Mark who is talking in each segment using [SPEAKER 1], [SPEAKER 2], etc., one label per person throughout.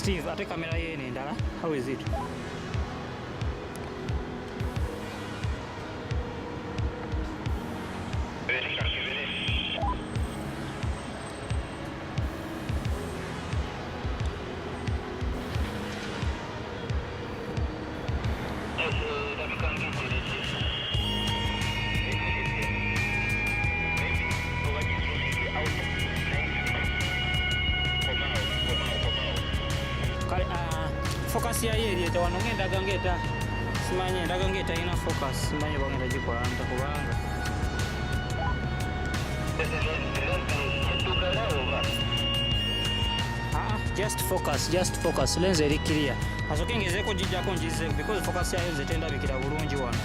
[SPEAKER 1] Steve, ate kamera yene endala. How is it? Focus ya yeri eta wano ngenda gangeta simanye ndaga ngeta ina focus simanye bangenda gikola nta kubanga just focus lens eri clear asoke ngezeko jijjako njize because focus ya yeri tenda bikira bulungi wano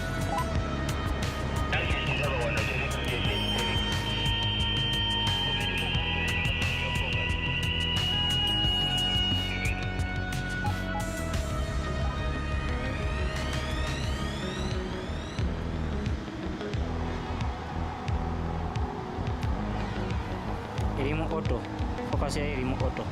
[SPEAKER 1] Irimu auto, focus ya irimu auto.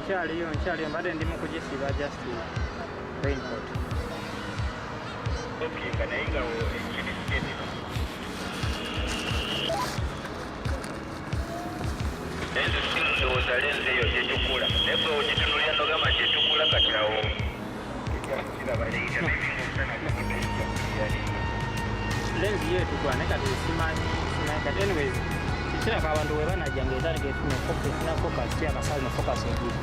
[SPEAKER 1] nkyaliyo mbadde ndi mu kugisiba just raincoat.
[SPEAKER 2] Okay, naye nga ekibisiketino lenzi simu ndowooza lenzi eyo kyetukula naye bwe ogitunulira nogamba kyetukula kakirawo kiraba leyita
[SPEAKER 1] lenzi yo etukula naye kati simanyi kati anyways kikirako abantu bwe banajjanga etandika efuna focus kyakasali no focus egiri.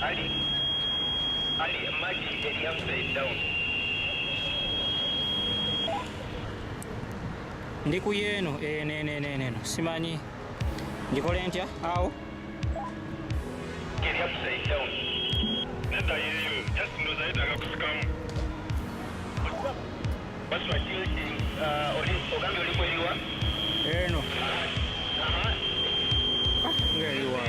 [SPEAKER 2] Ali, imagine the upside down.
[SPEAKER 1] Ndi ku yeno neno simanyi ndikole ntya awo
[SPEAKER 2] Get upside down. Nenda yeyo, just ndo zaida akakusikamu. Basi wachili ogambi ulipoiliwa?
[SPEAKER 1] eno ngeliwa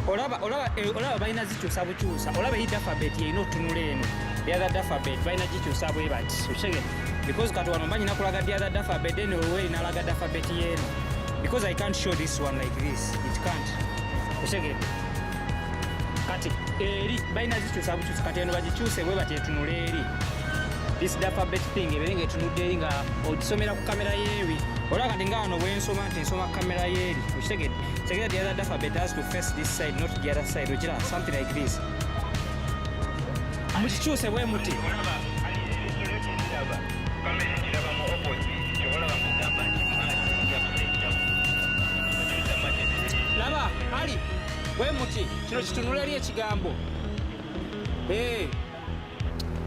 [SPEAKER 1] olaba balina zikyusa bukyusa olaba iyi alphabet yeyina otunula eno the other alphabet balina gikyusa bwe bati okitegeera because kati wano mbanyi nakulaga the other alphabet then olweri nalaga alphabet yeno because I can't show this one like this it can't okitegeera kati eri balina zikyusa bukyusa kati eno bagikyuse bwe bati etunula eri this alphabet thing ebeera ng'etunudde eri nga ogisomera ku kamera yeewi olaba kati nga wano bwensoma nti nsoma kamera yeeri okitegedde kitegeera the other alphabet has to face this side not the other side okira something like this mukikyuse bwe muti laba ali bwe muti kino kitunula eri ekigambo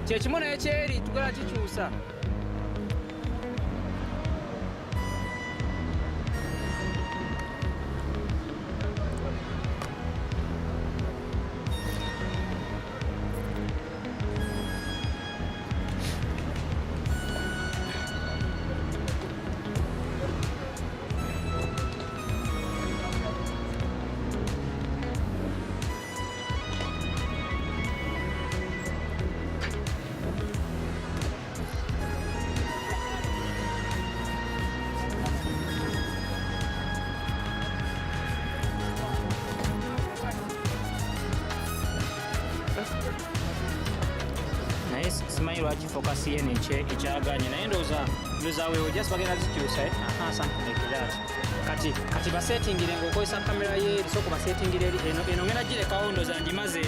[SPEAKER 1] kyekimu naye kyeri tugala kikyusa naye simanyi lwaki focus yeno ekyaganye naye ndowooza weewo just bagenda zikyusa something like that kati basetingire ng'okozesa kamera yeeri sooka basetingire eri eno ngenda girekawo ndowooza ndimaze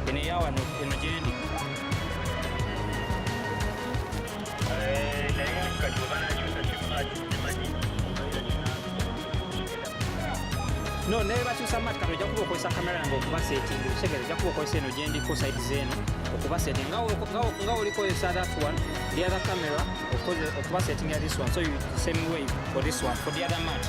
[SPEAKER 1] eno eyawano eno gyendi no naye bakyusa mati kati ojja kuba okozesa kamera yange okuba setting ekitegeeza ojja kuba okozesa eno gyendiko side zeeno okuba setting nga olikozesa that one the other camera okuba setting ya this one so you the same way for this one for the other mat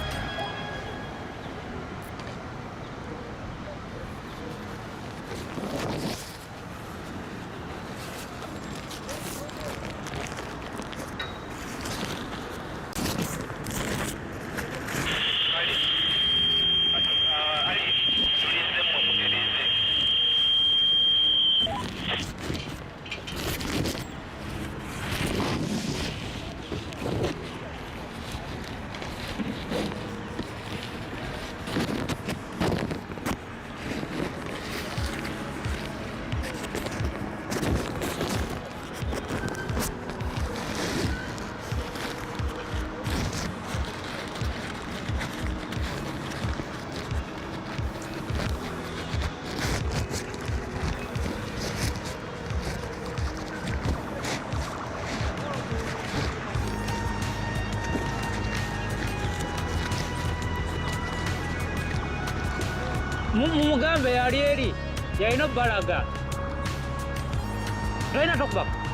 [SPEAKER 1] mumugambe yali eri yalina obbalaga tolina tokubaka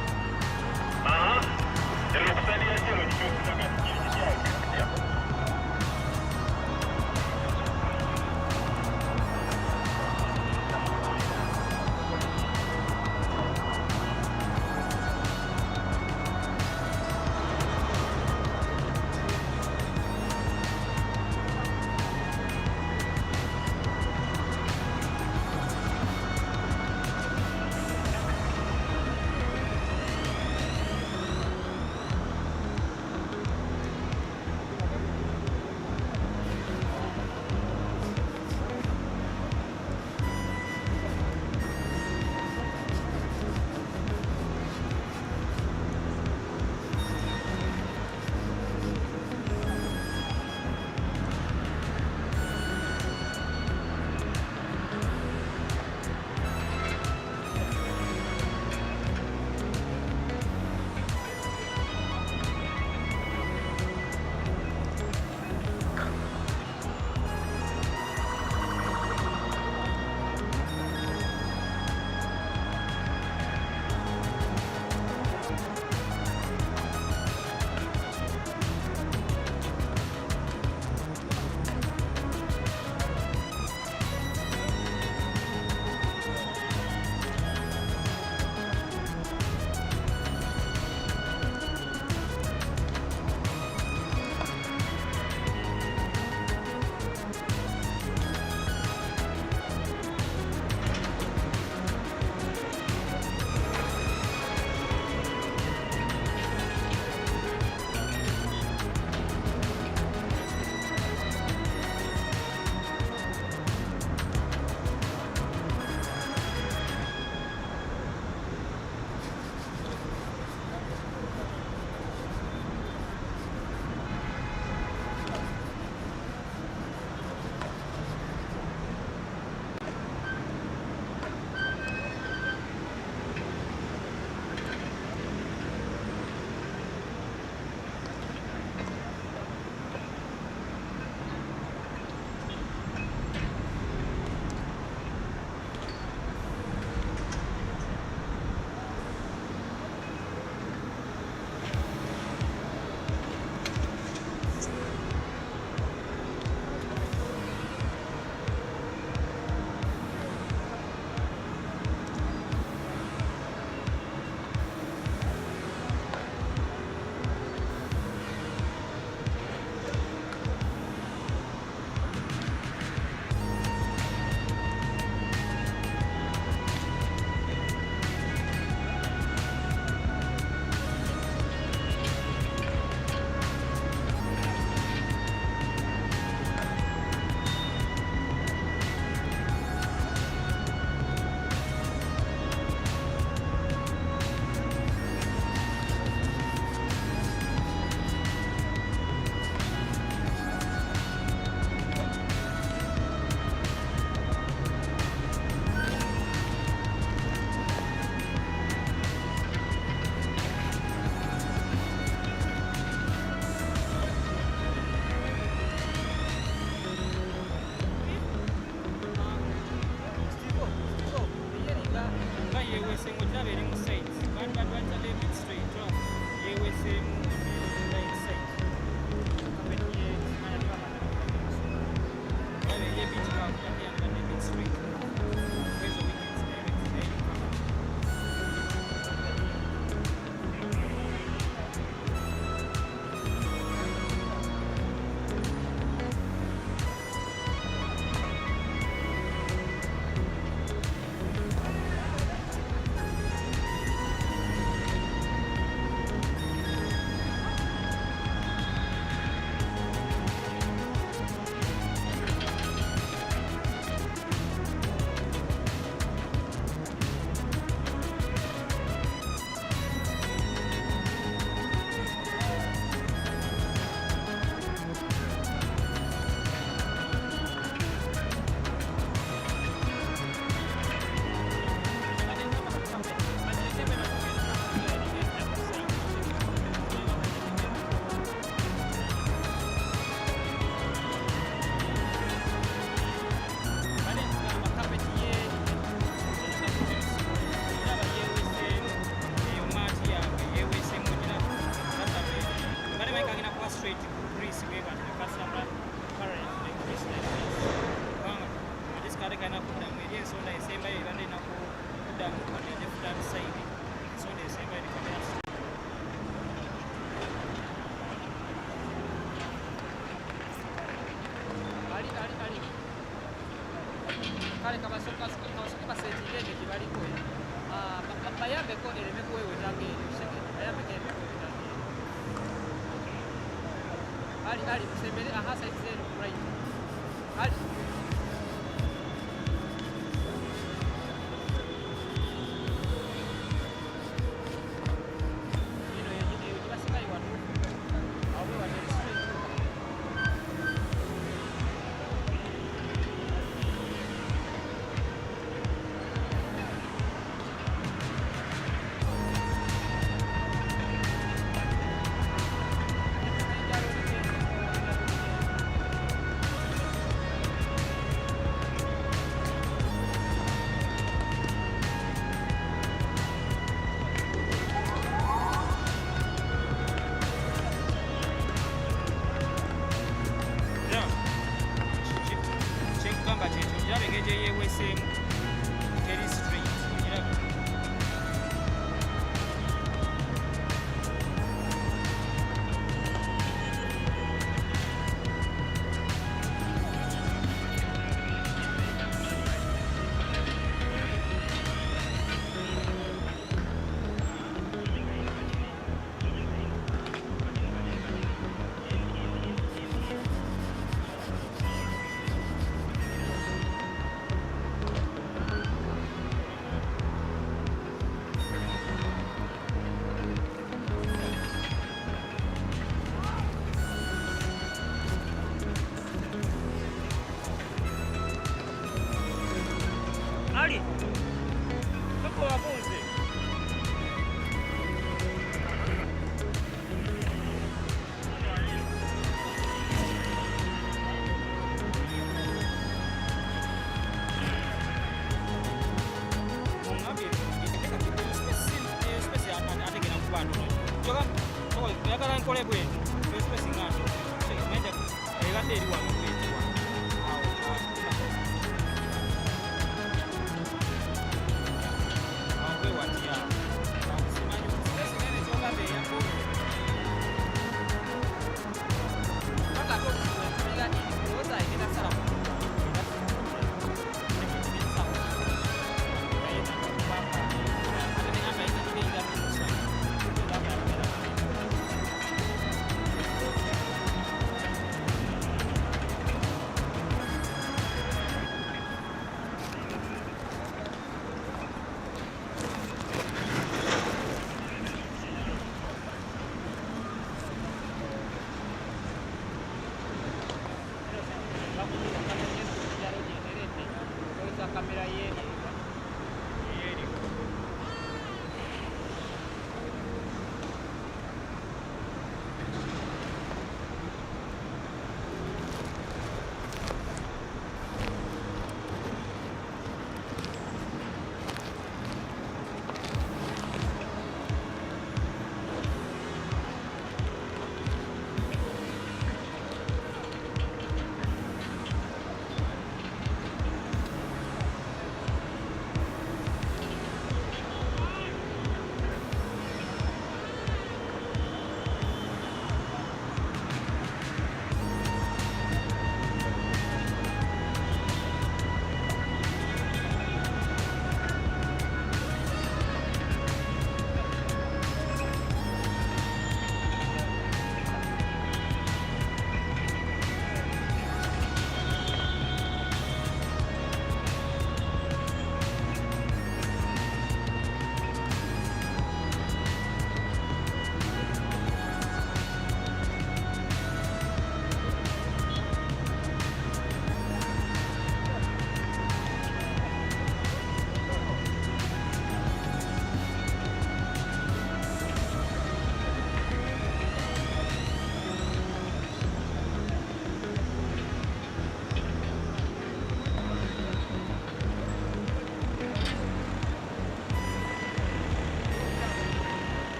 [SPEAKER 1] on the left-hand side. So the same way the camera. Kale kabasoka basetire ne kibaliko bayambe ko ereme kuwewe tange ebiseke bayambe ko ereme kuwewe tange ali musembere ahasa izero right ali Ali, tuko wabuzi. Yakala nkole bwe espesi ngando mende ebadde eri wano kwetiwa awekwewatia simanyi espesi nene kyogambe eyakulu akatokuiga ndowooza egenda sala kamera yeri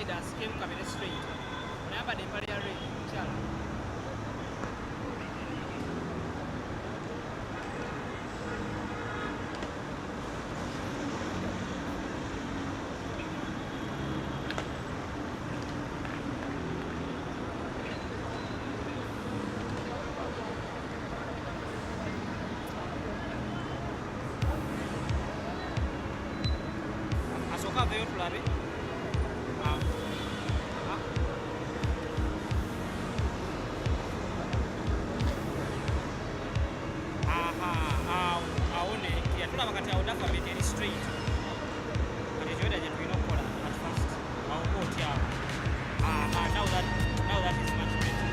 [SPEAKER 1] Raiders came Kabere straight. Namba de Empire Red. Chala. Asoka veyo tulabe. Tulaba kati awo dafa bit eri straight kati ekyoda gye tulina okukola at first awo kooti awo now that is much better.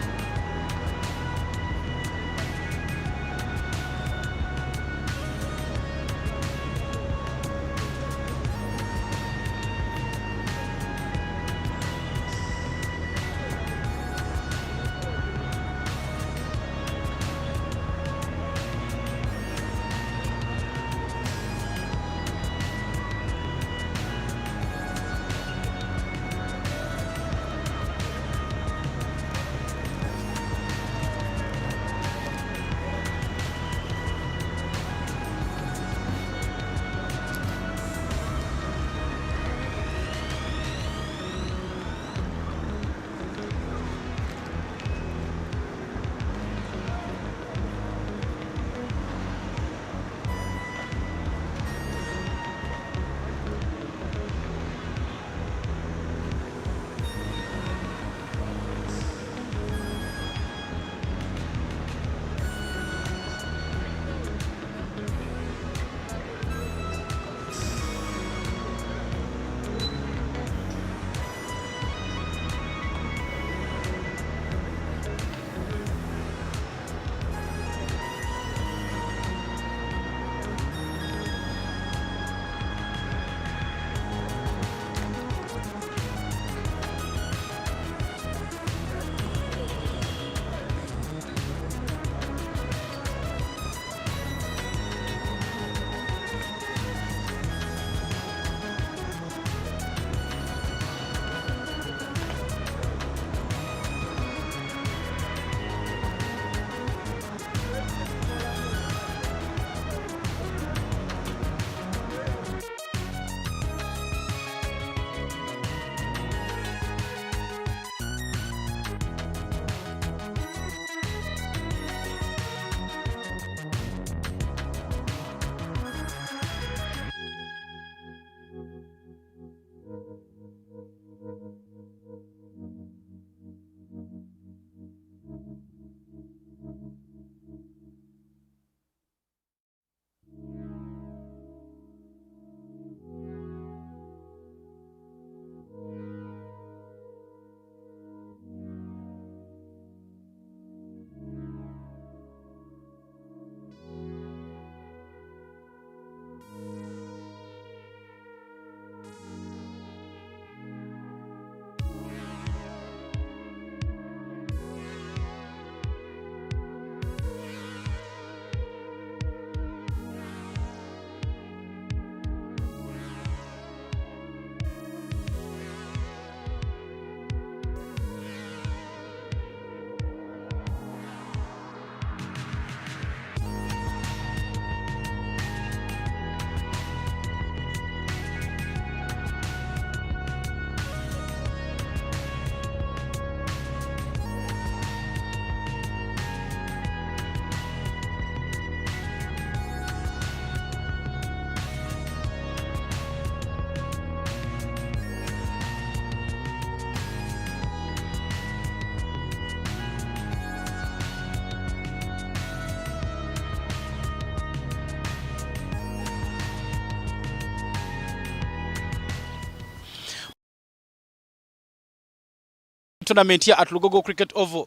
[SPEAKER 3] Tournament here at Lugogo Cricket Oval.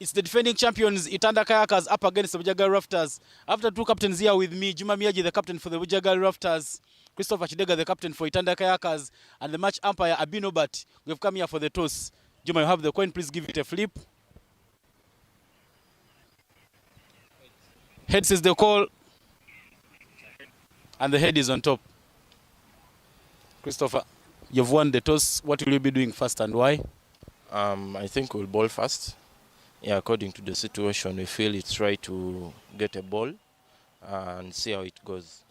[SPEAKER 3] It's the defending champions Itanda Kayakers up against the Bujjagali Rafters. After two captains here with me, Juma Miyaji, the captain for the Bujjagali Rafters, Christopher Chidega, the captain for Itanda Kayakers, and the match umpire Abino Bat. We have come here for the toss. Juma, you have the coin. Please give it a flip. Heads is the call, and the head is on top. Christopher, You've won the toss. What will you be doing first and why?
[SPEAKER 4] I think we'll bowl first. Yeah, according to the situation, we feel it's right to get a ball and see how it goes.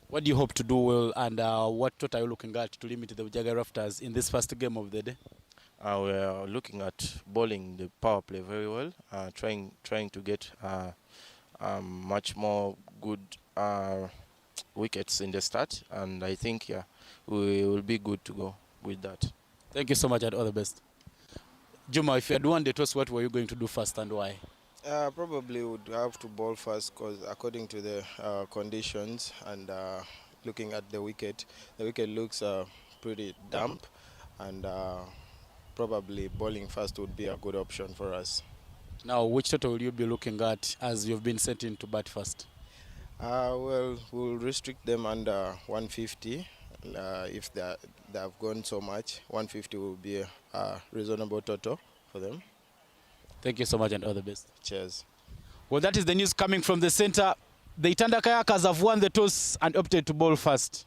[SPEAKER 3] What do you hope to do well, and what total are you looking at to limit the Bujjagali Rafters in this first game of the day?
[SPEAKER 4] We are looking at bowling the power play very well, trying to get much more good wickets in the start, and I think we will be good to go with that.
[SPEAKER 3] Thank you so much and all the best. Juma, if you had won the toss, what were you going to do first and why?
[SPEAKER 5] Probably would have to bowl first because according to the conditions and looking at the wicket looks pretty damp, and probably bowling first would be a good option for us.
[SPEAKER 3] Now, which total will you be looking at as you've been sent in to bat first?
[SPEAKER 5] Well, we'll restrict them under 150. If they have gone so much, 150 will be a reasonable total for them.
[SPEAKER 3] Thank you so much and all the best.
[SPEAKER 5] Cheers.
[SPEAKER 3] Well, that is the news coming from the center. The Itanda Kayakers have won the toss and opted to bowl first.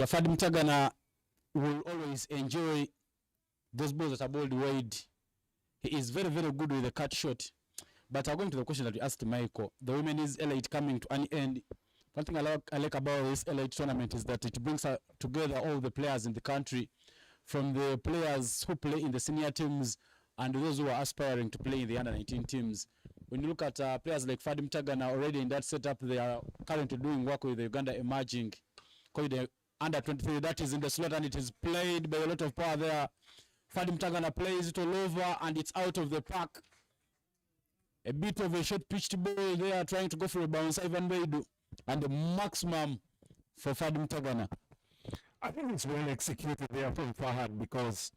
[SPEAKER 3] Fadi Mutagana will always enjoy those balls that are bowled wide. He is very, very good with the cut shot. But going to the question that we asked Michael, the Women's Elite coming to an end. One thing I like about this Elite tournament is that it brings together all the players in the country, from the players who play in the senior teams and those who are aspiring to play in the under-19 teams. When you look at players like Fadi Mutagana already in that setup, they are currently doing work with the Uganda emerging, the under-23 that is in the slot, and it is played by a lot of power there. Fadi Mutagana plays it all over and it's out of the park. A bit of a short pitched ball there, trying to go for a bounce. Ivan Beidu, and the maximum for Fadi Mutagana.
[SPEAKER 6] I think it's well executed there from Fahad, because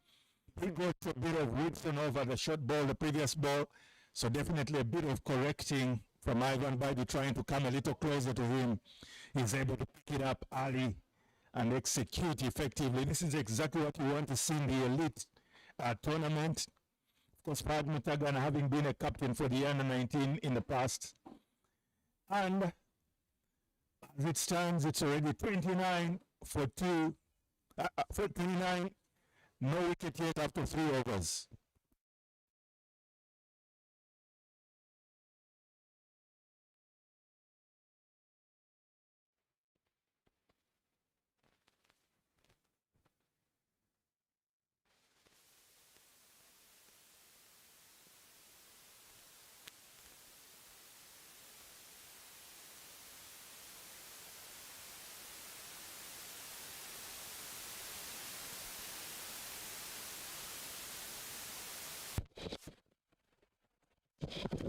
[SPEAKER 6] he got a bit of Wilson over the short ball, the previous ball. So definitely a bit of correcting from Ivan Baidu, trying to come a little closer to him. He's able to pick it up early and execute effectively. This is exactly what we want to see in the elite tournament. Of course, Fahad Mutagana having been a captain for the under-19 in the past. And as it stands, it's already 29 for 2, for 29, no wicket yet after 3 overs.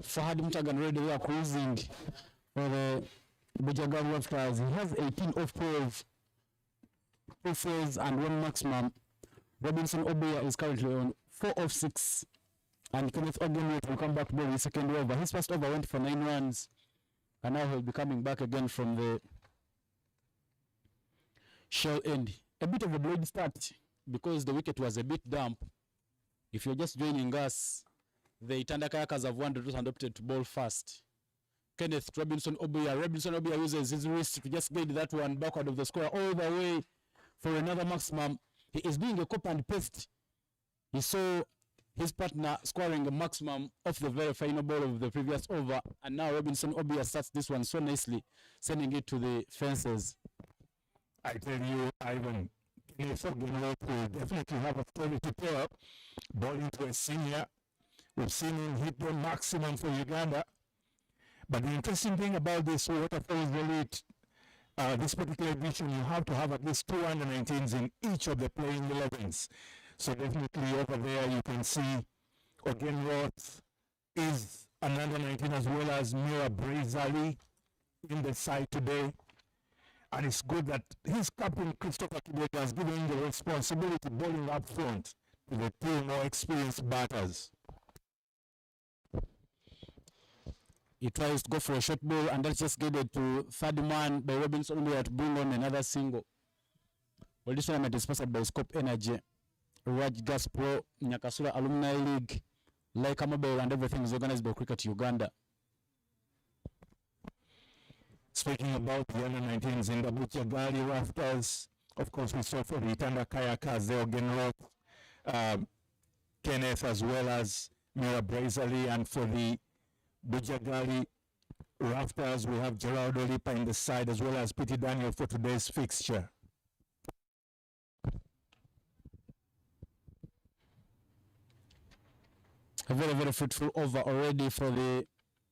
[SPEAKER 3] Fahad Mutagana already there cruising for the Bujjagali Rafters. He has 18 off 12, 2 fours and 1 maximum. Robinson Obeya is currently on 4 off 6. And Kenneth Ogenwood will come back to bowl his second over. His first over went for 9 runs. And now he'll be coming back again from the shell end. A bit of a bloody start because the wicket was a bit damp. If you're just joining us, the Itanda Kayakas have wanted and opted to bowl fast. Kenneth Robinson Obeya uses his wrist to just get that one backward of the square all the way for another maximum. He is doing a copy and paste. He saw his partner scoring a maximum off the very final ball of the previous over, and now Robinson Obeya starts this one so nicely, sending it to the fences.
[SPEAKER 6] I tell you, Ivan, Kenneth Ogenwood will definitely have a story to tell. Bowling to a senior, we've seen him hit the maximum for Uganda. But the interesting thing about this Waterfalls Elite, this particular edition, you have to have at least 2 under-19s in each of the playing 11s. So definitely over there you can see Ogenwood is an under-19, as well as Mira Brazali in the side today. And it's good that his captain, Christopher Kibeka, has given him the responsibility bowling up front to the 2 more experienced batters.
[SPEAKER 3] He tries to go for a short ball, and that's just guided to third man by Robinson Obeya to bring on another single. Well, this tournament is sponsored by Scope Energy, Raj Gas Pro, Nyakasura Alumni League, Laika Mobile, and everything is organized by Cricket Uganda.
[SPEAKER 6] Speaking about the under-19s in the Bujjagali Rafters, of course we saw for the Itanda Kayakas, the Ogenwood, Kenneth, as well as Mira Brazali, and for the Bujjagali Rafters, we have Gerald Olipa in the side, as well as Pity Daniel for today's fixture.
[SPEAKER 3] A very, very fruitful over already for the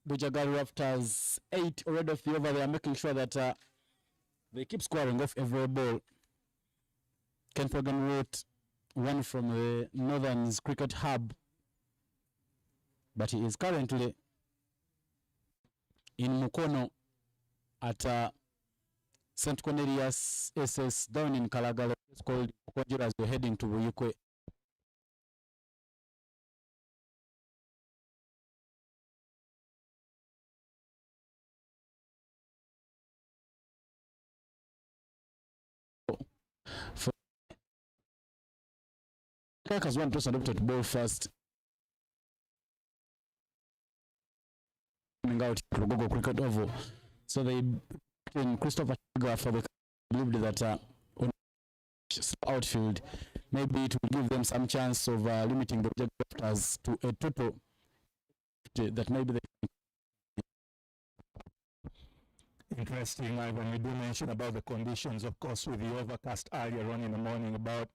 [SPEAKER 3] Bujjagali Rafters. 8 already off the over. They are making sure that they keep scoring off every ball. Ken Fogan wrote one from the Northern's cricket hub, but he is currently in Mukono at St. Cornelius SS down in Kalagala. It's called Mukonjira as we're heading to Buyukwe. Kayakas one person adopted to bowl first. Coming out Lugogo Cricket Oval. So they in Christopher Chiga for the believed that on outfield, maybe it will give them some chance of limiting the Rafters to a total that maybe they.
[SPEAKER 6] Interesting, Ivan. We do mention about the conditions, of course, with the overcast earlier on in the morning about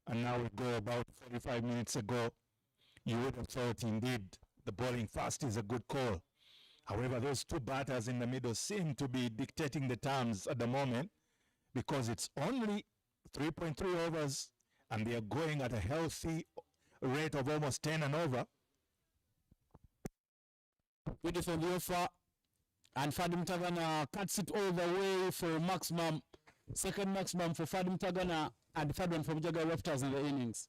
[SPEAKER 6] an hour ago, about 45 minutes ago. You would have thought indeed the bowling fast is a good call. However, those two batters in the middle seem to be dictating the terms at the moment because it's only 3.3 overs and they are going at a healthy rate of almost 10 and over.
[SPEAKER 3] Beautiful the offer, and Fadim Tagana cuts it all the way for maximum, second maximum for Fadim Tagana, and third one for Bujjagali Rafters in the innings.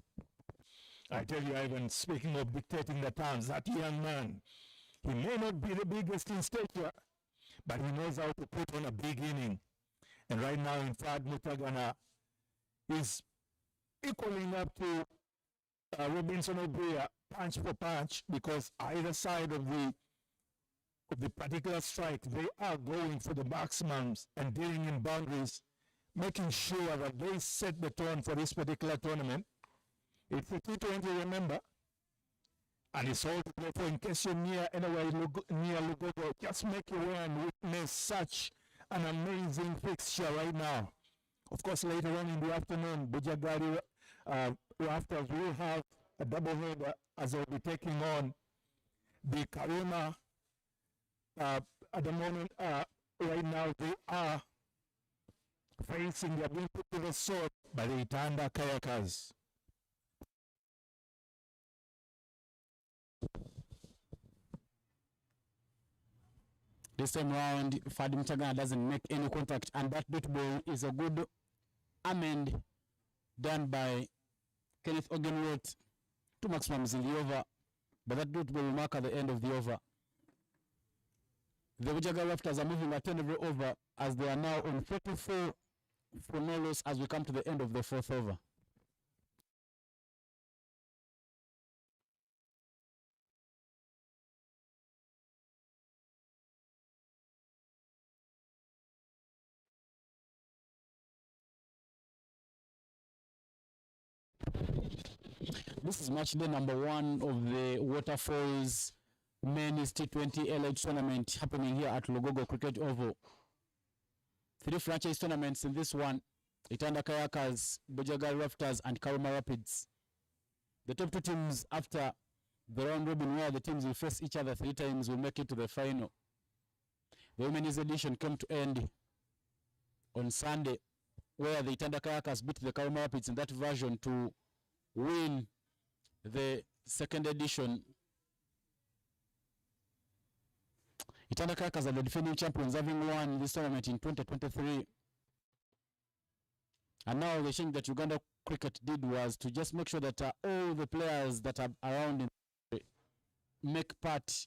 [SPEAKER 6] I tell you, Ivan, speaking of dictating the terms, that young man, he may not be the biggest in stature, but he knows how to put on a big inning. And right now, in fact, Mutagana is equaling up to Robinson Obria punch for punch, because either side of the particular strike, they are going for the maximums and dealing in boundaries, making sure that they set the tone for this particular tournament. It's a T20, remember, and it's all to go for. In case you're near anywhere near Lugogo, just make your way and witness such an amazing fixture right now. Of course, later on in the afternoon, Bujjagali Rafters will have a doubleheader as they'll be taking on the Karuma. At the moment, right now, they are facing, they are being put to the sword by the Itanda Kayakers.
[SPEAKER 3] This time round, Fadim Tagana doesn't make any contact, and that dot ball is a good amend done by Kenneth Ogenroth. Two maximums in the over, but that dot ball will mark at the end of the over. The Bujjagali Rafters are moving at 10 every over as they are now on 44 for no loss as we come to the end of the fourth over. This is match day number 1 of the Waterfalls Men's T20 Elite tournament happening here at Lugogo Cricket Oval. 3 franchise tournaments in this one: Itanda Kayakers, Bujjagali Rafters, and Karuma Rapids. The top 2 teams after the round robin, where the teams will face each other 3 times, will make it to the final. The women's edition came to end on Sunday, where the Itanda Kayakers beat the Karuma Rapids in that version to win the second edition. Itanda Kayakers are the defending champions, having won this tournament in 2023. And now the thing that Uganda Cricket did was to just make sure that all the players that are around in make part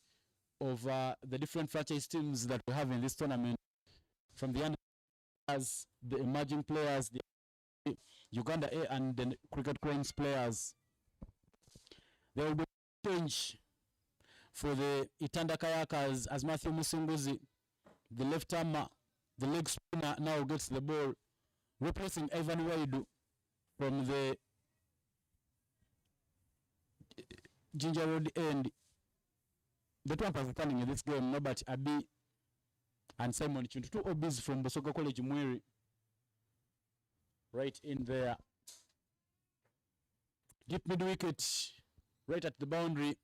[SPEAKER 3] of the different franchise teams that we have in this tournament, from the unders, the emerging players, the Uganda A and the Cricket Cranes players. There will be change for the Itanda Kayakers as Matthew Musunguzi, the left armer, the leg spinner, now gets the ball, replacing Ivan Waidu from the Ginger Road end. The two umpires returning in this game, Norbert Abi and Simon Chintu, 2 OBs from Bosoga College Mwiri, right in there. Deep mid wicket, right at the boundary,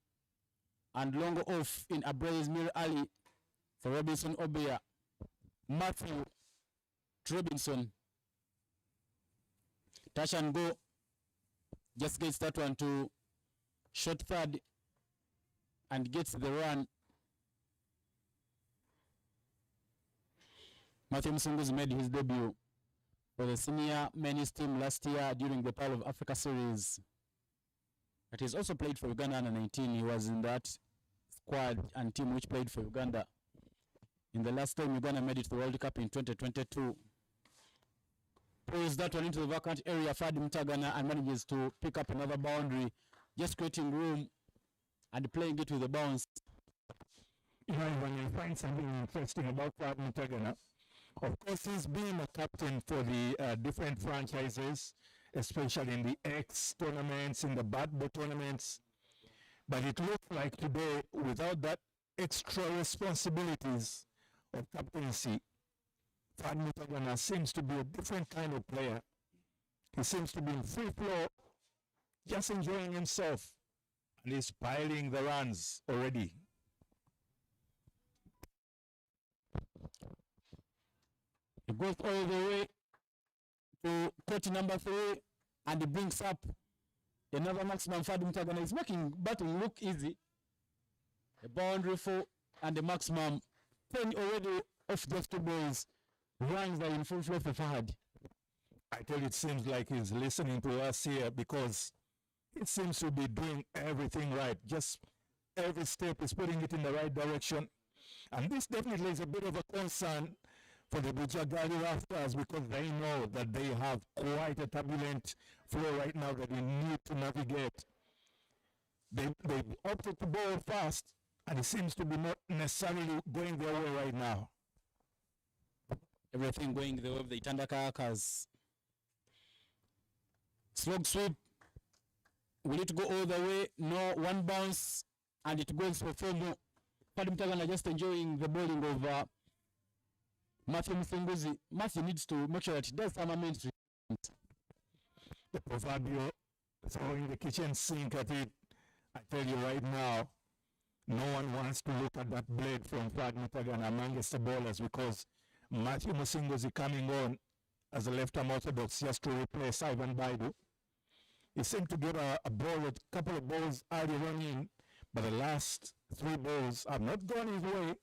[SPEAKER 3] and long off in Abraze Mir Ali for Robinson Obia. Matthew Robinson, touch and go, just gets that one to short third and gets the run. Matthew Musunguzi made his debut for the senior men's team last year during the Pearl of Africa series. But he's also played for Uganda under 19. He was in that squad and team which played for Uganda in the last time Uganda made it to the World Cup in 2022. Pulls that one into the vacant area, Fadim Tagana, and manages to pick up another boundary, just creating room and playing it with the bounce.
[SPEAKER 6] when you find something interesting about Fadlu Tagana, of course, he's been a captain for the different franchises, especially in the X tournaments, in the Batbo tournaments. But it looked like today, without that extra responsibilities of captaincy, Fadlu Tagana seems to be a different kind of player. He seems to be in free flow, just enjoying himself, and he's piling the runs already.
[SPEAKER 3] He goes all the way to court number 3, and he brings up another maximum. Fadlu Tagana is making battle look easy. A boundary 4 and the maximum 10 already off just 2 balls. Runs are in full flow for Fahad.
[SPEAKER 6] I tell you, it seems like he's listening to us here, because it seems to be doing everything right. Just every step is putting it in the right direction. And this definitely is a bit of a concern for the Bujjagali Rafters, because they know that they have quite a turbulent flow right now that they need to navigate. They've opted to bowl fast, and it seems to be not necessarily going their way right now.
[SPEAKER 3] Everything going the way of the Itanda Kayakas. Slog sweep. Will it go all the way? No, one bounce, and it goes for 4 more. Fadlu Tagana just enjoying the bowling of Matthew Musunguzi. Matthew needs to make sure that he does armament.
[SPEAKER 6] The proverbial throwing the kitchen sink at it. I tell you right now, no one wants to look at that blade from Fadlu Tagana amongst the bowlers, because Matthew Musunguzi coming on as a left-arm orthodox just to replace Ivan Baidu. He seemed to get a ball, a couple of balls early on in, but the last 3 balls have not gone his way.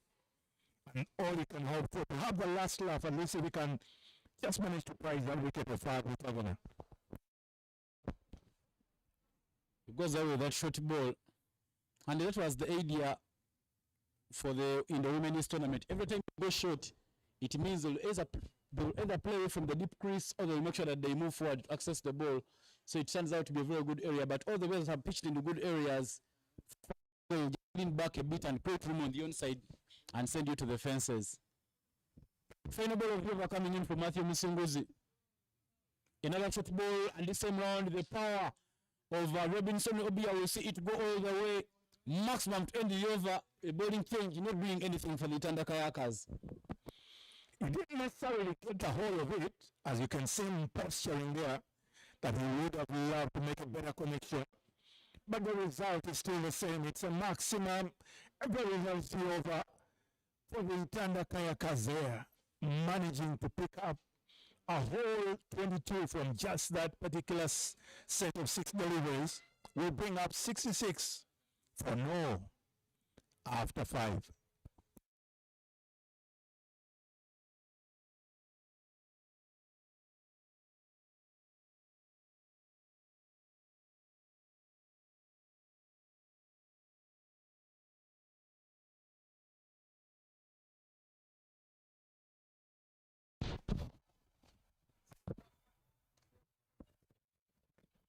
[SPEAKER 6] And all he can hope for to have the last laugh, at least if he can just manage to prize that wicket of Fadlu Tagana.
[SPEAKER 3] He goes away with that short ball. And that was the idea for in the women's tournament. Every time you go short, it means they'll either play away from the deep crease, or they'll make sure that they move forward to access the ball. So it turns out to be a very good area. But all the players have pitched into good areas. They'll lean back a bit and create room on the onside and send you to the fences. Final ball of over coming in for Matthew Musunguzi. Another short ball, and this time round, the power of Robinson Obia will see it go all the way. Maximum to end the over. A bowling change, not doing anything for the Itanda Kayakas.
[SPEAKER 6] He didn't necessarily get the whole of it, as you can see him posturing there, that he would have loved to make a better connection. But the result is still the same. It's a maximum, a very healthy over for the Itanda Kayakas there, managing to pick up a whole 22 from just that particular set of 6 deliveries. Will bring up 66 for no after 5.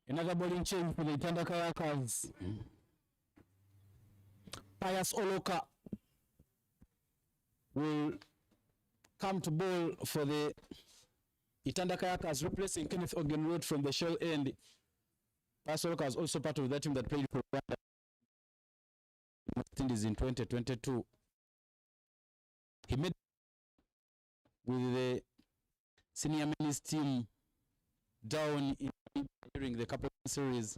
[SPEAKER 3] Another bowling change for the Itanda Kayakas. Pius Oloka will come to bowl for the Itanda Kayakas, replacing Kenneth Ogenroad from the shell end. Pius Oloka is also part of that team that played for Uganda in 2022. He made with the senior men's team down during the Cup Series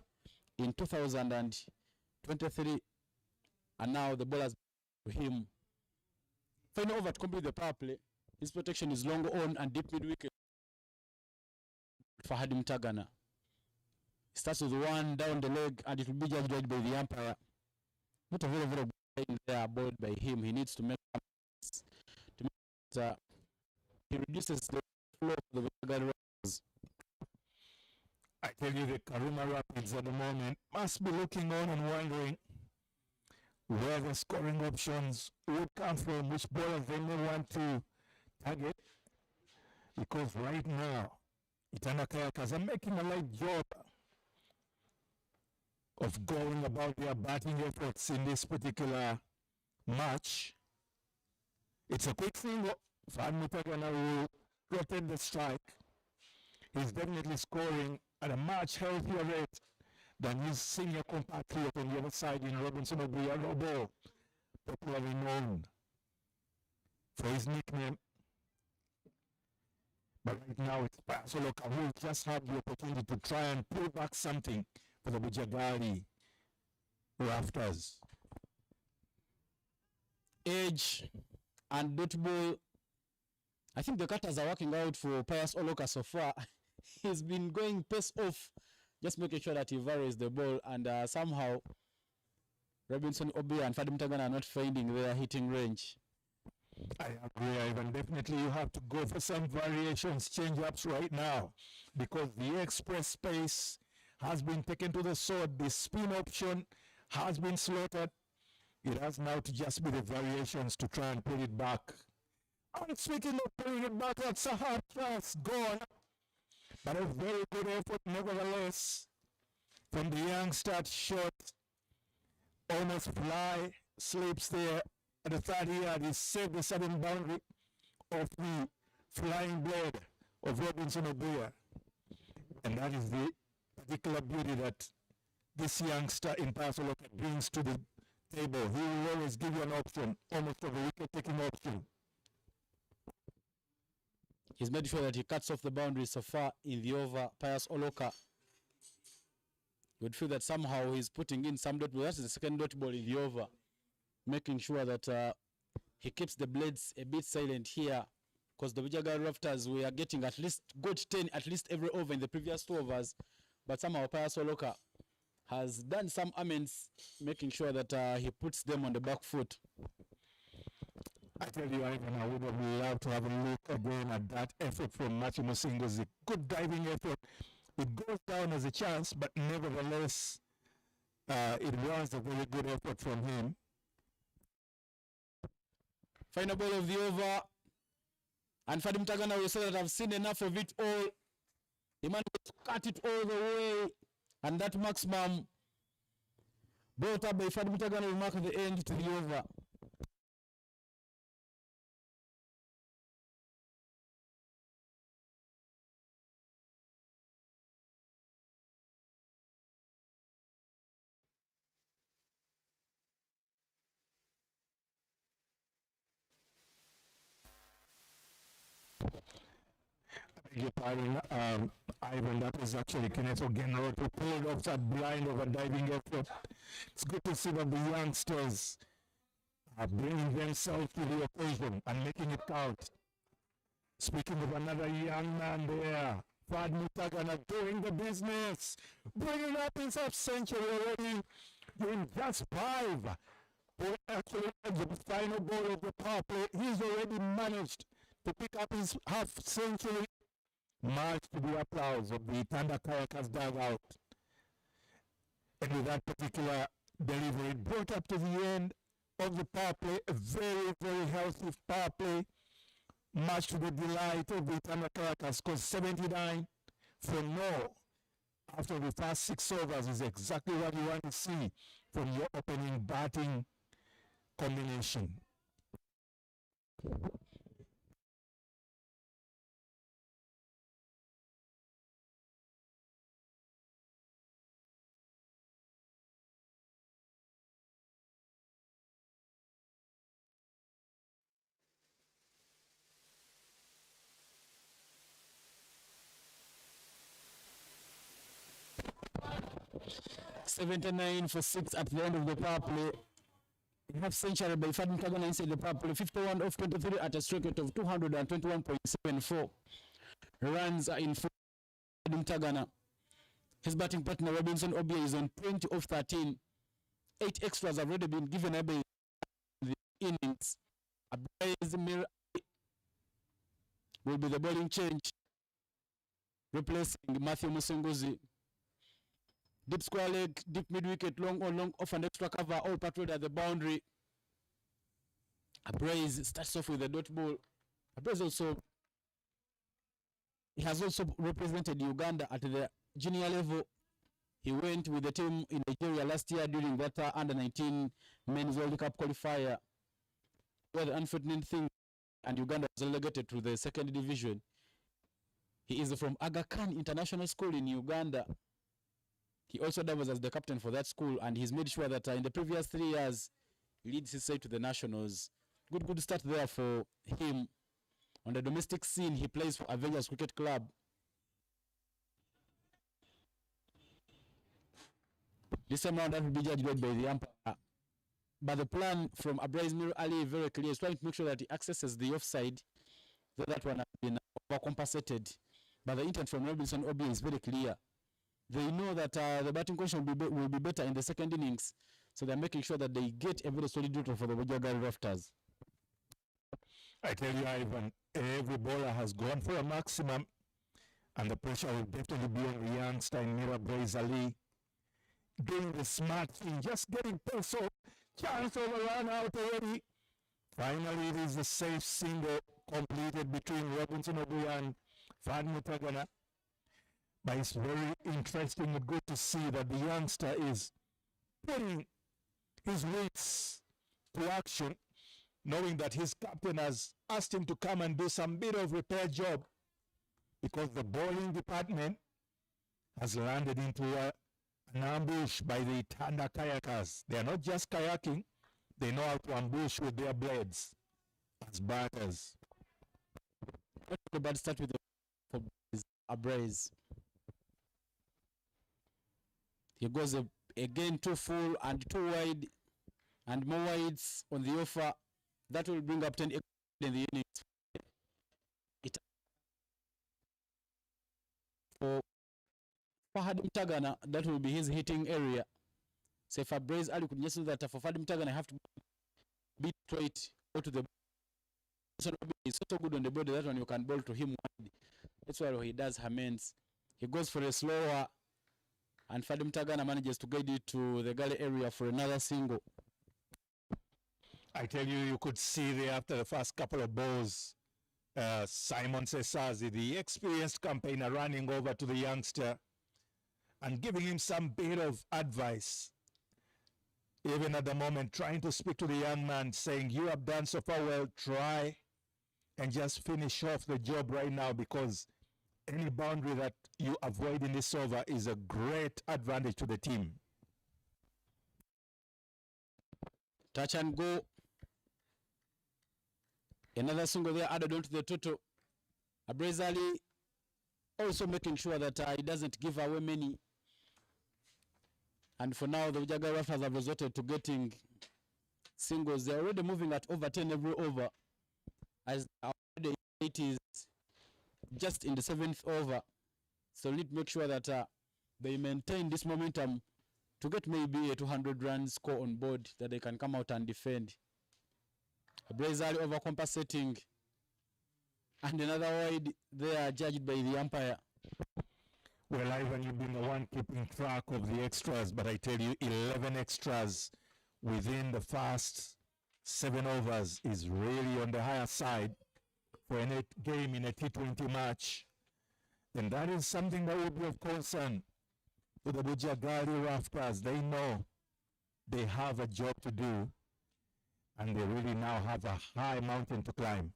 [SPEAKER 3] in 2023, and now the ball has to him. Final over to complete the power play. His protection is long on and deep mid wicket for Fadlu Tagana. Starts with 1 down the leg, and it will be judged by the umpire. Not a very, very good play there, bowled by him. He needs to make that he reduces the flow of the Bujjagali Rafters.
[SPEAKER 6] I tell you, the Karuma Rapids at the moment must be looking on and wondering where the scoring options would come from, which bowlers they may want to target. Because right now, Itanda Kayakas are making a light job of going about their batting efforts in this particular match. It's a quick single. Van Mutagana will rotate the strike. He's definitely scoring at a much healthier rate than his senior compatriot on the other side in Robinson Obuya Robo, popularly known for his nickname. But right now it's Pasoloka who just had the opportunity to try and pull back something for the Bujjagali Rafters.
[SPEAKER 3] Age and dot ball. I think the cutters are working out for Pius Oloka so far. He's been going pace off, just making sure that he varies the ball, and somehow Robinson Obi and Fadim Tagan are not finding their hitting range.
[SPEAKER 6] I agree, Ivan. Definitely you have to go for some variations, change-ups right now, because the express space has been taken to the sword. The spin option has been slaughtered. It has now to just be the variations to try and put it back. And speaking of putting it back, that's a hard pass gone. But a very good effort nevertheless from the youngster. Shot almost fly, slips there at the 30 yard. He saved the southern boundary of the flying blade of Robinson Obuya. And that is the particular beauty that this youngster in Pasoloka brings to the table. He will always give you an option, almost of a wicket-taking option.
[SPEAKER 3] He's made sure that he cuts off the boundaries so far in the over. Pius Oloka, you would feel that somehow he's putting in some dot ball. That's the second dot ball in the over, making sure that he keeps the blades a bit silent here, because the Bujjagali Rafters were getting at least good 10 at least every over in the previous 2 overs, but somehow Pius Oloka has done some amends, making sure that he puts them on the back foot.
[SPEAKER 6] I tell you, Ivan, I would have loved to have a look again at that effort from Matthew Musingozi. Good diving effort. It goes down as a chance, but nevertheless, it was a very good effort from him.
[SPEAKER 3] Final ball of the over. And Fadim Tagana will say that I've seen enough of it all. He managed to cut it all the way. And that maximum brought up by Fadim Tagana will mark the end to the over.
[SPEAKER 6] Your pardon, Ivan, that was actually Kenneth Ogenro who pulled off that blind over diving effort. It's good to see that the youngsters are bringing themselves to the occasion and making it count. Speaking of another young man there, Fad Mutagana doing the business, bringing up his half century already, doing just 5. But actually, the final ball of the power play, he's already managed to pick up his half century. Much to the applause of the Thunder Kayakas dugout. And with that particular delivery, it brought up to the end of the power play, a very, very healthy power play. Much to the delight of the Thunder Kayakas, because 79 for no after the first 6 overs is exactly what you want to see from your opening batting combination.
[SPEAKER 3] $79 for 6 at the end of the power play. Half century by Fadim Tagana inside the power play. 51 off 23 at a strike rate of 221.74. Runs are in for Fadim Tagana. His batting partner Robinson Obiya is on 20 off 13. 8 extras have already been given away in the innings. Abdulaziz Mir will be the bowling change, replacing Matthew Musingozi. Deep square leg, deep mid-wicket, long on long off and extra cover, all patrolled at the boundary. Abraze starts off with a dot ball. Abraze also, he has also represented Uganda at the junior level. He went with the team in Nigeria last year during that under-19 Men's World Cup qualifier. Well, the unfortunate thing, and Uganda was relegated to the second division. He is from Aga Khan International School in Uganda. He also doubles as the captain for that school, and he's made sure that in the previous 3 years, he leads his side to the nationals. Good start there for him. On the domestic scene, he plays for Avengers Cricket Club. This time round, that will be judged by the umpire. But the plan from Abraiz Mir Ali is very clear. He's trying to make sure that he accesses the offside. That one has been overcompensated. But the intent from Robinson Obi is very clear. They know that the batting condition will be better in the second innings. So they're making sure that they get a very solid total for the Bujjagali Rafters.
[SPEAKER 6] I tell you, Ivan, every bowler has gone for a maximum. And the pressure will definitely be on the youngster in Mira Brazali. Doing the smart thing, just getting pace off. Chance overrun out already. Finally, it is a safe single completed between Robinson Obi and Fad Mutagana. But it's very interesting and good to see that the youngster is putting his wits to action, knowing that his captain has asked him to come and do some bit of repair job because the bowling department has landed into an ambush by the Tanda kayakers. They are not just kayaking, they know how to ambush with their blades as batters.
[SPEAKER 3] But start with the Abraiz. He goes again too full and too wide, and more wides on the offer. That will bring up 10 in the innings. For Fahad Mtagana, that will be his hitting area. So if Abraiz Ali could just know that for Fahad Mtagana, I have to beat straight, go to the he's so good on the body that one you can bowl to him wide. That's why he does Hamens. He goes for a slower, and Fadim Tagana manages to guide it to the gully area for another single.
[SPEAKER 6] I tell you, you could see there after the first couple of balls, Simon Sesazi, the experienced campaigner, running over to the youngster and giving him some bit of advice. Even at the moment, trying to speak to the young man, saying, you have done so far well, try and just finish off the job right now, because any boundary that you avoid in this over is a great advantage to the team.
[SPEAKER 3] Touch and go. Another single there added on to the total. Abraiz Ali also making sure that he doesn't give away many. And for now, the Bujjagali Rafters have resorted to getting singles. They're already moving at over 10 every over, as it is just in the 7th over. So need to make sure that they maintain this momentum to get maybe a 200-run score on board that they can come out and defend. Abraiz Ali overcompensating, and another wide there judged by the umpire.
[SPEAKER 6] Well, Ivan, you've been the one keeping track of the extras, but I tell you, 11 extras within the first 7 overs is really on the higher side for a game in a T20 match. And that is something that will be of concern to the Bujjagali Rafters. They know they have a job to do, and they really now have a high mountain to climb.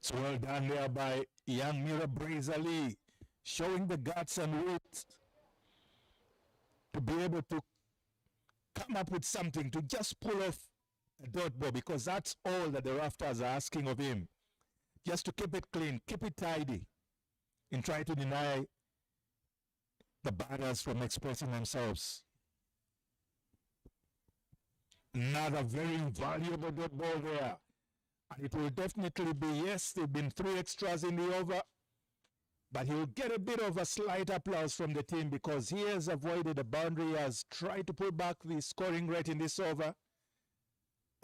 [SPEAKER 6] So well done there by young Mira Brazali, showing the guts and wit to be able to come up with something, to just pull off a dot ball, because that's all that the Rafters are asking of him. Just to keep it clean, keep it tidy, and try to deny the batters from expressing themselves. Another very valuable dot ball there. And it will definitely be, yes, there have been 3 extras in the over, but he will get a bit of a slight applause from the team because he has avoided a boundary, he has tried to pull back the scoring rate in this over.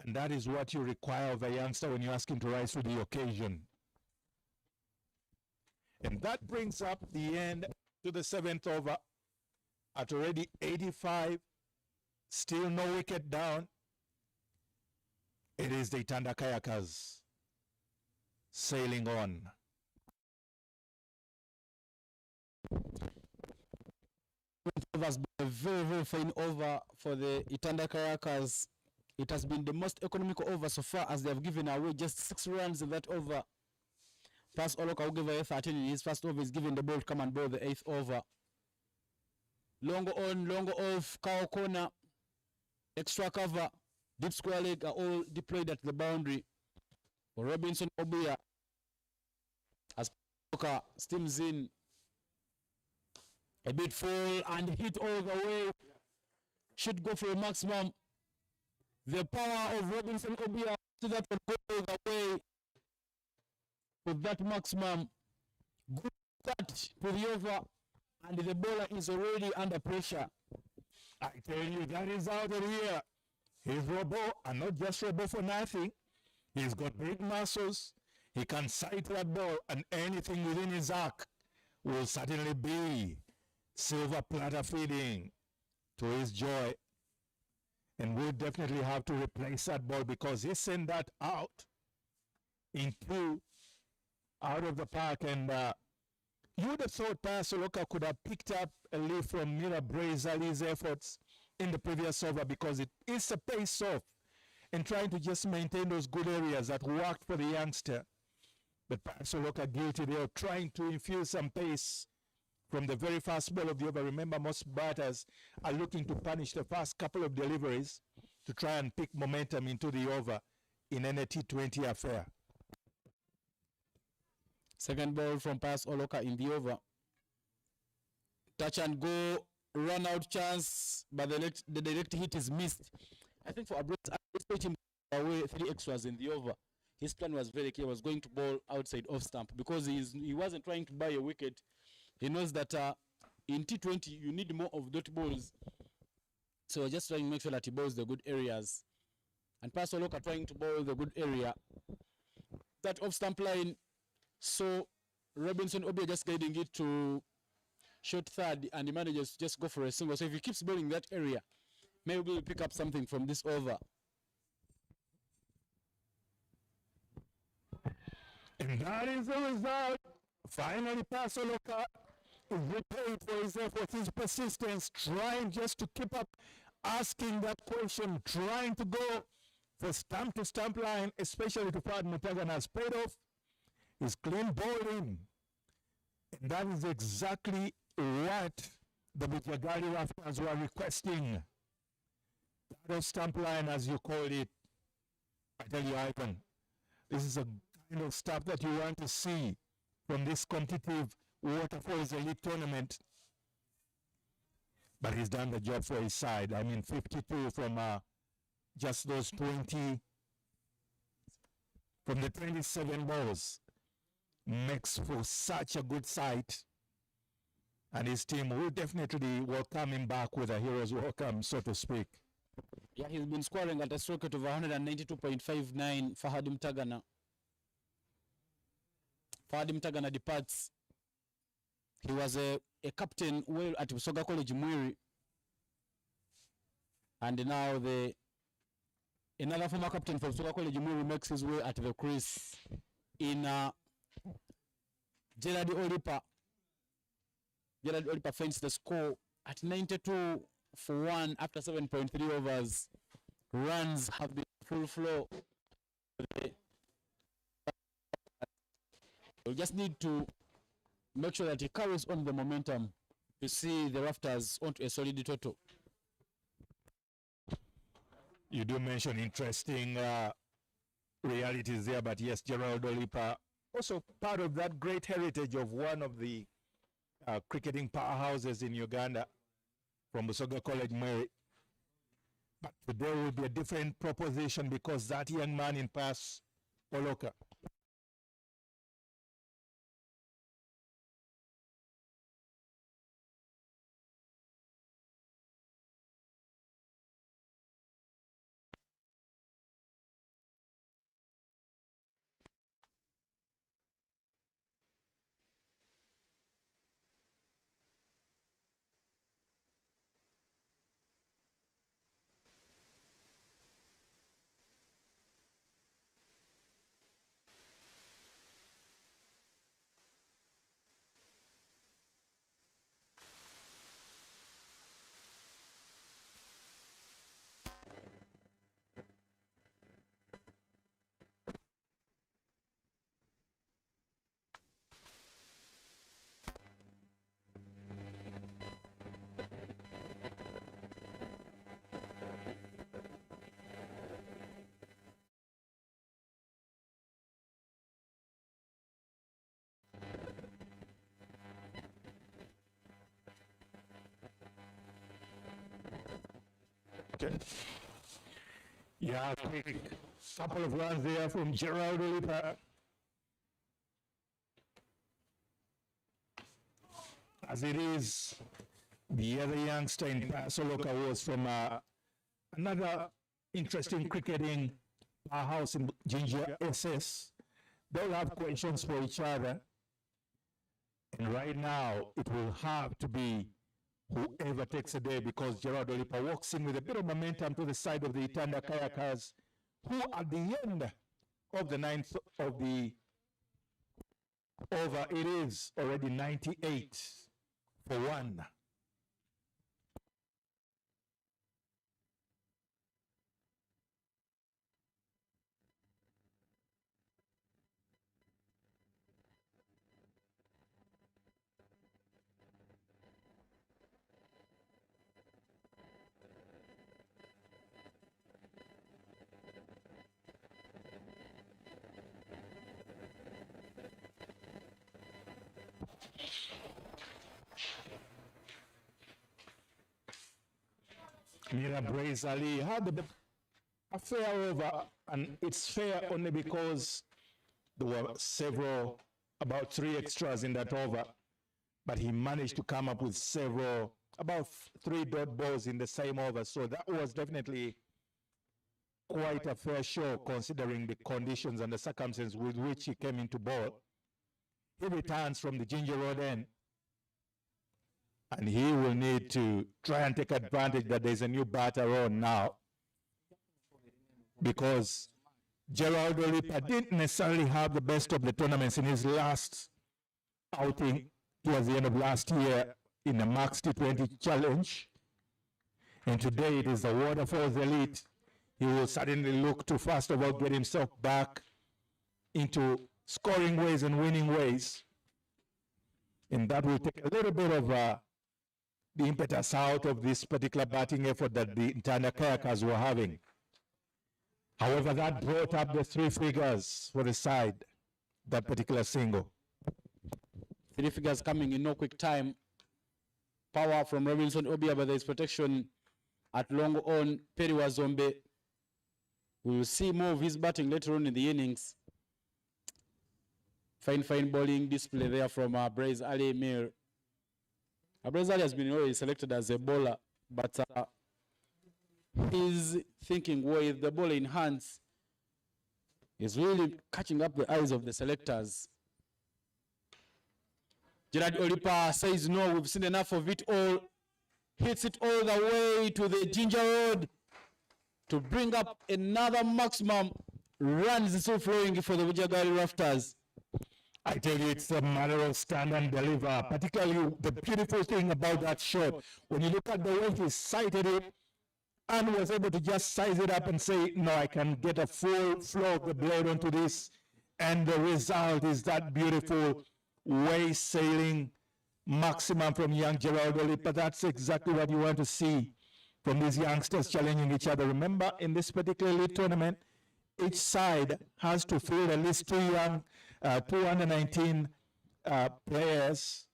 [SPEAKER 6] And that is what you require of a youngster when you ask him to rise to the occasion. And that brings up the end to the 7th over at already 85, still no wicket down. It is the Tanda Kayakers sailing on.
[SPEAKER 3] It has been a very, very fine over for the Itanda Caracas. It has been the most economical over so far, as they have given away just 6 runs in that over. Pass Oloka will give away 13 in his first over. Is giving the ball to come and bowl the 8th over. Longo on, longo off, cow corner, extra cover, deep square leg are all deployed at the boundary. Robinson Obuya as Oloka steams in. A bit full and hit all the way. Should go for a maximum. The power of Robinson Obuya to that will go all the way with that maximum. Good cut to the over, and the bowler is already under pressure.
[SPEAKER 6] I tell you, that is out of here. He's Robo, and not just Robo for nothing. He's got big muscles. He can sight that ball, and anything within his arc will certainly be silver platter feeding to his joy. And we'll definitely have to replace that ball, because he sent that out out of the park. And you would have thought Soloka could have picked up a leaf from Mira Brazali's efforts in the previous over, because it is a pace off and trying to just maintain those good areas that worked for the youngster. But Soloka guilty there of trying to infuse some pace from the very first ball of the over. Remember, most batters are looking to punish the first couple of deliveries to try and pick momentum into the over in any T20 affair.
[SPEAKER 3] Second ball from Pass Oloka in the over. Touch and go, run out chance, but the direct hit is missed. I think for Abrams, I expect him to away 3 extras in the over. His plan was very clear, was going to bowl outside off stump, because he wasn't trying to buy a wicket. He knows that in T20 you need more of dot balls. So just trying to make sure that he bowls the good areas. And Pass Oloka trying to bowl the good area. That off stump line, so Robinson Obuya just guiding it to short third, and he manages to just go for a single. So if he keeps bowling that area, maybe we'll pick up something from this over.
[SPEAKER 6] And that is the result. Finally, Pass Oloka is repaid for his efforts, his persistence, trying just to keep up asking that question, trying to go for stump to stump line, especially to Fad Mutagan, has paid off. His clean bowling. And that is exactly what the Bujjagali Rafters were requesting. That stump line, as you call it. I tell you, Ivan, this is a kind of stuff that you want to see from this competitive Waterfalls Elite Tournament. But he's done the job for his side. I mean, 52 from just those 20, from the 27 balls, makes for such a good sight. And his team will definitely welcome him back with a hero's welcome, so to speak.
[SPEAKER 3] Yeah, he's been scoring at a stroke rate of 192.59. Fahad Mtagana. Fahad Mtagana departs. He was a captain well at Busoga College Mwiri. And now another former captain from Busoga College Mwiri makes his way at the crease in Gerard Olipa. Gerard Olipa finds the score at 92 for 1 after 7.3 overs. Runs have been full flow. We just need to make sure that he carries on the momentum to see the Rafters onto a solid total.
[SPEAKER 6] You do mention interesting realities there, but yes, Gerald Olipa, also part of that great heritage of one of the cricketing powerhouses in Uganda from Busoga College, Mary. But today will be a different proposition, because that young man in Pass Oloka Okay. Yeah, quick couple of runs there from Gerald Olipa. As it is, the other youngster in Pasoloka was from another interesting cricketing powerhouse in Ginger SS. They'll have questions for each other. And right now, it will have to be whoever takes a day, because Gerard Olipa walks in with a bit of momentum to the side of the Itanda Kayakers, who at the end of the ninth of the over, it is already 98-1. Mira Brace Ali had a fair over, and it's fair only because there were several, about 3 extras in that over, but he managed to come up with several, about 3 dot balls in the same over, so that was definitely quite a fair show considering the conditions and the circumstances with which he came into ball. He returns from the Ginger Road end, and he will need to try and take advantage that there's a new batter on now, because Gerald Olipa didn't necessarily have the best of the tournaments in his last outing towards the end of last year in the Max T20 Challenge. And today it is the Waterfalls Elite. He will certainly look to, first of all, get himself back into scoring ways and winning ways. And that will take a little bit of the impetus out of this particular batting effort that the Itanda Kayakers were having. However, that brought up the 3 figures for the side, that particular single.
[SPEAKER 3] 3 figures coming in no quick time. Power from Robinson Obia, but there is protection at long on. Perry Wazombe. We will see more of his batting later on in the innings. Fine bowling display there from Brace Ali Mir. Brace Ali has been already selected as a bowler, but his thinking with the ball in hands is really catching up the eyes of the selectors. Gerard Olipa says no, we've seen enough of it all. Hits it all the way to the Ginger Road to bring up another maximum. Runs still flowing for the Bujjagali Rafters.
[SPEAKER 6] I tell you, it's a matter of stand and deliver, particularly the beautiful thing about that shot. When you look at the way he sighted it and was able to just size it up and say, no, I can get a full flow of the blade onto this. And the result is that beautiful way sailing maximum from young Gerald Olipa. That's exactly what you want to see from these youngsters challenging each other. Remember, in this particular league tournament, each side has to field at least 2 young, 2 under 19 players.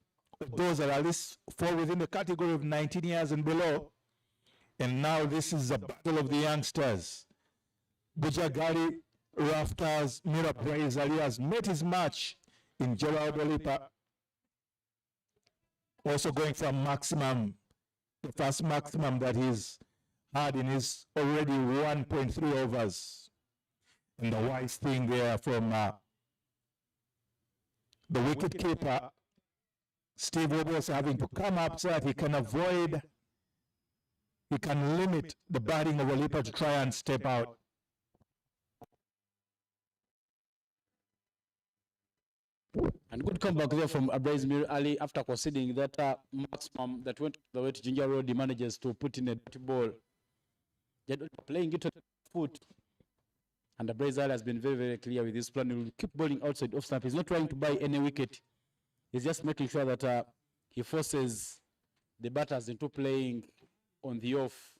[SPEAKER 6] Those are at least fall within the category of 19 years and below. And now this is a battle of the youngsters. Bujjagali, Rafters, Mira Brace Ali has met his match in Gerald Olipa. Also going from maximum, the first maximum that he's had in his already 1.3 overs. And the wise thing there from the wicket keeper, Steve Obos, having to come up so that he can avoid, he can limit the batting of Olipa to try and step out.
[SPEAKER 3] And good comeback there from Brace Ali after conceding that maximum that went the way to Ginger Road. He manages to put in a dirty ball. Playing it on the foot. And Brace Ali has been very clear with his plan. He will keep bowling outside off stump. He's not trying to buy any wicket. He's just making sure that he forces the batters into playing on the off.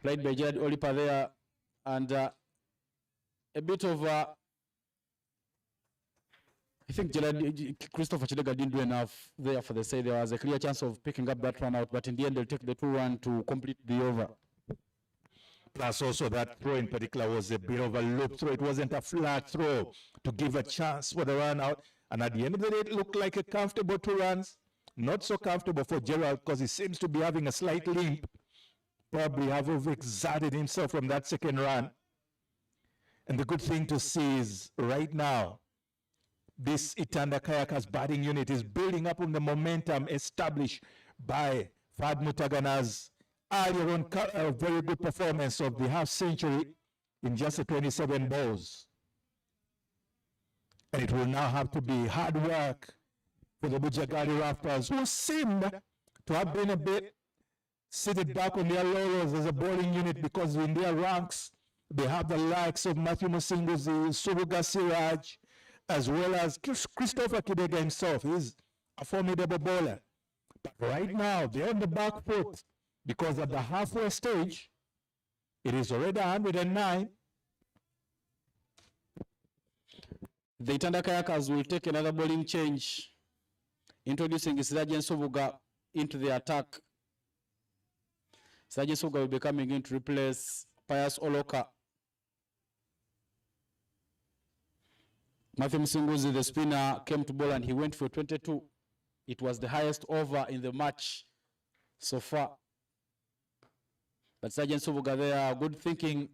[SPEAKER 3] Played by Gerard Olipa there. And a bit of I think Christopher Chidega didn't do enough there for the say. There was a clear chance of picking up that run out, but in the end, they'll take the 2-1 to complete the over.
[SPEAKER 6] Plus also that throw in particular was a bit of a loop throw. It wasn't a flat throw to give a chance for the run out. And at the end of the day, it looked like a comfortable 2 runs. Not so comfortable for Gerald because he seems to be having a slight limp. Probably have overexerted himself from that second run. And the good thing to see is right now, this Itanda Kayaka's batting unit is building up on the momentum established by Fad Mutagana's earlier on a very good performance of the half century in just 27 balls. And it will now have to be hard work for the Bujjagali Rafters, who seemed to have been a bit seated back on their laurels as a bowling unit because in their ranks, they have the likes of Matthew Musinguzi, Suruga Siraj, as well as Christopher Kidega himself. He's a formidable bowler. But right now, they're on the back foot because at the halfway stage, it is already 109.
[SPEAKER 3] The Itanda Kayakas will take another bowling change, introducing Sirajan Sovuga into the attack. Sirajan Sovuga will be coming in to replace Pius Oloka. Matthew Msinguzi, the spinner, came to bowl and he went for 22. It was the highest over in the match so far. But Sergeant Sovuga there, good thinking.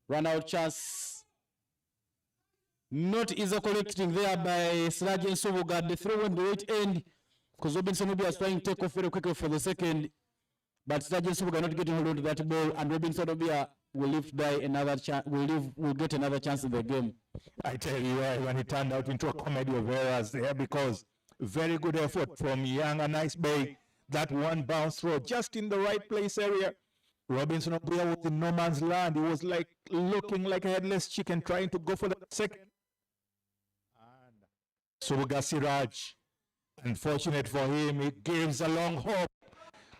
[SPEAKER 3] Run out chance. Not easy collecting there by Sergeant Sovuga. The throw on the right end because Robinson Obi was trying to take off very quickly for the second. But Sergeant Sovuga not getting hold of that ball, and Robinson Obi will live by another chance. Will get another chance in the game.
[SPEAKER 6] I tell you why, when it turned out into a comedy of errors there, because very good effort from Young and Nice Bay. That one bounce throw just in the right place area. Robinson Obi was in no man's land. He was like looking like a headless chicken trying to go for the second. And Suruga Siraj, unfortunate for him, it gives a long hope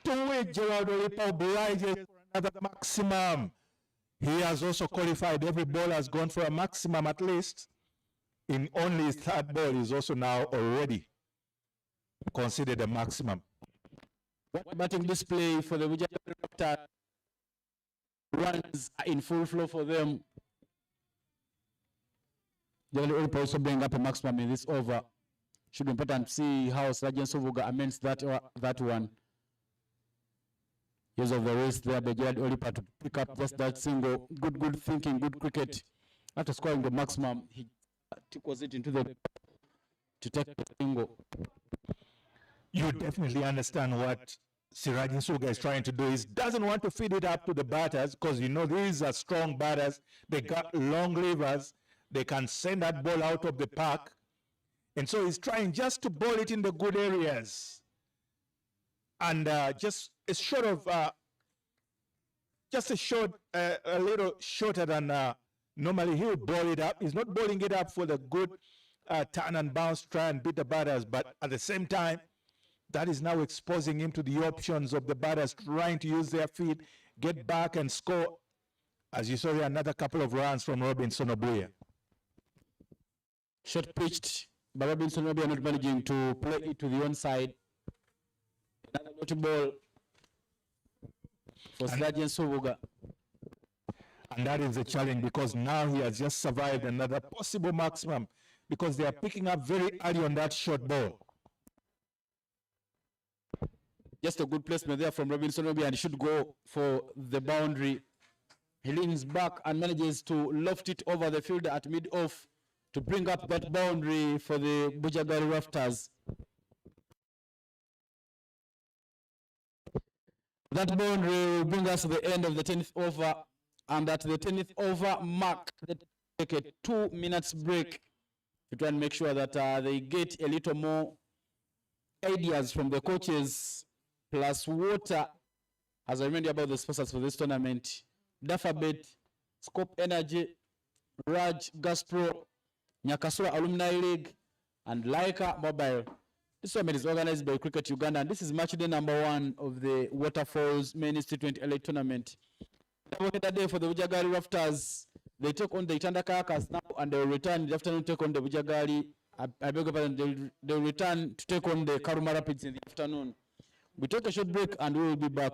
[SPEAKER 6] to which Gerald Olipa obliges for another maximum. He has also qualified. Every ball has gone for a maximum at least. In only his third ball, he's also now already considered a maximum.
[SPEAKER 3] What batting display for the Bujjagali Raptors. Runs are in full flow for them. They will also bring up a maximum in this over. Should be important to see how Sergeant Sovuga amends that one. Use of the race there by Gerald Olipa to pick up just that single. Good thinking, good cricket. After scoring the maximum, he tickles it into the to take the single.
[SPEAKER 6] You definitely understand what Sirajin Suga is trying to do. He doesn't want to feed it up to the batters because you know these are strong batters. They got long levers. They can send that ball out of the park. And so he's trying just to bowl it in the good areas. And just a little shorter than normally he would bowl it up. He's not bowling it up for the good turn and bounce, try and beat the batters, but at the same time, that is now exposing him to the options of the batters trying to use their feet, get back and score. As you saw here, another couple of runs from Robinson Obuya.
[SPEAKER 3] Shot pitched, but Robinson Obuya not managing to play it to the onside. Another naughty ball for Sergeant Sovuga.
[SPEAKER 6] And that is a challenge because now he has just survived another possible maximum because they are picking up very early on that short ball.
[SPEAKER 3] Just a good placement there from Robinson Obi, and he should go for the boundary. He leans back and manages to loft it over the fielder at mid-off to bring up that boundary for the Bujjagali Rafters. That boundary will bring us to the end of the 10th over, and at the 10th over mark, they take a 2 minutes break to try and make sure that they get a little more ideas from the coaches, plus water. As I remind you about the sponsors for this tournament: Dafabet, Scope Energy, Raj, Gaspro, Nyakasura Alumni League, and Laika Mobile. This tournament is organized by Cricket Uganda, and this is match day number 1 of the Waterfalls Men's T20 LA tournament. Double header day for the Bujjagali Rafters. They took on the Itanda Kayakas. Now and they will return in the afternoon to take on the Bujjagali. I beg your pardon, they will return to take on the Karuma Rapids in the afternoon. We take a short break and we will be back.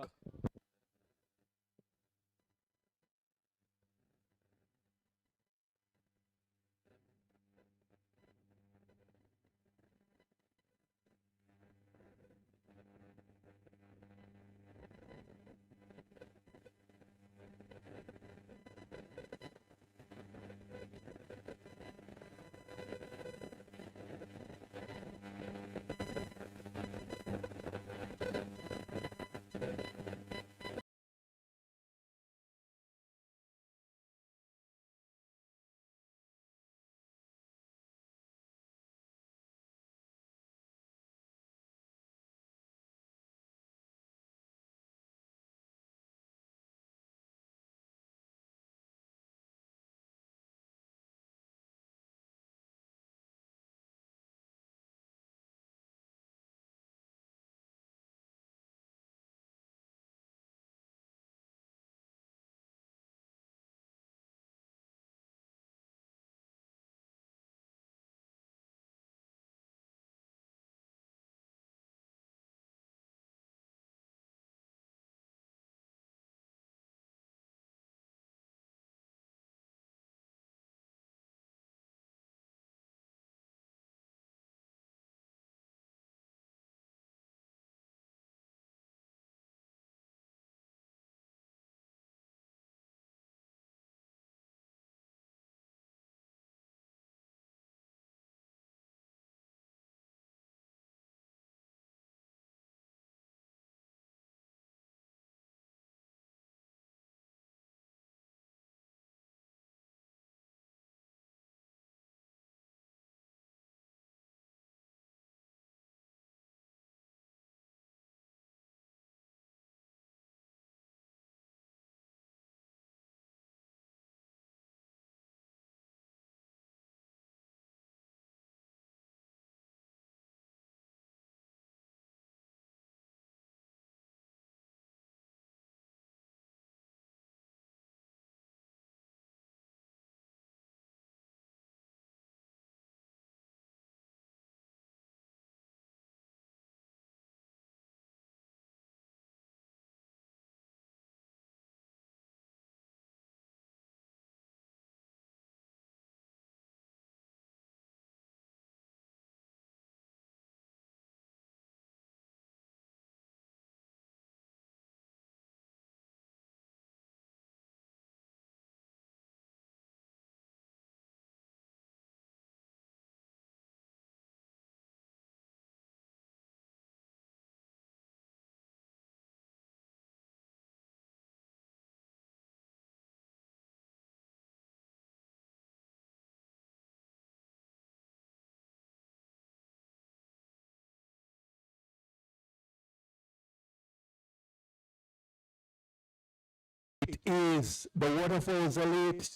[SPEAKER 6] It is the Waterfalls Elite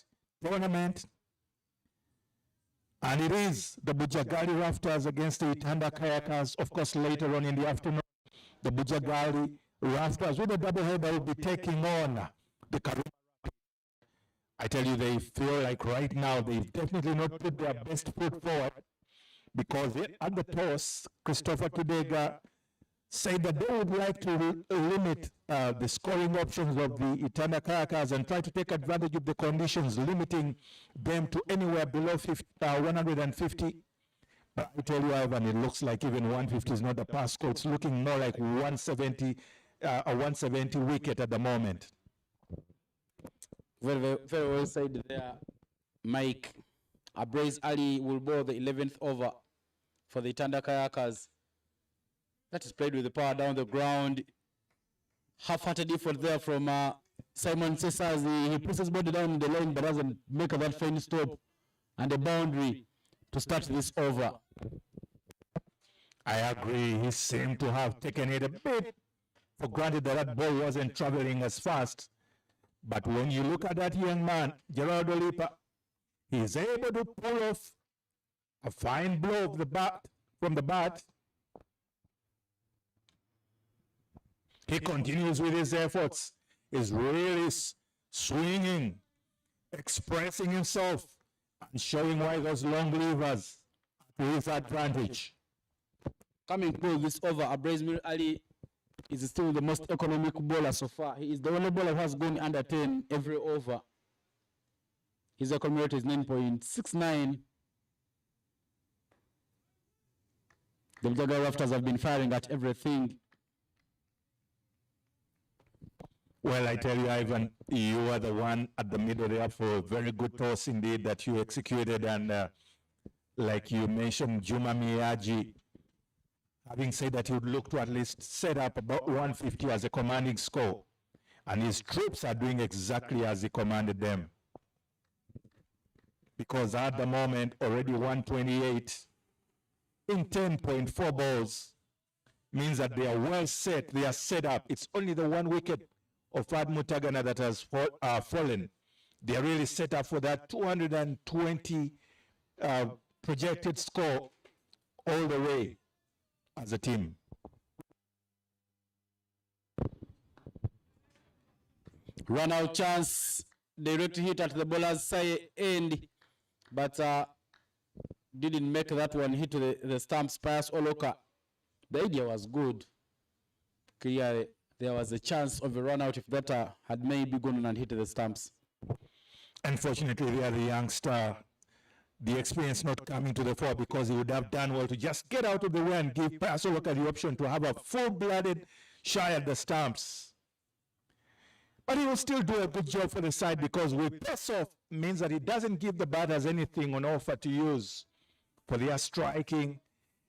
[SPEAKER 6] Tournament, and it is the Bujjagali Rafters against the Itanda Kayakers. Of course, later on in the afternoon, the Bujjagali Rafters with a doubleheader will be taking on the Karuma. I tell you, they feel like right now they've definitely not put their best foot forward, because at the toss, Christopher Kidega said that they would like to limit the scoring options of the Itanda Kayakers and try to take advantage of the conditions, limiting them to anywhere below 150. But I tell you, Ivan, it looks like even 150 is not a pass score. It's looking more like 170, a 170 wicket at the moment.
[SPEAKER 3] Very, very, very well said there, Mike. Abraze Ali will bowl the 11th over for the Itanda Kayakers. That is played with the power down the ground. Half-hearted effort there from Simon Cesar. He puts his body down in the lane but doesn't make that fine stop and the boundary to start this over.
[SPEAKER 6] I agree. He seemed to have taken it a bit for granted that that ball wasn't traveling as fast. But when you look at that young man, Gerardo Lipa, he's able to pull off a fine blow of the bat from the bat. He continues with his efforts. He's really swinging, expressing himself, and showing why those long levers to his advantage.
[SPEAKER 3] Coming through this over, Abrazmir Ali is still the most economic bowler so far. He is the only bowler who has gone under 10 every over. His economy rate is 9.69. The Bujjagali Rafters have been firing at everything.
[SPEAKER 6] Well, I tell you, Ivan, you are the one at the middle there for a very good toss indeed that you executed. And like you mentioned, Juma Miyaji, having said that he would look to at least set up about 150 as a commanding score. And his troops are doing exactly as he commanded them. Because at the moment, already 128 in 10.4 balls means that they are well set, they are set up. It's only the 1 wicket of Fad Mutagana that has fallen. They are really set up for that 220 projected score all the way as a team.
[SPEAKER 3] Run out chance, direct hit at the bowler's side end, but didn't make that one hit the stumps. Pius Oloka. The idea was good. Clearly, there was a chance of a run out if that had maybe gone on and hit the stumps.
[SPEAKER 6] Unfortunately, they are the youngster, the experience not coming to the fore, because he would have done well to just get out of the way and give Pius Oloka the option to have a full-blooded shy at the stumps. But he will still do a good job for the side, because with pace off means that he doesn't give the batters anything on offer to use for their striking.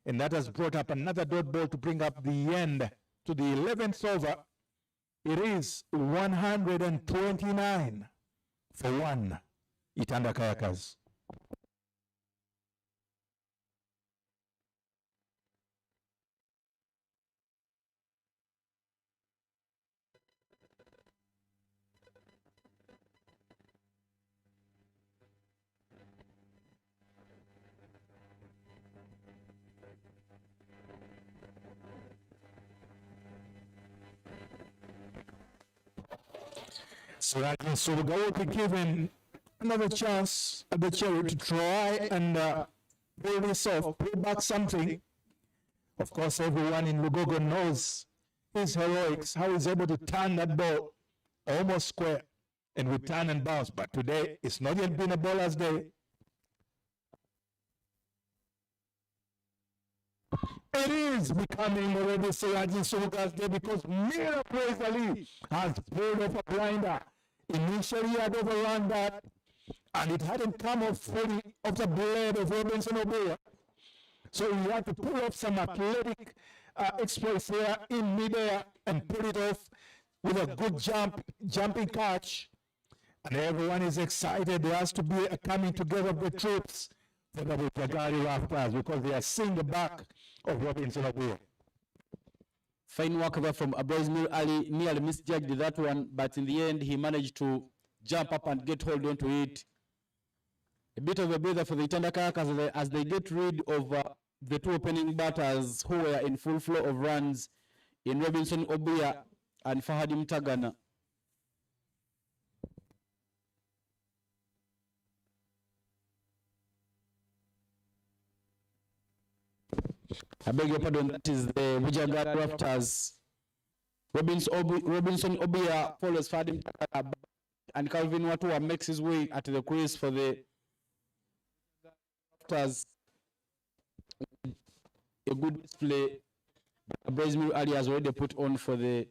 [SPEAKER 6] And that has brought up another dot ball to bring up the end to the 11th over. It is 129 for 1. Itanda Kayakas. So Lugogo will be given another chance at the cherry to try and pull this off, pull back something. Of course, everyone in Lugogo knows his heroics, how he's able to turn that ball almost square and with turn and bounce. But today, it's not yet been a bowler's day. It is becoming already Siraji Suga's day, because Mira Praise has pulled off a blinder. Initially, he had overrun that, and it hadn't come off fully off the blade of Robinson Obuya. So he had to pull off some athletic exploits there in midair and pull it off with a good jumping catch. And everyone is excited. There has to be a coming together of the troops for the Bujjagali Rafters, because they are seeing the back of Robinson Obuya.
[SPEAKER 3] Fine work there from Abrazmir Ali. Nearly misjudged that one, but in the end, he managed to jump up and get hold onto it. A bit of a breather for the Itanda Kayakas as they get rid of the two opening batters who were in full flow of runs in Robinson Obuya and Fahadi Mutagana. I beg your pardon, that is the Bujjagali Rafters. Robinson Obuya follows Fahadi Mutagana, and Calvin Watua makes his way at the crease for the Rafters. A good display Abrazmir Ali has already put on for the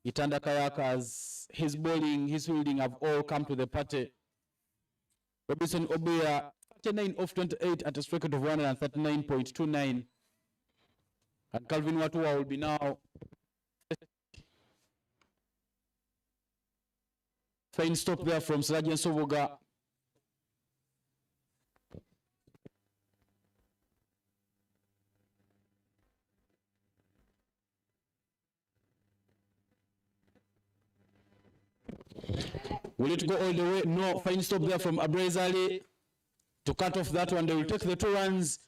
[SPEAKER 3] Itanda Kayakas. His bowling, his fielding have all come to the party. Robinson Obuya 39 off 28 at a strike rate of 139.29. And Calvin Watua will be now fine stop there from Sergeant Sovoga. Will it go all the way? No, fine stop there from Abrazali to cut off that one. They will take the 2 runs,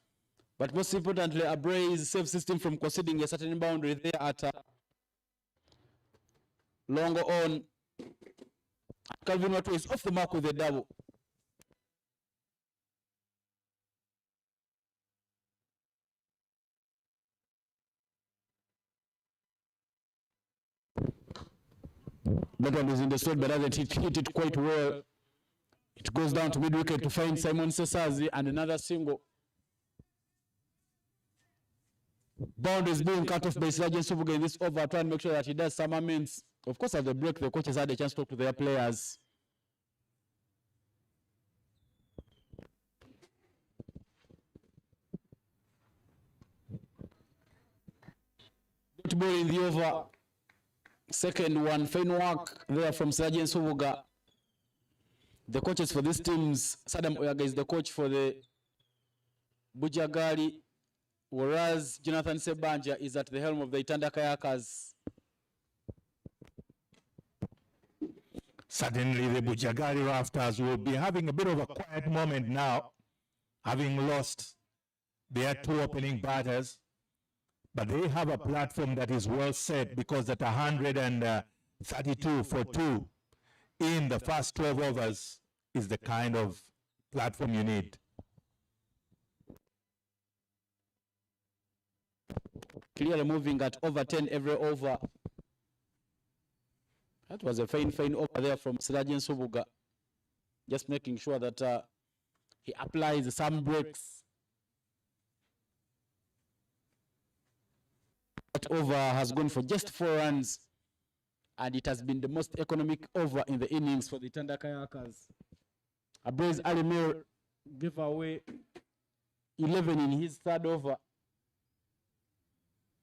[SPEAKER 3] but most importantly, Abraze safe system from conceding a certain boundary there at longer on. Calvin Watua is off the mark with a double. That one is in the slot, but doesn't hit it quite well. It goes down to mid wicket to find Simon Sesazi and another single. Boundary is being cut off by Sergeant Subuga in this over, trying to make sure that he does some amends. Of course, at the break, the coaches had a chance to talk to their players. Dot ball in the over. Second one, fine work there from Sergeant Subuga. The coaches for these teams, Saddam Oyaga is the coach for the Bujjagali, whereas Jonathan Sebanja is at the helm of the Itanda Kayakers.
[SPEAKER 6] Suddenly, the Bujjagali Rafters will be having a bit of a quiet moment now, having lost their two opening batters. But they have a platform that is well set, because at 132 for 2 in the first 12 overs is the kind of platform you need.
[SPEAKER 3] Clearly moving at over 10 every over. That was a fine over there from Sergeant Subuga. Just making sure that he applies some breaks. That over has gone for just 4 runs, and it has been the most economic over in the innings for the Tanda Kayakers. Abrez Alimir gave away 11 in his third over.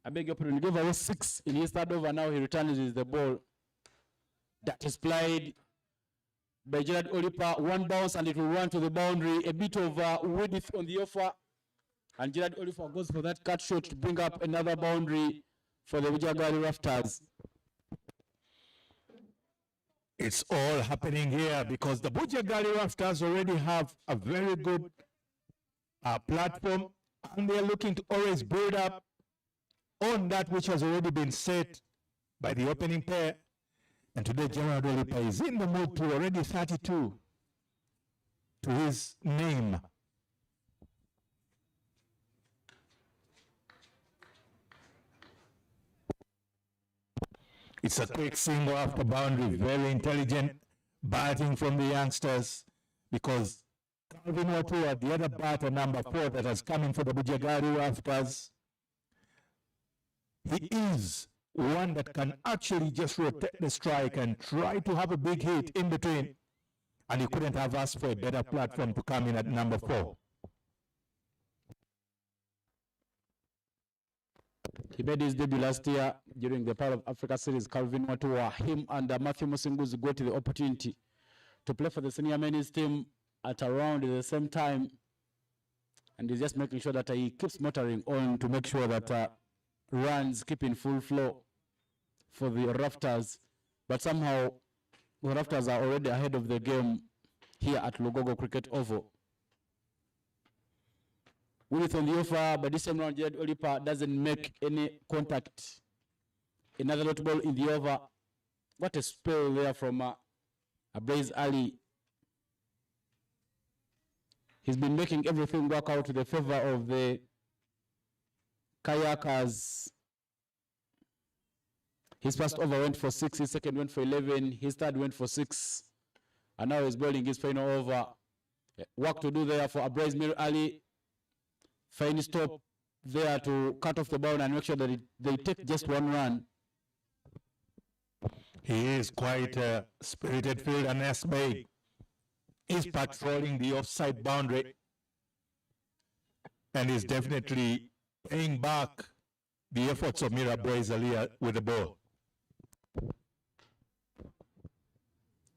[SPEAKER 3] I beg your pardon, he gave away 6 in his third over. Now he returns with the ball that is played by Gerard Olipa. One bounce and it will run to the boundary. A bit of width on the offer. And Gerard Olipa goes for that cut shot to bring up another boundary for the Bujjagali Rafters.
[SPEAKER 6] It's all happening here because the Bujjagali Rafters already have a very good platform, and they're looking to always build up on that which has already been set by the opening pair. And today, Gerard Olipa is in the mood to already 32 to his name. It's a quick single after boundary, very intelligent batting from the youngsters, because Calvin Watua, the other batter, number 4, that has come in for the Bujjagali Rafters, he is one that can actually just rotate the strike and try to have a big hit in between, and he couldn't have asked for a better platform to come in at number 4.
[SPEAKER 3] He made his debut last year during the Pearl of Africa Series. Calvin Watua, him and Matthew Musinguzi got the opportunity to play for the senior men's team at around the same time, and he's just making sure that he keeps motoring on to make sure that runs keep in full flow for the Rafters. But somehow the Rafters are already ahead of the game here at Lugogo Cricket Oval. With on the offer, but this time round, Gerard Olipa doesn't make any contact. Another dot ball in the over. What a spell there from Abrez Ali. He's been making everything work out to the favor of the Kayakers. His first over went for 6, his second went for 11, his third went for 6. And now he's bowling his final over. Work to do there for Abrez Ali. Fine stop there to cut off the ball and make sure that they take just 1 run.
[SPEAKER 6] He is quite a spirited fielder, Nesmay. He's patrolling the offside boundary and is definitely paying back the efforts of Mira Boisalia with the ball.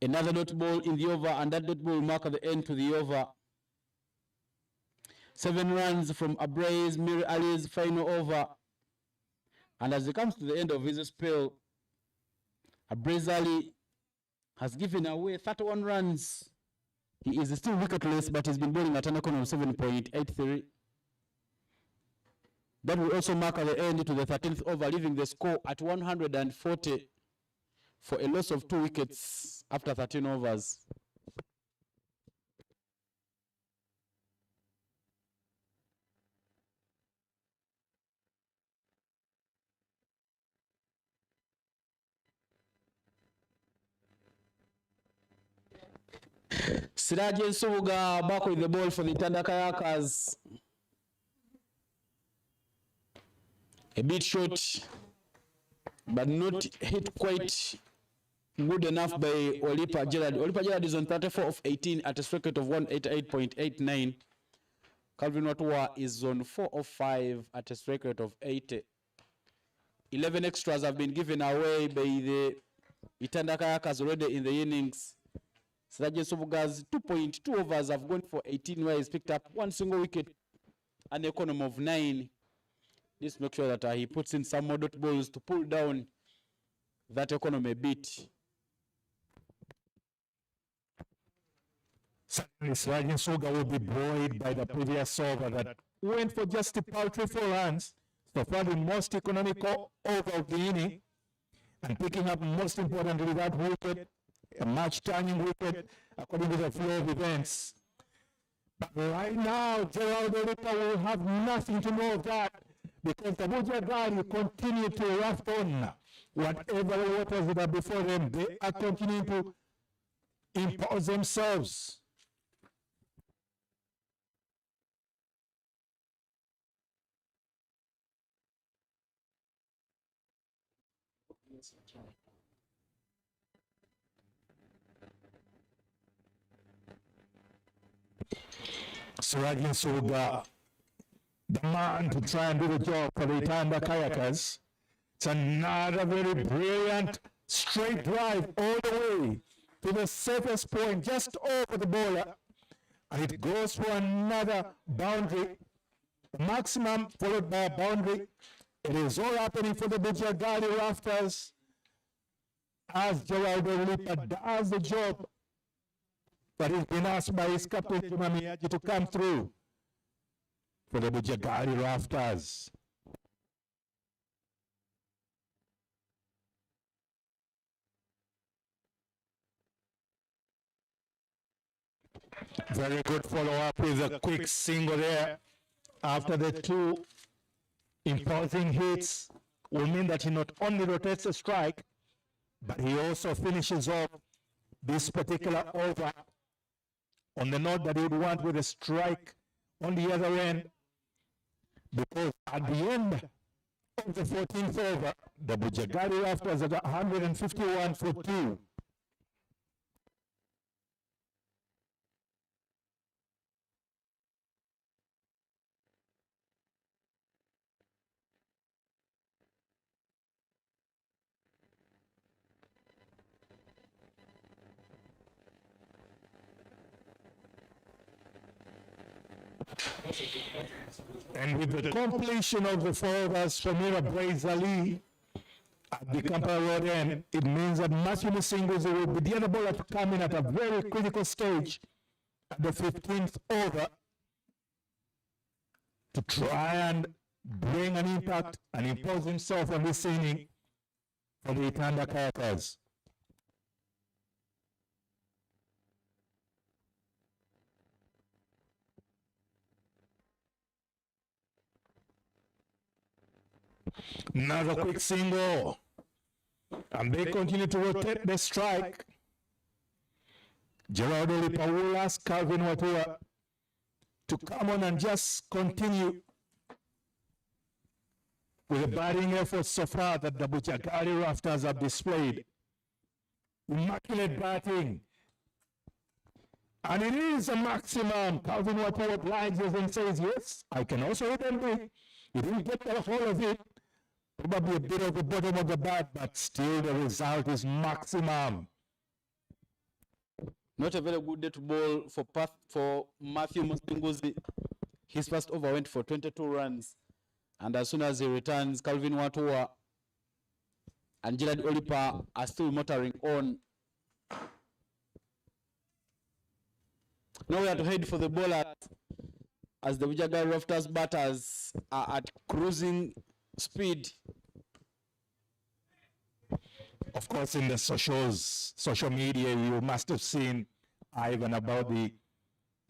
[SPEAKER 3] Another dot ball in the over, and that dot ball will mark at the end to the over. 7 runs from Abrez Ali's final over. And as it comes to the end of his spell, Abrez Ali has given away 31 runs. He is still wicketless, but he's been bowling at an economy of 7.83. That will also mark at the end to the 13th over, leaving the score at 140 for a loss of 2 wickets after 13 overs. Siraje Nsubuga back with the ball for the Uganda Kayakers. A bit short, but not hit quite good enough by Olipa Gerard. Olipa Gerard is on 34 of 18 at a strike rate of 188.89. Calvin Watua is on 4 of 5 at a strike rate of 80. 11 extras have been given away by the Uganda Kayakers already in the innings. Siraje Nsubuga's 2.2 overs have gone for 18, where he's picked up 1 single wicket, an economy of 9. Just make sure that he puts in some more dot balls to pull down that economy a bit.
[SPEAKER 6] Certainly, Siraje Nsubuga will be buoyed by the previous over that went for just a paltry 4 runs. So far, the most economical over of the inning, and picking up, most importantly, that wicket, a match-turning wicket, according to the flow of events. But right now, Gerald Olipa will have nothing to know of that, because the Bujjagali continue to raft on whatever waters that are before them. They are continuing to impose themselves. Siraje Nsubuga, the man to try and do the job for the Uganda Kayakers. It's another very brilliant straight drive all the way to the safest point, just over the bowler. And it goes for another boundary, maximum followed by a boundary. It is all happening for the Bujjagali Rafters as Gerald Olipa does the job that he's been asked by his captain Juma Miyaji to come through for the Bujjagali Rafters. Very good follow-up with a quick single there after the 2 imposing hits. Will mean that he not only rotates a strike, but he also finishes off this particular over on the note that he would want with a strike on the other end, because at the end of the 14th over, the Bujjagali Rafters at 151 for 2. And with the completion of the 4 overs for Mira Brazali at the Kampala Road end, it means that Matthew Musinguzi will be the other bowler to come in at a very critical stage at the 15th over to try and bring an impact and impose himself on this inning for the Uganda Kayakers. Another quick single, and they continue to rotate the strike. Gerald Olipa will ask Calvin Watua to come on and just continue with the batting efforts so far that the Bujjagali Rafters have displayed. Immaculate batting. And it is a maximum. Calvin Watua obliges and says, yes, I can also hit and big. He didn't get the whole of it. Probably a bit of the bottom of the bat, but still the result is maximum.
[SPEAKER 3] Not a very good day to bowl for Matthew Musinguzi. His first over went for 22 runs. And as soon as he returns, Calvin Watua and Gerald Olipa are still motoring on. Now we have to head for the bowler as the Bujjagali Rafters batters are at cruising speed.
[SPEAKER 6] Of course, in the social media, you must have seen, Ivan, about the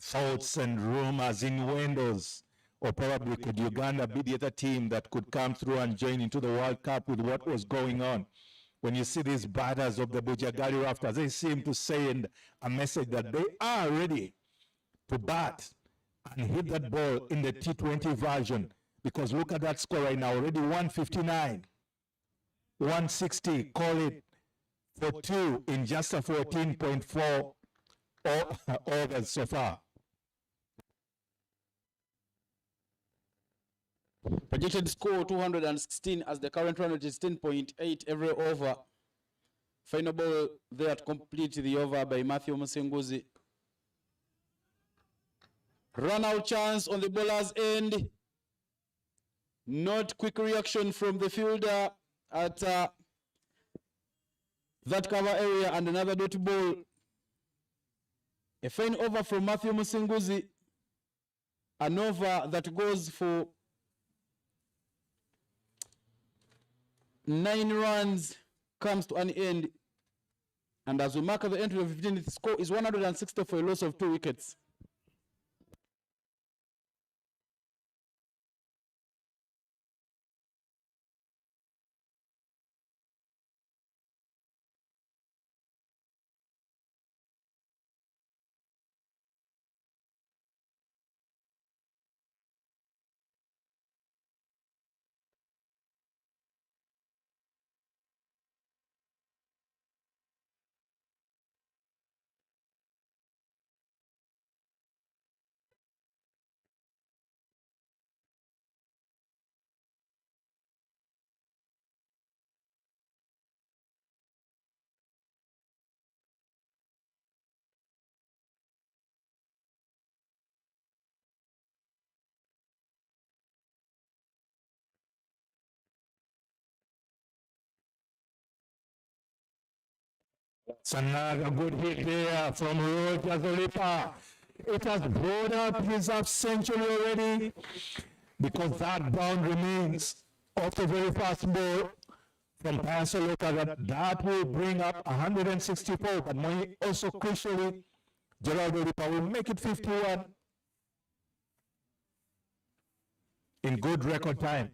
[SPEAKER 6] thoughts and rumors, innuendos, or probably could Uganda be the other team that could come through and join into the World Cup with what was going on? when you see these batters of the Bujjagali Rafters, they seem to send a message that they are ready to bat and hit that ball in the T20 version. Because look at that score right now, already 159, 160, call it for two in just a 14.4 overs so far.
[SPEAKER 3] Projected score 216 as the current run rate is 10.8 every over. Final ball there to complete the over by Matthew Musinguzi. Run out chance on the bowler's end. Not quick reaction from the fielder at that cover area, and another dot ball. A fine over from Matthew Musinguzi. An over that goes for 9 runs, comes to an end. And as we mark at the end of the 15th, the score is 160 for a loss of 2 wickets.
[SPEAKER 6] It's another good hit there from Roger Zolipa. It has brought up his half century already, because that boundary means off the very fast ball from Pasoloka that will bring up 164, but also crucially, Gerald Zolipa will make it 51 in good record time.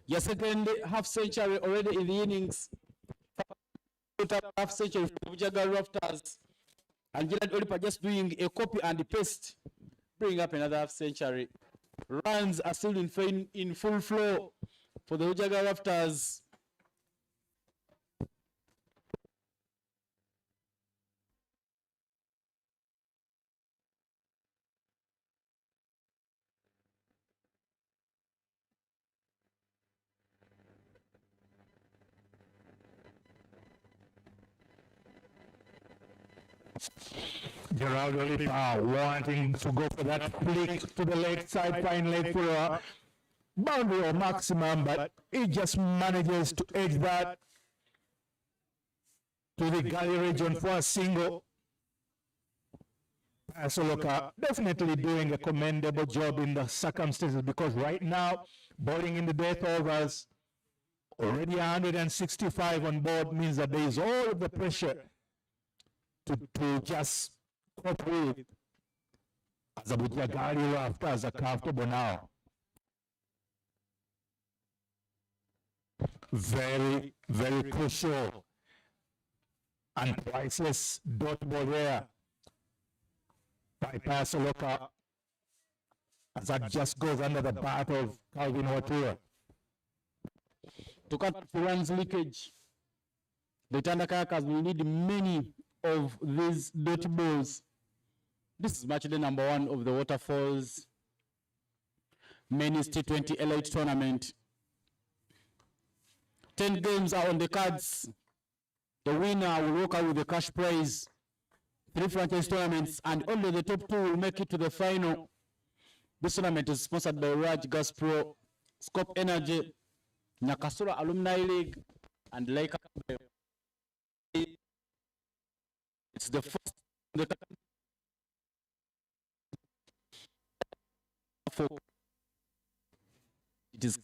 [SPEAKER 3] Your second half century already in the innings. Half century for Bujjagali Rafters, and Gerald Olipa just doing a copy and paste, bring up another half century. Runs are still in full flow for the Bujjagali Rafters.
[SPEAKER 6] Gerald Olipa wanting to go for that flick to the left side, fine leg for a boundary or maximum, but he just manages to edge that to the gully region for a single. Pasoloka definitely doing a commendable job in the circumstances, because right now, bowling in the death overs, already 165 on board, means that there is all of the pressure to just cope with, as a Bujjagali Rafters are comfortable now. Very, very crucial and priceless dot ball there by Pasoloka, as that just goes under the bat of Calvin Watua.
[SPEAKER 3] To cut for runs leakage, the Tandakayakas will need many of these dot balls. This is match day number 1 of the Waterfalls Men's T20 Elite Tournament. 10 games are on the cards. The winner will walk out with the cash prize, 3 franchise tournaments, and only the top 2 will make it to the final. This tournament is sponsored by Raj Gas Pro, Scope Energy, Nyakasura Alumni League, and Laika. It's the first in the it is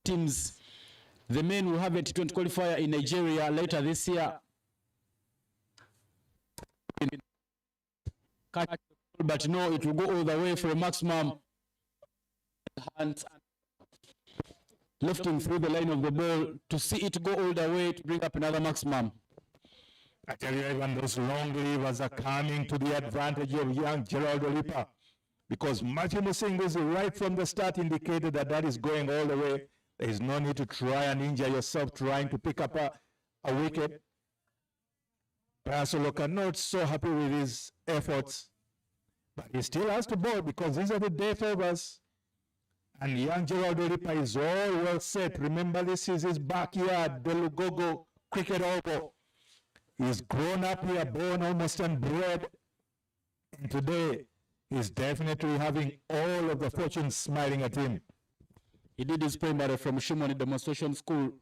[SPEAKER 3] teams. The men will have a T20 qualifier in Nigeria later this year. But no, it will go all the way for a maximum. lofting through the line of the ball to see it go all the way to bring up another maximum.
[SPEAKER 6] I tell you, even those long levers are coming to the advantage of young Gerald Olipa, because Matthew Musinguzi right from the start indicated that that is going all the way. There is no need to try and injure yourself trying to pick up a wicket. Pasoloka not so happy with his efforts, but he still has to bowl because these are the death overs. And young Gerald Olipa is all well set. Remember, this is his backyard, the Lugogo cricket oval. He's grown up here, born almost and bred. And today, he's definitely having all of the fortunes smiling at him.
[SPEAKER 3] He did his primary from Shimoni Demonstration School.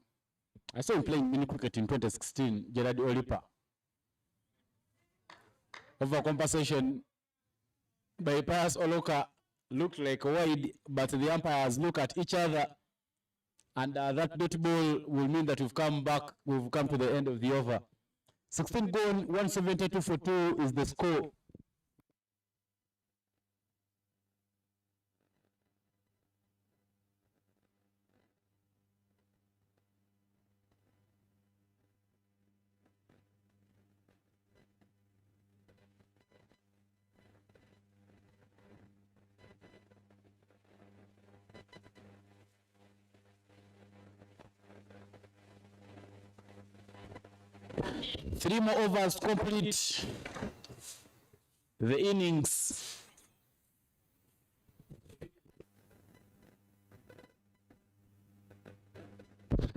[SPEAKER 3] I saw him playing mini cricket in 2016, Gerald Olipa. Over compensation by Pius Oloka looked like wide, but the umpires look at each other, and that dot ball will mean that we've come to the end of the over. 16 gone, 172 for 2 is the score. Three more overs complete the innings.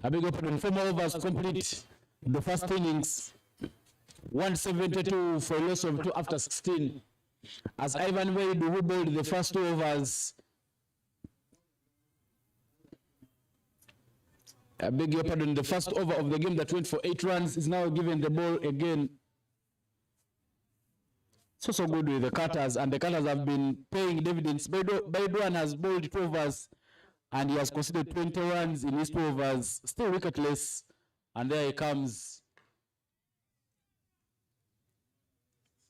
[SPEAKER 3] I beg your pardon, 4 more overs complete the first innings. 172 for a loss of 2 after 16. As Ivan Wade, who bowled the first 2 overs, I beg your pardon, the first over of the game that went for 8 runs is now given the ball again. So good with the cutters, and the cutters have been paying dividends. Baidwan has bowled 2 overs, and he has conceded 20 runs in his 2 overs, still wicketless, and there he comes.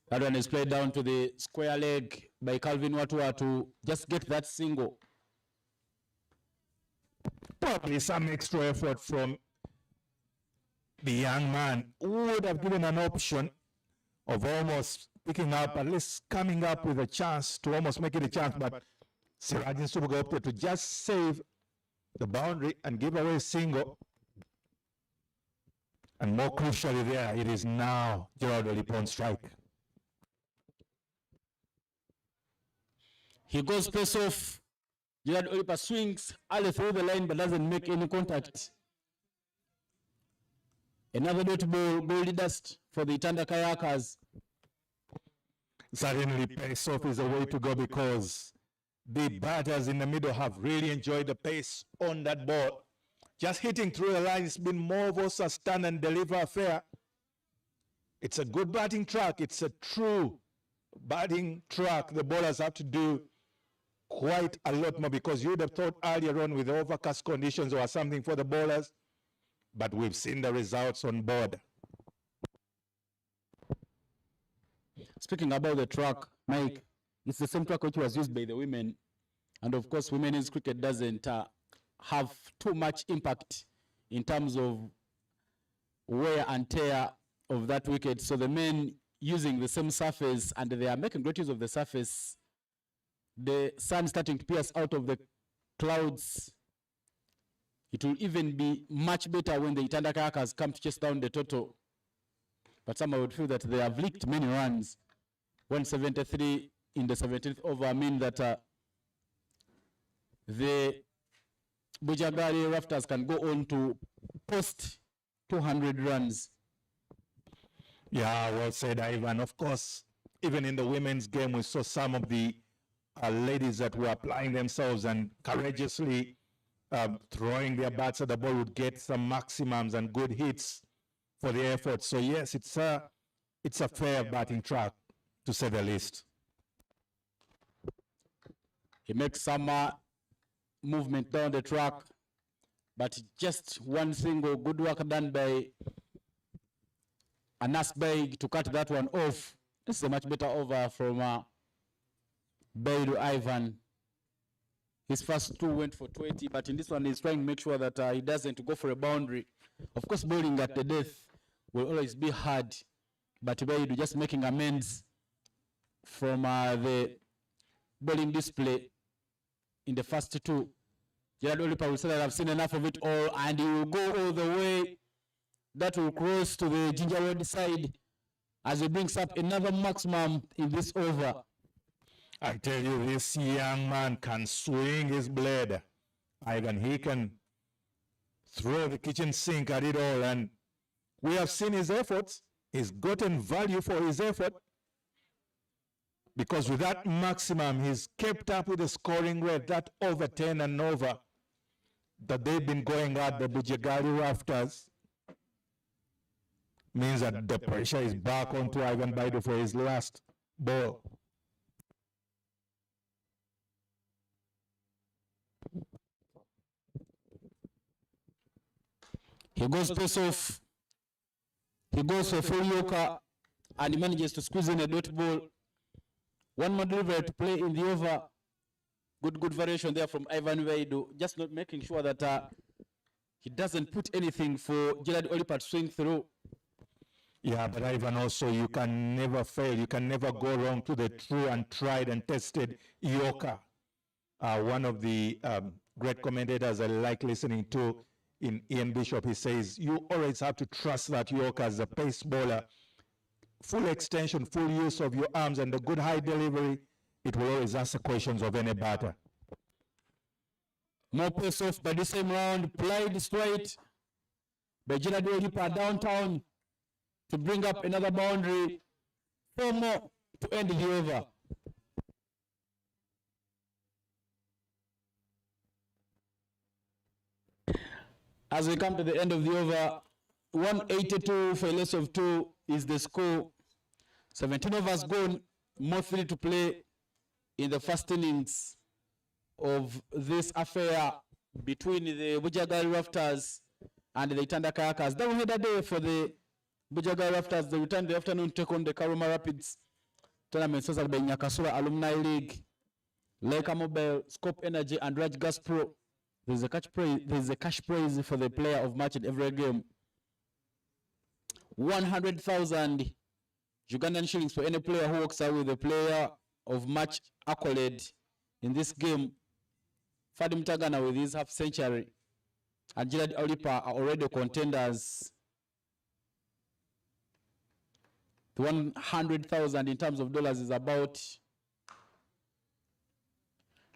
[SPEAKER 3] That one is played down to the square leg by Calvin Watua to just get that single.
[SPEAKER 6] Probably some extra effort from the young man who would have given an option of almost picking up, at least coming up with a chance to almost make it a chance, but Sirajin Subuga opted to just save the boundary and give away a single. And more crucially there, it is now Gerald Olipa on strike.
[SPEAKER 3] He goes pace off. Gerald Olipa swings early through the line but doesn't make any contact. Another dot ball, goldie dust for the Tanda Kayakers.
[SPEAKER 6] Certainly pace off is the way to go because the batters in the middle have really enjoyed the pace on that ball. Just hitting through the line, it's been more of a stand and deliver affair. It's a good batting track. It's a true batting track. The bowlers have to do quite a lot more because you would have thought earlier on with overcast conditions or something for the bowlers, but we've seen the results on board.
[SPEAKER 3] Speaking about the track, Mike, it's the same track which was used by the women, and of course women's cricket doesn't have too much impact in terms of wear and tear of that wicket, so the men using the same surface, and they are making great use of the surface. The sun starting to pierce out of the clouds. It will even be much better when the Itanda Kayakers come to chase down the total. But some would feel that they have leaked many runs. 173 in the 17th over mean that the Bujjagali Rafters can go on to post 200 runs.
[SPEAKER 6] Yeah, well said, Ivan. Of course, even in the women's game, we saw some of the ladies that were applying themselves and courageously throwing their bats at the ball would get some maximums and good hits for the effort. So yes, it's a fair batting track, to say the least.
[SPEAKER 3] He makes some movement down the track, but just one single good work done by Anas Beg to cut that one off. This is a much better over from Beidu Ivan. His first two went for 20, but in this one he's trying to make sure that he doesn't go for a boundary. Of course, bowling at the death will always be hard, but Baidu just making amends from the bowling display in the first two. Gerard Olipa will say that I've seen enough of it all, and he will go all the way. That will cross to the Ginger Road side as he brings up another maximum in this over.
[SPEAKER 6] I tell you, this young man can swing his blade. Ivan, he can throw the kitchen sink at it all, and we have seen his efforts. He's gotten value for his effort, because with that maximum, he's kept up with the scoring rate, that over 10 and over that they've been going at the Bujjagali Rafters. Means that the pressure is back onto Ivan Baidu for his last ball.
[SPEAKER 3] He goes pace off. He goes for full yoker and he manages to squeeze in a dot ball. One more delivery to play in the over. Good variation there from Ivan Baidu. Just not making sure that he doesn't put anything for Gerard Olipa to swing through.
[SPEAKER 6] Yeah, but Ivan, also, you can never fail. You can never go wrong to the true and tried and tested Yoka. One of the great commentators I like listening to, in Ian Bishop, he says, you always have to trust that Yoka as a pace bowler. Full extension, full use of your arms, and the good high delivery, it will always answer questions of any batter.
[SPEAKER 3] More pace off by the same round, played straight by Gerard Olipa downtown to bring up another boundary. 4 more to end the over. As we come to the end of the over, 182 for a loss of 2 is the score. 17 overs gone, more 3 to play in the first innings of this affair between the Bujjagali Rafters and the Itanda Kayakas. That was the day for the Bujjagali Rafters. They return the afternoon to take on the Karuma Rapids tournament sponsored by Nyakasura Alumni League, Leica Mobile, Scope Energy, and Raj Gas Pro. There's a cash prize for the player of match in every game. 100,000 Ugandan shillings for any player who walks out with the player of match accolade in this game. Fadi Mutagana with his half century and Gerard Olipa are already contenders. The 100,000 in terms of dollars is about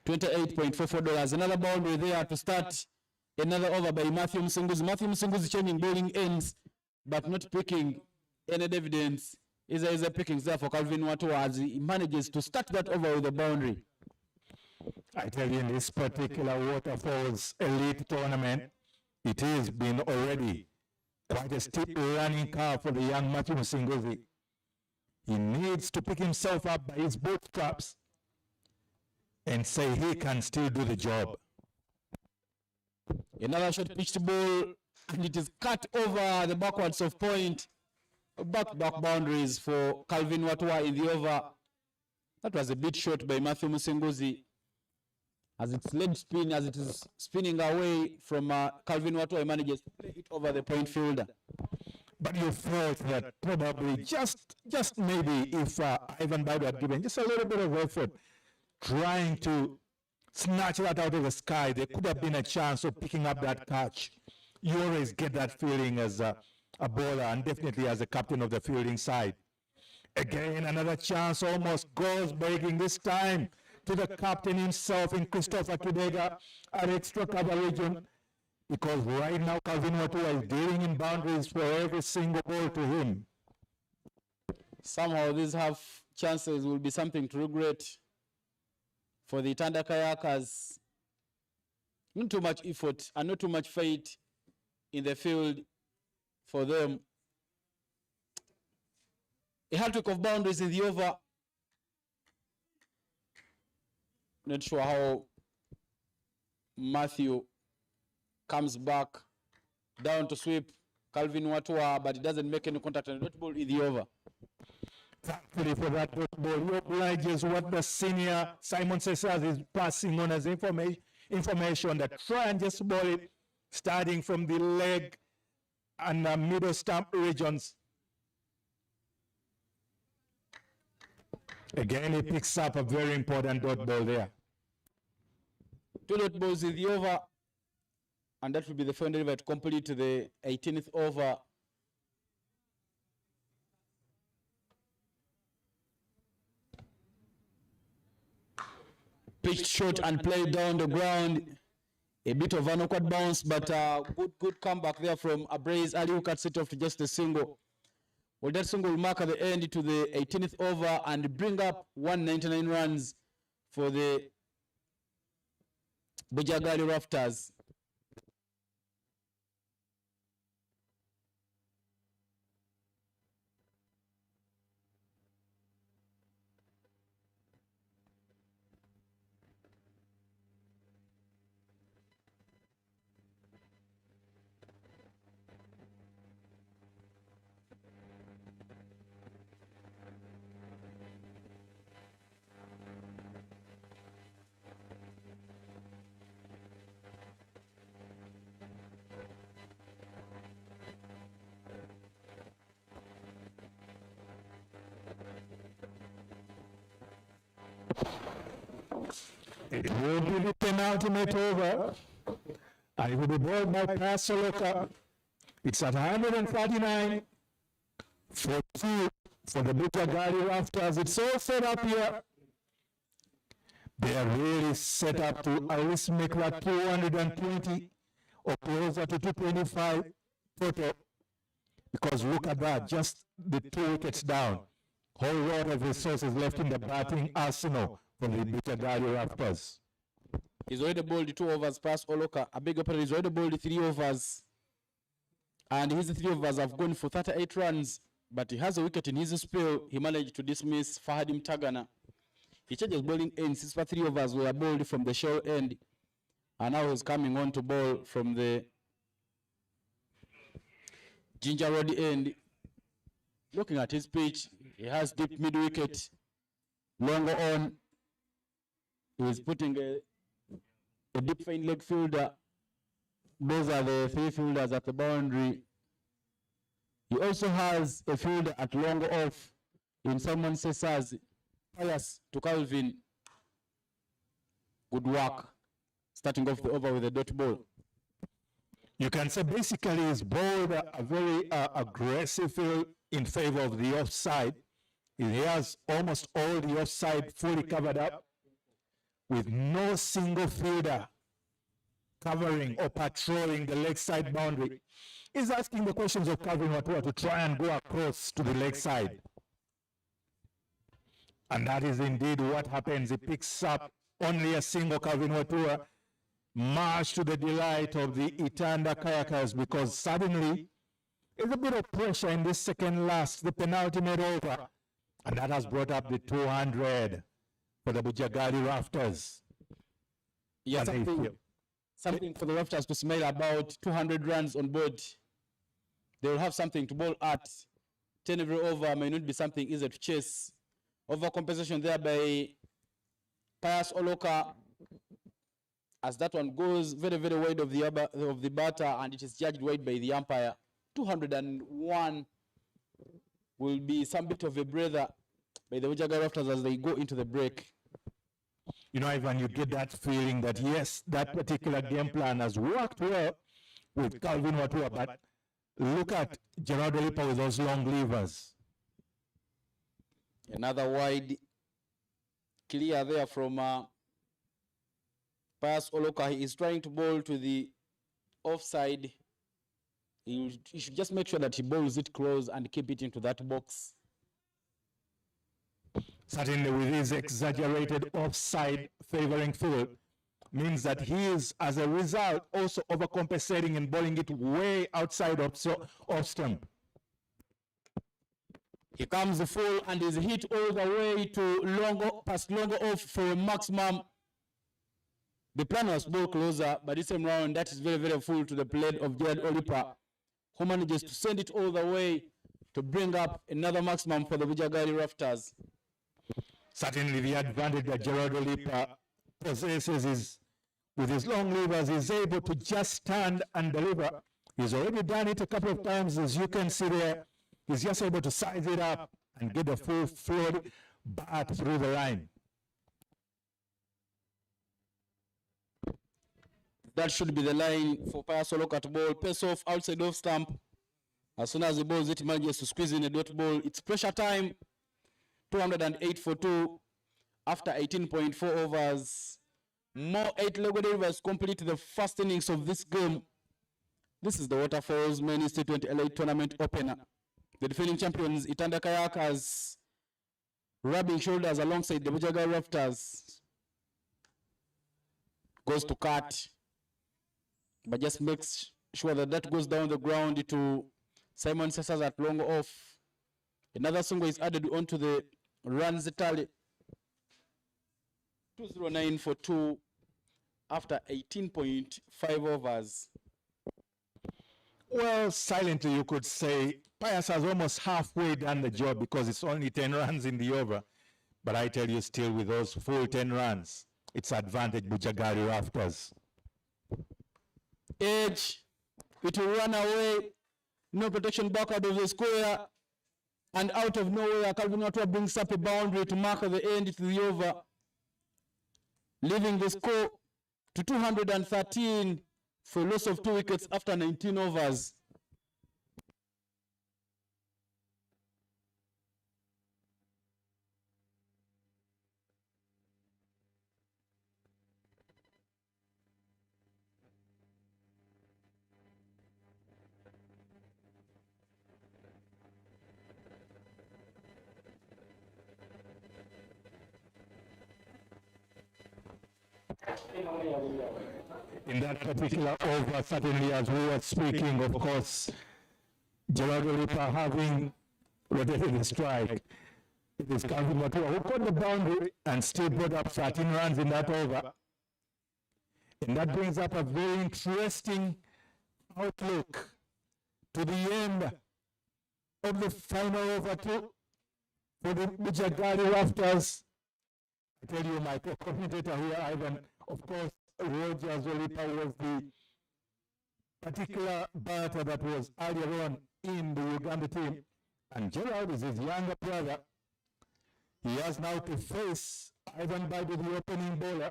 [SPEAKER 3] $28.44. Another boundary there to start another over by Matthew Msunguzi. Matthew Msunguzi changing bowling ends, but not picking any dividends. Is a picking there for Calvin Watua as he manages to start that over with a boundary.
[SPEAKER 6] I tell you, in this particular Waterfalls Elite tournament, it has been already quite a steep running curve for the young Matthew Msunguzi. He needs to pick himself up by his bootstraps and say he can still do the job.
[SPEAKER 3] Another short pitched ball, and it is cut over the backwards of point. Back boundaries for Calvin Watua in the over. That was a bit short by Matthew Msunguzi. As its leg spin, as it is spinning away from Calvin Watua, he manages to play it over the point fielder.
[SPEAKER 6] But you felt that probably just maybe if Ivan Baidu had given just a little bit of effort trying to snatch that out of the sky, there could have been a chance of picking up that catch. You always get that feeling as a bowler and definitely as a captain of the fielding side. Again, another chance almost goes breaking, this time to the captain himself in Christopher Kidega at extra cover region, because right now Calvin Watua is dealing in boundaries for every single ball to him.
[SPEAKER 3] Somehow these half chances will be something to regret for the Itanda Kayakas. Not too much effort and not too much fight in the field for them. A hat-trick of boundaries in the over. Not sure how Matthew comes back down to sweep Calvin Watua, but he doesn't make any contact on the dot ball in the over.
[SPEAKER 6] Thankfully for that dot ball, he obliges what the senior Simon Cesars is passing on as information that try and just ball it starting from the leg and the middle stump regions. Again, he picks up a very important dot ball there.
[SPEAKER 3] 2 dot balls in the over, and that will be the final delivery to complete the 18th over. Pitched short and played down the ground. A bit of an awkward bounce, but good comeback there from Abraze Ali, who cuts it off to just a single. Well, that single will mark at the end to the 18th over and bring up 199 runs for the Bujjagali Rafters.
[SPEAKER 6] It will be the penultimate over. And it will be balled by Pasoloka. It's at 139 for 2 for the Bujjagali Rafters. It's all set up here. They are really set up to at least make that 220 or closer to 225 total. Because look at that, just the 2 wickets down. Whole lot of resources left in the batting arsenal for the Bujjagali Rafters.
[SPEAKER 3] He's already bowled 2 overs past Oloka. A big opponent, he's already bowled 3 overs. And his 3 overs have gone for 38 runs. But he has a wicket in his spell. He managed to dismiss Fahadim Tagana. He changes bowling ends. His 3 overs were bowled from the shell end. And now he's coming on to bowl from the Ginger Road end. Looking at his pitch, he has deep mid wicket. Longer on, he's putting a deep fine leg fielder. Those are the 3 fielders at the boundary. He also has a fielder at longer off in Simon Cesars. Pius to Calvin. Good work. Starting off the over with a dot ball.
[SPEAKER 6] You can say basically he's bowled a very aggressive field in favor of the offside. He has almost all the offside fully covered up with no single fielder covering or patrolling the leg side boundary. He's asking the questions of Calvin Watua to try and go across to the leg side. And that is indeed what happens. He picks up only a single Calvin Watua, much to the delight of the Itanda Kayakers, because suddenly there's a bit of pressure in this second last, the penultimate over. And that has brought up the 200 for the Bujjagali Rafters.
[SPEAKER 3] Yeah, something for the Rafters to smell about. 200 runs on board. They will have something to bowl at. 10 every over may not be something easy to chase. Overcompensation there by Pius Oloka, as that one goes very, very wide of the batter, and it is judged wide by the umpire. 201 will be some bit of a breather by the Bujjagali Rafters as they go into the break.
[SPEAKER 6] You know, Ivan, you get that feeling that yes, that particular game plan has worked well with Calvin Watua, but look at Gerardo Lipa with those long levers.
[SPEAKER 3] Another wide clear there from Pius Oloka. He is trying to bowl to the offside. He should just make sure that he bowls it close and keep it into that box.
[SPEAKER 6] Certainly with his exaggerated offside favoring field, means that he is, as a result, also overcompensating and bowling it way outside off stump.
[SPEAKER 3] He comes full and is hit all the way to past longer off for a maximum. The plan was ball closer, but this time round, that is very, very full to the plate of Gerard Olipa, who manages to send it all the way to bring up another maximum for the Bujjagali Rafters.
[SPEAKER 6] Certainly the advantage that Gerard Olipa possesses is, with his long levers, he's able to just stand and deliver. He's already done it a couple of times, as you can see there. He's just able to size it up and get a full float bat through the line.
[SPEAKER 3] That should be the line for Payaso. Look at ball, pace off, outside off stump. As soon as the ball it manages to squeeze in a dot ball, it's pressure time. 208 for 2 after 18.4 overs. More 8 Lugogo delivers complete the first innings of this game. This is the Waterfalls Men's T20 Elite Tournament opener. The defending champions, Itanda Kayakas, rubbing shoulders alongside the Bujjagali Rafters. Goes to cut, but just makes sure that that goes down the ground to Simon Cesars at long off. Another single is added onto the runs tally. 209 for 2 after 18.5 overs.
[SPEAKER 6] Well, silently you could say Pius has almost halfway done the job because it's only 10 runs in the over. But I tell you, still with those full 10 runs, it's advantage Bujjagali Rafters.
[SPEAKER 3] Edge, it will run away. No protection back out of the square. And out of nowhere, Calvin Watwa brings up a boundary to mark the end to the over, leaving the score to 213 for a loss of 2 wickets after 19 overs.
[SPEAKER 6] In that particular over, certainly as we were speaking, of course, Gerard Olipa having rotated the strike, it is Calvin Matua who caught the boundary and still brought up 13 runs in that over. And that brings up a very interesting outlook to the end of the final over for the Bujjagali Rafters. I tell you, my co-commentator here, Ivan, of course, Rogers Olipa was the particular batter that was earlier on in the Uganda team. And Gerard is his younger brother. He has now to face Ivan Baidu, the opening bowler.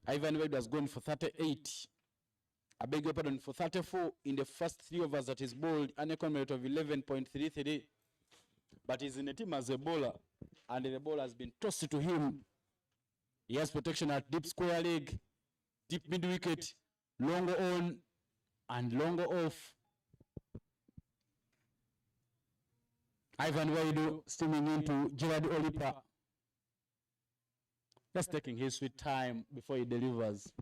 [SPEAKER 3] Ivan Baidu has gone for 38. I beg your pardon, for 34 in the first 3 overs that is bowled, an economy rate of 11.33. But he's in the team as a bowler, and the ball has been tossed to him. He has protection at deep square leg, deep mid wicket, longer on and longer off. Ivan Baidu steaming into Gerard Olipa, just taking his sweet time before he delivers.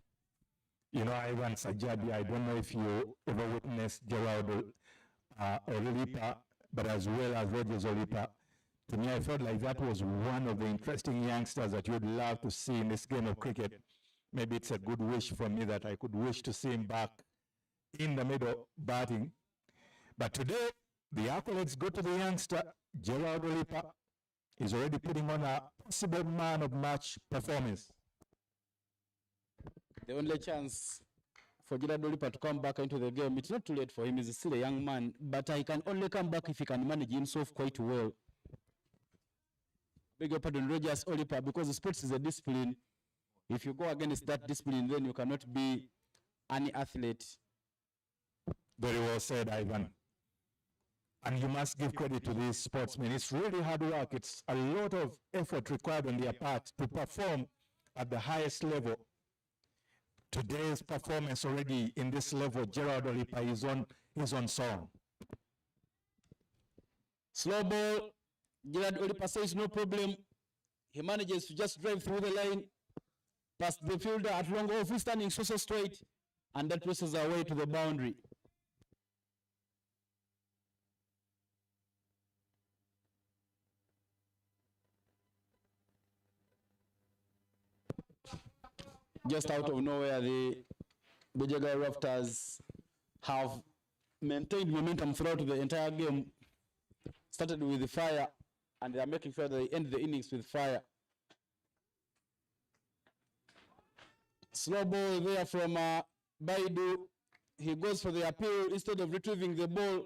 [SPEAKER 6] You know, Ivan Sajabi, I don't know if you ever witnessed Gerard Olipa, but as well as Rogers Olipa. To me, I felt like that was one of the interesting youngsters that you'd love to see in this game of cricket. Maybe it's a good wish from me that I could wish to see him back in the middle batting. But today, the accolades go to the youngster, Gerard Olipa. He's already putting on a possible man of match performance.
[SPEAKER 3] The only chance for Gerard Olipa to come back into the game, it's not too late for him, he's still a young man, but he can only come back if he can manage himself quite well. Beg your pardon, Rogers Olipa, because sports is a discipline. If you go against that discipline, then you cannot be any athlete.
[SPEAKER 6] Very well said, Ivan. And you must give credit to these sportsmen. It's really hard work. It's a lot of effort required on their part to perform at the highest level. Today's performance already in this level, Gerard Olipa is on song.
[SPEAKER 3] Slow ball, Gerard Olipa says no problem. He manages to just drive through the line, past the fielder at long off, he's standing so straight, and that pushes away to the boundary. Just out of nowhere, the Bujjagali Rafters have maintained momentum throughout the entire game. Started with the fire, and they are making sure that they end the innings with fire. Slow ball there from Baidu. He goes for the appeal instead of retrieving the ball.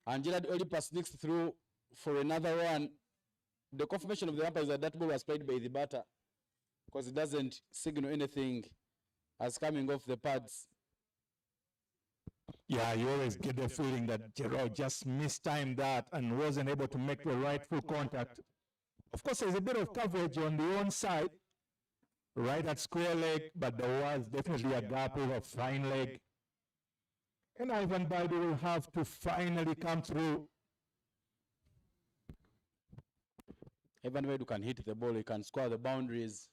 [SPEAKER 3] And Gerard Olipa sneaks through for another one. The confirmation of the umpire is that that ball was played by the batter, because it doesn't signal anything as coming off the pads.
[SPEAKER 6] Yeah, you always get the feeling that Gerard just mistimed that and wasn't able to make the right full contact. Of course, there's a bit of coverage on the onside, right at square leg, but there was definitely a gap over fine leg. And Ivan Baidu will have to finally come through.
[SPEAKER 3] Ivan Baidu can hit the ball, he can score the boundaries.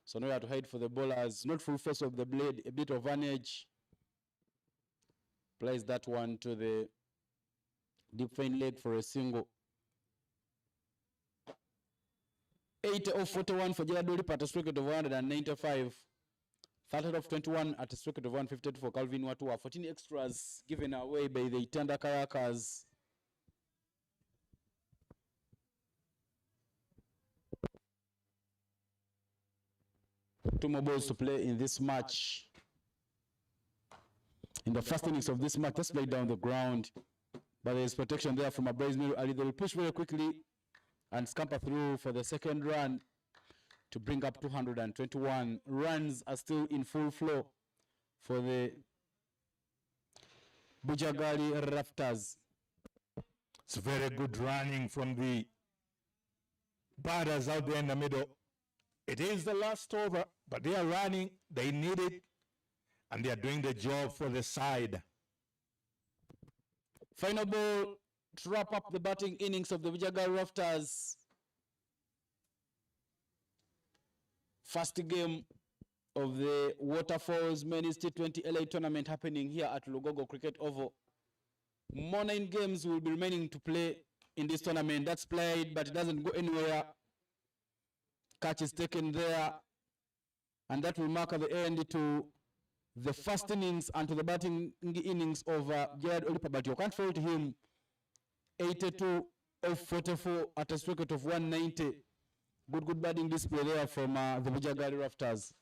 [SPEAKER 3] So now you have to hide for the bowlers. Not full face of the blade, a bit of an edge. Plays that one to the deep fine leg for a single. 80 of 41 for Gerard Olipa at a strike rate of 195. 30 of 21 at a strike rate of 152 for Calvin Watua. 14 extras given away by the Itanda Kayakers. Two more balls to play in this match. In the first innings of this match, let's play down the ground. But there is protection there from Abraiz Miru Ali. They will push very quickly and scamper through for the second run to bring up 221. Runs are still in full flow for the Bujjagali Rafters.
[SPEAKER 6] It's very good running from the batters out there in the middle. It is the last over, but they are running, they need it, and they are doing the job for the side.
[SPEAKER 3] Final ball to wrap up the batting innings of the Bujjagali Rafters. First game of the Waterfalls Men's T20 LA tournament happening here at Lugogo Cricket Oval. More 9 games will be remaining to play in this tournament. That's played, but it doesn't go anywhere. Catch is taken there, and that will mark the end to the first innings and to the batting innings of Gerard Olipa, but you can't fault him. 82 of 44 at a strike rate of 190. Good batting display there from the Bujjagali Rafters.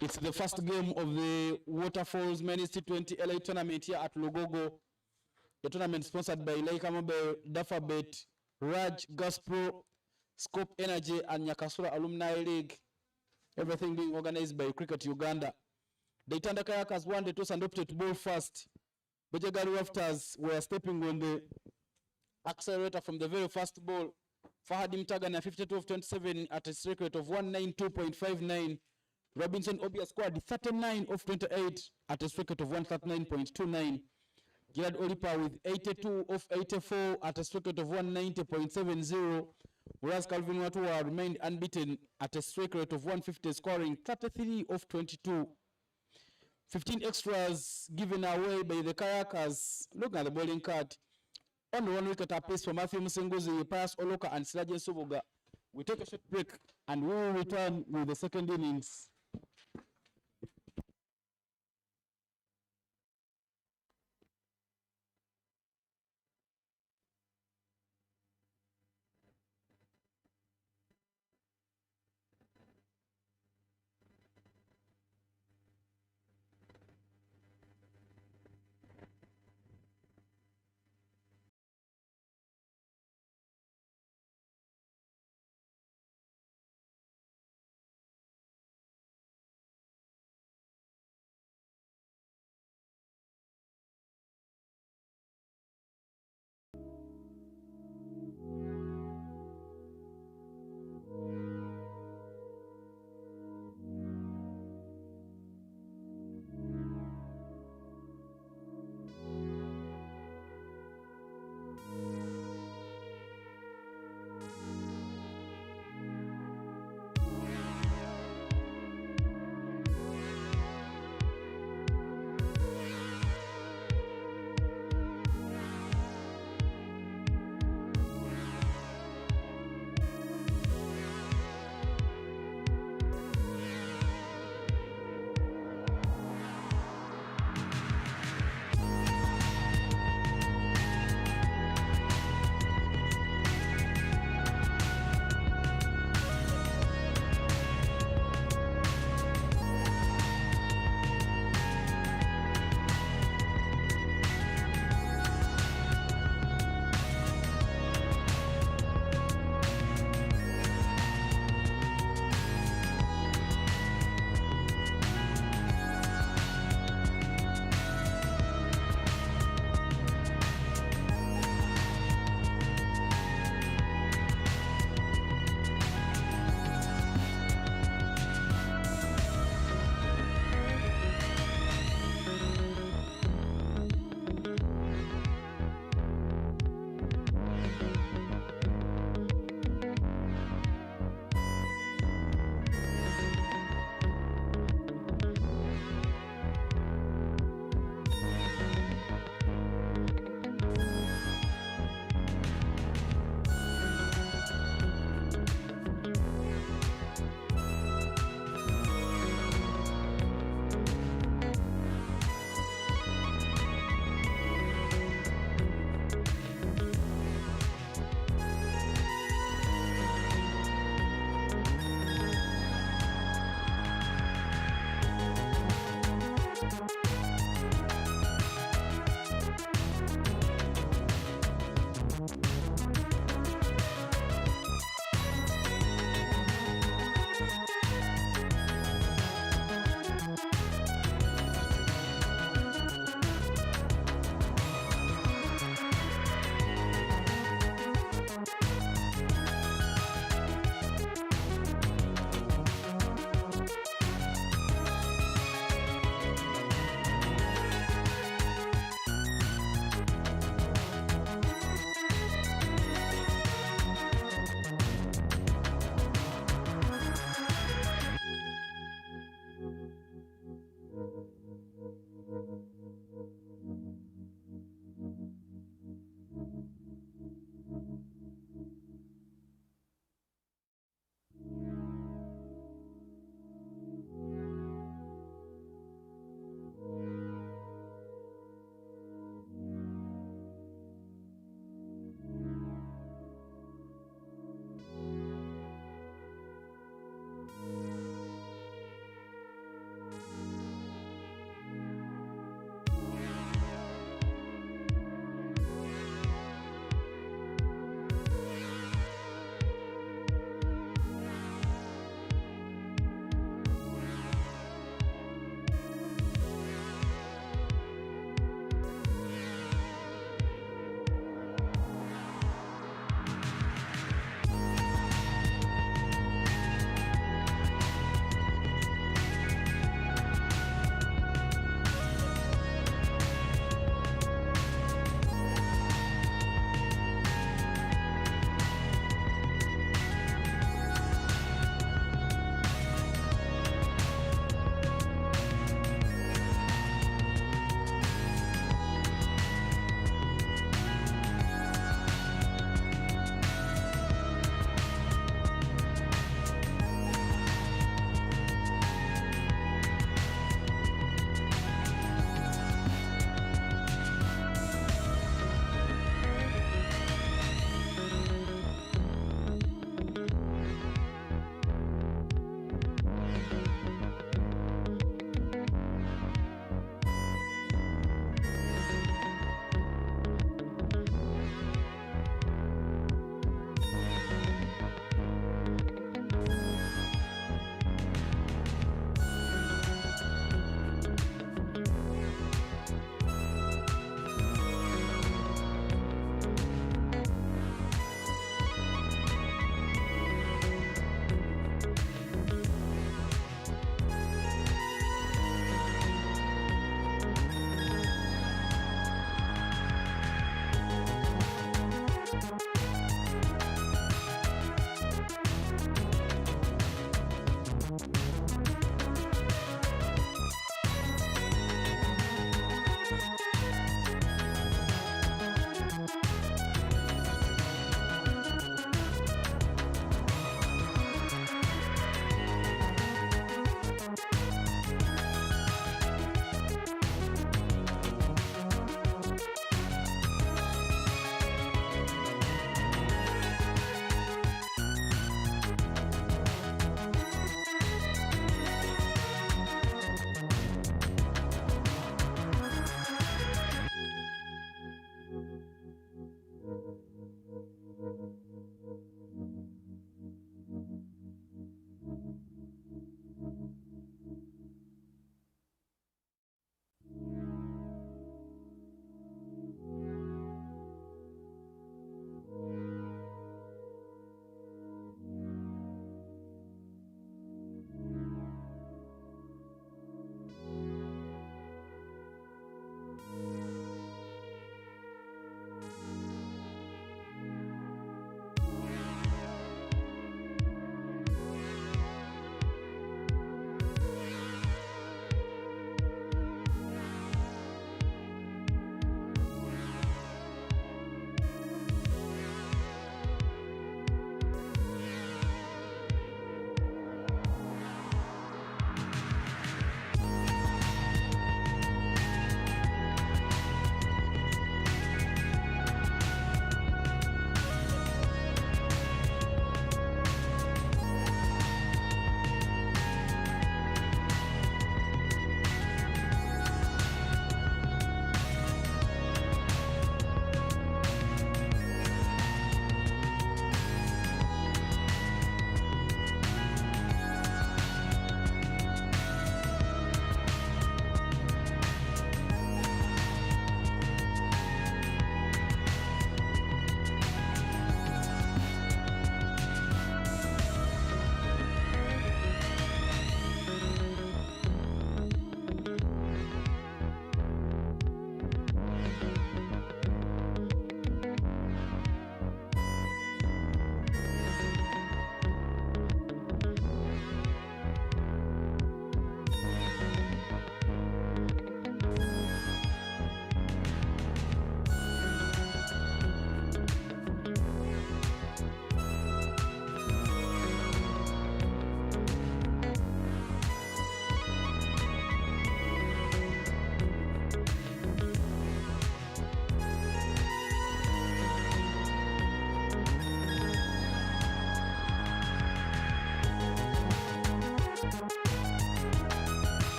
[SPEAKER 3] It's the first game of the Waterfalls Men's T20 LA tournament here at Lugogo. The tournament sponsored by Laika Mobile, Dafabet, Raj, Gaspro, Scope Energy, and Nyakasura Alumni League. Everything being organized by Cricket Uganda. The Itanda Kayakers won the toss and opted to bowl first. Bujjagali Rafters were stepping on the accelerator from the very first ball. Fahadi Mtagana 52 of 27 at a strike rate of 192.59. Robinson Obia scored 39 of 28 at a strike rate of 139.29. Gerard Olipa with 82 of 84 at a strike rate of 190.70. Whereas Calvin Watua remained unbeaten at a strike rate of 150, scoring 33 of 22. 15 extras given away by the Kayakers. Look at the bowling card. Only 1 wicket apiece for Matthew Musenguzi, Pius Oloka, and Siraje Subuga. We take a short break and we will return with the second innings.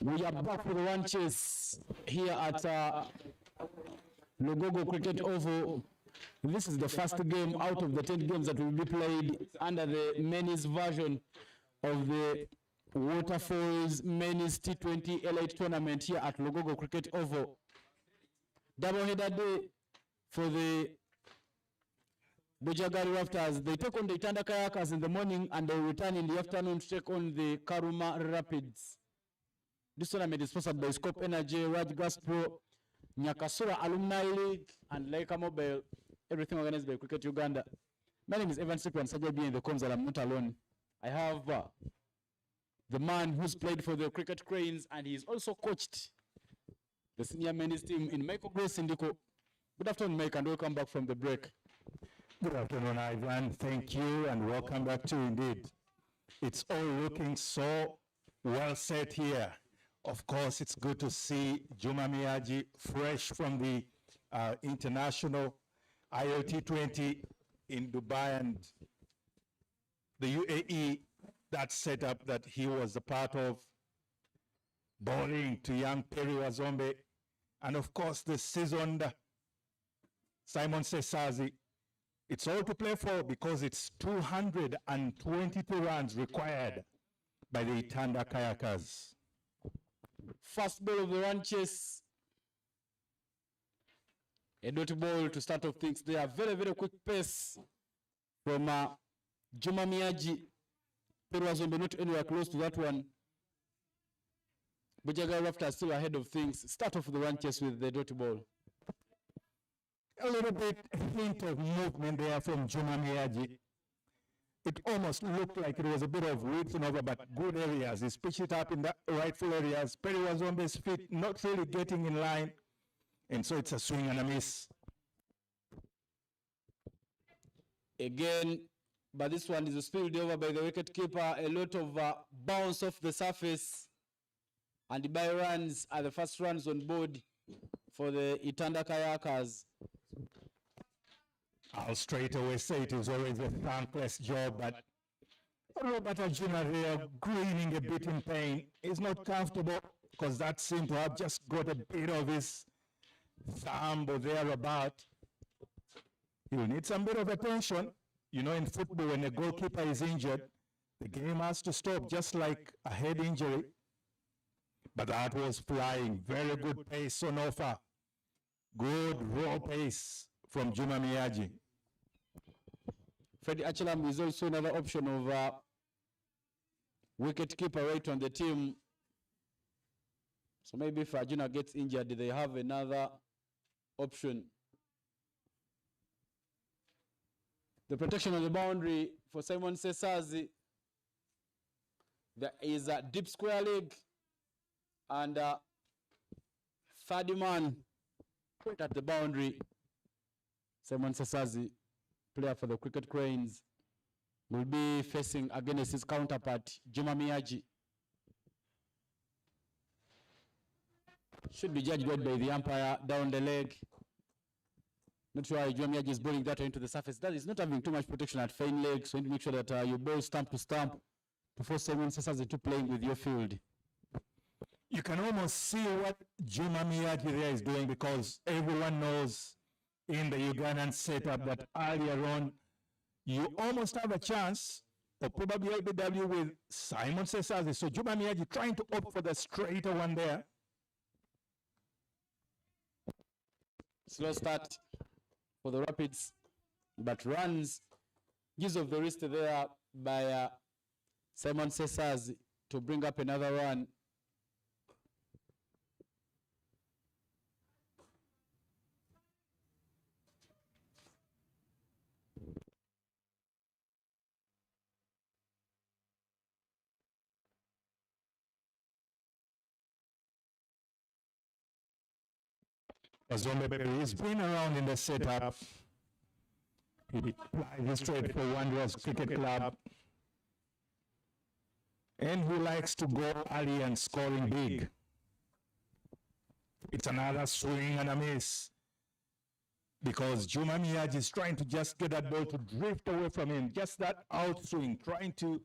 [SPEAKER 3] We are back with the one chase here at Lugogo Cricket Oval. This is the first game out of the 10 games that will be played under the men's version of the Waterfalls men's T20 Elite tournament here at Lugogo Cricket Oval. Double-header day for the Bujjagali Rafters. They take on the Uganda Kayakers in the morning and they return in the afternoon to take on the Karuma Rapids. This tournament is sponsored by Scope Energy, Raj Gas Pro, Nyakasura Alumni League, and Laika Mobile. Everything organized by Cricket Uganda. My name is Evan Cyprian Sajabi in the comms, and I'm not alone. I have the man who's played for the Cricket Cranes, and he's also coached the senior men's team in Michael Grace Indiko. Good afternoon, Mike, and welcome back from the break.
[SPEAKER 6] Good afternoon, Ivan. Thank you, and welcome back to Indeed. It's all looking so well set here. Of course, it's good to see Juma Miyaji fresh from the international IOT20 in Dubai and the UAE, that setup that he was a part of, bowling to young Perry Wazombe, and of course the seasoned Simon Sesazi. It's all to play for because it's 222 runs required by the Itanda Kayakers.
[SPEAKER 3] First ball of the run chase. A dot ball to start off things there. Very, very quick pace from Juma Miyaji. Perry Wazombe not anywhere close to that one. Bujjagali Rafters still ahead of things. Start off the run chase with the dot ball.
[SPEAKER 6] A little bit hint of movement there from Juma Miyaji. It almost looked like it was a bit of whipping over, but good areas. He's pitched it up in the rightful areas. Perry Wazombe's feet not really getting in line. And so it's a swing and a miss.
[SPEAKER 3] Again, but this one is spilled over by the wicketkeeper. A lot of bounce off the surface. And the by runs are the first runs on board for the Itanda Kayakers.
[SPEAKER 6] I'll straight away say it was always a thankless job, but Robert Ajuna there grinning a bit in pain. He's not comfortable because that seemed to have just got a bit of his thumb or thereabout. He'll need some bit of attention. You know, in football, when a goalkeeper is injured, the game has to stop, just like a head injury. But that was flying. Very good pace on offer. Good raw pace from Juma Miyaji.
[SPEAKER 3] Freddie Achelam is also another option of wicket keeper right on the team. So maybe if Arjuna gets injured, they have another option. The protection on the boundary for Simon Sesazi. There is a deep square leg and third man right at the boundary. Simon Sesazi, player for the Cricket Cranes, will be facing against his counterpart, Juma Miyaji. Should be judged right by the umpire down the leg. Not sure why Juma Miyaji is bowling that into the surface. That is not having too much protection at fine leg, so you need to make sure that you bowl stump to stump before Simon Sesazi to playing with your field.
[SPEAKER 6] You can almost see what Juma Miyaji there is doing because everyone knows in the Ugandan setup that earlier on, you almost have a chance of probably LBW with Simon Sesazi. So Juma Miyaji trying to opt for the straighter one there.
[SPEAKER 3] Slow start for the Rapids, but runs, use of the wrist there by Simon Sesazi to bring up another run.
[SPEAKER 6] Wazombe, he's been around in the setup. He plays straight for Wanderers Cricket Club. And he likes to go early and scoring big. It's another swing and a miss. Because Juma Miyaji is trying to just get that ball to drift away from him. Just that outswing, trying to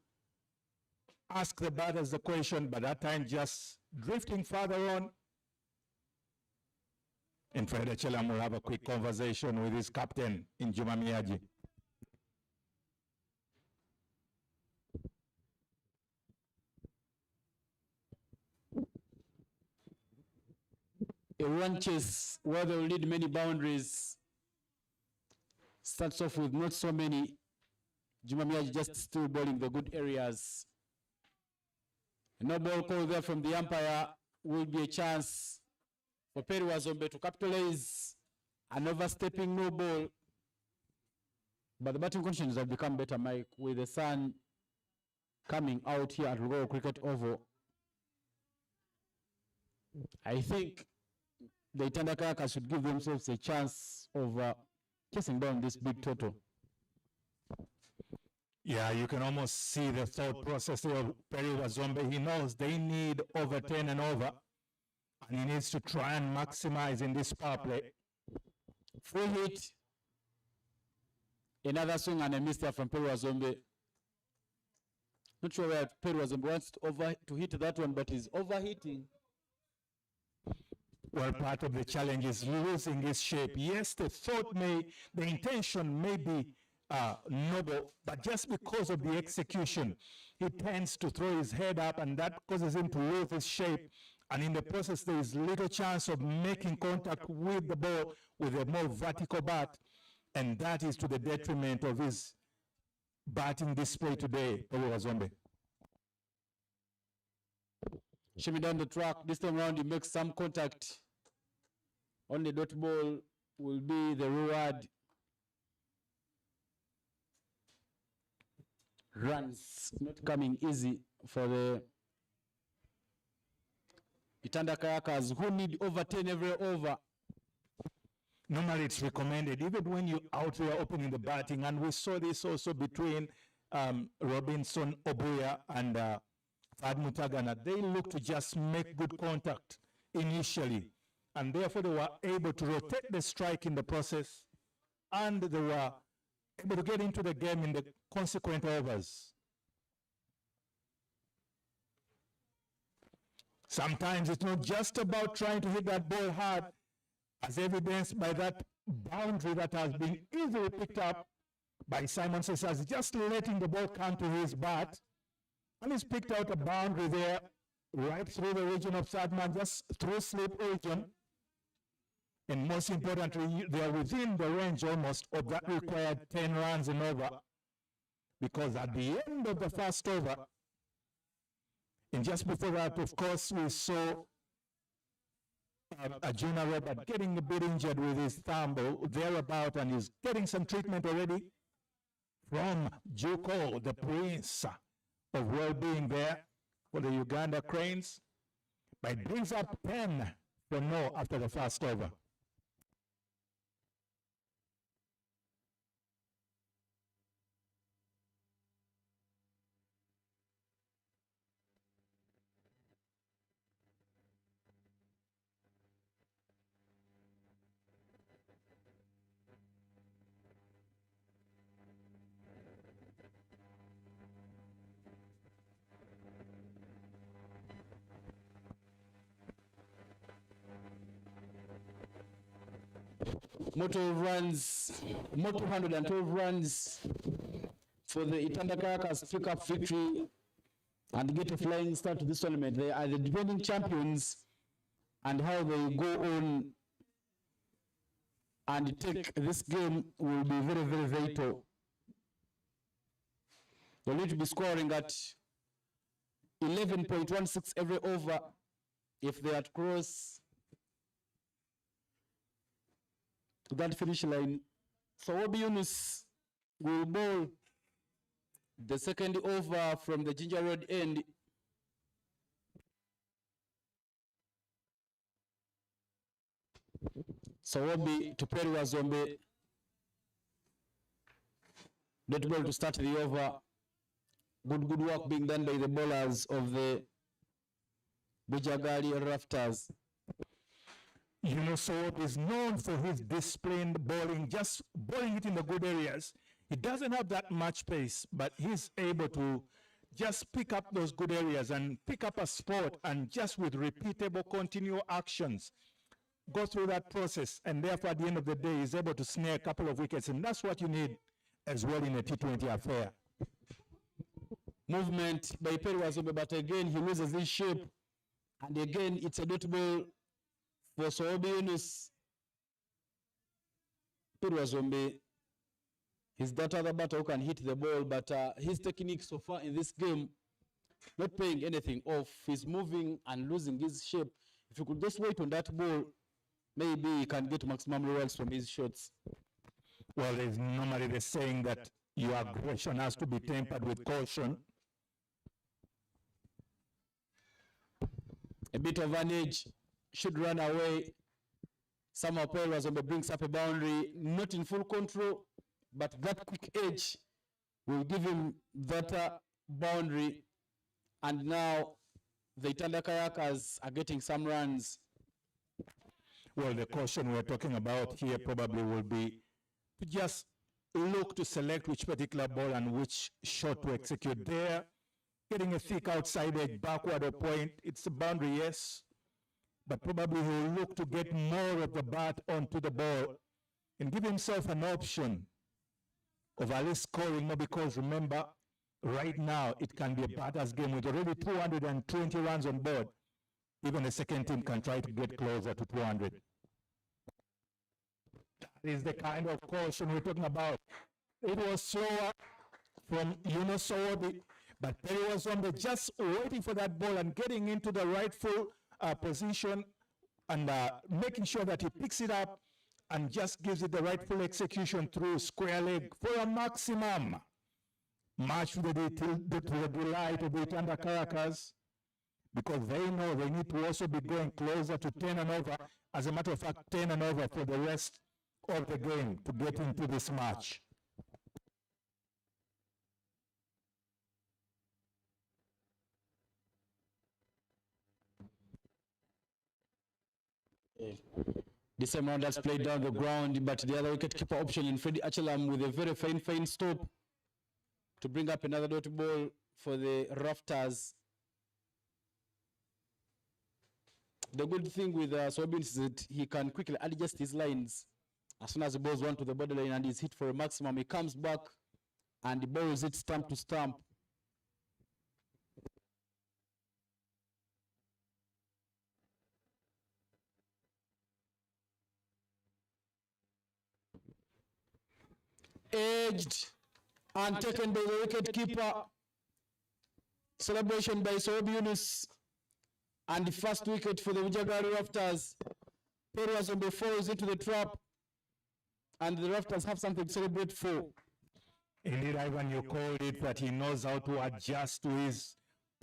[SPEAKER 6] ask the batters the question, but that time just drifting further on. And Fred Chelam will have a quick conversation with his captain in Juma Miyaji.
[SPEAKER 3] A run chase where they will need many boundaries. Starts off with not so many. Juma Miyaji just still bowling the good areas. No ball call there from the umpire. Will be a chance for Perry Wazombe to capitalize. An overstepping no ball. But the batting conditions have become better, Mike, with the sun coming out here at Lugogo Cricket Oval. I think the Itandakayaka should give themselves a chance of chasing down this big total.
[SPEAKER 6] Yeah, you can almost see the thought process of Perry Wazombe. He knows they need over 10 and over, and he needs to try and maximize in this power play.
[SPEAKER 3] Full hit. Another swing and a miss there from Perry Wazombe. Not sure where Perry Wazombe wants to hit that one, but he's overhitting.
[SPEAKER 6] Well, part of the challenge is losing his shape. Yes, the intention may be noble, but just because of the execution, he tends to throw his head up, and that causes him to lose his shape. And in the process, there is little chance of making contact with the ball with a more vertical bat, and that is to the detriment of his batting display today, Perry Wazombe.
[SPEAKER 3] Shimmy down the track. This time around, he makes some contact. On the dot ball will be the reward. Runs not coming easy for the Itandakayakas, who need over 10 every over.
[SPEAKER 6] Normally it's recommended, even when you're out there opening the batting, and we saw this also between Robinson Obuya and Fad Mutagana. They look to just make good contact initially, and therefore they were able to rotate the strike in the process, and they were able to get into the game in the consequent overs. Sometimes it's not just about trying to hit that ball hard, as evidenced by that boundary that has been easily picked up by Simon Sessas, just letting the ball come to his bat. And he's picked out a boundary there, right through the region of Sadman, just through slip region. And most importantly, they are within the range almost of that required 10 runs and over. Because at the end of the first over, and just before that, of course, we saw Junior Robert getting a bit injured with his thumb thereabout, and he's getting some treatment already from Juko, the prince of well-being there for the Uganda Cranes. But it brings up 10 for no after the first over.
[SPEAKER 3] More 212 runs for the Itandakayakas to pick up victory and get a flying start to this tournament. They are the defending champions, and how they go on and take this game will be very, very vital. They need to be scoring at 11.16 every over if they are to cross that finish line. So Obi Yunus will bowl the second over from the Ginger Road end. So Obi to Perry Wazombe. That ball to start the over. Good work being done by the bowlers of the Bujjagali Rafters.
[SPEAKER 6] Yunus is known for his disciplined bowling, just bowling it in the good areas. He doesn't have that much pace, but he's able to just pick up those good areas and pick up a spot, and just with repeatable, continual actions, go through that process, and therefore at the end of the day is able to snare a couple of wickets, and that's what you need as well in a T20 affair.
[SPEAKER 3] Movement by Perry Wazombe, but again he loses his shape, and again it's a dot ball for Sohobi Yunus. Perry Wazombe, he's that other batter who can hit the ball, but his technique so far in this game not paying anything off. He's moving and losing his shape. If you could just wait on that ball, maybe he can get maximum results from his shots.
[SPEAKER 6] Well, there's normally the saying that your aggression has to be tempered with caution.
[SPEAKER 3] A bit of an edge, should run away. Somehow Perry Wazombe brings up a boundary, not in full control, but that quick edge will give him that boundary. And now the Itanda Kayakas are getting some runs.
[SPEAKER 6] Well, the caution we're talking about here probably will be to just look to select which particular ball and which shot to execute there. Getting a thick outside edge, backward or point, it's a boundary, yes, but probably he'll look to get more of the bat onto the ball and give himself an option of at least scoring more, because remember, right now it can be a batter's game with already 220 runs on board. Even the second team can try to get closer to 200. That is the kind of caution we're talking about. It was slower from Yunus Sohobi, but Perry Wazombe just waiting for that ball and getting into the rightful position and making sure that he picks it up and just gives it the rightful execution through square leg for a maximum. Much to the delight of the Itanda Kayakas, because they know they need to also be going closer to 10 and over. As a matter of fact, 10 and over for the rest of the game to get into this match.
[SPEAKER 3] This time round that's played down the ground, but the other wicketkeeper option in Freddie Achelam with a very fine stop to bring up another dot ball for the Rafters. The good thing with Sobin is that he can quickly adjust his lines. As soon as the ball's run to the borderline and is hit for a maximum, he comes back and the ball is hit stump to stump. Edged and taken by the wicket keeper. Celebration by Sohobi Yunus, and the first wicket for the Bujjagali Rafters. Perry Wazombe falls into the trap, and the Rafters have something to celebrate for.
[SPEAKER 6] Indeed, Ivan, you called it that he knows how to adjust to his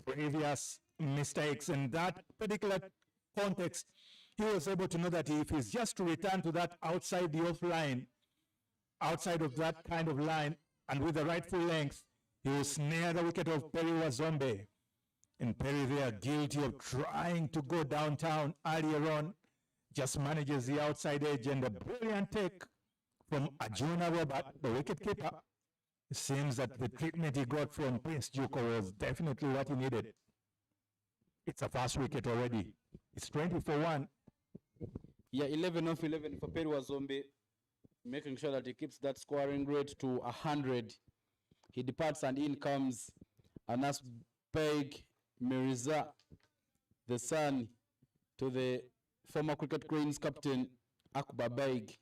[SPEAKER 6] previous mistakes. In that particular context, he was able to know that if he's just to return to that outside the off line, outside of that kind of line, and with the rightful length, he will snare the wicket of Perry Wazombe. And Perry there, guilty of trying to go downtown earlier on, just manages the outside edge, and a brilliant take from Ajuna Robert, the wicketkeeper. It seems that the treatment he got from Prince Juko was definitely what he needed. It's a fast wicket already. It's 20 for 1.
[SPEAKER 3] Yeah, 11 off 11 for Perry Wazombe, making sure that he keeps that scoring rate to 100. He departs and in comes Anas Beg Mirza, the son to the former Cricket Queens captain Akbar Beg.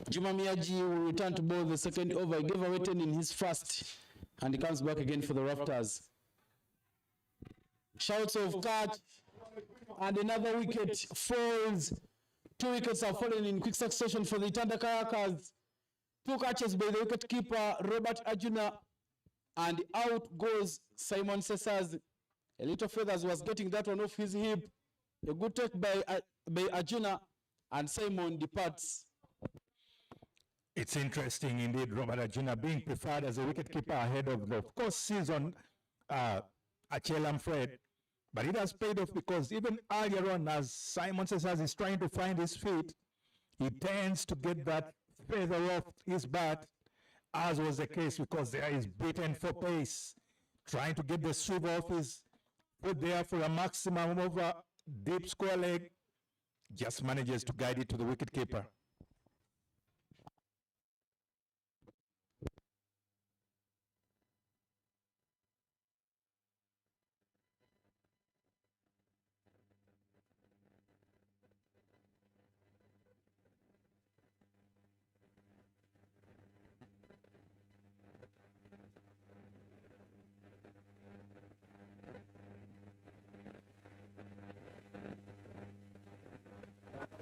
[SPEAKER 3] Juma Miyaji will return to bowl the second over. He gave away 10 in his first, and he comes back again for the Rafters. Shouts of catch, and another wicket falls. 2 wickets are fallen in quick succession for the Itanda Kayakas. 2 catches by the wicket keeper Robert Ajuna, and out goes Simon Sesaz. A little feathers was getting that one off his hip. A good take by Ajuna, and Simon departs.
[SPEAKER 6] It's interesting indeed, Robert Ajuna being preferred as a wicketkeeper ahead of course, season Achelam Fred. But it has paid off because even earlier on, as Simon Sesaz is trying to find his feet, he tends to get that feather off his bat, as was the case because there is beaten for pace, trying to get the swivel off his foot there for a maximum over deep square leg, just manages to guide it to the wicketkeeper.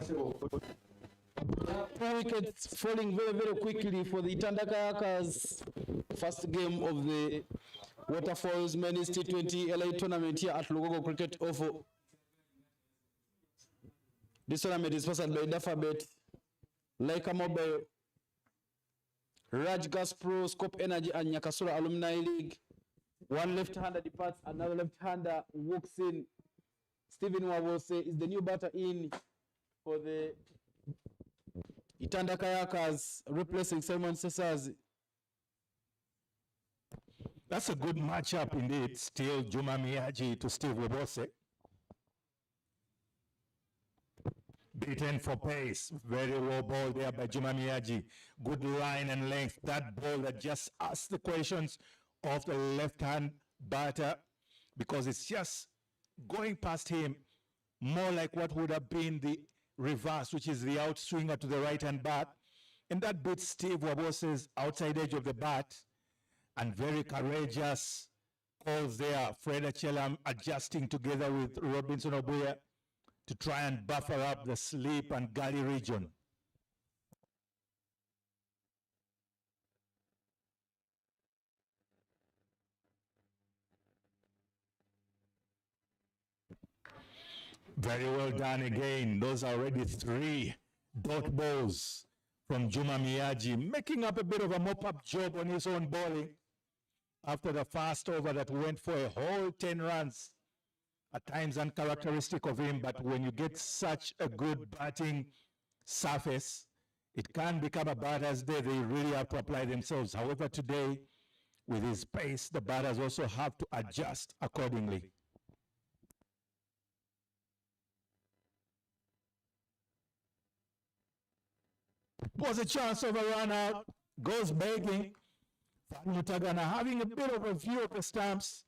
[SPEAKER 3] Two wickets falling very, very quickly for the Tandakayakas. First game of the Waterfalls Men's T20 LA tournament here at Lugogo Cricket Oval. This tournament is sponsored by Dafabet, Leica Mobile, Raj Gas Pro, Scope Energy, and Nyakasura Alumni League. One left-hander departs, another left-hander walks in. Stephen Wawose is the new batter in for the Itanda Kayakas, replacing Simon Sesaz.
[SPEAKER 6] That's a good matchup indeed. Still Juma Miyaji to Steve Wabose. Beaten for pace. Very low ball there by Juma Miyaji. Good line and length. That ball that just asked the questions of the left-hand batter, because it's just going past him, more like what would have been the reverse, which is the outswinger to the right-hand bat. And that beats Steve Wabose's outside edge of the bat. And very courageous calls there. Fred Achelam adjusting together with Robinson Obuya to try and buffer up the slip and gully region. Very well done again. Those are already 3 dot balls from Juma Miyaji, making up a bit of a mop-up job on his own bowling after the first over that went for a whole 10 runs. At times uncharacteristic of him, but when you get such a good batting surface, it can become a batter's day. They really have to apply themselves. However, today, with his pace, the batters also have to adjust accordingly. Was a chance of a run out, goes begging. Mutagana having a bit of a view of the stumps.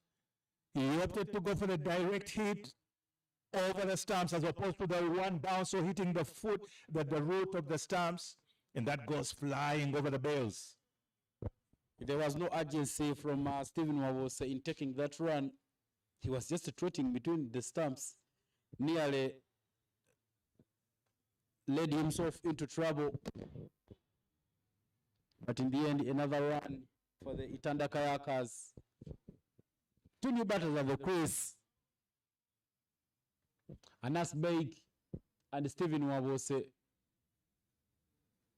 [SPEAKER 6] He opted to go for the direct hit over the stumps as opposed to the one bounce or hitting the foot, the root of the stumps, and that goes flying over the bails.
[SPEAKER 3] There was no urgency from Stephen Wawose in taking that run. He was just trotting between the stumps, nearly led himself into trouble. But in the end, another run for the Itanda Kayakas. 2 new batters at the crease. Anas Beig and Stephen Wabose.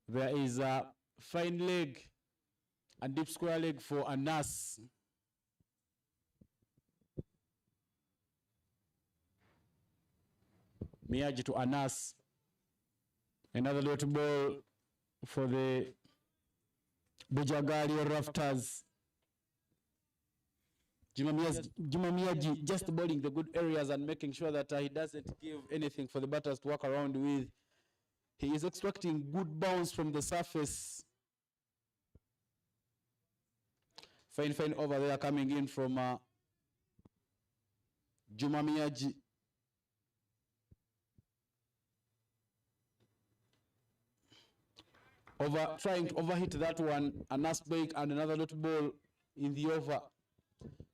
[SPEAKER 3] There is a fine leg and deep square leg for Anas. Miyaji to Anas. Another little ball for the Bujjagali Rafters. Juma Miyaji just bowling the good areas and making sure that he doesn't give anything for the batters to work around with. He is extracting good bounce from the surface. Fine over there coming in from Juma Miyaji. Trying to overhit that one, a nice break and another little ball in the over.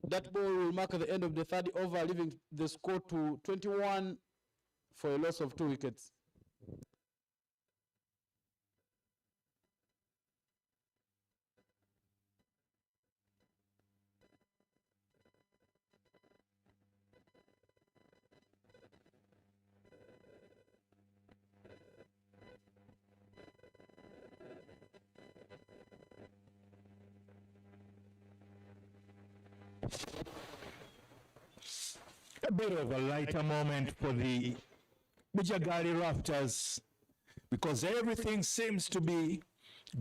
[SPEAKER 3] That ball will mark the end of the 3rd over, leaving the score to 21 for a loss of 2 wickets.
[SPEAKER 6] bit of a lighter moment for the Bujjagali Rafters because everything seems to be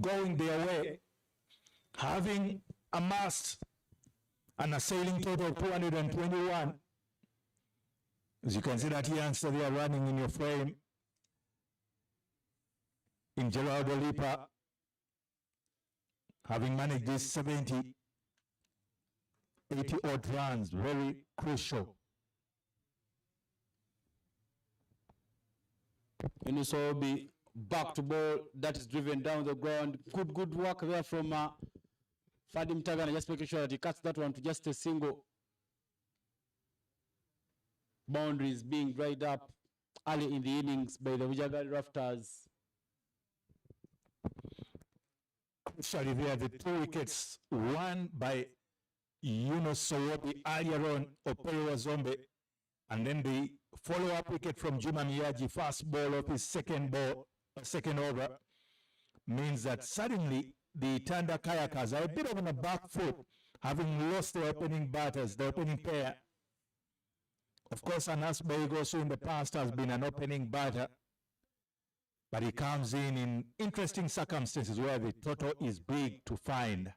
[SPEAKER 6] going their way, having amassed an assailing total of 221. As you can see that youngster they are running in your frame in Geraldo Lipa, having managed this 70, 80 odd runs, very crucial.
[SPEAKER 3] Yunus Obi back to ball that is driven down the ground. Good work there from Fadim Tagana, just making sure that he cuts that one to just a single. Boundaries being dried up early in the innings by the Bujjagali Rafters.
[SPEAKER 6] Crucially there, the 2 wickets won by Yunus Sowobi earlier on, Operewa Zombe, and then the follow-up wicket from Juma Miyaji, first ball of his second over, means that suddenly the Tanda Kayakers are a bit on the back foot, having lost their opening batters, the opening pair. Of course, Anas Beg also in the past has been an opening batter, but he comes in interesting circumstances where the total is big to find.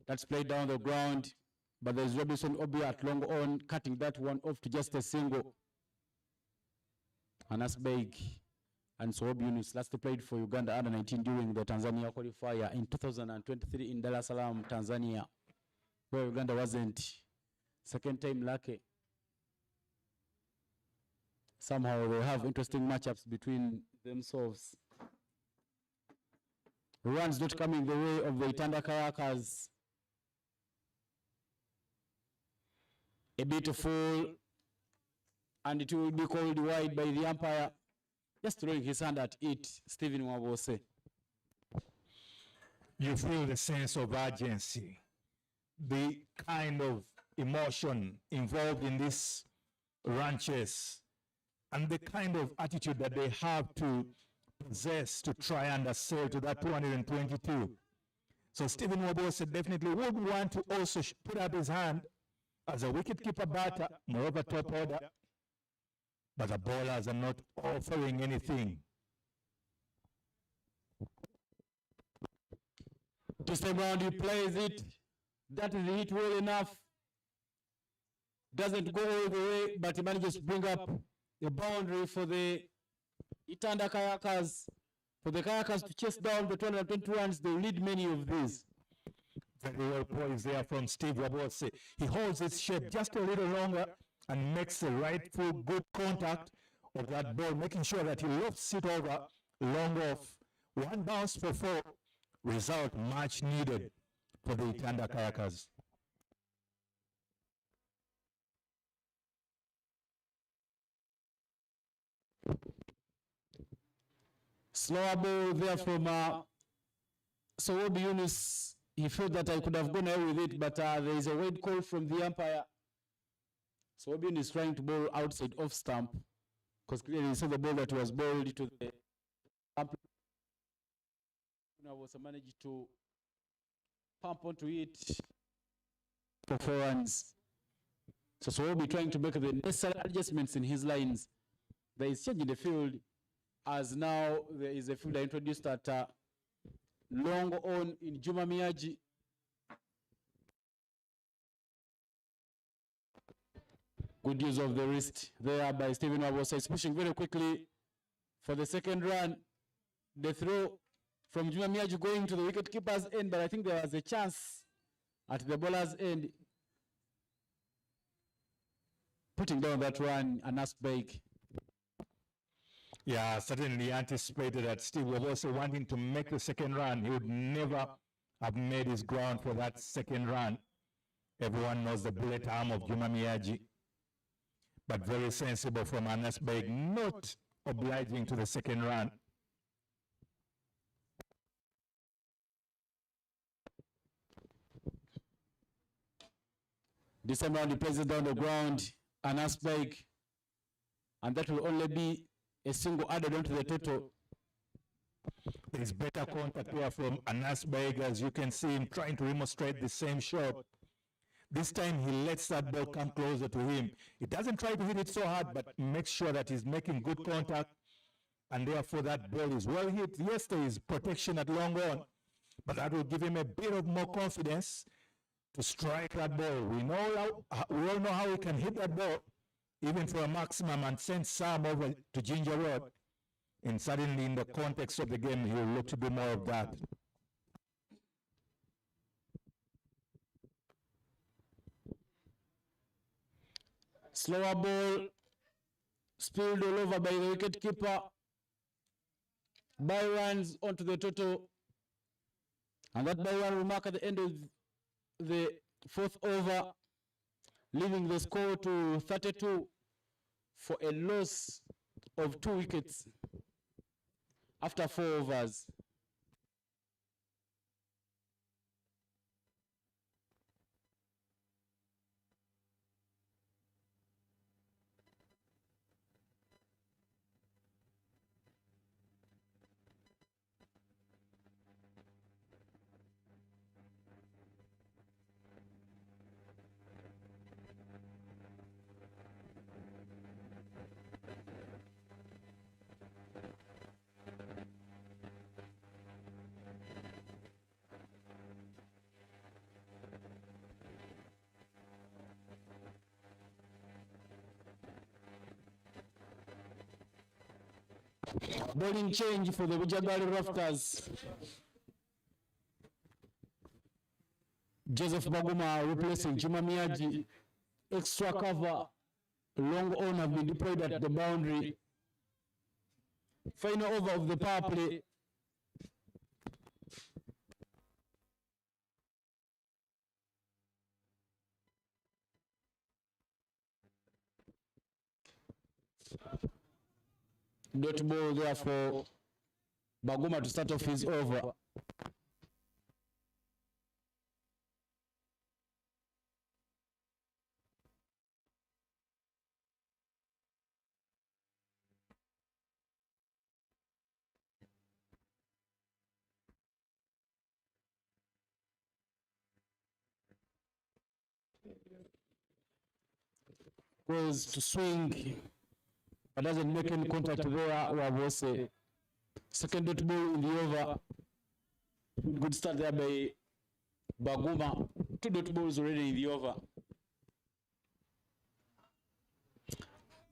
[SPEAKER 3] That's played down the ground, but there's Robinson Obi at long on, cutting that one off to just a single. Anas Beg and Sowobi Yunus last played for Uganda under 19 during the Tanzania qualifier in 2023 in Dar es Salaam, Tanzania, where Uganda wasn't. Second time lucky. Somehow they have interesting matchups between themselves. Runs not coming the way of the Itanda Kayakers. A bit full, and it will be called wide by the umpire. Just throwing his hand at it, Stephen Wabose.
[SPEAKER 6] You feel the sense of urgency, the kind of emotion involved in this run chase, and the kind of attitude that they have to possess to try and assail to that 222. So Stephen Wabose definitely would want to also put up his hand as a wicketkeeper batter, moreover top order, but the bowlers are not offering anything.
[SPEAKER 3] This time round he plays it. That is hit well enough. Doesn't go all the way, but he manages to bring up the boundary for the Itanda Kayakers. For the Kayakers to chase down the 220 runs, they lead many of these.
[SPEAKER 6] Very well poised there from Steve Wabose. He holds its shape just a little longer and makes the rightful good contact of that ball, making sure that he lofts it over long off. One bounce for 4. Result much needed for the Itanda Kayakers.
[SPEAKER 3] Slower ball there from Sowobi Yunus. He felt that I could have gone away with it, but there is a wide call from the umpire. Sowobi Yunus is trying to bowl outside off stump, because clearly he saw the ball that was bowled to the umpire. Was managed to pump onto it for 4 runs. So Sowobi trying to make the necessary adjustments in his lines. There is change in the field, as now there is a fielder introduced at long on in Juma Miyaji. Good use of the wrist there by Stephen Wabose. He's pushing very quickly for the second run. The throw from Juma Miyaji going to the wicketkeeper's end, but I think there was a chance at the bowler's end. Putting down that run, Anas Beg.
[SPEAKER 6] Yeah, certainly anticipated that Steve was also wanting to make the second run. He would never have made his ground for that second run. Everyone knows the bullet arm of Juma Miyaji, but very sensible from Anas Beg, not obliging to the second run.
[SPEAKER 3] This time round he places down the ground, Anas Beg, and that will only be a single added onto the total.
[SPEAKER 6] There's better contact here from Anas Beg, as you can see him trying to demonstrate the same shot This time he lets that ball come closer to him. He doesn't try to hit it so hard, but makes sure that he's making good contact, and therefore that ball is well hit. Yes, there is protection at long on, but that will give him a bit of more confidence to strike that ball. We all know how he can hit that ball, even for a maximum, and send Sam over to Ginger Road. And suddenly, in the context of the game, he'll look to do more of that.
[SPEAKER 3] Slower ball, spilled all over by the wicketkeeper. By runs onto the total. And that by one will mark at the end of the fourth over, leaving the score to 32 for a loss of 2 wickets after 4 overs. Bowling change for the Bujjagali Rafters. Joseph Baguma replacing Juma Miyaji. Extra cover, long on have been deployed at the boundary. Final over of the power play. Dot ball there for Baguma to start off his over. Goes to swing. But doesn't make any contact there. Wavose. Second dot ball in the over. Good start there by Baguma. 2 dot balls already in the over.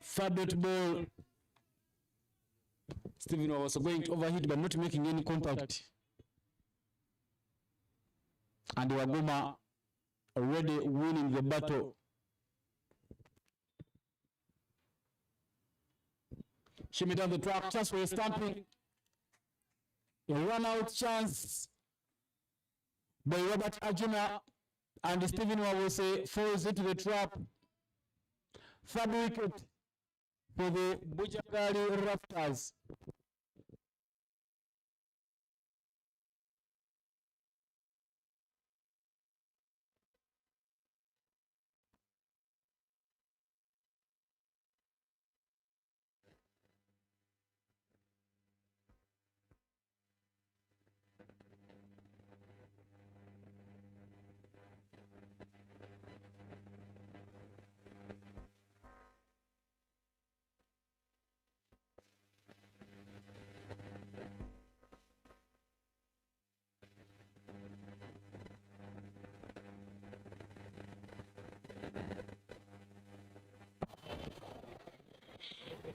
[SPEAKER 3] Third dot ball. Stephen was going to overhit but not making any contact. And Baguma already winning the battle. Shimmy down the track, chance for a stamping. A run-out chance by Robert Ajuna, and Stephen Wawose falls into the trap. Third wicket for the Bujjagali Rafters.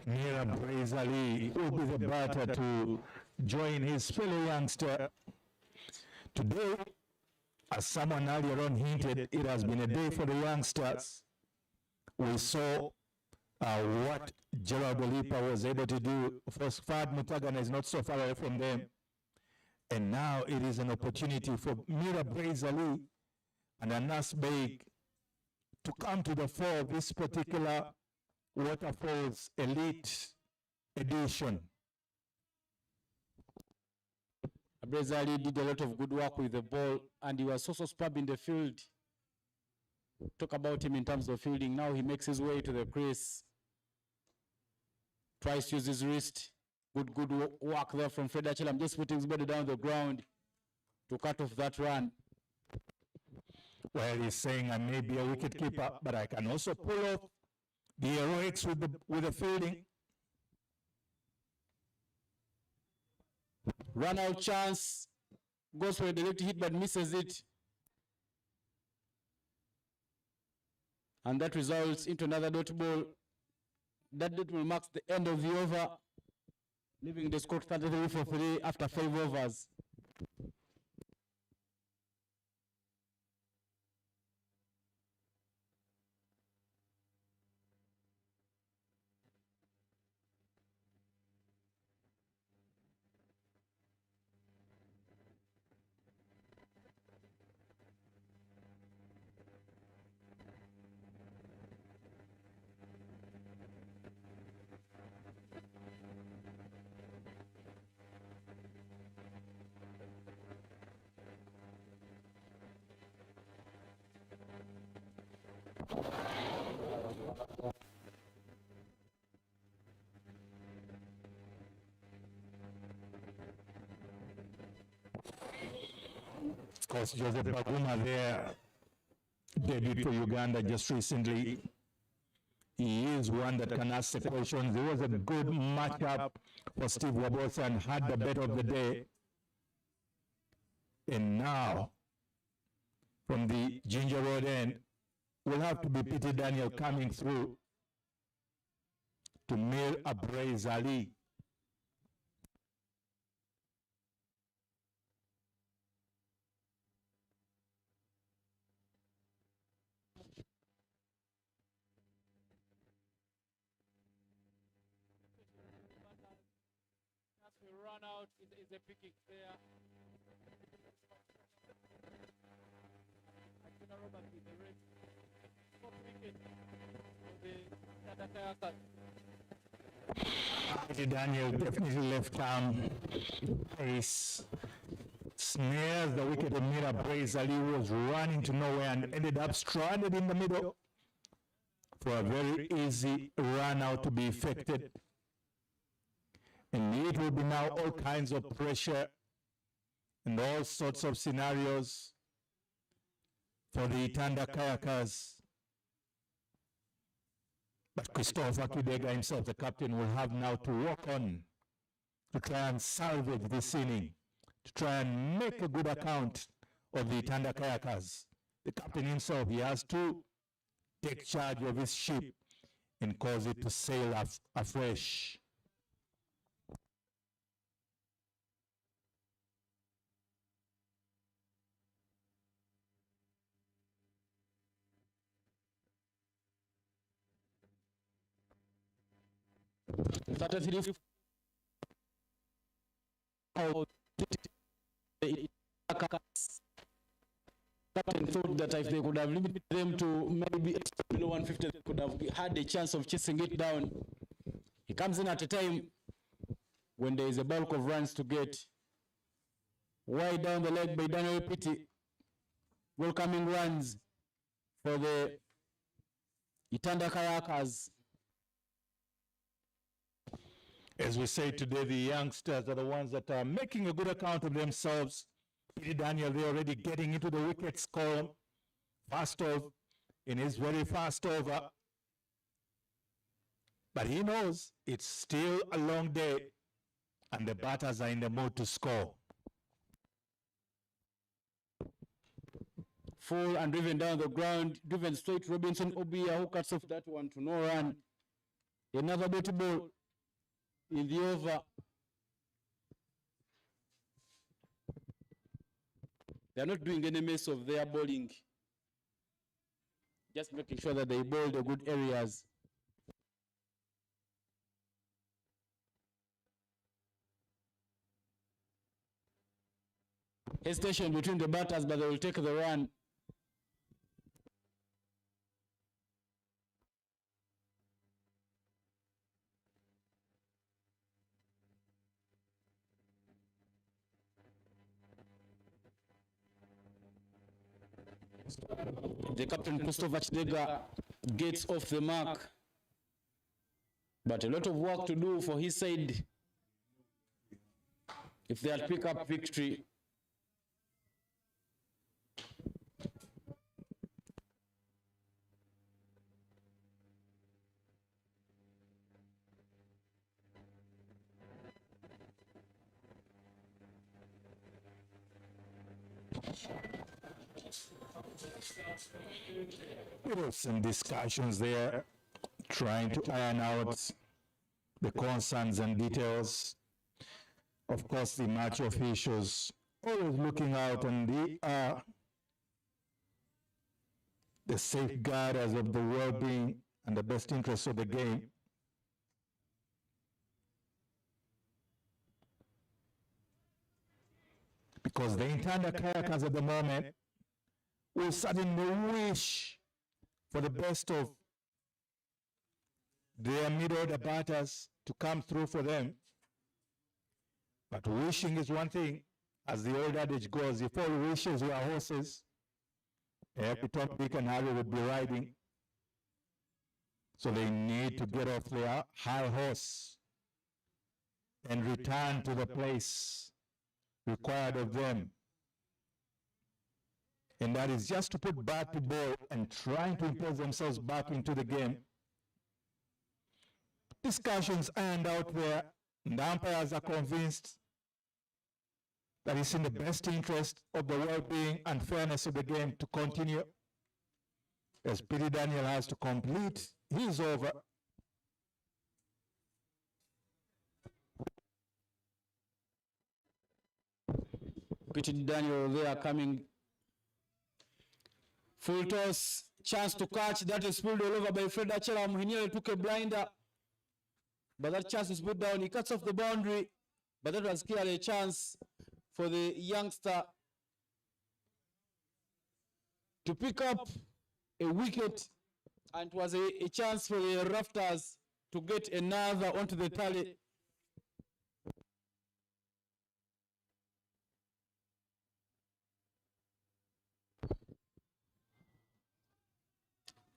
[SPEAKER 6] Mira Brazali will be the batter to join his fellow youngster. Today, as someone earlier on hinted, it has been a day for the youngsters. We saw what Gerald Olipa was able to do. Of course, Fad Mutagana is not so far away from them. And now it is an opportunity for Mira Brazali and Anas Beg to come to the fore of this particular Waterfalls Elite Edition.
[SPEAKER 3] Brazali did a lot of good work with the ball, and he was so superb in the field. Talk about him in terms of fielding. Now he makes his way to the crease. Tries to use his wrist. Good work there from Fred Achelam, just putting his body down the ground to cut off that run.
[SPEAKER 6] Well, he's saying I may be a wicket keeper, but I can also pull off the heroics with the fielding.
[SPEAKER 3] Run out chance. Goes for a direct hit but misses it. And that results into another dot ball. That dot ball marks the end of the over, leaving the score 33 for 3 after 5 overs.
[SPEAKER 6] Of course, Joseph Karuma there, debuted for Uganda just recently. He is one that can ask the questions. It was a good matchup for Steve Wabosa and had the bet of the day. And now, from the Ginger Road end, will have to be Peter Daniel coming through to Mir Abrez Ali.
[SPEAKER 3] Run out is a picking there.
[SPEAKER 6] Daniel definitely left arm pace snares the wicket of Mir Abrez Ali, was running to nowhere and ended up stranded in the middle for a very easy run out to be effected. And it will be now all kinds of pressure and all sorts of scenarios for the Tanda Kayakers. But Christopher Kidega himself, the captain, will have now to work on to try and salvage this inning, to try and make a good account of the Tanda Kayakers. The captain himself, he has to take charge of his ship and cause it to sail afresh.
[SPEAKER 3] Captain thought that if they could have limited them to maybe below 150, they could have had a chance of chasing it down. He comes in at a time when there is a bulk of runs to get. Wide down the leg by Daniel Pitti. Welcoming runs for the Itanda Kayakers.
[SPEAKER 6] As we say today, the youngsters are the ones that are making a good account of themselves. Peter Daniel, they're already getting into the wickets column. Fast off in his very fast over. But he knows it's still a long day and the batters are in the mood to score.
[SPEAKER 3] Full and driven down the ground, driven straight. Robinson Obia, who cuts off that one to no run. Another dot ball in the over. They are not doing any mess of their bowling, just making sure that they bowl the good areas. Hesitation between the batters, but they will take the run. The captain, Christopher Chidega, gets off the mark. But a lot of work to do for his side if they'll pick up victory.
[SPEAKER 6] There were some discussions there, trying to iron out the concerns and details. Of course, the match officials always looking out, and they are the safeguarders of the well-being and the best interests of the game. Because the Intanda Kayakers at the moment will certainly wish for the best of their mid-order batters to come through for them. But wishing is one thing. As the old adage goes, if all wishes were horses, every Tom, Dick, and Harry would be riding. So they need to get off their high horse and return to the place required of them. And that is just to put bat to ball and trying to impose themselves back into the game. Discussions ironed out there, and the umpires are convinced that it's in the best interest of the well-being and fairness of the game to continue, as Peter Daniel has to complete his over.
[SPEAKER 3] Peter Daniel there coming. Full toss, chance to catch. That is pulled all over by Fred Achelam. He nearly took a blinder, but that chance is put down. He cuts off the boundary, but that was clearly a chance for the youngster to pick up a wicket, and it was a chance for the Rafters to get another onto the tally.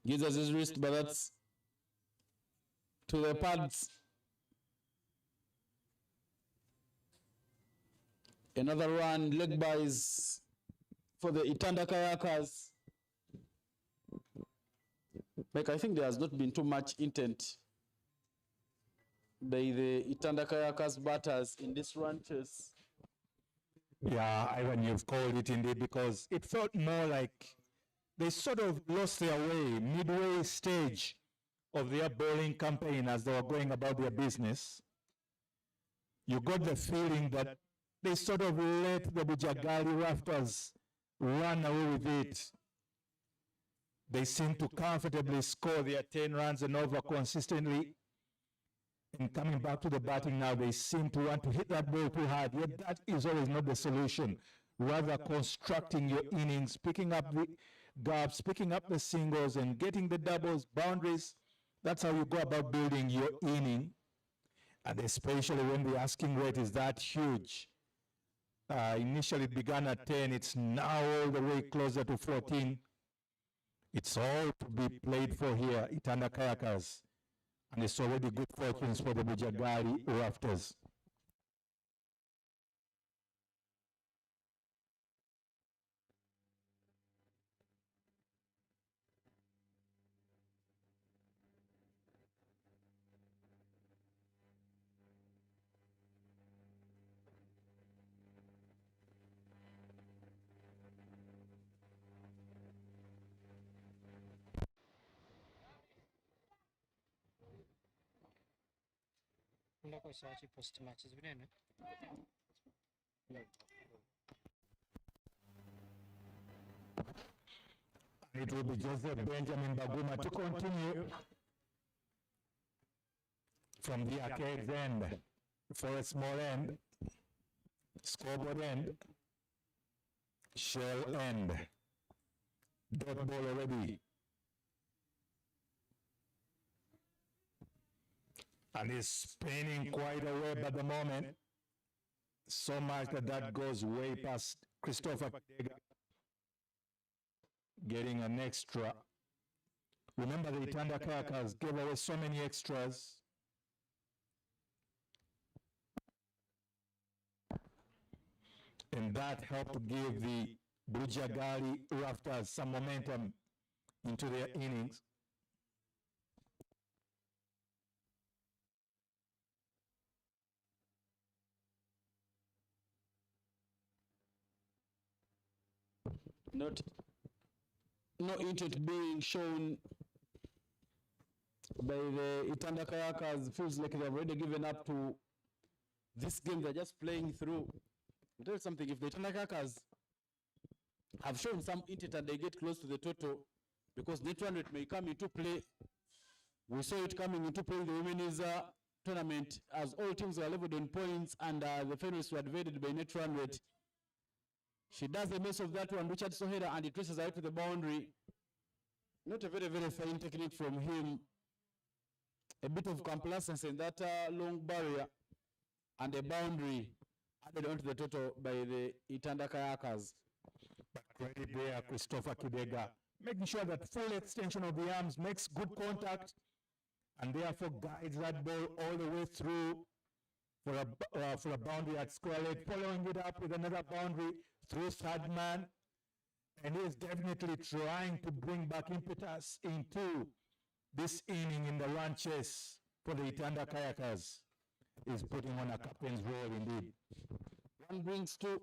[SPEAKER 3] Gives us his wrist, but that's to the pads. Another run, leg buys for the Intanda Kayakers. Like, I think there has not been too much intent by the Intanda Kayakers batters in this run chase.
[SPEAKER 6] Yeah, Ivan, you've called it indeed, because it felt more like they sort of lost their way midway stage of their bowling campaign as they were going about their business. You got the feeling that they sort of let the Bujjagali Rafters run away with it. They seem to comfortably score their 10 runs and over consistently. And coming back to the batting now, they seem to want to hit that ball too hard. Yet that is always not the solution. Rather, constructing your innings, picking up the gaps, picking up the singles and getting the doubles, boundaries. That's how you go about building your inning. And especially when the asking rate is that huge. Initially it began at 10, it's now all the way closer to 14. It's all to be played for here, Intanda Kayakers. And it's already good fortunes for the Bujjagali Rafters.
[SPEAKER 1] Post matches,
[SPEAKER 6] It will be Joseph Benjamin Baguma to continue from the arcade end, Forest Mall end, scoreboard end, shell end, dot ball already. And is spinning quite a web at the moment. So much that goes way past Christopher getting an extra. Remember, the Intanda Kayakers gave away so many extras. And that helped to give the Bujjagali Rafters some momentum into their innings.
[SPEAKER 3] Not no intent being shown by the Itanda Kayakers. Feels like they've already given up to this game. They're just playing through. I'll tell you something, if the Itanda Kayakers have shown some intent and they get close to the total, because net 100 may come into play. We saw it coming into play in the women's tournament as all teams were leveled on points and the finalists were divided by net 100. She does a mess of that one, Richard Sohera, and it traces out to the boundary. Not a very, very fine technique from him. A bit of complacency in that long barrier and a boundary added onto the total by the Itanda Kayakers.
[SPEAKER 6] But credit there, Christopher Kidega, making sure that full extension of the arms makes good contact and therefore guides that ball all the way through for a boundary at square leg, following it up with another boundary through third man, and he is definitely trying to bring back impetus into this inning in the run chase for the Itanda Kayakers. Is putting on a captain's role indeed.
[SPEAKER 3] One brings two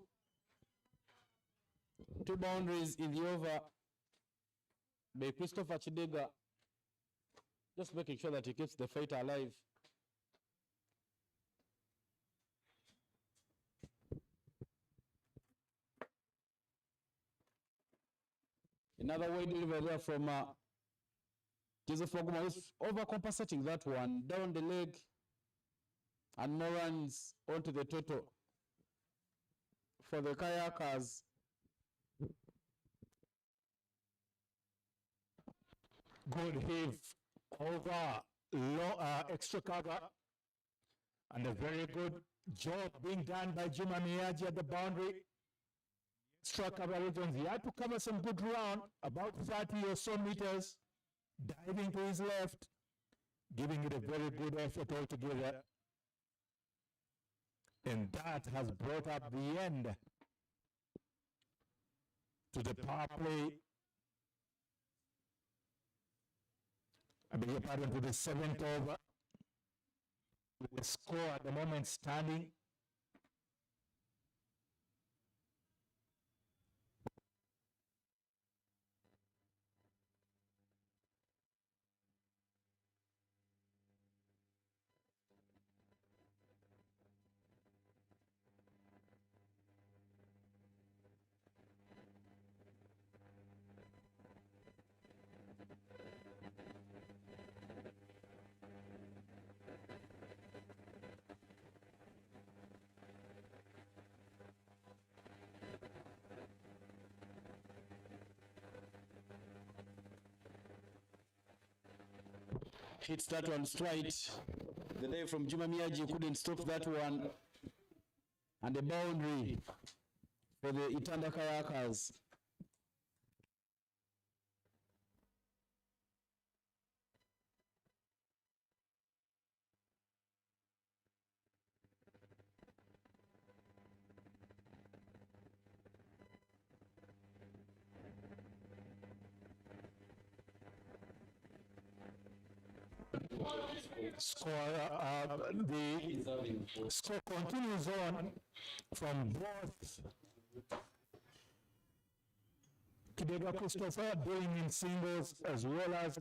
[SPEAKER 3] boundaries in the over by Christopher Chidega, just making sure that he keeps the fight alive. Another way delivery there from Joseph Oguma, who's overcompensating that one down the leg, and more runs onto the total for the Kayakers.
[SPEAKER 6] Good heave over low, extra cover, and a very good job being done by Juma Miyaji at the boundary. Extra cover regions. He had to cover some good ground, about 30 or so meters, diving to his left, giving it a very good effort altogether. And that has brought up the end to the power play. I beg your pardon, to the 7th over. With the score at the moment standing.
[SPEAKER 3] Hits that one straight. The leg from Juma Miyaji couldn't stop that one. And the boundary for the Itanda Kayakers. The score continues on from both Kidega Christopher doing in singles as well as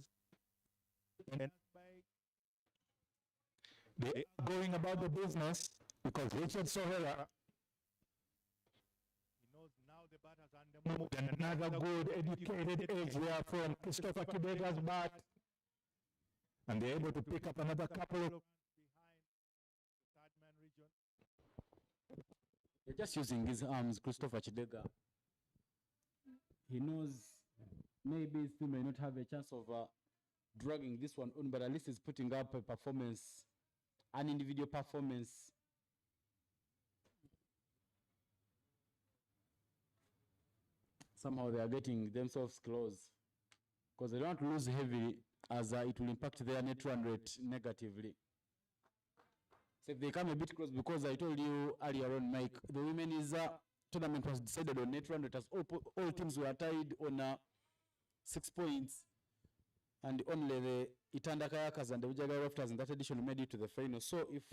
[SPEAKER 3] they are going about the business because Richard Sohera, he knows now the bat has undermoved, and another good educated edge there from Christopher Kidega's bat. And they're able to pick up another couple of behind the third man region. They're just using his arms, Christopher Chidega. He knows maybe he may not have a chance of dragging this one on, but at least he's putting up a performance, an individual performance. Somehow they are getting themselves close because they don't lose heavily, as it will impact their net run rate negatively. So if they come a bit close, because I told you earlier on, Mike, the women's tournament was decided on net run rate as all teams were tied on 6 points, and only the Itanda Kayakers and the Bujjagali Rafters in that edition made it to the final. So if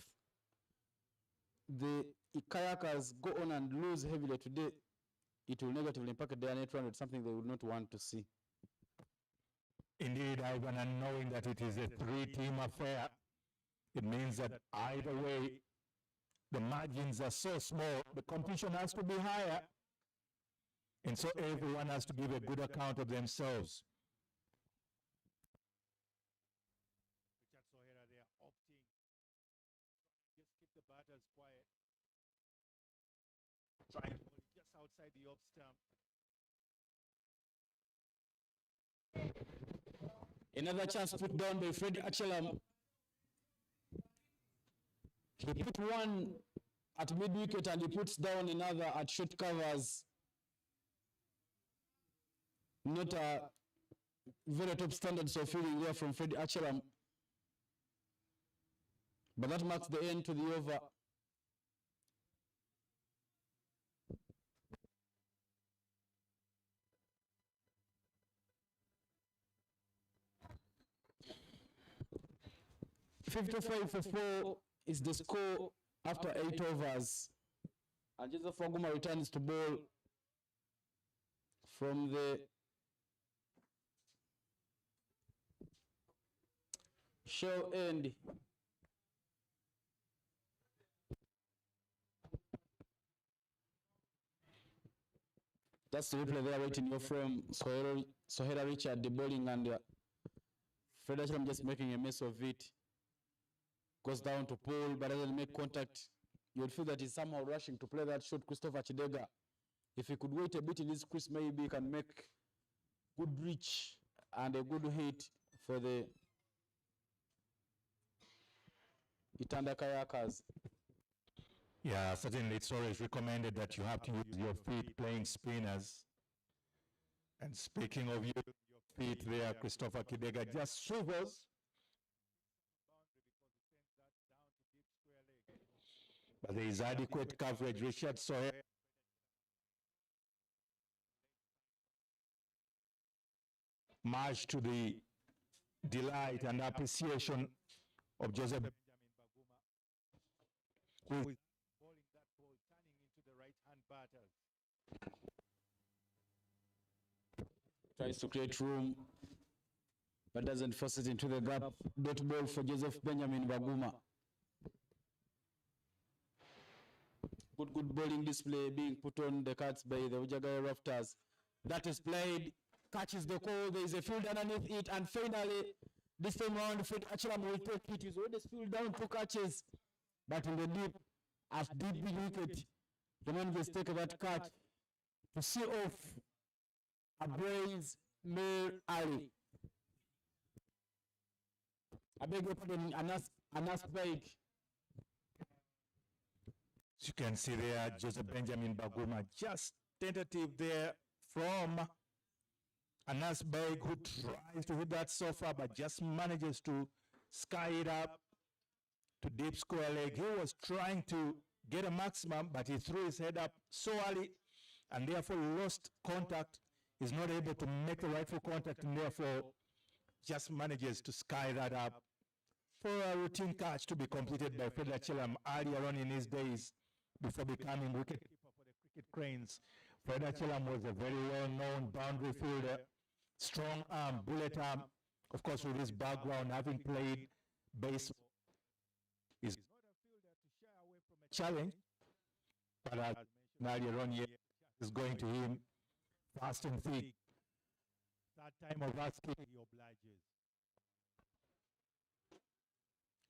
[SPEAKER 3] the Kayakers go on and lose heavily today, it will negatively impact their net run rate, something they would not want to see.
[SPEAKER 6] Indeed, Ivan, and knowing that it is a three-team affair, it means that either way, the margins are so small, the competition has to be higher. And so everyone has to give a good account of themselves. Just keep the batters quiet. Try and ball just outside the off stump.
[SPEAKER 3] Another chance put down by Fred Achelam. He put one at mid wicket and he puts down another at short covers. Not a very top standards of fielding here from Fred Achelam. But that marks the end to the over. $55 for 4 is the score after 8 overs. And Joseph Waguma returns to ball from the shell end. That's the replay there waiting your frame. Sohera Richard, the bowling, and Fred Achelam just making a mess of it. Goes down to pull, but doesn't make contact. You would feel that he's somehow rushing to play that shot. Christopher Chidega, if he could wait a bit in his crease, maybe he can make good reach and a good hit for the Itanda Kayakers.
[SPEAKER 6] Yeah, certainly it's always recommended that you have to use your feet playing spinners. And speaking of your feet there, Christopher Kidega just swivels. But there is adequate coverage. Richard Sohe much to the delight and appreciation of Joseph Benjamin Baguma, who is bowling that ball, turning into the right-hand batters.
[SPEAKER 3] Tries to create room, but doesn't force it into the gap. Dot ball for Joseph Benjamin Baguma. Good bowling display being put on the cards by the Bujjagali Rafters. That is played, catches the call, there is a field underneath it, and finally, this time around, Fred Achelam will take it. He's already spilled down 2 catches, but in the deep, at deep wicket, the man just take that catch to see off a brace Mir Ali. I beg your pardon, Anas Baig.
[SPEAKER 6] As you can see there, Joseph Benjamin Baguma just tentative there from Anas Baig, who tries to hit that sofa but just manages to sky it up to deep square leg. He was trying to get a maximum, but he threw his head up so early and therefore lost contact. He's not able to make the rightful contact and therefore just manages to sky that up for a routine catch to be completed by Fred Achelam earlier on in his days before becoming wicketkeeper for the Cricket Cranes. Fred Achelam was a very well-known boundary fielder, strong arm, bullet arm. Of course, with his background, having played baseball, he's not a fielder to shy away from a challenge. But as mentioned earlier on, is going to him fast and thick. That time of asking, he obliges.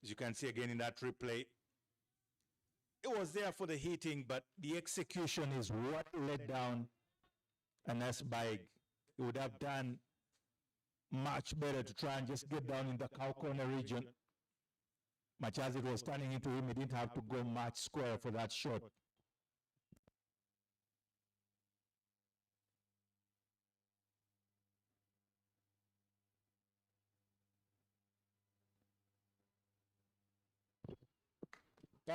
[SPEAKER 6] As you can see again in that replay, it was there for the hitting, but the execution is what let down Anas Baig. He would have done much better to try and just get down in the cow corner region. Much as it was turning into him, he didn't have to go much square for that shot.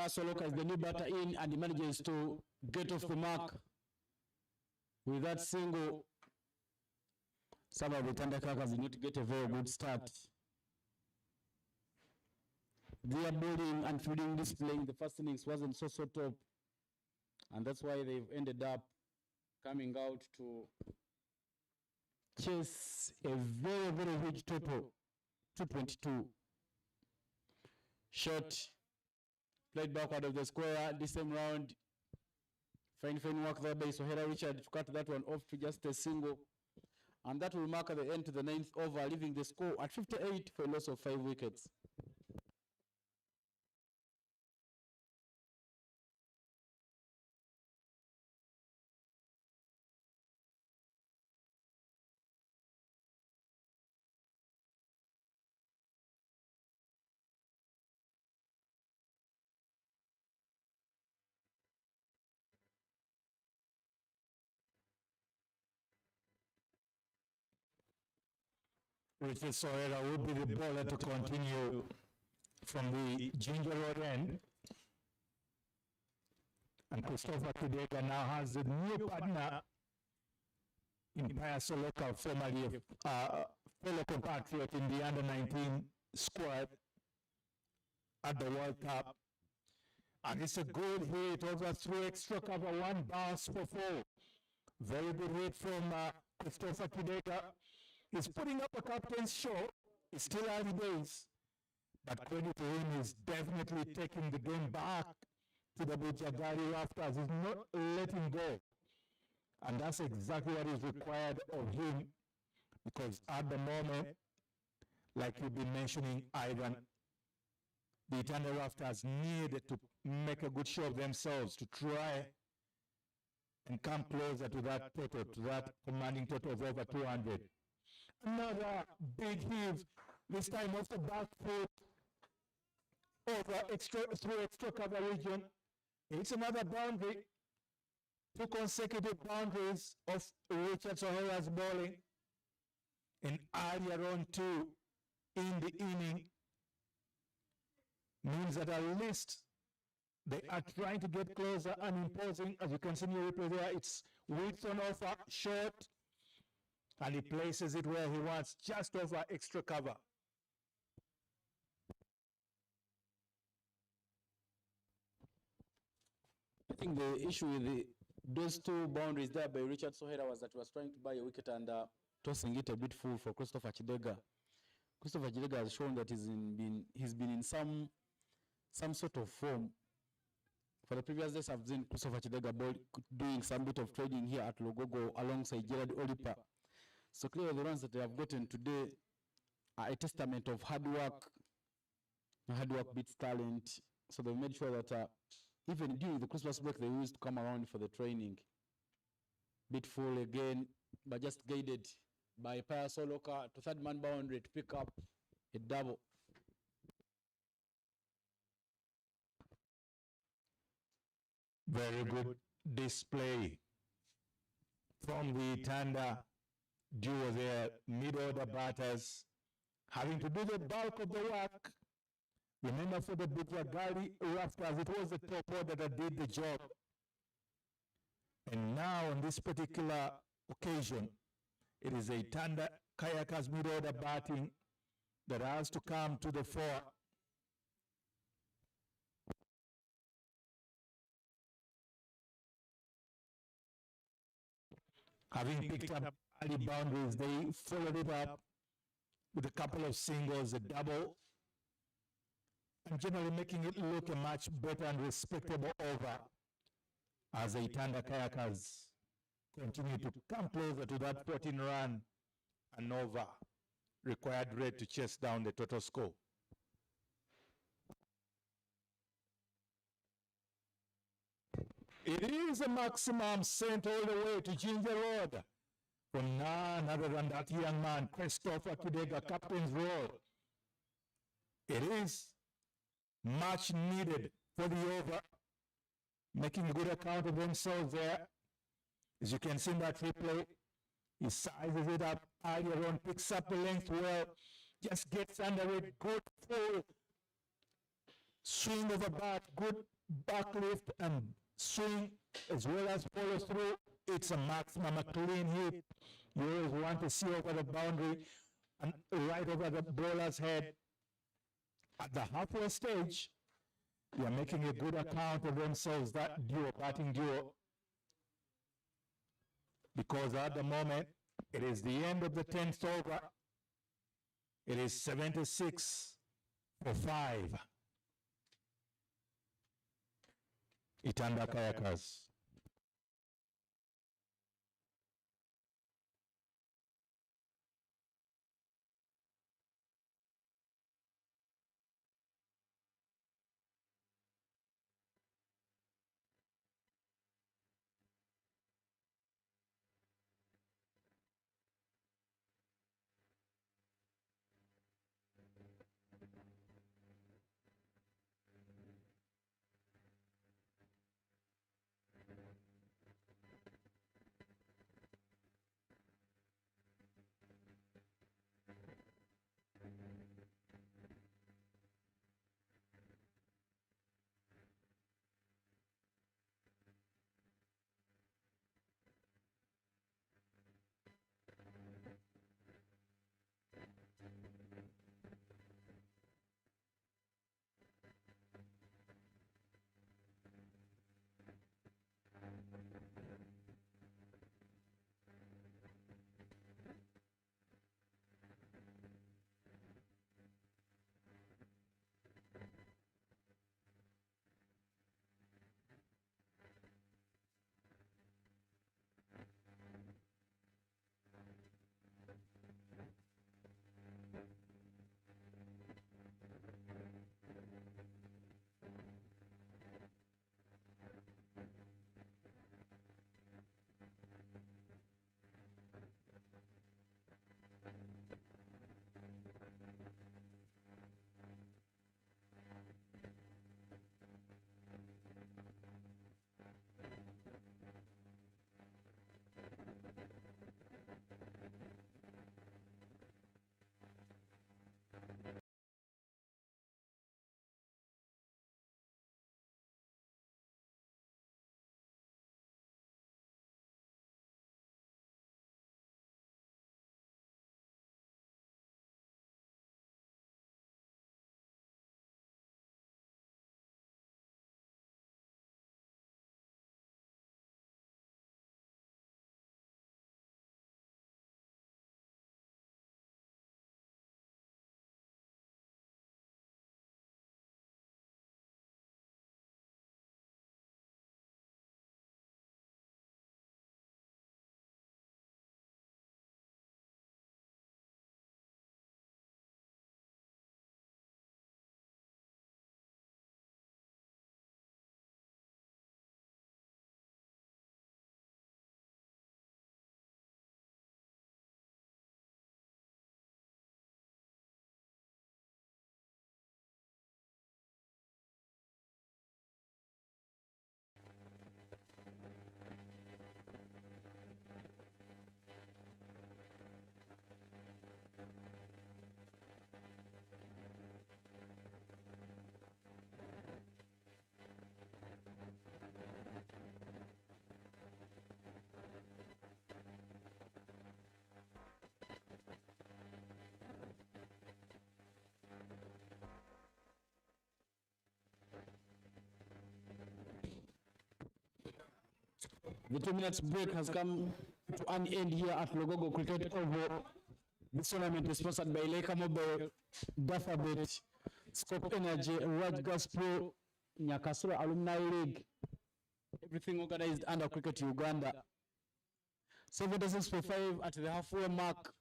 [SPEAKER 3] Soloka is the new batter in, and he manages to get off the mark with that single. Some of the Tandakakas need to get a very good start. Their bowling and fielding display in the first innings wasn't so top, and that's why they've ended up coming out to
[SPEAKER 6] chase a very, very huge total, 222.
[SPEAKER 3] Shot played backward of the square. This time round, fine work there by Sohera Richard to cut that one off to just a single. And that will mark at the end to the 9th over, leaving the score at 58 for a loss of 5 wickets.
[SPEAKER 6] Richard Sohera will be the bowler to continue from the Ginger Road end. And Christopher Kidega now has a new partner in Payaso Local, formerly a fellow compatriot in the under-19 squad at the World Cup. And it's a good hit over 3 extra cover, 1 bounce for 4. Very good hit from Christopher Kidega. He's putting up a captain's show. It's still early days, but credit to him is definitely taking the game back to the Bujjagali Rafters. He's not letting go. And that's exactly what is required of him, because at the moment, like you've been mentioning, Ivan, the Uganda Rafters need to make a good show of themselves to try and come closer to that total, to that commanding total of over 200. Another big heave, this time off the back foot, over through extra cover region. It's another boundary. 2 consecutive boundaries of Richard Sohera's bowling. And earlier on 2 in the inning means that at least they are trying to get closer and imposing. As you can see in your replay there, it's width on offer, short, and he places it where he wants, just over extra cover.
[SPEAKER 3] I think the issue with those 2 boundaries there by Richard Sohera was that he was trying to buy a wicket and tossing it a bit full for Christopher Kidega. Christopher Kidega has shown that he's been in some sort of form. For the previous days, I've seen Christopher Kidega doing some bit of trading here at Lugogo alongside Gerard Olipa. So clearly the runs that they have gotten today are a testament of hard work. Hard work beats talent. So they made sure that even during the Christmas break, they used to come around for the training. Bit full again, but just guided by Payaso Local to 3rd man boundary to pick up a double.
[SPEAKER 6] Very good display from the Tanda duo there, mid-order batters, having to do the bulk of the work. Remember, for the Bujjagali Rafters, it was the top order that did the job. And now, on this particular occasion, it is a Tanda Kayaka's mid-order batting that has to come to the fore. Having picked up early boundaries, they followed it up with a couple of singles, a double, and generally making it look a much better and respectable over as the Tanda Kayakas continue to come closer to that 14-run and over required rate to chase down the total score. It is a maximum sent all the way to Ginger Road from none other than that young man, Christopher Kidega, captain's role. It is much needed for the over, making a good account of themselves there. As you can see in that replay, he sizes it up earlier on, picks up the length well, just gets under it, good full swing of a bat, good back lift and swing as well as follow through. It's a maximum, a clean hit. You always want to see over the boundary and right over the bowler's head. At the halfway stage, they are making a good account of themselves, that duo, batting duo, because at the moment, It is the end of the 10th over. It is 76-5. Itanda Kayakers.
[SPEAKER 3] The 2 minutes break has come to an end here at Lugogo Cricket Oval. This tournament is sponsored by Leka Mobile, Dafabet, Scope Energy, Raj Gaspro, Nyakasura Alumni League. Everything organized under Cricket Uganda. 76-5 at the halfway mark.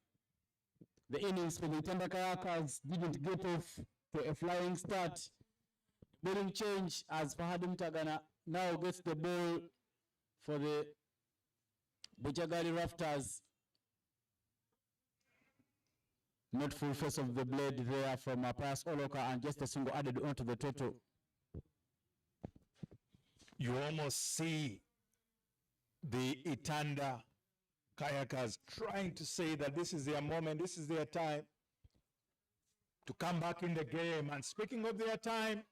[SPEAKER 3] The innings for the Itanda Kayakers didn't get off to a flying start. Bowling change as Fahadim Tagana now gets the ball for the Bujjagali Rafters. Not full face of the blade there from Pius Oloka, and just a single added onto the total.
[SPEAKER 6] You almost see the Itanda Kayakers trying to say that this is their moment, this is their time to come back in the game. And speaking of their time,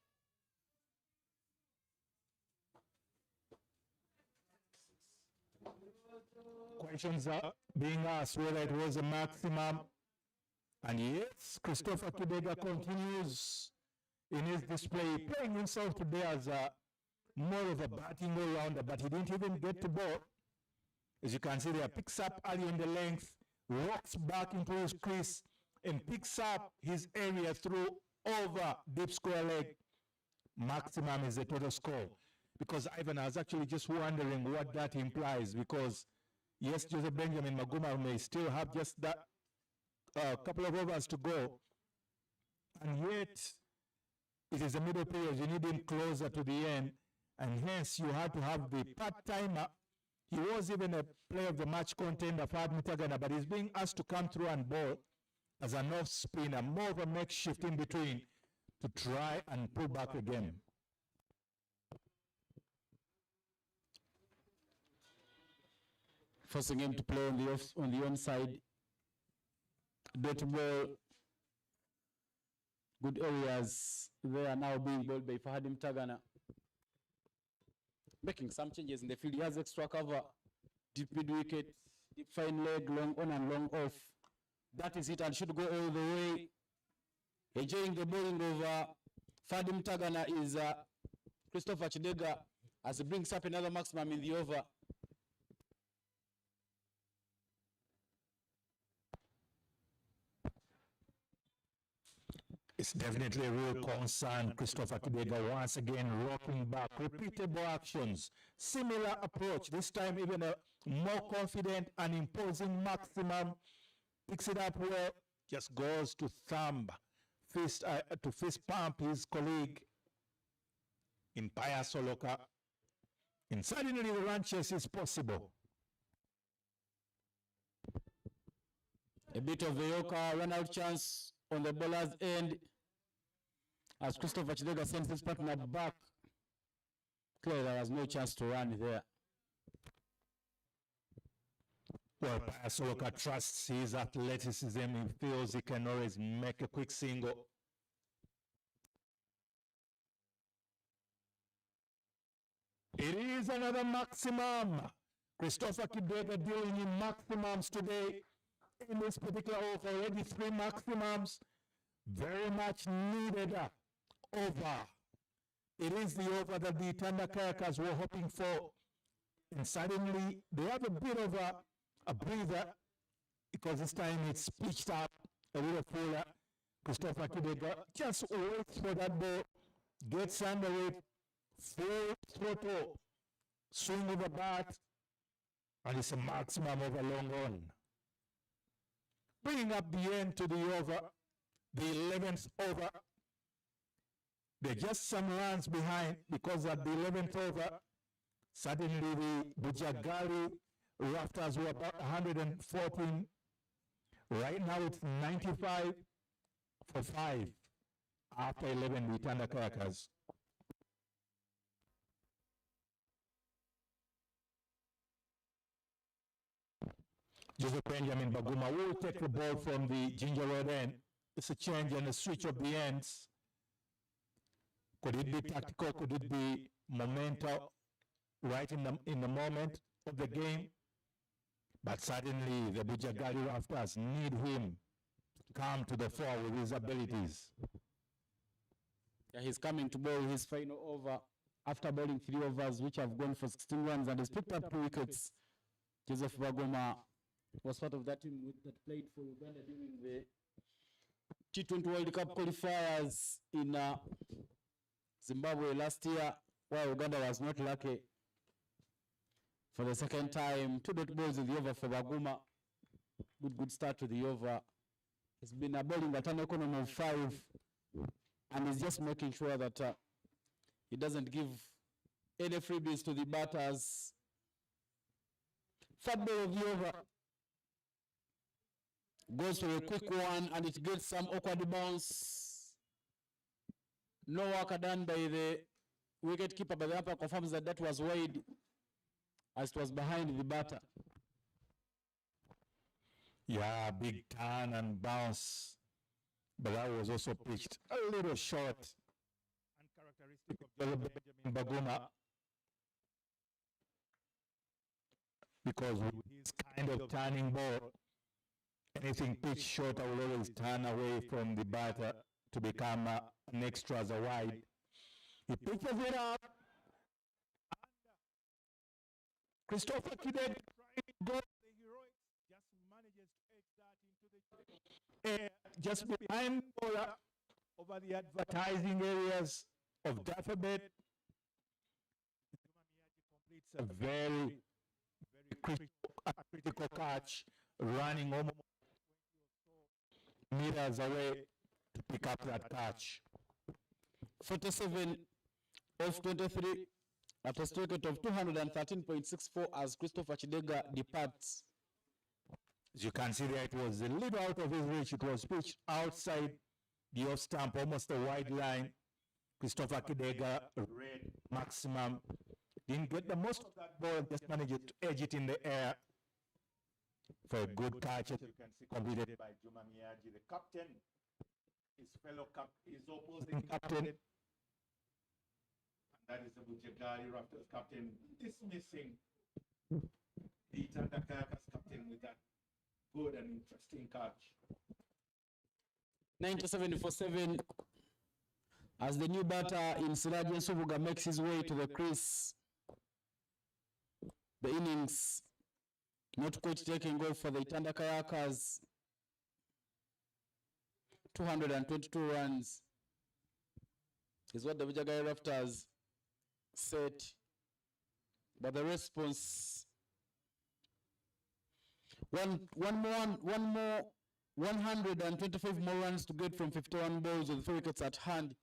[SPEAKER 6] questions are being asked whether it was a maximum. And yes, Christopher Kidega continues in his display, playing himself today as more of a batting all-rounder, but he didn't even get to ball. As you can see there, picks up early in the length, walks back into his crease and picks up his area through over deep square leg. Maximum is the total score. Because Ivan, I was actually just wondering what that implies, because yes, Joseph Benjamin Maguma may still have just that couple of overs to go, and yet it is the middle period. You need him closer to the end, and hence you had to have the part-timer. He was even a player of the match contender, Fad Mitagana, but he's being asked to come through and bowl as an off-spinner, more of a makeshift in between to try and pull back the game.
[SPEAKER 3] Forcing him to play on the onside. Dot ball. Good areas. They are now being bowled by Fahadim Tagana. Making some changes in the field. He has extra cover. Deep mid wicket. Deep fine leg, long on and long off. That is it, and should go all the way. Enjoying the bowling of Fahadim Tagana is Christopher Chidega, as he brings up another maximum in the over.
[SPEAKER 6] It's definitely a real concern. Christopher Chidega once again rocking back, repeatable actions, similar approach, this time even a more confident and imposing maximum. Picks it up well, just goes to fist pump his colleague in Paya Soloka. And suddenly the run chase is possible.
[SPEAKER 3] A bit of a Yoka run out chance on the bowler's end as Christopher Chidega sends his partner back. Clearly there was no chance to run there.
[SPEAKER 6] Well, Soloka trusts his athleticism. He feels he can always make a quick single. It is another maximum. Christopher Chidega dealing in maximums today. In this particular over, already 3 maximums. Very much needed over. It is the over that the Tanda Kayakas were hoping for. And suddenly they have a bit of a breather, because this time it's pitched up a little fuller. Christopher Chidega just waits for that ball, gets under it, full throttle, swing of the bat, and it's a maximum over long on. Bringing up the end to the over, the 11th over. They're just some runs behind, because at the 11th over, suddenly the Bujjagali Rafters were about 114. Right now it's 95 for 5 after 11 with Tanda Kayakas. Joseph Benjamin Baguma will take the ball from the Ginger Road end. It's a change and a switch of the ends. Could it be tactical? Could it be momental right in the moment of the game? But suddenly the Bujjagali Rafters need him to come to the fore with his abilities.
[SPEAKER 3] Yeah, he's coming to bowl his final over after bowling 3 overs, which have gone for 16 runs, and he's picked up 2 wickets. Joseph Baguma was part of that team that played for Uganda during the T20 World Cup qualifiers in Zimbabwe last year, where Uganda was not lucky. For the second time, 2 dot balls in the over for Baguma. Good start to the over. He's been bowling at an economy of 5, and he's just making sure that he doesn't give any freebies to the batters. 3rd ball of the over goes for a quick one, and it gets some awkward bounce. No work done by the wicket keeper, but the umpire confirms that that was wide, as it was behind the batter.
[SPEAKER 6] Yeah, big turn and bounce, but that was also pitched a little short. Uncharacteristic of Benjamin Baguma, because with his kind of turning ball, anything pitched shorter will always turn away from the batter to become an extra as a wide. He pitches it up. Christopher Chidega trying to go. The heroics just manages to edge air just behind the bowler over the advertising areas of Alphabet. Completes a very critical catch, running almost meters away to pick up that catch.
[SPEAKER 3] 47 of 23 at a strike rate of 213.64 as Christopher Chidega departs.
[SPEAKER 6] As you can see there, it was a little out of his reach. It was pitched outside the off stump, almost a wide line. Christopher Chidega read maximum. Didn't get the most of that ball, just managed to edge it in the air for a good catch, as you can see, completed by Juma Miyaji, the captain, his opposing captain. And that is the Bujjagali Rafters captain, dismissing the Tandakayakas captain with that good and interesting catch.
[SPEAKER 3] 97-7 as the new batter in Sirajan Subuga makes his way to the crease. The innings not quite taking off for the Itanda Kayakas. 222 runs is what the Bujjagali Rafters set, but the response one more 125 more runs to get from 51 balls with 4 wickets at hand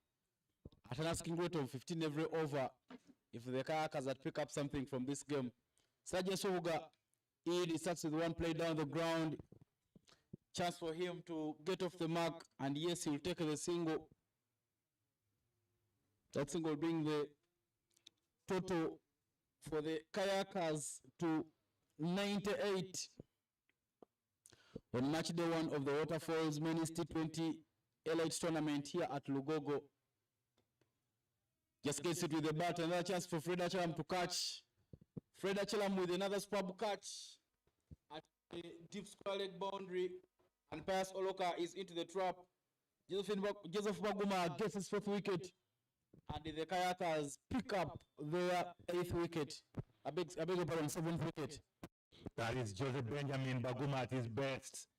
[SPEAKER 3] at an asking rate of 15 every over if the Kayakas had pick up something from this game. Sergeant Subuga, he starts with one play down the ground. Chance for him to get off the mark, and yes, he'll take the single. That single being the total for the Kayakas to 98 on match day 1 of the Waterfalls men's T20 Elite tournament here at Lugogo. Just gets it with the bat. Another chance for Fred Achalam to catch. Fred Achalam with another superb catch at the deep square leg boundary, and Pius Oloka is into the trap. Joseph Baguma gets his 4th wicket, and the Kayakas pick up their 8th wicket. I beg your pardon, 7th wicket.
[SPEAKER 6] That is Joseph Benjamin Baguma at his best.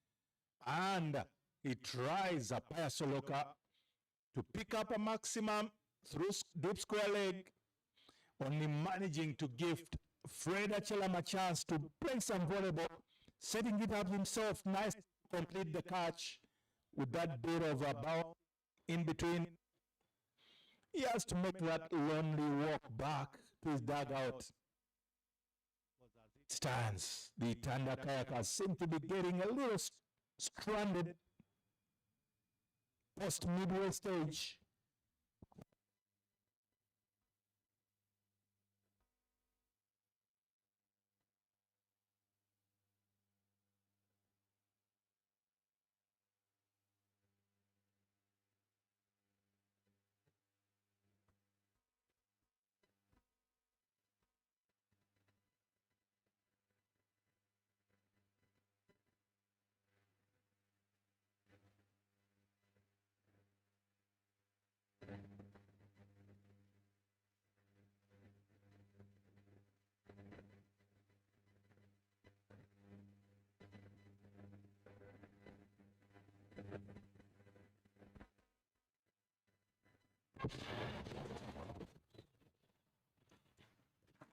[SPEAKER 6] And he tries a Pius Oloka to pick up a maximum through deep square leg, only managing to gift Fred Achalam a chance to play some volleyball, setting it up himself nice to complete the catch with that bit of a bow in between. He has to make that lonely walk back to his dugout. Stands, the Tanda Kayakas seem to be getting a little stranded post midway stage.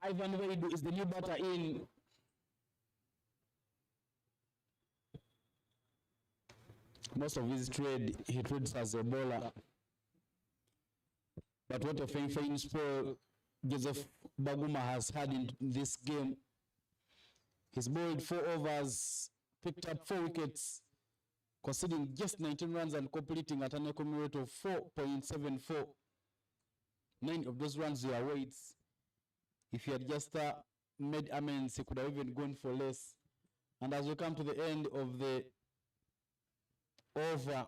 [SPEAKER 3] Ivan Wade is the new batter in. Most of his trade, he trades as a bowler. But what a fine spell Joseph Baguma has had in this game. He's bowled 4 overs, picked up 4 wickets, conceding just 19 runs and completing at an economy rate of 4.74. 9 of those runs were Wade's. If he had just made amends, he could have even gone for less. And as we come to the end of the over,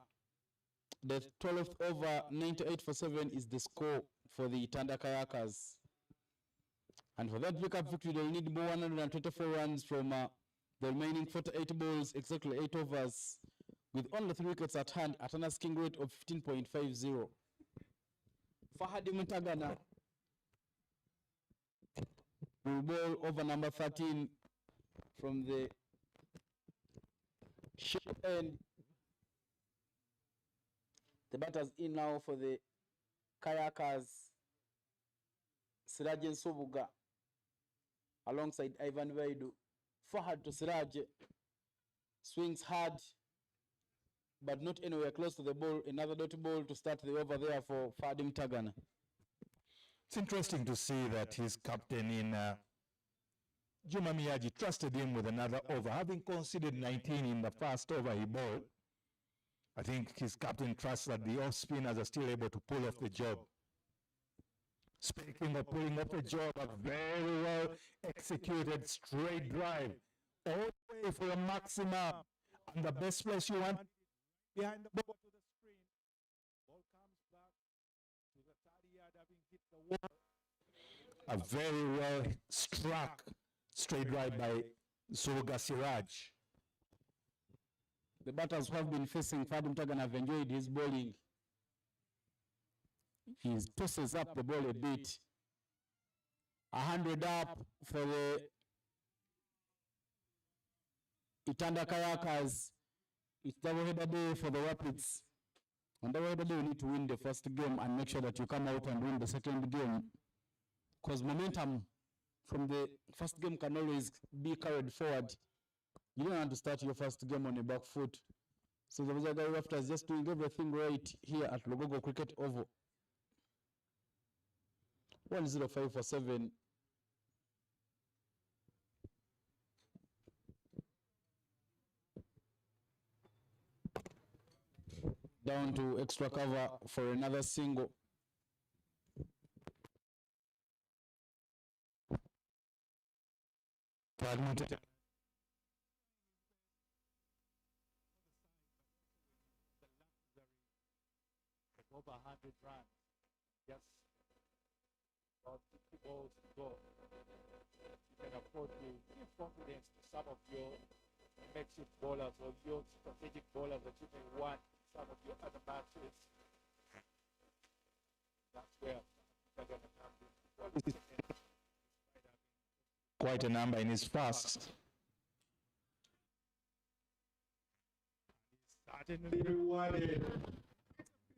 [SPEAKER 3] the 12th over, 98 for 7 is the score for the Tanda Kayakas. And for that pickup victory, they'll need more 124 runs from the remaining 48 balls, exactly 8 overs, with only 3 wickets at hand at an asking rate of 15.50. Fahadi Muntagana will bowl over number 13 from the short end. The batters in now for the Kayakers, Siraj and Sobuga, alongside Ivan Vaidu. Forward to Siraj, swings hard, but not anywhere close to the ball. Another dot ball to start the over there for Fadim Tagan.
[SPEAKER 6] It's interesting to see that his captain in Juma Miyaji trusted him with another over. Having conceded 19 in the first over he bowled, I think his captain trusts that the off-spinners are still able to pull off the job. Speaking of pulling off the job, a very well executed straight drive all the way for a maximum. And the best place you want behind the ball to the screen. Ball comes back to the 30 yard having hit the wall. A very well struck straight drive by Zoga Siraj.
[SPEAKER 3] The batters who have been facing Fadim Tagan have enjoyed his bowling. He tosses up the ball a bit. 100 up for the Itanda Kayakers. It's double-header day for the Rapids. On double-header day, you need to win the first game and make sure that you come out and win the second game. Because momentum from the first game can always be carried forward. You don't want to start your first game on a back foot. So the Bujjagali Rafters just doing everything right here at Lugogo Cricket Oval. 105 for 7. Down to extra cover for another single.
[SPEAKER 6] Over 100 runs. Yes. About 50 balls to go. You can afford to give confidence to some of your makeshift bowlers or your strategic bowlers that you may want in some of your other matches. That's where they're going to come in. Quite a number in his first. Certainly rewarded.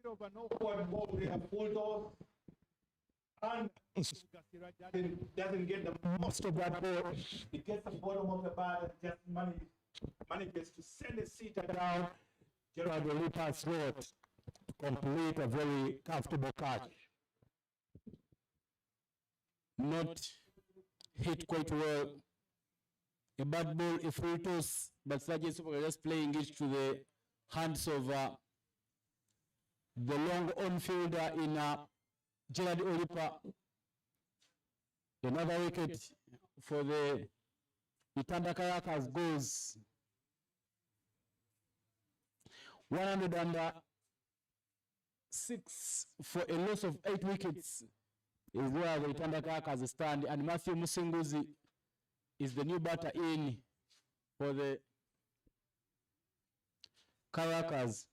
[SPEAKER 6] Of an awkward ball they have pulled off, and doesn't get the most of that ball. He gets the bottom of the bat and just manages to send a seater down. Gerard Olipa's throat to complete a very comfortable catch.
[SPEAKER 3] Not hit quite well. A bad ball, a free toss, but Sergeant Super just playing it to the hands of the long on-fielder in Gerard Olipa. Another wicket for the Itanda Kayakers goes 106 for a loss of 8 wickets is where the Itanda Kayakers stand, and Matthew Musinguzi is the new batter in for the Kayakers.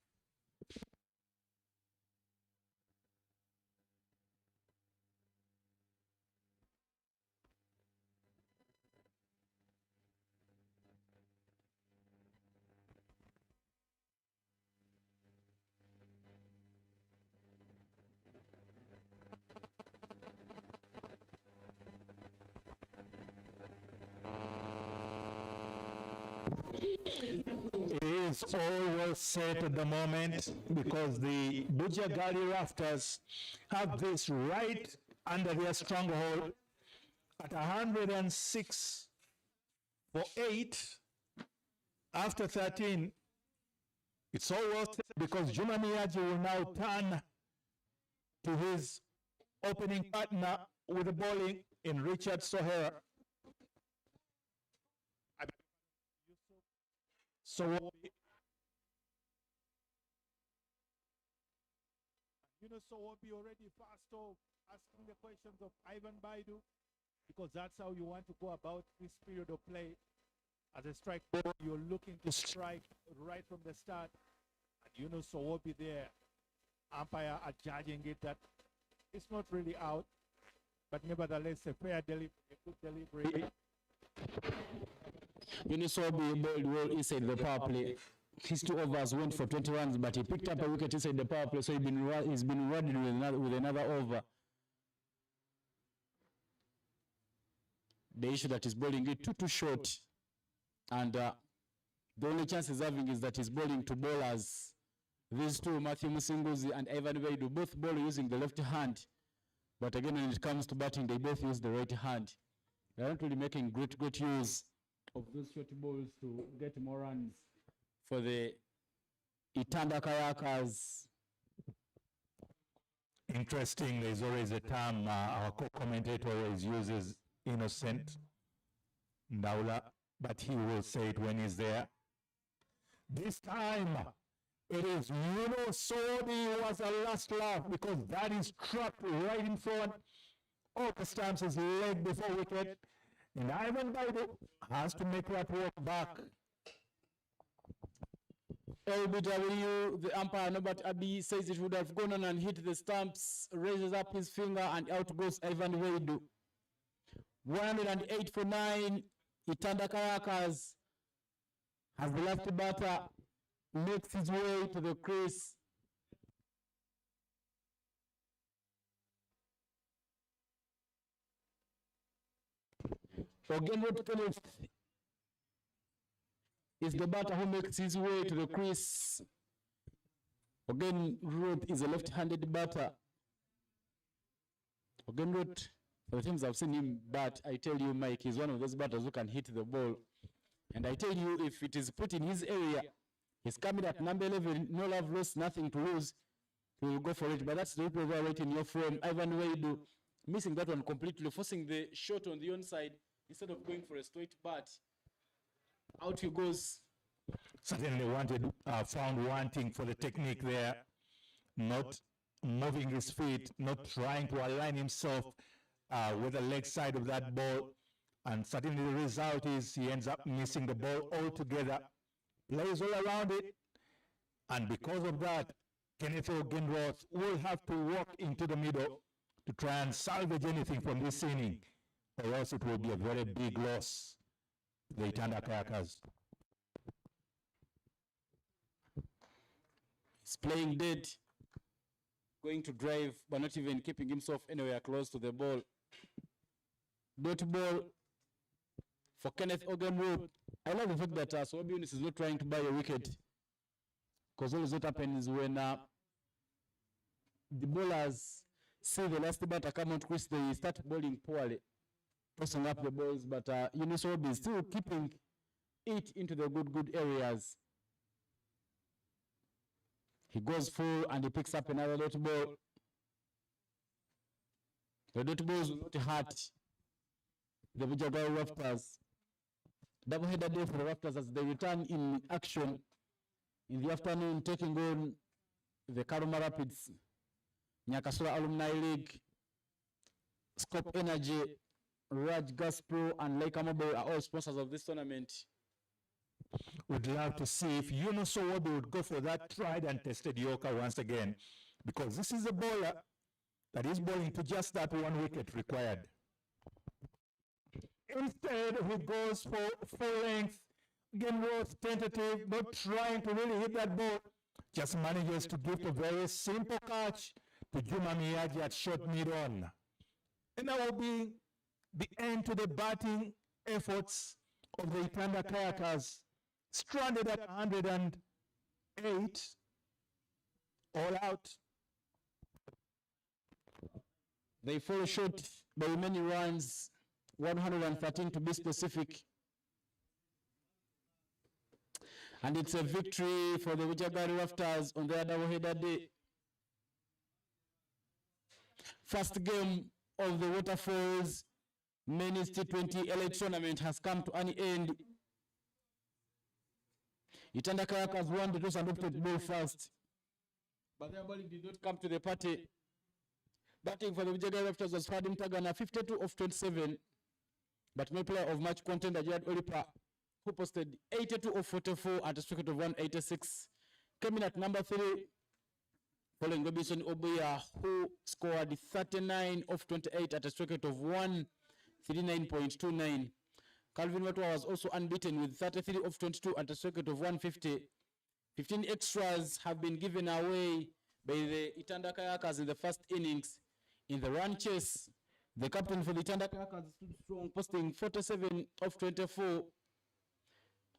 [SPEAKER 6] It is all well set at the moment because the Bujjagali Rafters have this right under their stronghold at 106 for 8 after 13. It's all well set because Juma Miyaji will now turn to his opening partner with the bowling in Richard Sohera. Sowobi. Sowobi already fast off asking the questions of Ivan Baidu, because that's how you want to go about this period of play. As a strike ball, you're looking to strike right from the start. And Sowobi there, umpire are judging it that it's not really out, but nevertheless a fair delivery, a good delivery.
[SPEAKER 3] Sowobi bowled well inside the power play. his 2 overs went for 20 runs, but he picked up a wicket inside the power play, so he's been rewarded with another over. The issue that he's bowling it too short, and the only chance he's having is that he's bowling to bowlers. These two, Matthew Musinguzi and Ivan Vaidu, both bowl using the left hand, but again when it comes to batting, they both use the right hand. They aren't really making great use of those short balls to get more runs for the Itanda Kayakers.
[SPEAKER 6] Interesting, there's always a term our co-commentator always uses, innocent Ndaula, but he will say it when he's there. This time, it is Sodi who was a last laugh, because that is trapped right in front. Oka stamps his leg before wicket, and Ivan Baidu has to make that work back.
[SPEAKER 3] LBW, the umpire Norbert Abi says it would have gone on and hit the stumps, raises up his finger, and out goes Ivan Vaidu. 108 for 9. Itanda Kayakers has the left batter, makes his way to the crease. Ogenrod Kenneth is the batter who makes his way to the crease. Ogenrod is a left-handed batter. Ogenrod, for the times I've seen him bat, I tell you, Mike, he's one of those batters who can hit the ball. And I tell you, if it is put in his area, he's coming at number 11, no love lost, nothing to lose. He will go for it, but that's the people who are right in your frame. Ivan Vaidu missing that one completely, forcing the shot on the onside instead of going for a straight bat. Out he goes.
[SPEAKER 6] Certainly found wanting for the technique there, not moving his feet, not trying to align himself with the leg side of that ball. And certainly the result is he ends up missing the ball altogether. Plays all around it. And because of that, Kenneth Ogenroth will have to walk into the middle to try and salvage anything from this inning, or else it will be a very big loss to the Itanda Kayakers.
[SPEAKER 3] He's playing dead, going to drive, but not even keeping himself anywhere close to the ball. Dot ball for Kenneth Ogenroth. I love the fact that Swabi Yunus is not trying to buy a wicket, because always what happens when the bowlers see the last batter come out, Chris, they start bowling poorly, tossing up the balls, but Yunus is still keeping it into the good areas. He goes full and he picks up another dot ball. The dot balls will not hurt the Bujjagali Rafters. Double-header day for the Rafters as they return in action in the afternoon, taking on the Karuma Rapids. Nyakasura Alumni League, Scope Energy, Raj Gaspro, and Laika Mobile are all sponsors of this tournament.
[SPEAKER 6] Would love to see if Yunus Owobi would go for that tried and tested Yorker once again, because this is a bowler that is bowling to just that one wicket required. Instead, he goes for full length. Again, Roth tentative, not trying to really hit that ball. Just manages to give a very simple catch to Juma Miyaji at short mid-on. And that will be the end to the batting efforts of the Itanda Kayakers. Stranded at 108, all out.
[SPEAKER 3] They fall short by many runs, 113 to be specific. And it's a victory for the Bujjagali Rafters on their double-header day. First game of the Waterfalls Men's T20 LA tournament has come to an end. Itanda Kayakers won the toss and opted to bowl first, but their bowling did not come to the party. Batting for the Bujjagali Rafters was Fadim Tagana, 52 of 27, but no player of match contender Gerard Olipa, who posted 82 of 44 at a strike rate of 186, came in at number 3, following Robinson Obuya, who scored 39 of 28 at a strike rate of 139.29. Calvin Watwa was also unbeaten with 33 of 22 at a strike rate of 150. 15 extras have been given away by the Itanda Kayakers in the first innings. In the run chase, the captain for the Itanda Kayakers stood strong, posting 47 of 24.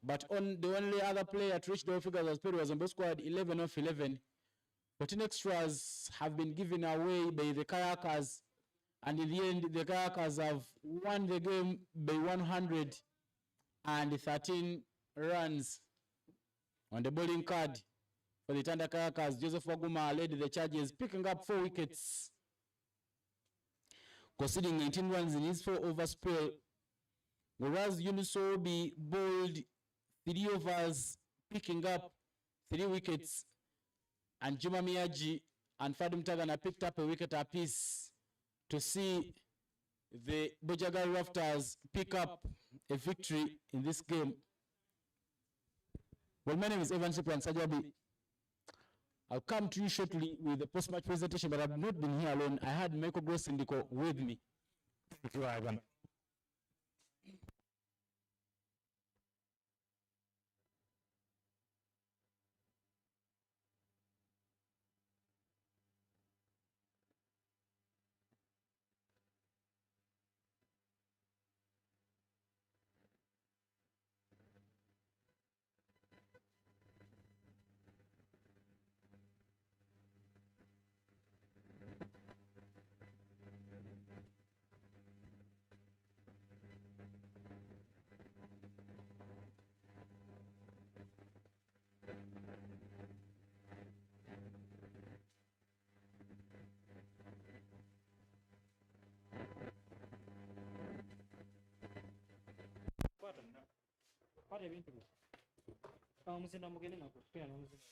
[SPEAKER 3] But on the only other player to reach the figures as Perry was on the squad, 11 of 11. 14 extras have been given away by the Kayakers, and in the end, the Kayakers have won the game by 113 runs. On the bowling card for the Tanda Kayakers, Joseph Waguma led the charges, picking up 4 wickets, conceding 19 runs in his 4-over spell, whereas Yunusobi bowled 3 overs, picking up 3 wickets, and Juma Miyaji and Fadim Tagana picked up a wicket apiece to see the Bujjagali Rafters pick up a victory in this game. Well, my name is Evan Cyprian Sajabi. I'll come to you shortly with the post-match presentation, but I've not been here alone. I had Michael Gross Indiko with me.
[SPEAKER 6] Thank you, Ivan.
[SPEAKER 1] Kwata ebintu bye. Omuzinda mugende nakupera n'omuzinda.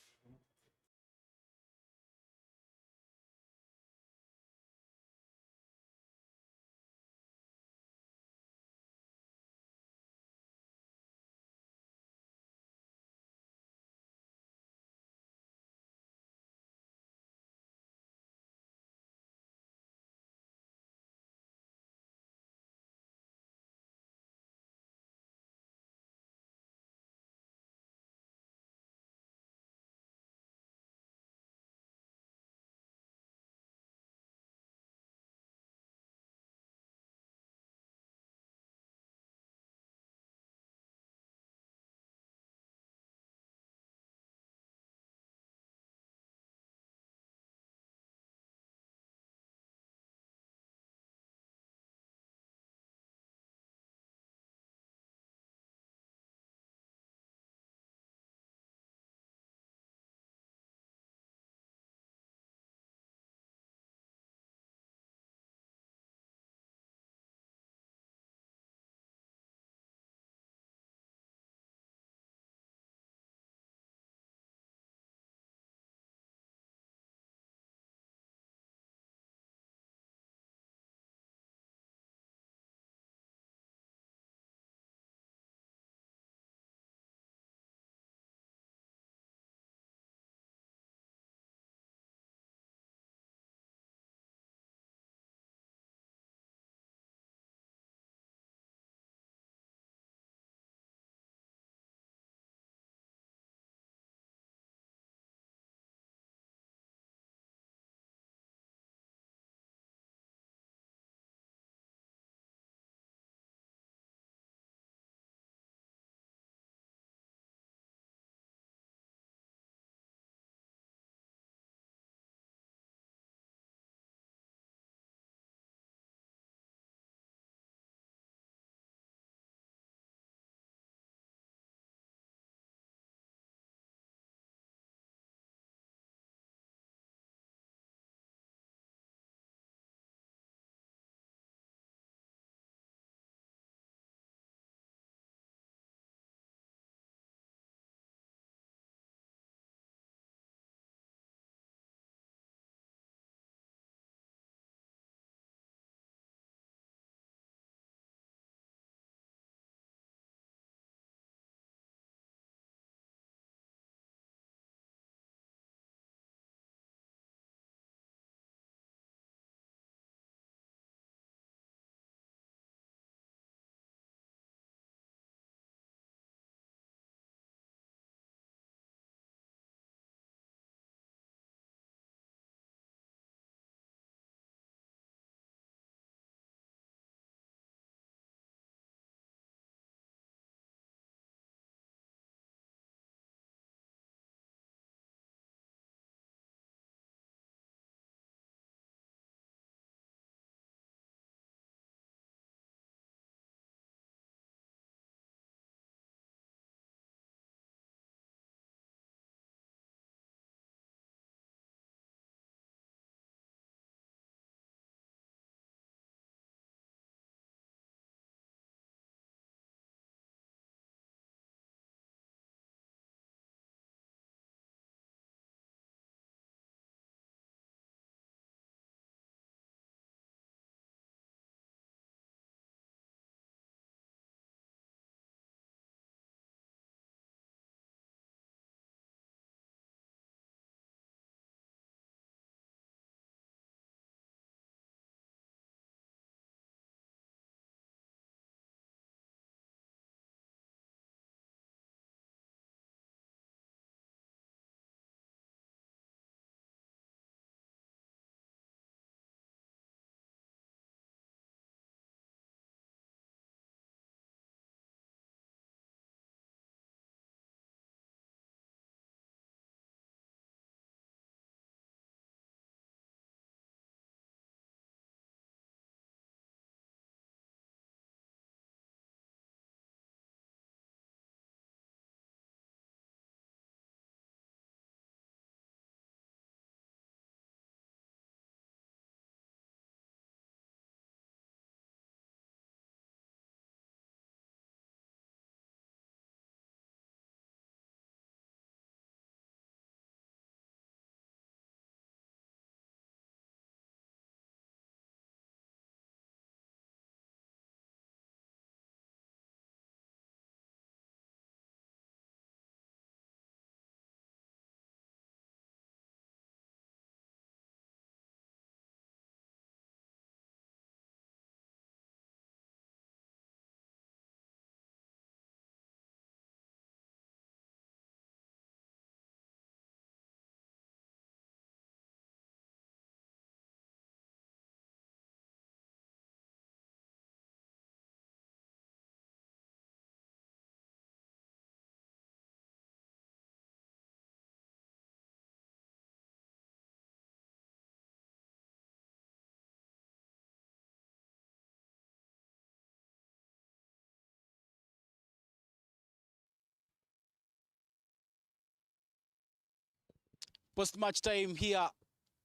[SPEAKER 3] Post-match time here.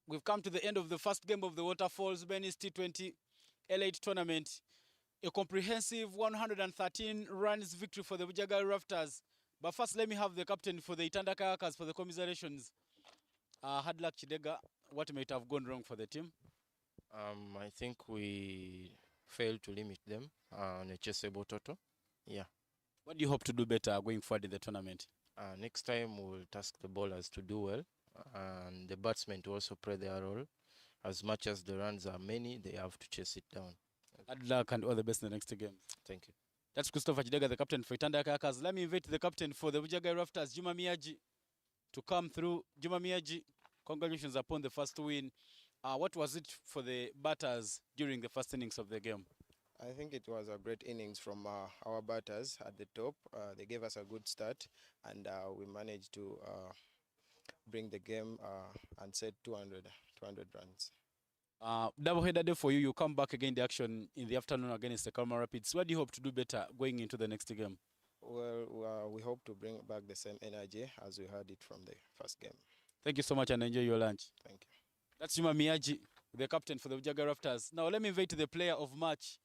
[SPEAKER 3] We've come to the end of the first game of the Waterfalls Benny's T20 L8 tournament. A comprehensive 113 runs victory for the Bujjagali Rafters. But first, let me have the captain for the Itanda Kayakas for the commiserations. Hard luck, Chidega. What might have gone wrong for the team?
[SPEAKER 4] I think we failed to limit them on a chaseable total. Yeah.
[SPEAKER 3] What do you hope to do better going forward in the tournament?
[SPEAKER 4] Next time we'll task the bowlers to do well and the batsmen to also play their role. As much as the runs are many, they have to chase it down.
[SPEAKER 3] Hard luck and all the best in the next game.
[SPEAKER 4] Thank you.
[SPEAKER 3] That's Christopher Chidega, the captain for Itanda Kayakas. Let me invite the captain for the Bujjagali Rafters, Juma Miyaji, to come through. Juma Miyaji, congratulations upon the first win. What was it for the batters during the first innings of the game?
[SPEAKER 5] I think it was a great innings from our batters at the top. They gave us a good start, and we managed to bring the game and set 200 runs.
[SPEAKER 3] Double-header day for you. You come back again the action in the afternoon against the Karuma Rapids. What do you hope to do better going into the next game?
[SPEAKER 5] Well, we hope to bring back the same energy as we had it from the first game.
[SPEAKER 3] Thank you so much and enjoy your lunch.
[SPEAKER 5] Thank you.
[SPEAKER 3] That's Juma Miyaji, the captain for the Bujjagali Rafters. Now let me invite the player of match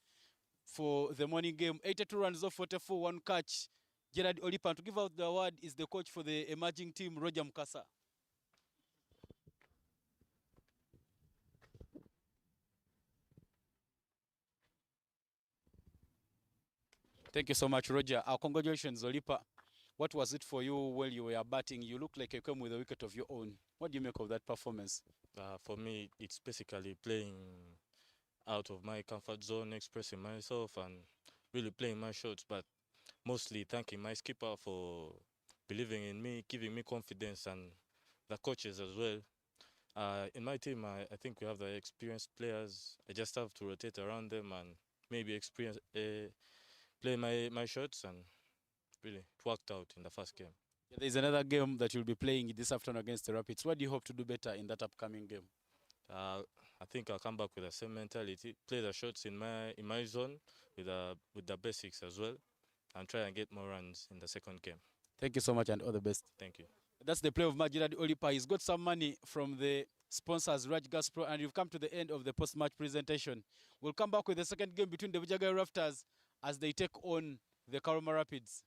[SPEAKER 3] for the morning game. 82 runs off 44, 1 catch. Gerard Olipan. To give out the award is the coach for the emerging team, Roger Mukasa. Thank you so much, Roger. Congratulations, Olipa. What was it for you while you were batting? You look like you came with a wicket of your own. What do you make of that performance?
[SPEAKER 7] For me, it's basically playing out of my comfort zone, expressing myself and really playing my shots, but mostly thanking my skipper for believing in me, giving me confidence, and the coaches as well. In my team, I think we have the experienced players. I just have to rotate around them and maybe play my shots, and really it worked out in the first game.
[SPEAKER 3] Yeah, there's another game that you'll be playing this afternoon against the Rapids. What do you hope to do better in that upcoming game?
[SPEAKER 7] I think I'll come back with the same mentality, play the shots in my zone with the basics as well, and try and get more runs in the second game.
[SPEAKER 3] Thank you so much and all the best.
[SPEAKER 7] Thank you.
[SPEAKER 3] That's the play of Gerard Olipa. He's got some money from the sponsors, Raj Gaspro, and you've come to the end of the post-match presentation. We'll come back with the second game between the Bujjagali Rafters as they take on the Karuma Rapids.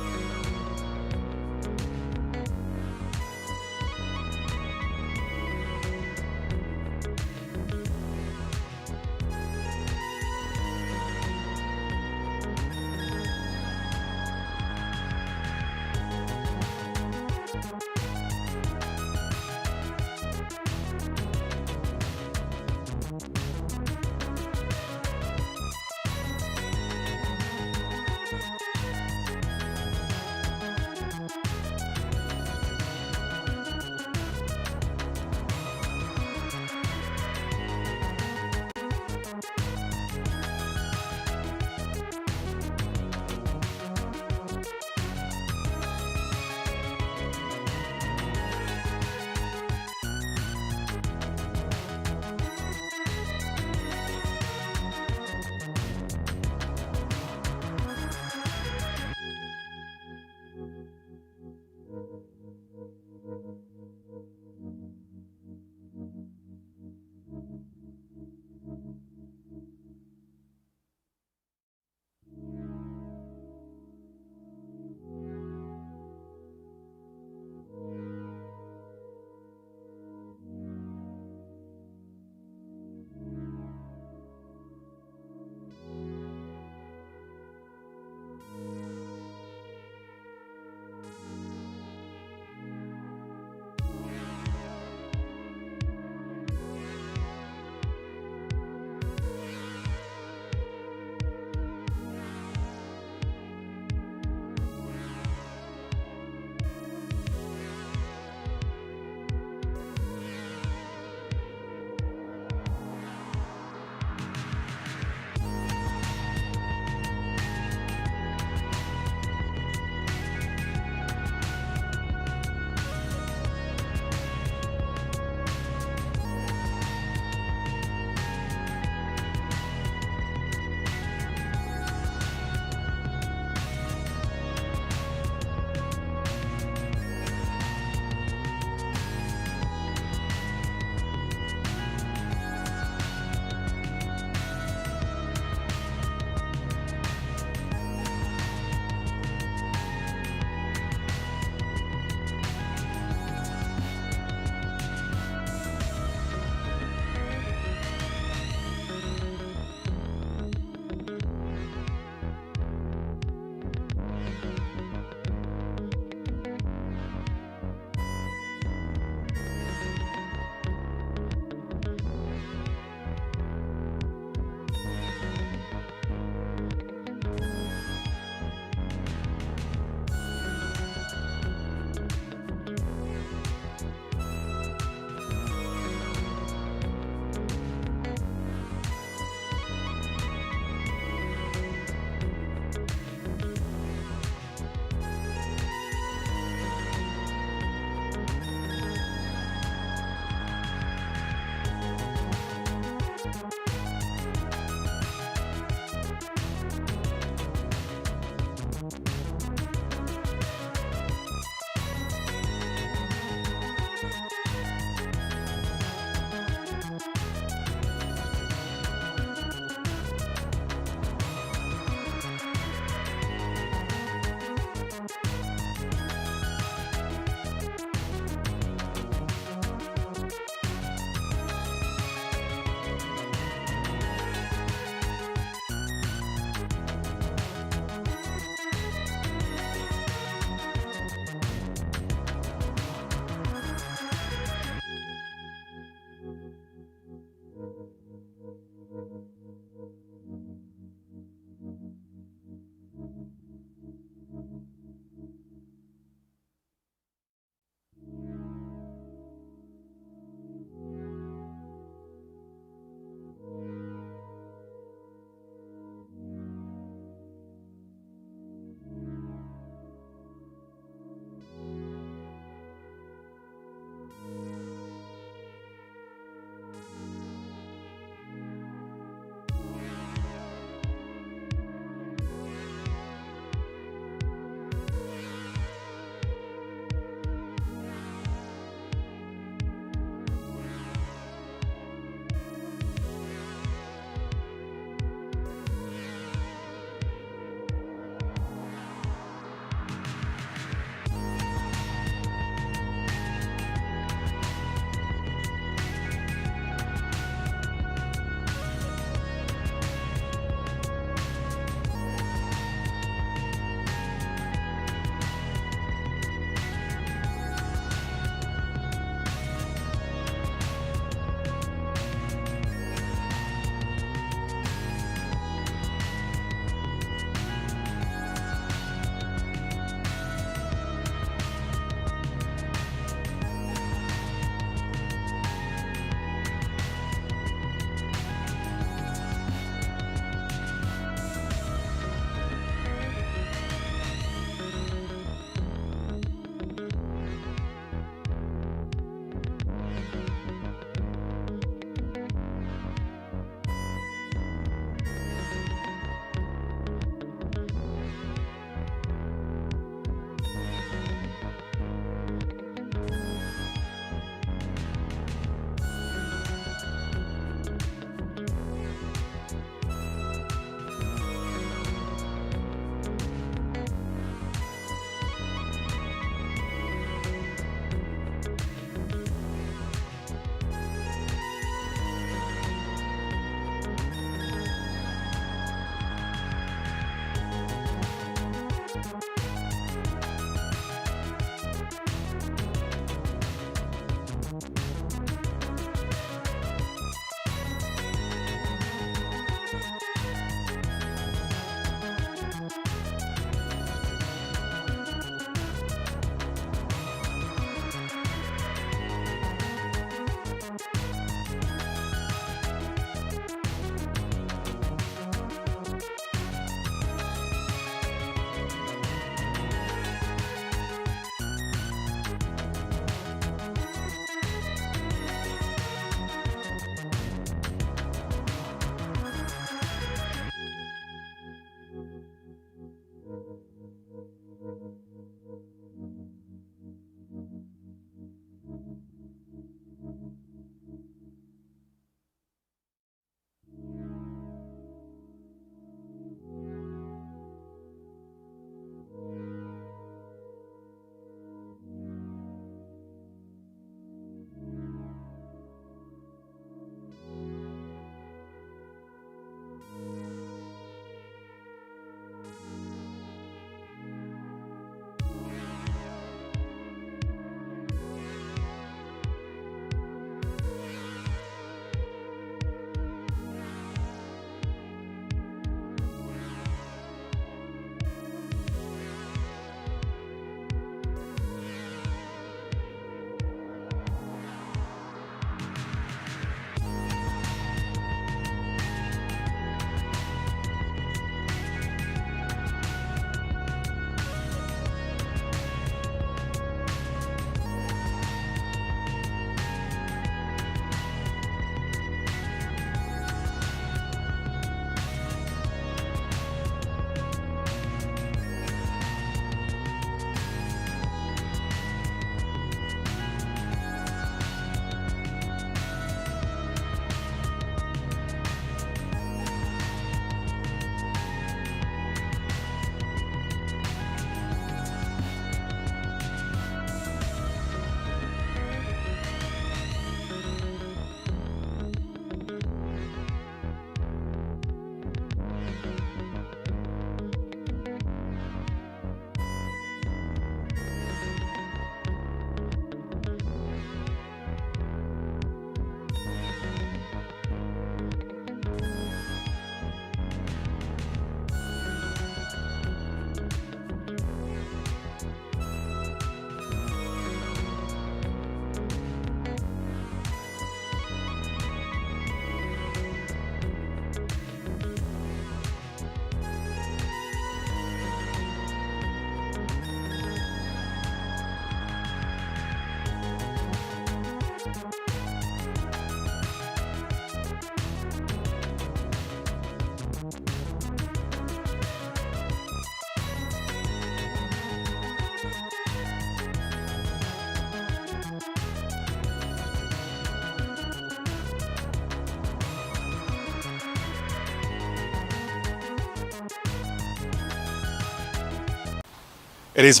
[SPEAKER 8] It is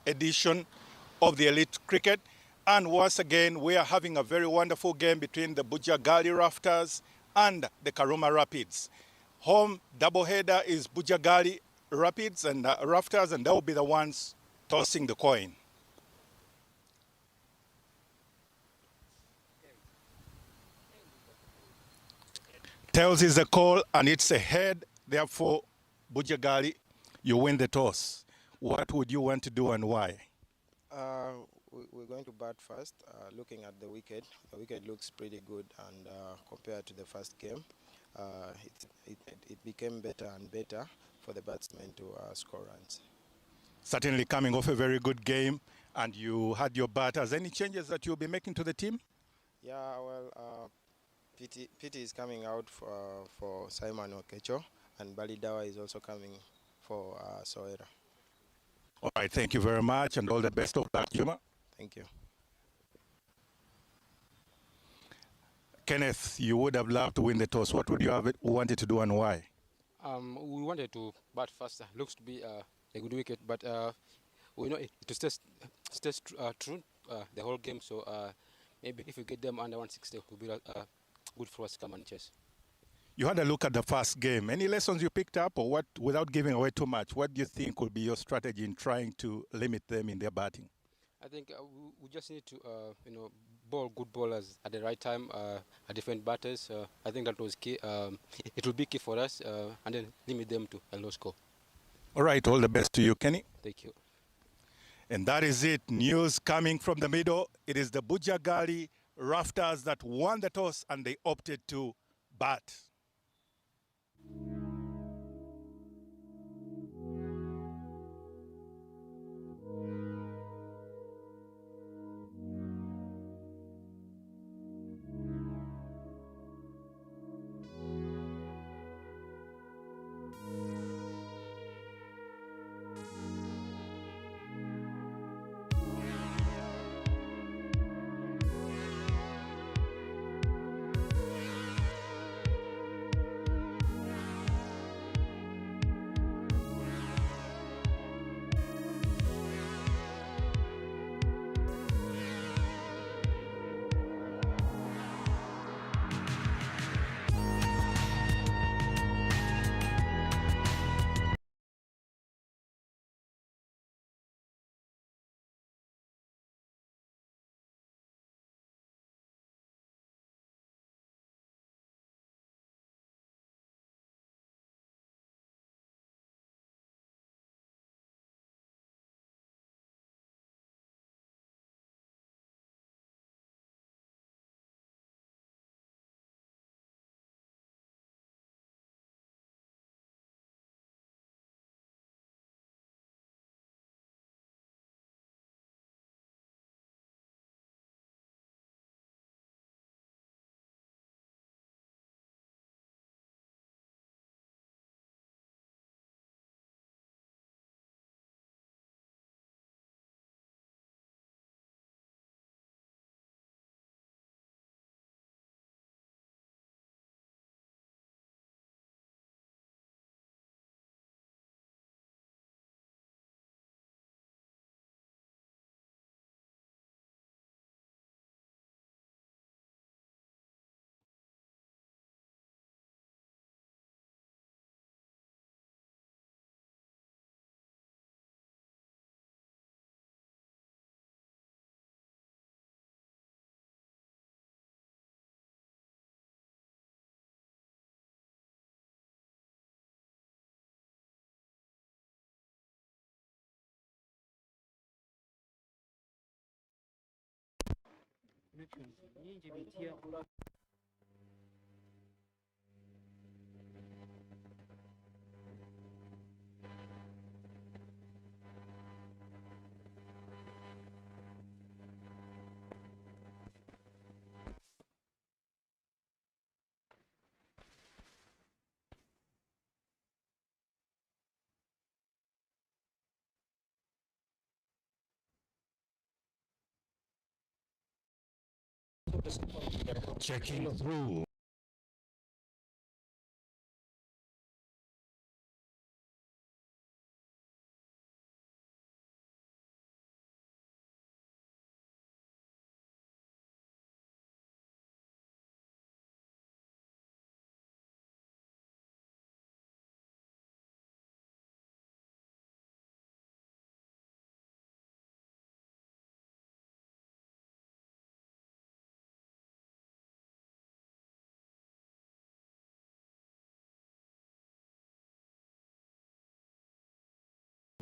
[SPEAKER 8] edition of the Elite Cricket, and once again we are having a very wonderful game between the Bujjagali Rafters and the Karuma Rapids. Home doubleheader is Bujjagali Rapids and Rafters, and they will be the ones tossing the coin. Tails is the call, and it's a head. Therefore, Bujjagali, you win the toss. What would you want to do and why?
[SPEAKER 5] We're going to bat first. Looking at the wicket looks pretty good, and compared to the first game, it became better and better for the batsmen to score runs.
[SPEAKER 8] Certainly coming off a very good game, and you had your batters. Any changes that you'll be making to the team?
[SPEAKER 5] Yeah, well, PT is coming out for Simon Okecho, and Balidawa is also coming for Soera.
[SPEAKER 8] All right, thank you very much, and all the best of luck, Juma.
[SPEAKER 5] Thank you.
[SPEAKER 8] Kenneth, you would have loved to win the toss. What would you have wanted to do and why?
[SPEAKER 9] We wanted to bat faster. Looks to be a good wicket, but we know it stays true the whole game. So maybe if we get them under 160, it will be good for us to come and chase.
[SPEAKER 8] You had a look at the first game. Any lessons you picked up, or what, without giving away too much, what do you think would be your strategy in trying to limit them in their batting?
[SPEAKER 9] I think we just need to, bowl good bowlers at the right time, at different batters. I think that was key. It will be key for us, and then limit them to a low score.
[SPEAKER 8] All right, all the best to you, Kenny.
[SPEAKER 9] Thank you.
[SPEAKER 8] And that is it. News coming from the middle. It is the Bujjagali Rafters that won the toss, and they opted to bat.
[SPEAKER 6] Checking through.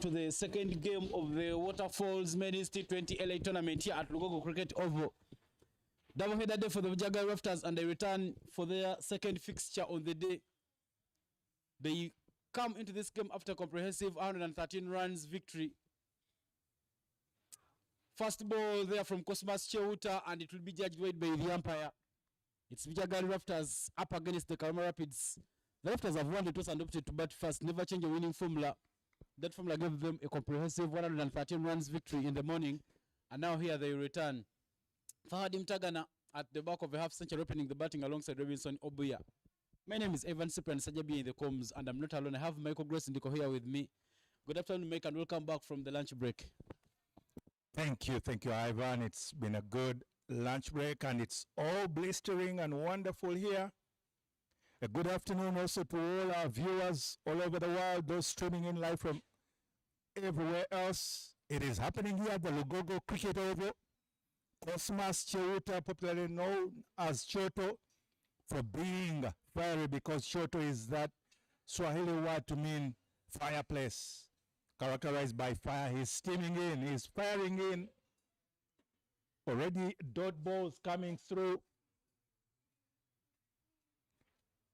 [SPEAKER 3] To the second game of the Waterfalls Men's T20 LA tournament here at Lugogo Cricket Oval. Double-header day for the Bujjagali Rafters, and they return for their second fixture on the day. They come into this game after comprehensive 113 runs victory. First ball there from Cosmas Cheuta, and it will be judged by the umpire. It's Bujjagali Rafters up against the Karuma Rapids. The Rafters have won the toss and opted to bat first, never change a winning formula. That formula gave them a comprehensive 113 runs victory in the morning, and now here they return. Fahadi Mtagana at the back of a half century, opening the batting alongside Robinson Obuya. My name is Evan Cyprian Sajabi in the comms, and I'm not alone. I have Michael Grace Ndiko here with me. Good afternoon, Mike, and welcome back from the lunch break.
[SPEAKER 6] Thank you, Ivan. It's been a good lunch break, and it's all blistering and wonderful here. A good afternoon also to all our viewers all over the world, those streaming in live from everywhere else. It is happening here at the Lugogo Cricket Oval. Cosmas Cheuta, popularly known as Choto, for being fiery, because Choto is that Swahili word to mean fireplace, characterized by fire. He's steaming in, he's firing in. Already dot balls coming through.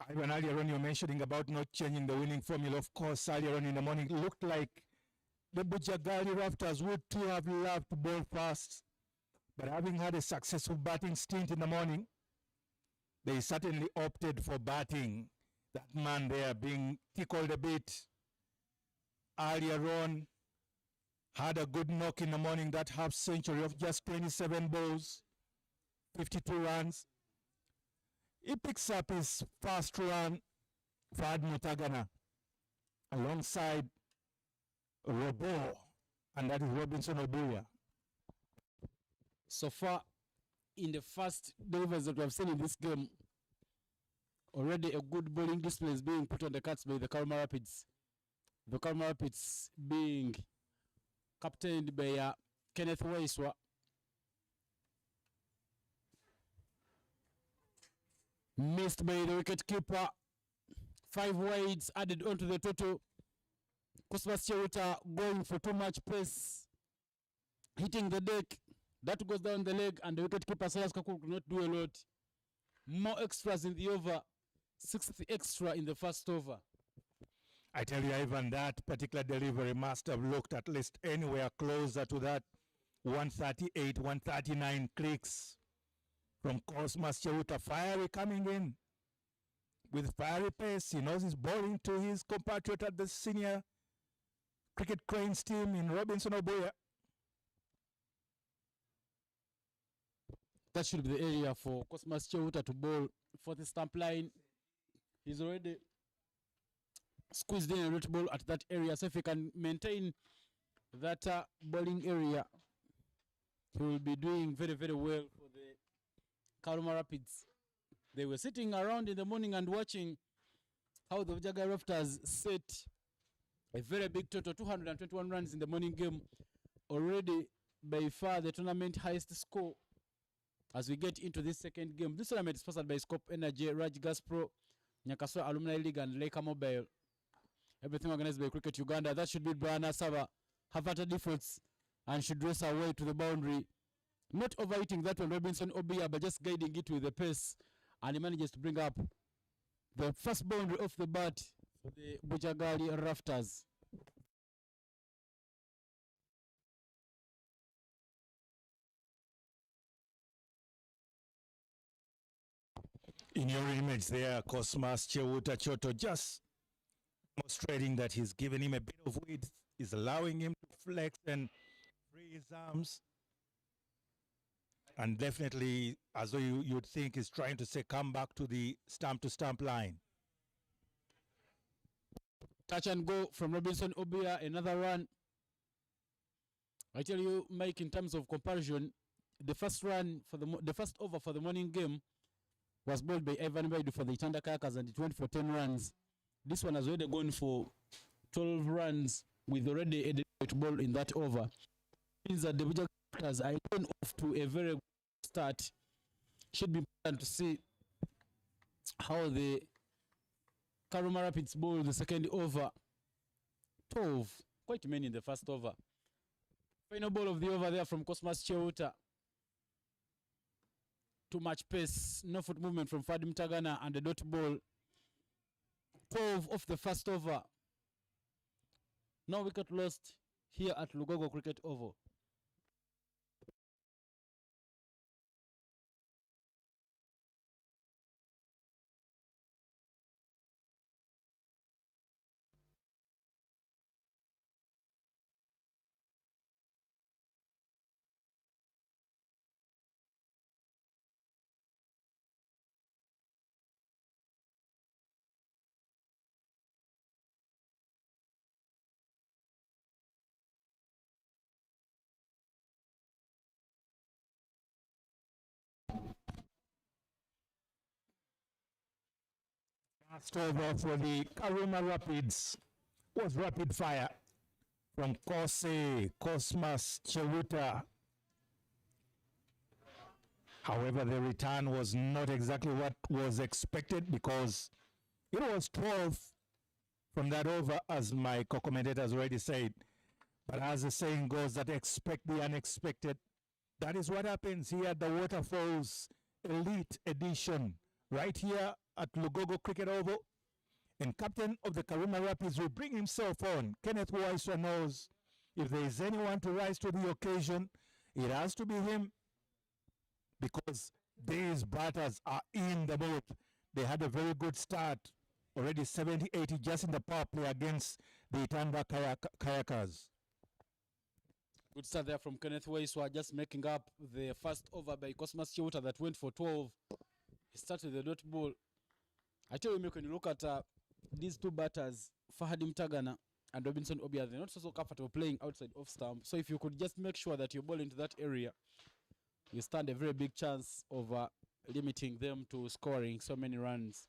[SPEAKER 6] Ivan, earlier on you were mentioning about not changing the winning formula. Of course, earlier on in the morning, it looked like the Bujjagali Rafters would too have loved to bowl fast, but having had a successful batting stint in the morning, they certainly opted for batting. That man there being tickled a bit earlier on, had a good knock in the morning, that half century of just 27 balls, 52 runs. He picks up his first run, Fahad Mutagana, alongside Robo, and that is Robinson Obuya.
[SPEAKER 3] So far, in the first deliveries that we have seen in this game, already a good bowling display is being put on the cards by the Karuma Rapids. The Karuma Rapids being captained by Kenneth Waiswa. Missed by the wicketkeeper. 5 wides added onto the total. Cosmas Cheuta going for too much pace, hitting the deck. That goes down the leg, and the wicketkeeper Salas Kakul could not do a lot. More extras in the over. 6th extra in the first over.
[SPEAKER 6] I tell you, Ivan, that particular delivery must have looked at least anywhere closer to that 138, 139 clicks from Cosmas Cheuta. Fiery coming in with fiery pace. He knows he's bowling to his compatriot at the senior cricket cranes team in Robinson Obuya.
[SPEAKER 3] That should be the area for Cosmas Cheuta to bowl for the stump line. He's already squeezed in a root ball at that area, so if he can maintain that bowling area, he will be doing very, very well for the Karuma Rapids. They were sitting around in the morning and watching how the Bujjagali Rafters set a very big total, 221 runs in the morning game, already by far the tournament highest score. As we get into this second game, this tournament is sponsored by Scope Energy, Raj Gas Pro, Nyakaswa Alumni League, and Leica Mobile. Everything organized by Cricket Uganda. That should be Brian Asaba. Have at defaults and should race away to the boundary. Not overeating that one, Robinson Obuya, but just guiding it with the pace. And he manages to bring up the first boundary off the bat for the Bujjagali Rafters.
[SPEAKER 6] In your image there, Cosmas Cheuta Choto just demonstrating that he's given him a bit of width, is allowing him to flex and free his arms. And definitely, as though you'd think, he's trying to say, come back to the stump-to-stump line.
[SPEAKER 3] Touch and go from Robinson Obuya, another run. I tell you, Mike, in terms of comparison, the first run for the first over for the morning game was bowled by Ivan Baidu for the Tanda Kayakas, and it went for 10 runs. This one has already gone for 12 runs with already a deliberate ball in that over. Means that the Bujjagali Rafters are going off to a very good start. Should be important to see how the Karuma Rapids bowl the second over. 12 quite many in the first over. Final ball of the over there from Cosmas Cheuta. Too much pace, no foot movement from Fadim Tagana, and the dot ball. 12 of the first over. No wicket lost here at Lugogo Cricket Oval.
[SPEAKER 6] Last over for the Karuma Rapids was rapid fire from Cosmas Cheuta. However, the return was not exactly what was expected because it was 12 from that over, as my co-commentator has already said. But as the saying goes, that expect the unexpected. That is what happens here at the Waterfalls Elite Edition, right here at Lugogo Cricket Oval. And captain of the Karuma Rapids will bring himself on. Kenneth Waiswa knows if there is anyone to rise to the occasion, it has to be him, because these batters are in the mood. They had a very good start, already 70-80 just in the power play against the Itanda Kayakers.
[SPEAKER 3] Good start there from Kenneth Waiswa, just making up the first over by Cosmas Cheuta that went for 12. He started the dot ball. I tell you, when you look at these two batters, Fahadim Tagana and Robinson Obia, they're not so comfortable playing outside off stump. So if you could just make sure that you ball into that area, you stand a very big chance of limiting them to scoring so many runs.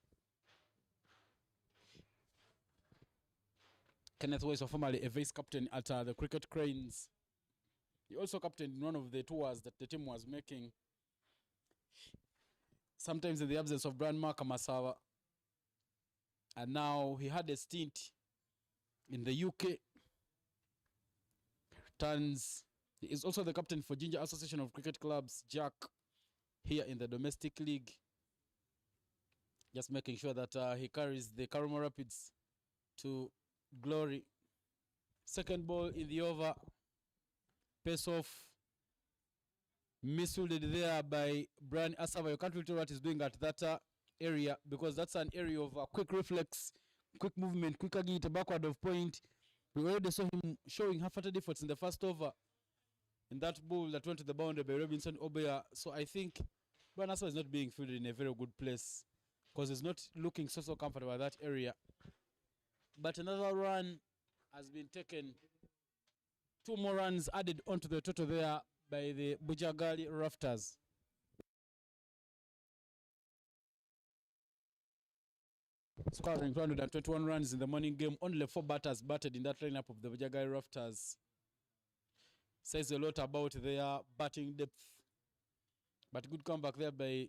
[SPEAKER 3] Kenneth Waiswa, formerly a vice captain at the Cricket Cranes. He also captained one of the tours that the team was making, sometimes in the absence of Brian Mark Masawa. And now he had a stint in the UK. Returns. He is also the captain for Ginger Association of Cricket Clubs, Jack, here in the domestic league. Just making sure that he carries the Karuma Rapids to glory. Second ball in the over. Pace off. Misfielded there by Brian Asava. You can't really tell what he's doing at that area, because that's an area of quick reflex, quick movement, quick agility, backward of point. We already saw him showing half-hearted efforts in the first over in that ball that went to the boundary by Robinson Obea. So I think Brian Asava is not being fielded in a very good place, because he's not looking so comfortable at that area. But another run has been taken. 2 more runs added onto the total there by the Bujjagali Rafters. Scoring 221 runs in the morning game. Only 4 batters batted in that lineup of the Bujjagali Rafters. Says a lot about their batting depth. But good comeback there by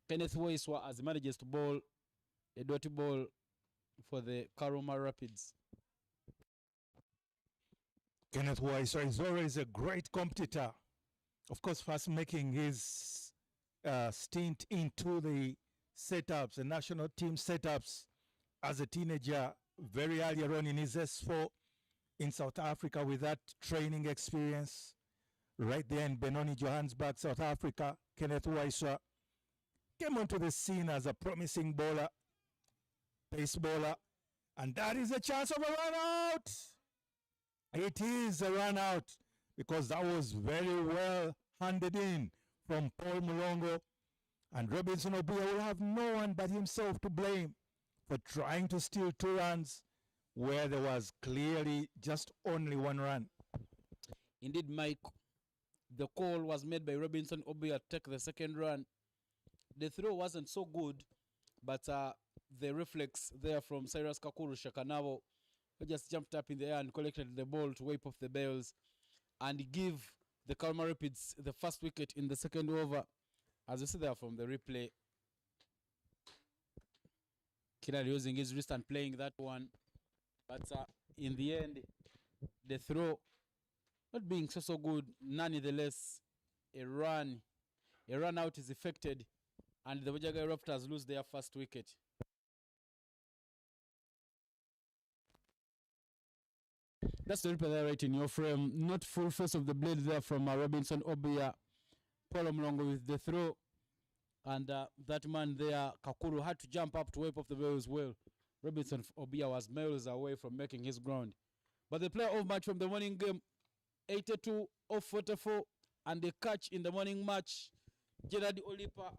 [SPEAKER 3] Kenneth Waiswa as he manages to bowl a dirty ball for the Karuma Rapids.
[SPEAKER 6] Kenneth Waiswa is always a great competitor. Of course, first making his stint into the setups, the national team setups, as a teenager, very earlier on in his S4 in South Africa with that training experience. Right there in Benoni, Johannesburg, South Africa, Kenneth Waiswa came onto the scene as a promising bowler, pace bowler, and that is a chance of a run out. It is a run out, because that was very well handed in from Paul Mulongo, and Robinson Obia will have no one but himself to blame for trying to steal 2 runs where there was clearly just only 1 run.
[SPEAKER 3] Indeed, Mike, the call was made by Robinson Obia to take the second run. The throw wasn't so good, but the reflex there from Cyrus Kakuru Shakanavo, who just jumped up in the air and collected the ball to wipe off the bails and give the Karuma Rapids the first wicket in the second over. As you see there from the replay, Kinali using his wrist and playing that one. But in the end, the throw not being so good, nonetheless, a run out is effected, and the Bujjagali Rafters lose their first wicket. That's the replay there right in your frame. Not full face of the blade there from Robinson Obia. Paul Mlongo with the throw. And that man there, Kakuru, had to jump up to wipe off the ball as well. Robinson Obia was miles away from making his ground. But the player of match from the morning game, 82 of 44, and the catch in the morning match, Gerard Olipa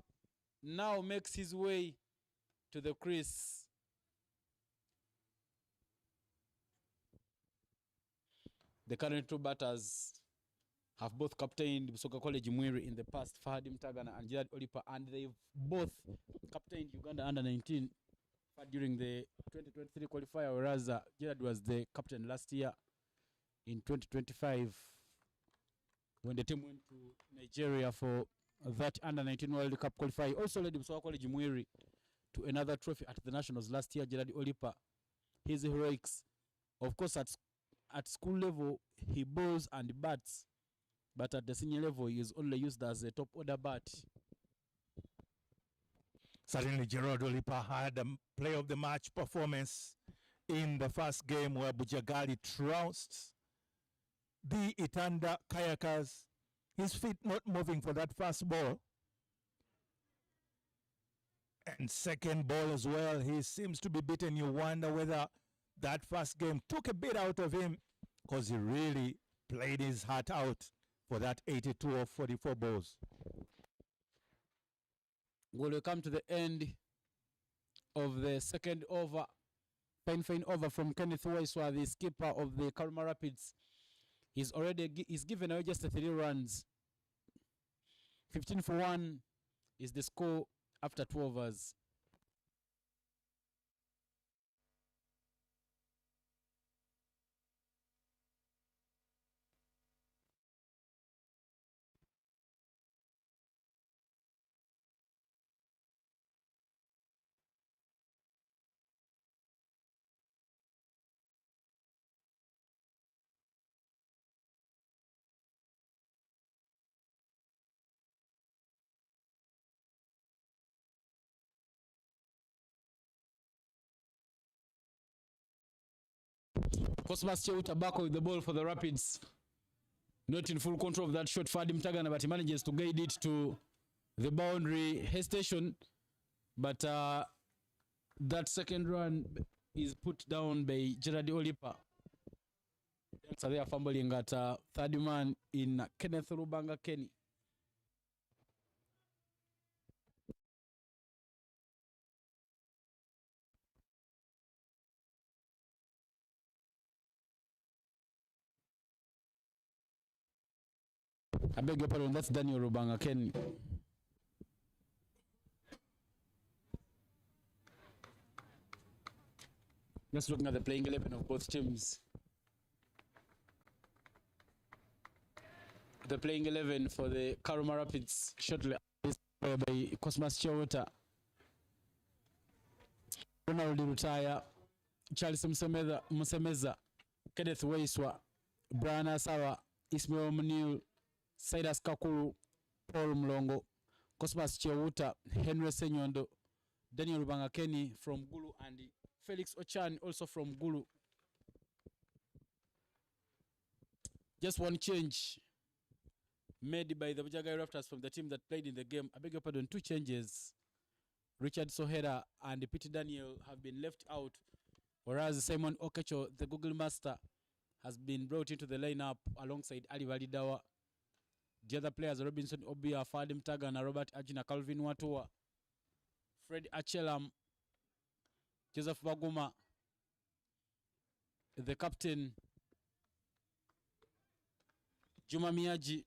[SPEAKER 3] now makes his way to the crease. The current two batters have both captained Busoga College Mwiri in the past, Fahadim Tagana and Gerard Olipa, and they've both captained Uganda under 19 during the 2023 qualifier, whereas Gerard was the captain last year in 2025 when the team went to Nigeria for that under 19 World Cup qualifier. He also led Busoga College Mwiri to another trophy at the Nationals last year. Gerard Olipa, his heroics, of course, at school level he bowls and bats, but at the senior level he is only used as a top order bat.
[SPEAKER 6] Certainly Gerard Olipa had a play of the match performance in the first game where Bujjagali trounced the Itanda Kayakers. His feet not moving for that first ball. And second ball as well, he seems to be beaten. You wonder whether that first game took a bit out of him, because he really played his heart out for that 82 of 44 balls.
[SPEAKER 3] We'll come to the end of the second over. Fine over from Kenneth Waiswa, the skipper of the Karuma Rapids. He's given away just 3 runs. 15 for 1 is the score after 2 overs. Cosmas Cheuta back with the ball for the Rapids. Not in full control of that shot, Fadim Tagana, but he manages to guide it to the boundary hesitation. But that second run is put down by Gerard Olipa. So they are fumbling at third man in Kenneth Rubanga Kenny. I beg your pardon, that's Daniel Rubanga Kenny. Just looking at the playing 11 of both teams. The playing 11 for the Karuma Rapids shortly is by Cosmas Cheuta, Ronald Rutaya, Charles Musemeza, Kenneth Waiswa, Brian Asawa, Ismail Munil, Saidas Kakuru, Paul Mlongo, Cosmas Cheuta, Henry Senyondo, Daniel Rubanga Kenny from Gulu, and Felix Ochan also from Gulu. Just one change made by the Bujjagali Rafters from the team that played in the game. I beg your pardon, 2 changes. Richard Sohera and Peter Daniel have been left out, whereas Simon Okecho, the Google Master, has been brought into the lineup alongside Ali Validawa. The other players, Robinson Obia, Fadim Tagana, Robert Ajina, Calvin Watua, Fred Achelam, Joseph Baguma, the captain, Juma Miyaji,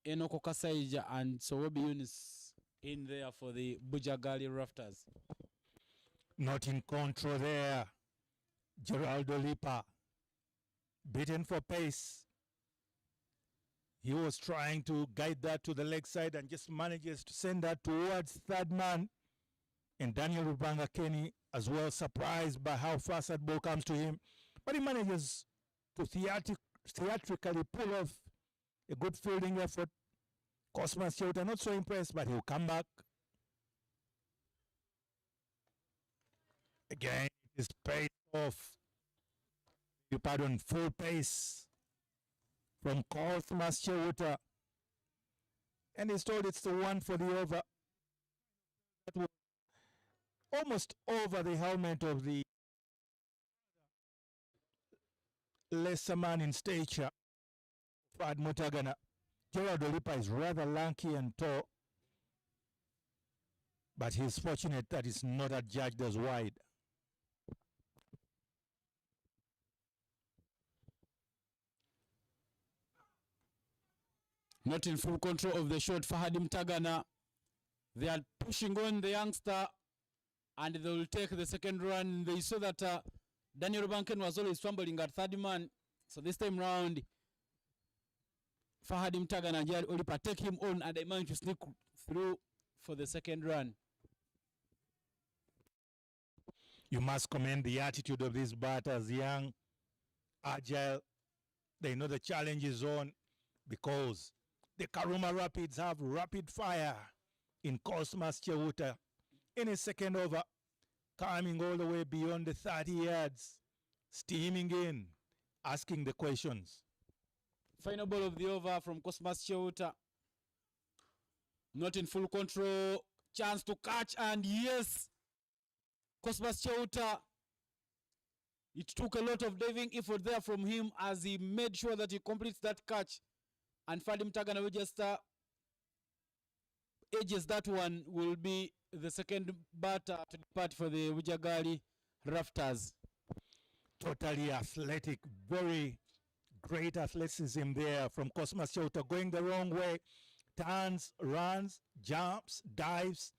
[SPEAKER 3] Enoko Kasaija, and Sowobi Yunus in there for the Bujjagali Rafters.
[SPEAKER 6] Not in control there. Gerald Olipa, beaten for pace. He was trying to guide that to the leg side and just manages to send that towards third man. And Daniel Rubanga Kenny as well, surprised by how fast that ball comes to him. But he manages to theatrically pull off a good fielding effort. Cosmas Cheuta not so impressed, but he'll come back. Again, it is pace off. You pardon, full pace from Cosmas Cheuta. And he's told it's the one for the over. That was almost over the helmet of the lesser man in stature, Fad Mutagana. Gerald Olipa is rather lanky and tall, but he's fortunate that it's not adjudged as wide.
[SPEAKER 3] Not in full control of the shot, Fahad Mutagana. They are pushing on the youngster, and they will take the second run. They saw that Daniel Banken was always fumbling at third man, so this time round, Fahad Mutagana and Gerald Olipa take him on, and they manage to sneak through for the second run.
[SPEAKER 6] You must commend the attitude of these batters, young, agile. They know the challenge is on because the Karuma Rapids have rapid fire in Cosmas Cheuta in his second over, coming all the way beyond the 30 yards, steaming in, asking the questions.
[SPEAKER 3] Final ball of the over from Cosmas Cheuta. Not in full control. Chance to catch, and yes, Cosmas Cheuta. It took a lot of diving effort there from him as he made sure that he completes that catch. And Fadim Tagana will just edges that one, will be the second batter to depart for the Bujjagali Rafters.
[SPEAKER 6] Totally athletic, very great athleticism there from Cosmas Cheuta, going the wrong way, turns, runs, jumps, dives,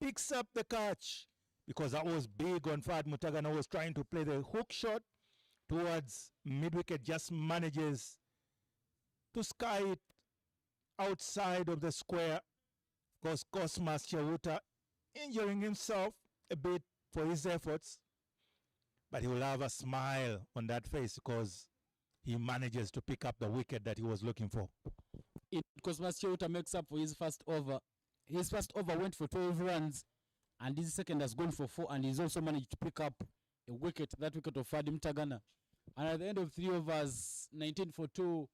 [SPEAKER 6] picks up the catch, because that was big on Fad Mutagana. Was trying to play the hook shot towards mid-wicket, just manages to sky it outside of the square. Of course, Cosmas Cheuta injuring himself a bit for his efforts, but he will have a smile on that face because he manages to pick up the wicket that he was looking for.
[SPEAKER 3] Cosmas Cheuta makes up for his first over. His first over went for 12 runs, and his second has gone for 4, and he's also managed to pick up a wicket, that wicket of Fadim Tagana. And at the end of 3 overs, 19 for 2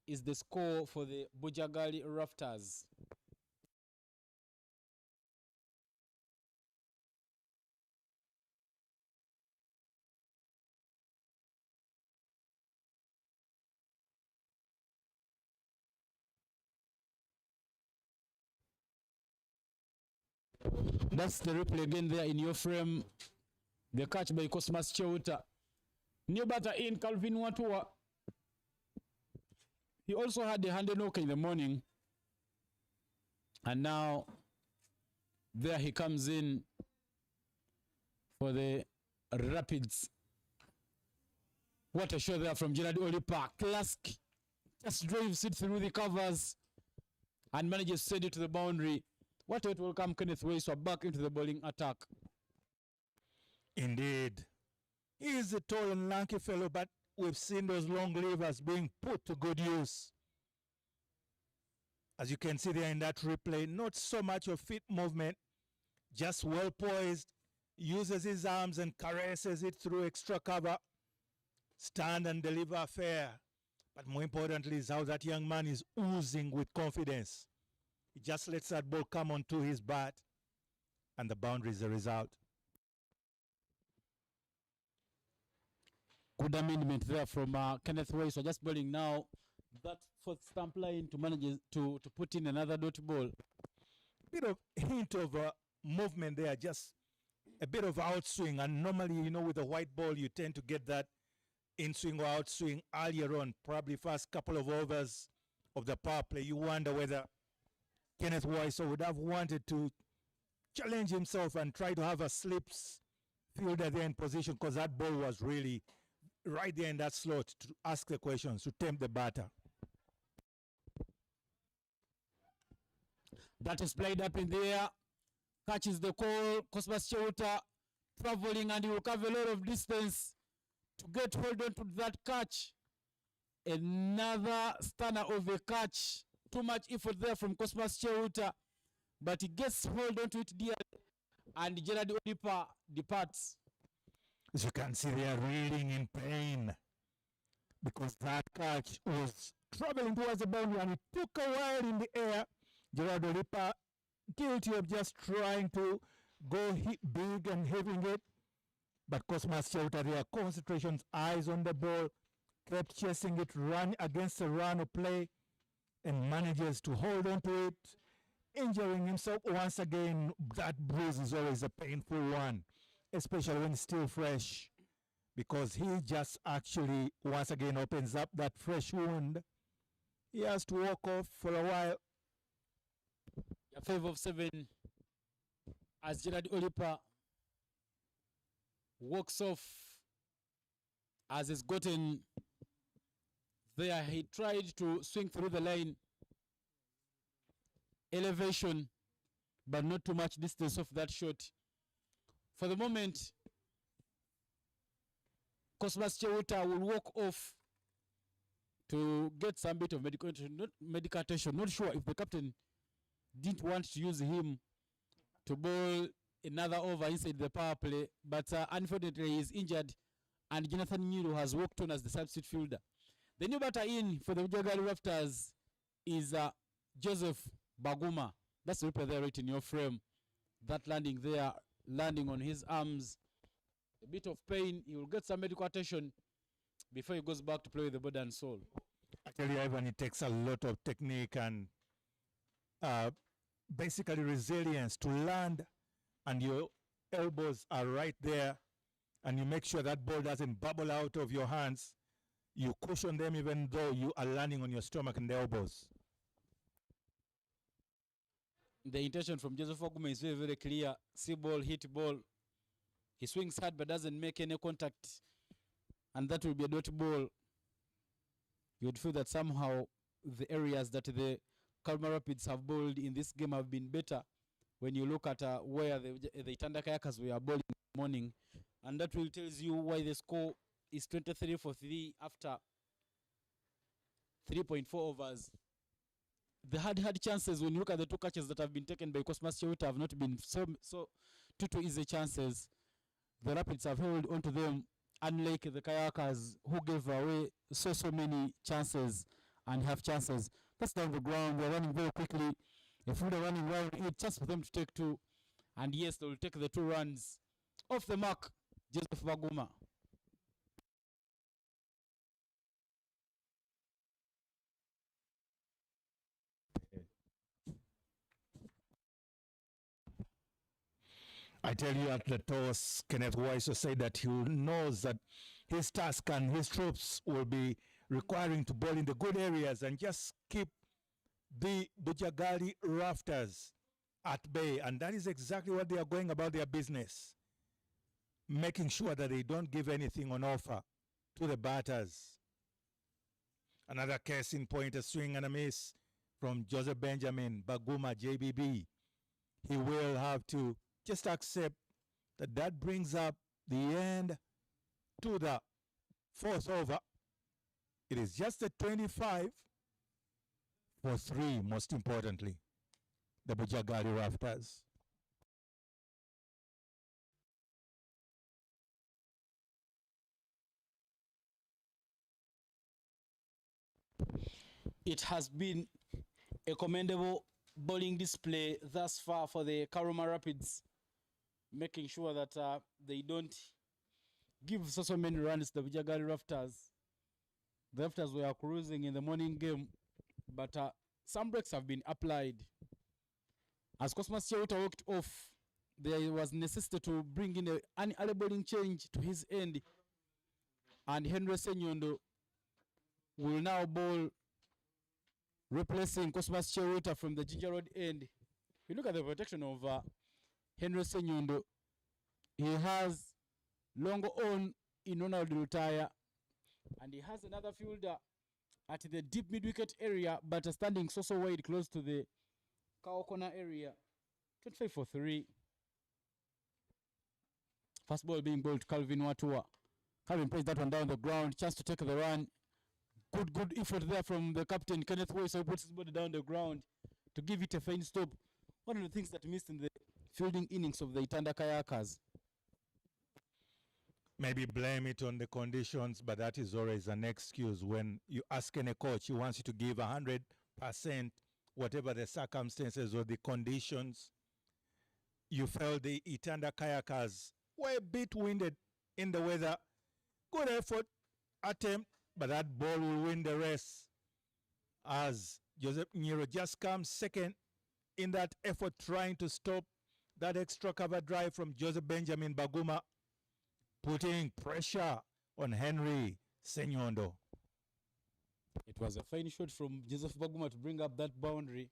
[SPEAKER 3] is the score for the Bujjagali Rafters. That's the replay again there in your frame. The catch by Cosmas Cheuta. New batter in, Calvin Watua. He also had the hand knock in the morning. And now, there he comes in for the Rapids. What a show there from Gerald Olipa. Clask just drives it through the covers and manages to send it to the boundary. What a welcome Kenneth Waiswa back into the bowling attack.
[SPEAKER 6] Indeed. He is a tall and lanky fellow, but we've seen those long levers being put to good use. As you can see there in that replay, not so much of feet movement, just well poised, uses his arms and caresses it through extra cover. Stand and deliver fair. But more importantly is how that young man is oozing with confidence. He just lets that ball come onto his bat, and the boundary is the result.
[SPEAKER 3] Good amendment there from Kenneth Waiswa, just bowling now that fourth stump line to manage to put in another dot ball.
[SPEAKER 6] Bit of hint of movement there, just a bit of outswing, and normally, you know, with a white ball, you tend to get that in-swing or outswing earlier on, probably first couple of overs of the power play. You wonder whether Kenneth Waiswa would have wanted to challenge himself and try to have a slips fielder there in position, because that ball was really right there in that slot to ask the questions, to tempt the batter.
[SPEAKER 3] That is played up in the air, catches the call. Cosmas Cheuta traveling, and he will cover a lot of distance. to get hold on to that catch. Another stunner of a catch. Too much effort there from Cosmas Cheuta, but he gets hold on to it dear, and Gerard Odipa departs.
[SPEAKER 6] As you can see, they are reeling in pain because that catch was traveling towards the boundary and it took a while in the air. Gerard Odipa guilty of just trying to go hit big and having it, but Cosmas Cheuta, their concentrations, eyes on the ball, kept chasing it, run against the run of play, and manages to hold on to it, injuring himself once again. That bruise is always a painful one, especially when it's still fresh, because he just actually once again opens up that fresh wound. He has to walk off for a while.
[SPEAKER 3] A favor of 7 as Gerard Odipa walks off, as is gotten there. He tried to swing through the line, elevation, but not too much distance off that shot. For the moment, Cosmas Cheuta will walk off to get some bit of medical attention. Not sure if the captain didn't want to use him to bowl another over inside the power play, but unfortunately he is injured, and Jonathan Nyiro has walked on as the substitute fielder. The new batter in for the Bujjagali Rafters is Joseph Baguma. That's the replay there right in your frame. That landing there, landing on his arms. A bit of pain. He will get some medical attention before he goes back to play with the body and soul.
[SPEAKER 6] I tell you, Ivan, it takes a lot of technique and basically resilience to land, and your elbows are right there, and you make sure that ball doesn't bubble out of your hands. You cushion them even though you are landing on your stomach and the elbows.
[SPEAKER 3] The intention from Joseph Baguma is very, very clear. See ball, hit ball. He swings hard but doesn't make any contact, and that will be a dot ball. You would feel that somehow the areas that the Karuma Rapids have bowled in this game have been better when you look at where the Itanda Kayakas were bowling in the morning, and that will tell you why the score is 23 for 3 after 3.4 overs. The hard chances, when you look at the 2 catches that have been taken by Cosmas Cheuta, have not been so too easy chances. The Rapids have held onto them, unlike the Kayakas who gave away so many chances and have chances. That's down the ground. They're running very quickly. If they're running round, it's just for them to take 2. And yes, they will take the 2 runs off the mark. Joseph Baguma.
[SPEAKER 6] I tell you, at the toss, Kenneth Weiser said that he knows that his task and his troops will be requiring to bowl in the good areas and just keep the Bujjagali Rafters at bay. And that is exactly what they are going about their business, making sure that they don't give anything on offer to the batters. Another case in point, a swing and a miss from Joseph Benjamin, Baguma, JBB. He will have to just accept that that brings up the end to the 4th over. It is just a 25 for 3, most importantly, the Bujjagali Rafters.
[SPEAKER 3] It has been a commendable bowling display thus far for the Karuma Rapids, making sure that they don't give so many runs to the Bujjagali Rafters. The Rafters were cruising in the morning game, but some breaks have been applied. As Cosmas Cheuta walked off, there was necessity to bring in an early bowling change to his end, and Henry Senyondo will now bowl, replacing Cosmas Cheuta from the Ginger Road end. If you look at the protection of Henry Senyondo, he has long on in Ronald retire, and he has another fielder at the deep mid-wicket area, but standing so wide close to the cow corner area. 25 for 3. First ball being bowled to Calvin Watua. Having placed that one down the ground, chance to take the run. Good effort there from the captain, Kenneth Way, so he puts his body down the ground to give it a fine stop. One of the things that missed in the fielding innings of the Itanda Kayakers.
[SPEAKER 6] Maybe blame it on the conditions, but that is always an excuse. When you ask any coach, he wants you to give 100%, whatever the circumstances or the conditions. You felt the Itanda Kayakers were a bit winded in the weather. Good effort, attempt, but that ball will win the race as Joseph Nyiro just comes second in that effort trying to stop that extra cover drive from Joseph Benjamin Baguma, putting pressure on Henry Senyondo.
[SPEAKER 3] It was a fine shot from Joseph Baguma to bring up that boundary.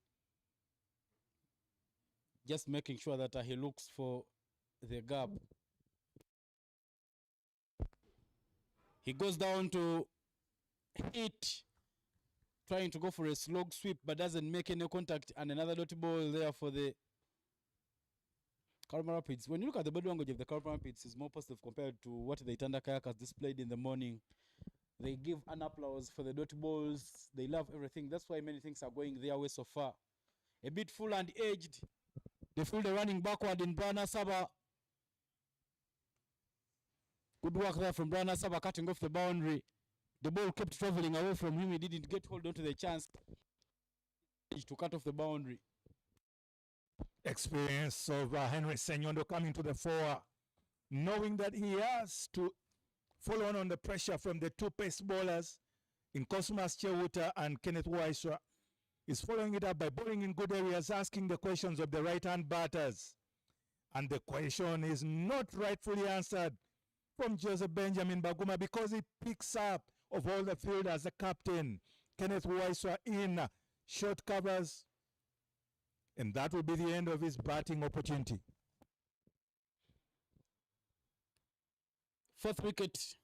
[SPEAKER 3] Just making sure that he looks for the gap. He goes down to hit, trying to go for a slog sweep, but doesn't make any contact, and another dot ball there for the Karuma Rapids. When you look at the body language of the Karuma Rapids, it's more positive compared to what the Itanda Kayakers displayed in the morning. They give an applause for the dot balls. They love everything. That's why many things are going their way so far. A bit full and edged. They feel the running backward in Brana Saba. Good work there from Brana Saba, cutting off the boundary. The ball kept traveling away from him. He didn't get hold on to the chance to cut off the boundary.
[SPEAKER 6] Experience of Henry Senyondo coming to the fore, knowing that he has to follow on the pressure from the two pace bowlers in Cosmas Chewuta and Kenneth Waiswa. He's following it up by bowling in good areas, asking the questions of the right-hand batters. And the question is not rightfully answered from Joseph Benjamin Baguma because he picks up of all the fielders, the captain, Kenneth Waiswa, in short covers. And that will be the end of his batting opportunity.
[SPEAKER 3] Fourth wicket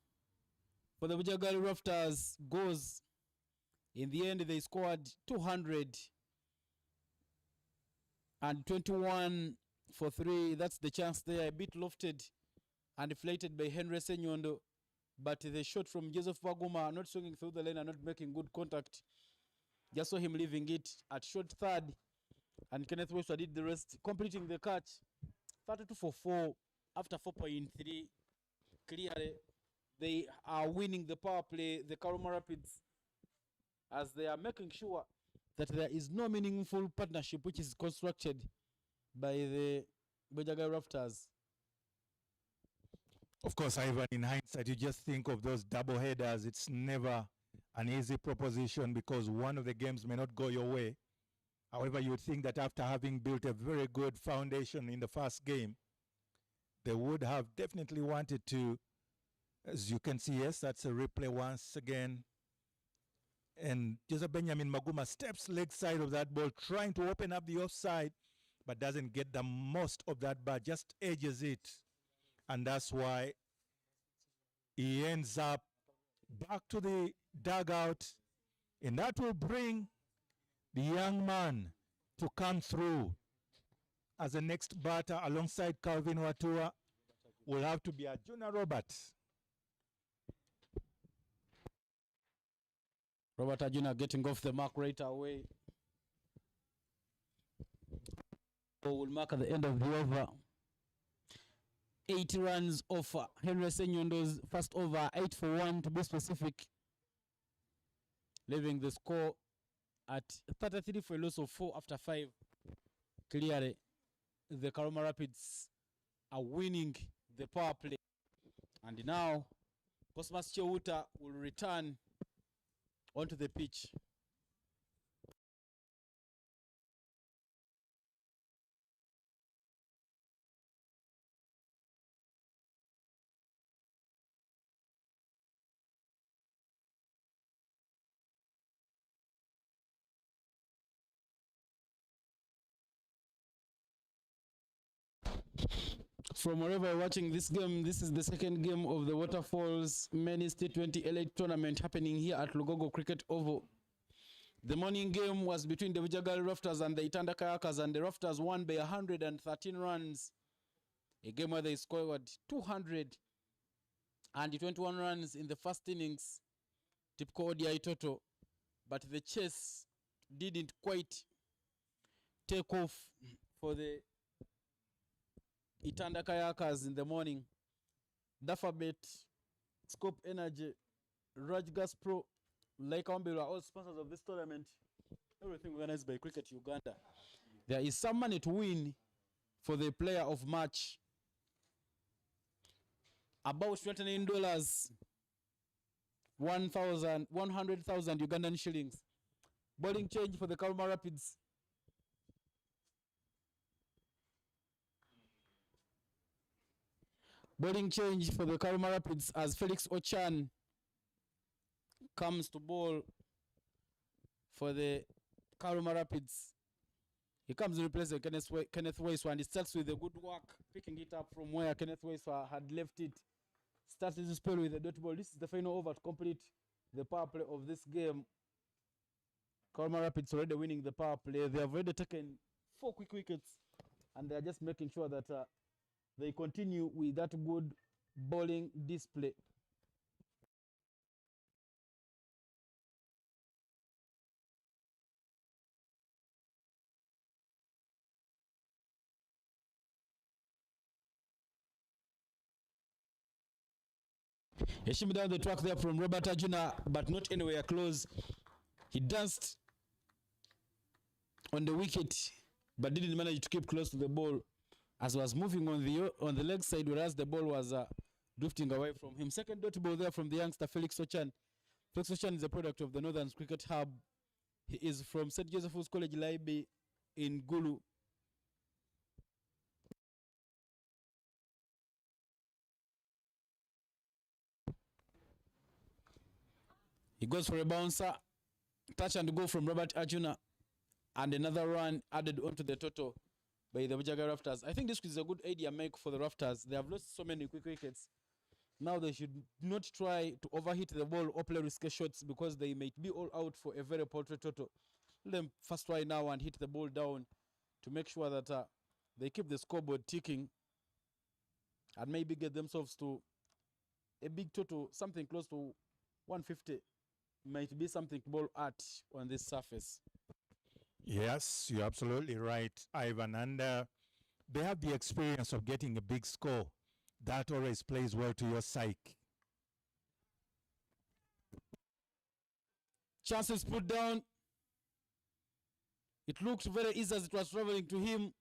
[SPEAKER 3] for the Bujjagali Rafters goes. In the end, they scored 221 for 3. That's the chance there, a bit lofted and deflated by Henry Senyondo. But the shot from Joseph Baguma, not swinging through the lane and not making good contact. Just saw him leaving it at short third. And Kenneth Webster did the rest, completing the catch. 32 for 4 after 4.3. Clearly, they are winning the power play, the Karuma Rapids, as they are making sure that there is no meaningful partnership which is constructed by the Bujjagali Rafters.
[SPEAKER 6] Of course, Ivan, in hindsight, you just think of those double headers. It's never an easy proposition because one of the games may not go your way. However, you would think that after having built a very good foundation in the first game, they would have definitely wanted to, as you can see, yes, that's a replay once again. And Joseph Benjamin Baguma steps leg side of that ball, trying to open up the offside, but doesn't get the most of that bar, just edges it. And that's why he ends up back to the dugout. And that will bring the young man to come through as the next batter alongside Calvin Watua. Will have to be Arjuna Robert.
[SPEAKER 3] Robert Arjuna getting off the mark right away. Will mark at the end of the over. 8 runs off Henry Senyondo's first over, 8 for 1 to be specific, leaving the score at 33 for a loss of 4 after 5. Clearly, the Karuma Rapids are winning the power play. And now, Cosmas Chewuta will return onto the pitch. From wherever you're watching this game, this is the second game of the Waterfalls Men's T20 Elite Tournament happening here at Lugogo Cricket Oval. The morning game was between the Bujjagali Rafters and the Itanda Kayakers, and the Rafters won by 113 runs. A game where they scored 200 and 21 runs in the first innings, typical ODI total, but the chase didn't quite take off for the Itanda Kayakas in the morning. Dafabet, Scope Energy, Raj Gas Pro, Lake Ambila are all sponsors of this tournament. Everything organized by Cricket Uganda. There is some money to win for the player of March. About $29, 100,000 Ugandan shillings. Bowling change for the Karuma Rapids. Bowling change for the Karuma Rapids as Felix Ochan comes to bowl for the Karuma Rapids. He comes to replace Kenneth Waiswa, and he starts with the good work, picking it up from where Kenneth Waiswa had left it. Starts to spell with the dot ball. This is the final over to complete the power play of this game. Karuma Rapids already winning the power play. They have already taken 4 quick wickets, and they are just making sure that they continue with that good bowling display. He shimmed down the track there from Robert Arjuna, but not anywhere close. He danced on the wicket, but didn't manage to keep close to the ball as was moving on the leg side, whereas the ball was drifting away from him. Second dot ball there from the youngster Felix Ochan. Felix Ochan is a product of the Northern Cricket Hub. He is from St. Joseph's College Library in Gulu. He goes for a bouncer, touch and go from Robert Arjuna, and another run added onto the total by the Bujjagali Rafters. I think this is a good idea make for the Rafters. They have lost so many quick wickets. Now they should not try to overhit the ball or play risky shots because they might be all out for a very paltry total. Let them first try now and hit the ball down to make sure that they keep the scoreboard ticking and maybe get themselves to a big total, something close to 150. Might be something to bowl at on this surface.
[SPEAKER 6] Yes, you're absolutely right, Ivan. And they have the experience of getting a big score. That always plays well to your psyche.
[SPEAKER 3] Chances put down. It looked very easy as it was traveling to him.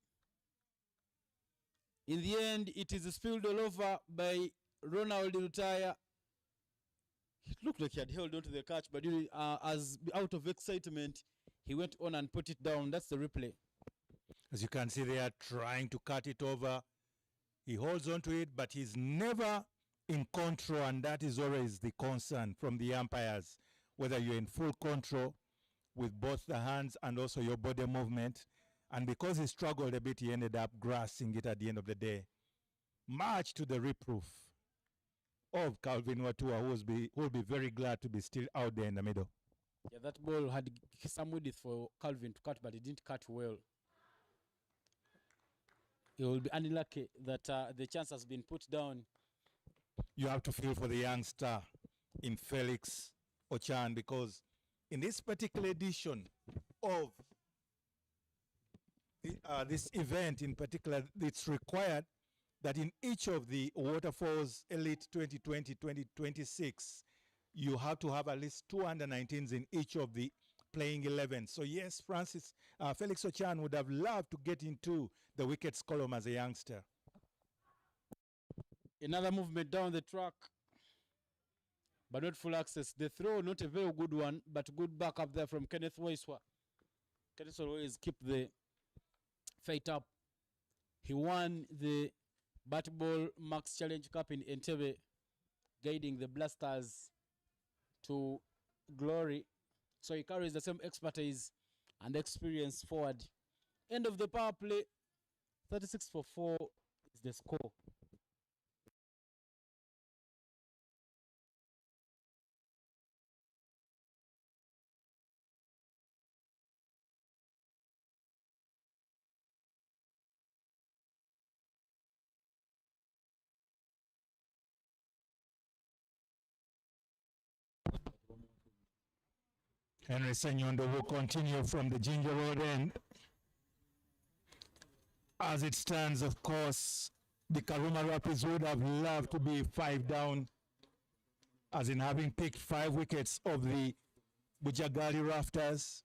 [SPEAKER 3] In the end, it is spilled all over by Ronald Lutaya. It looked like he had held on to the catch, but as out of excitement, he went on and put it down. That's the replay.
[SPEAKER 6] As you can see, they are trying to cut it over. He holds on to it, but he's never in control, and that is always the concern from the umpires, whether you're in full control with both the hands and also your body movement. And because he struggled a bit, he ended up grasping it at the end of the day. Much to the reproof of Calvin Watua, who will be very glad to be still out there in the middle.
[SPEAKER 3] Yeah, that ball had some width for Calvin to cut, but he didn't cut well. He will be unlucky that the chance has been put down.
[SPEAKER 6] You have to feel for the youngster in Felix Ochan, because in this particular edition of this event in particular, it's required that in each of the Waterfalls Elite 2020-2026, you have to have at least 2 under-19s in each of the playing 11. So yes, Felix Ochan would have loved to get into the wickets column as a youngster.
[SPEAKER 3] Another movement down the track, but not full access. The throw, not a very good one, but good backup there from Kenneth Waiswa. Kenneth always keep the fight up. He won the Bat Ball Max Challenge Cup in Entebbe, guiding the Blasters to glory. So he carries the same expertise and experience forward. End of the power play, 36 for 4 is the score.
[SPEAKER 6] Henry Senyondo will continue from the Ginger Road end. As it stands, of course, the Karuma Rapids would have loved to be 5 down, as in having picked 5 wickets of the Bujjagali Rafters.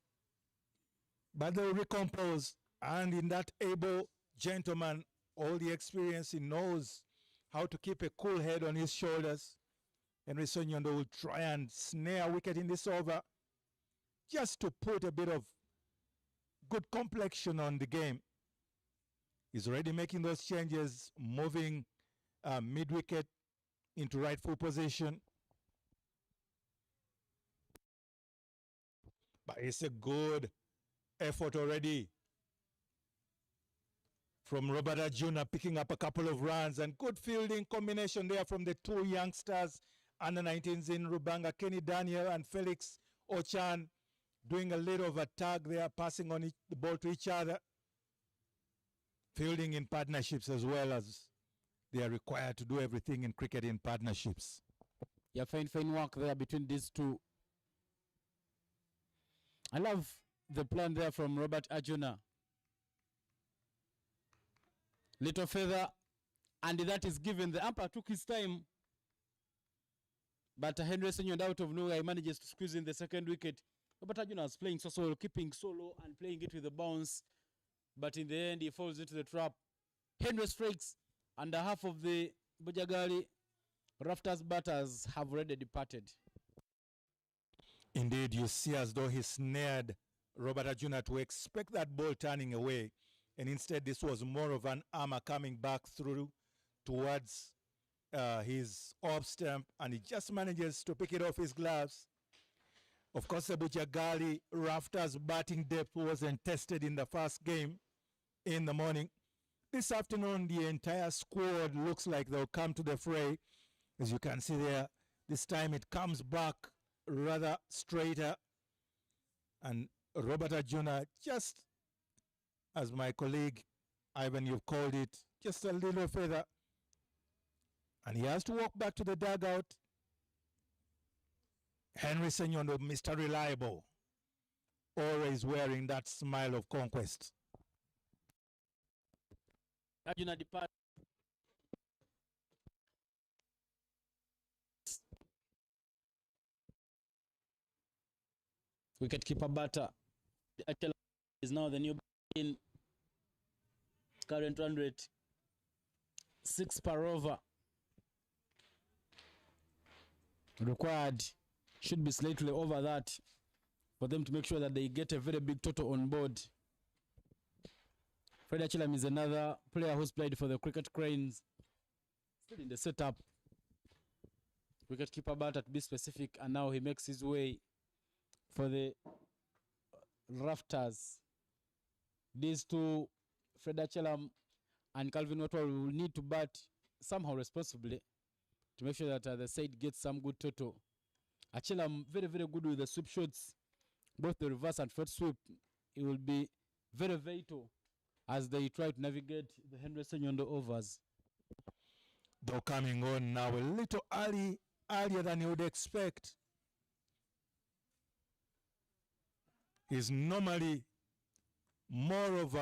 [SPEAKER 6] But they'll recompose, and in that able gentleman, all the experience, he knows how to keep a cool head on his shoulders. Henry Senyondo will try and snare a wicket in this over, just to put a bit of good complexion on the game. He's already making those changes, moving mid-wicket into rightful position. But it's a good effort already from Robert Ajuna, picking up a couple of runs, and good fielding combination there from the 2 youngsters, under 19s in Rubanga, Kenny Daniel and Felix Ochan, doing a little of a tag there, passing on the ball to each other. Fielding in partnerships as well, as they are required to do everything in cricket in partnerships.
[SPEAKER 3] Yeah, fine work there between these two. I love the plan there from Robert Ajuna. Little feather, and that is given. The umpire took his time, but Henry Senyondo out of nowhere manages to squeeze in the second wicket. Robert Ajuna was playing so keeping solo and playing it with the bounce, but in the end he falls into the trap. Henry strikes, and half of the Bujjagali Rafters batters have already departed.
[SPEAKER 6] Indeed, you see as though he snared Robert Ajuna to expect that ball turning away, and instead this was more of an armor coming back through towards his off stump, and he just manages to pick it off his gloves. Of course, the Bujjagali Rafters batting depth wasn't tested in the first game in the morning. This afternoon, the entire squad looks like they'll come to the fray. As you can see there, this time it comes back rather straighter. And Robert Ajuna, just as my colleague Ivan, you've called it, just a little further. And he has to walk back to the dugout. Henry Senyondo, Mr. Reliable, always wearing that smile of conquest.
[SPEAKER 3] Ajuna depart. Wicketkeeper batter is now the new in current run rate 6 per over. Required should be slightly over that for them to make sure that they get a very big total on board. Fred Achilam is another player who's played for the Cricket Cranes. Still in the setup. Wicketkeeper batter to be specific, and now he makes his way for the Rafters. These two, Fred Achilam and Calvin Watwell, will need to bat somehow responsibly to make sure that the side gets some good total. Achilam very good with the sweep shots, both the reverse and first sweep. It will be very vital as they try to navigate the Henry Senyondo overs.
[SPEAKER 6] Though coming on now a little earlier than you would expect. Is normally more of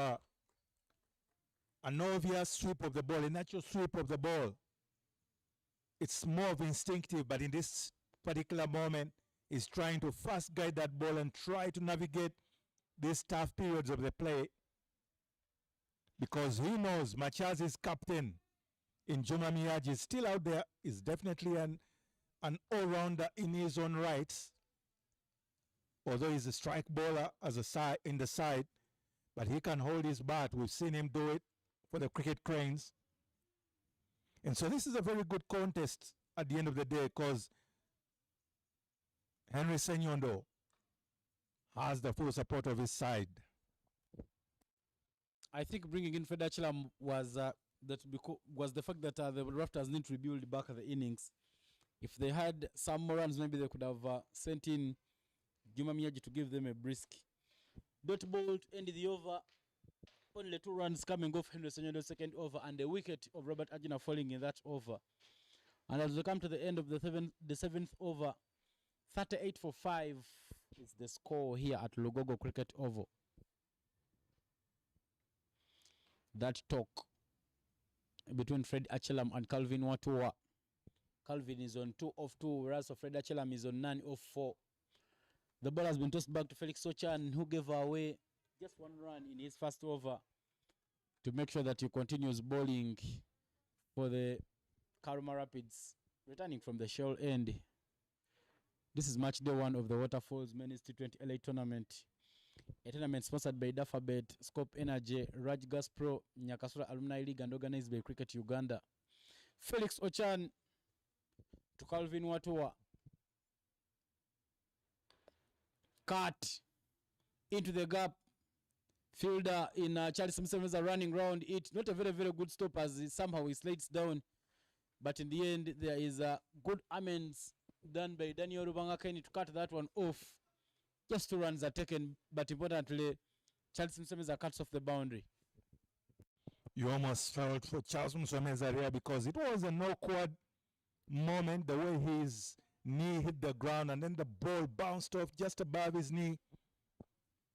[SPEAKER 6] an obvious sweep of the ball, a natural sweep of the ball. It's more of instinctive, but in this particular moment, he's trying to fast guide that ball and try to navigate these tough periods of the play, because he knows Machaz is captain in Juma Miyaji is still out there, is definitely an all-rounder in his own rights, although he's a strike bowler as a side in the side, but he can hold his bat. We've seen him do it for the Cricket Cranes. And so this is a very good contest at the end of the day, because Henry Senyondo has the full support of his side.
[SPEAKER 3] I think bringing in Fred Achilam was the fact that the Rafters need to rebuild back at the innings. If they had some more runs, maybe they could have sent in Juma Miyaji to give them a brisk. Dot ball to end the over. Only 2 runs coming off Henry Senyondo's second over, and the wicket of Robert Ajuna falling in that over. And as we come to the end of the seventh over, 38 for 5 is the score here at Lugogo Cricket Oval. That talk between Fred Achelam and Calvin Watua. Calvin is on 2 of 2, whereas Fred Achelam is on 9 of 4. The ball has been tossed back to Felix Ochan, who gave away just 1 run in his first over to make sure that he continues bowling for the Karuma Rapids, returning from the shell end. This is match day 1 of the Waterfalls Men's T20 LA tournament, a tournament sponsored by Dafabet, Scope Energy, Raj Gas Pro, Nyakasura Alumni League, and organized by Cricket Uganda. Felix Ochan to Calvin Watua. Cut into the gap. Fielder in Charles Simpson is running round it. Not a very, very good stop as somehow he slides down. But in the end, there is a good amends done by Daniel Rubangakeni to cut that one off. Just 2 runs are taken, but importantly, Charles Simpson cuts off the boundary.
[SPEAKER 6] You almost felt for Charles Musomeza there because it was an awkward moment, the way his knee hit the ground and then the ball bounced off just above his knee.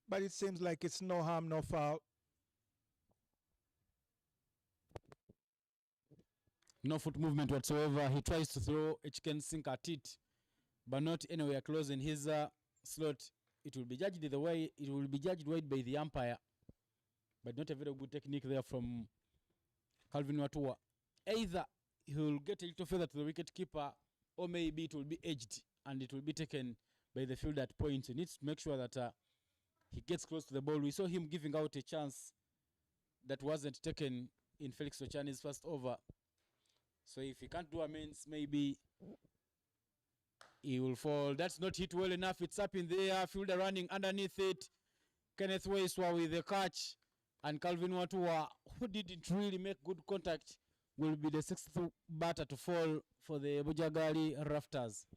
[SPEAKER 6] But it seems like it's no harm, no foul.
[SPEAKER 3] No foot movement whatsoever. He tries to throw a chicken sink at it, but not anywhere close in his slot. It will be judged the way it will be judged wide by the umpire, but not a very good technique there from Calvin Watua. Either he will get a little further to the wicket keeper, or maybe it will be edged and it will be taken by the fielder at point. He needs to make sure that he gets close to the ball. We saw him giving out a chance that wasn't taken in Felix Ochani's first over. So if he can't do amends, maybe he will fall. That's not hit well enough. It's up in the air. Fielder running underneath it. Kenneth Waiswa with the catch. And Calvin Watua, who didn't really make good contact, will be the 6th batter to fall for the Bujjagali Rafters.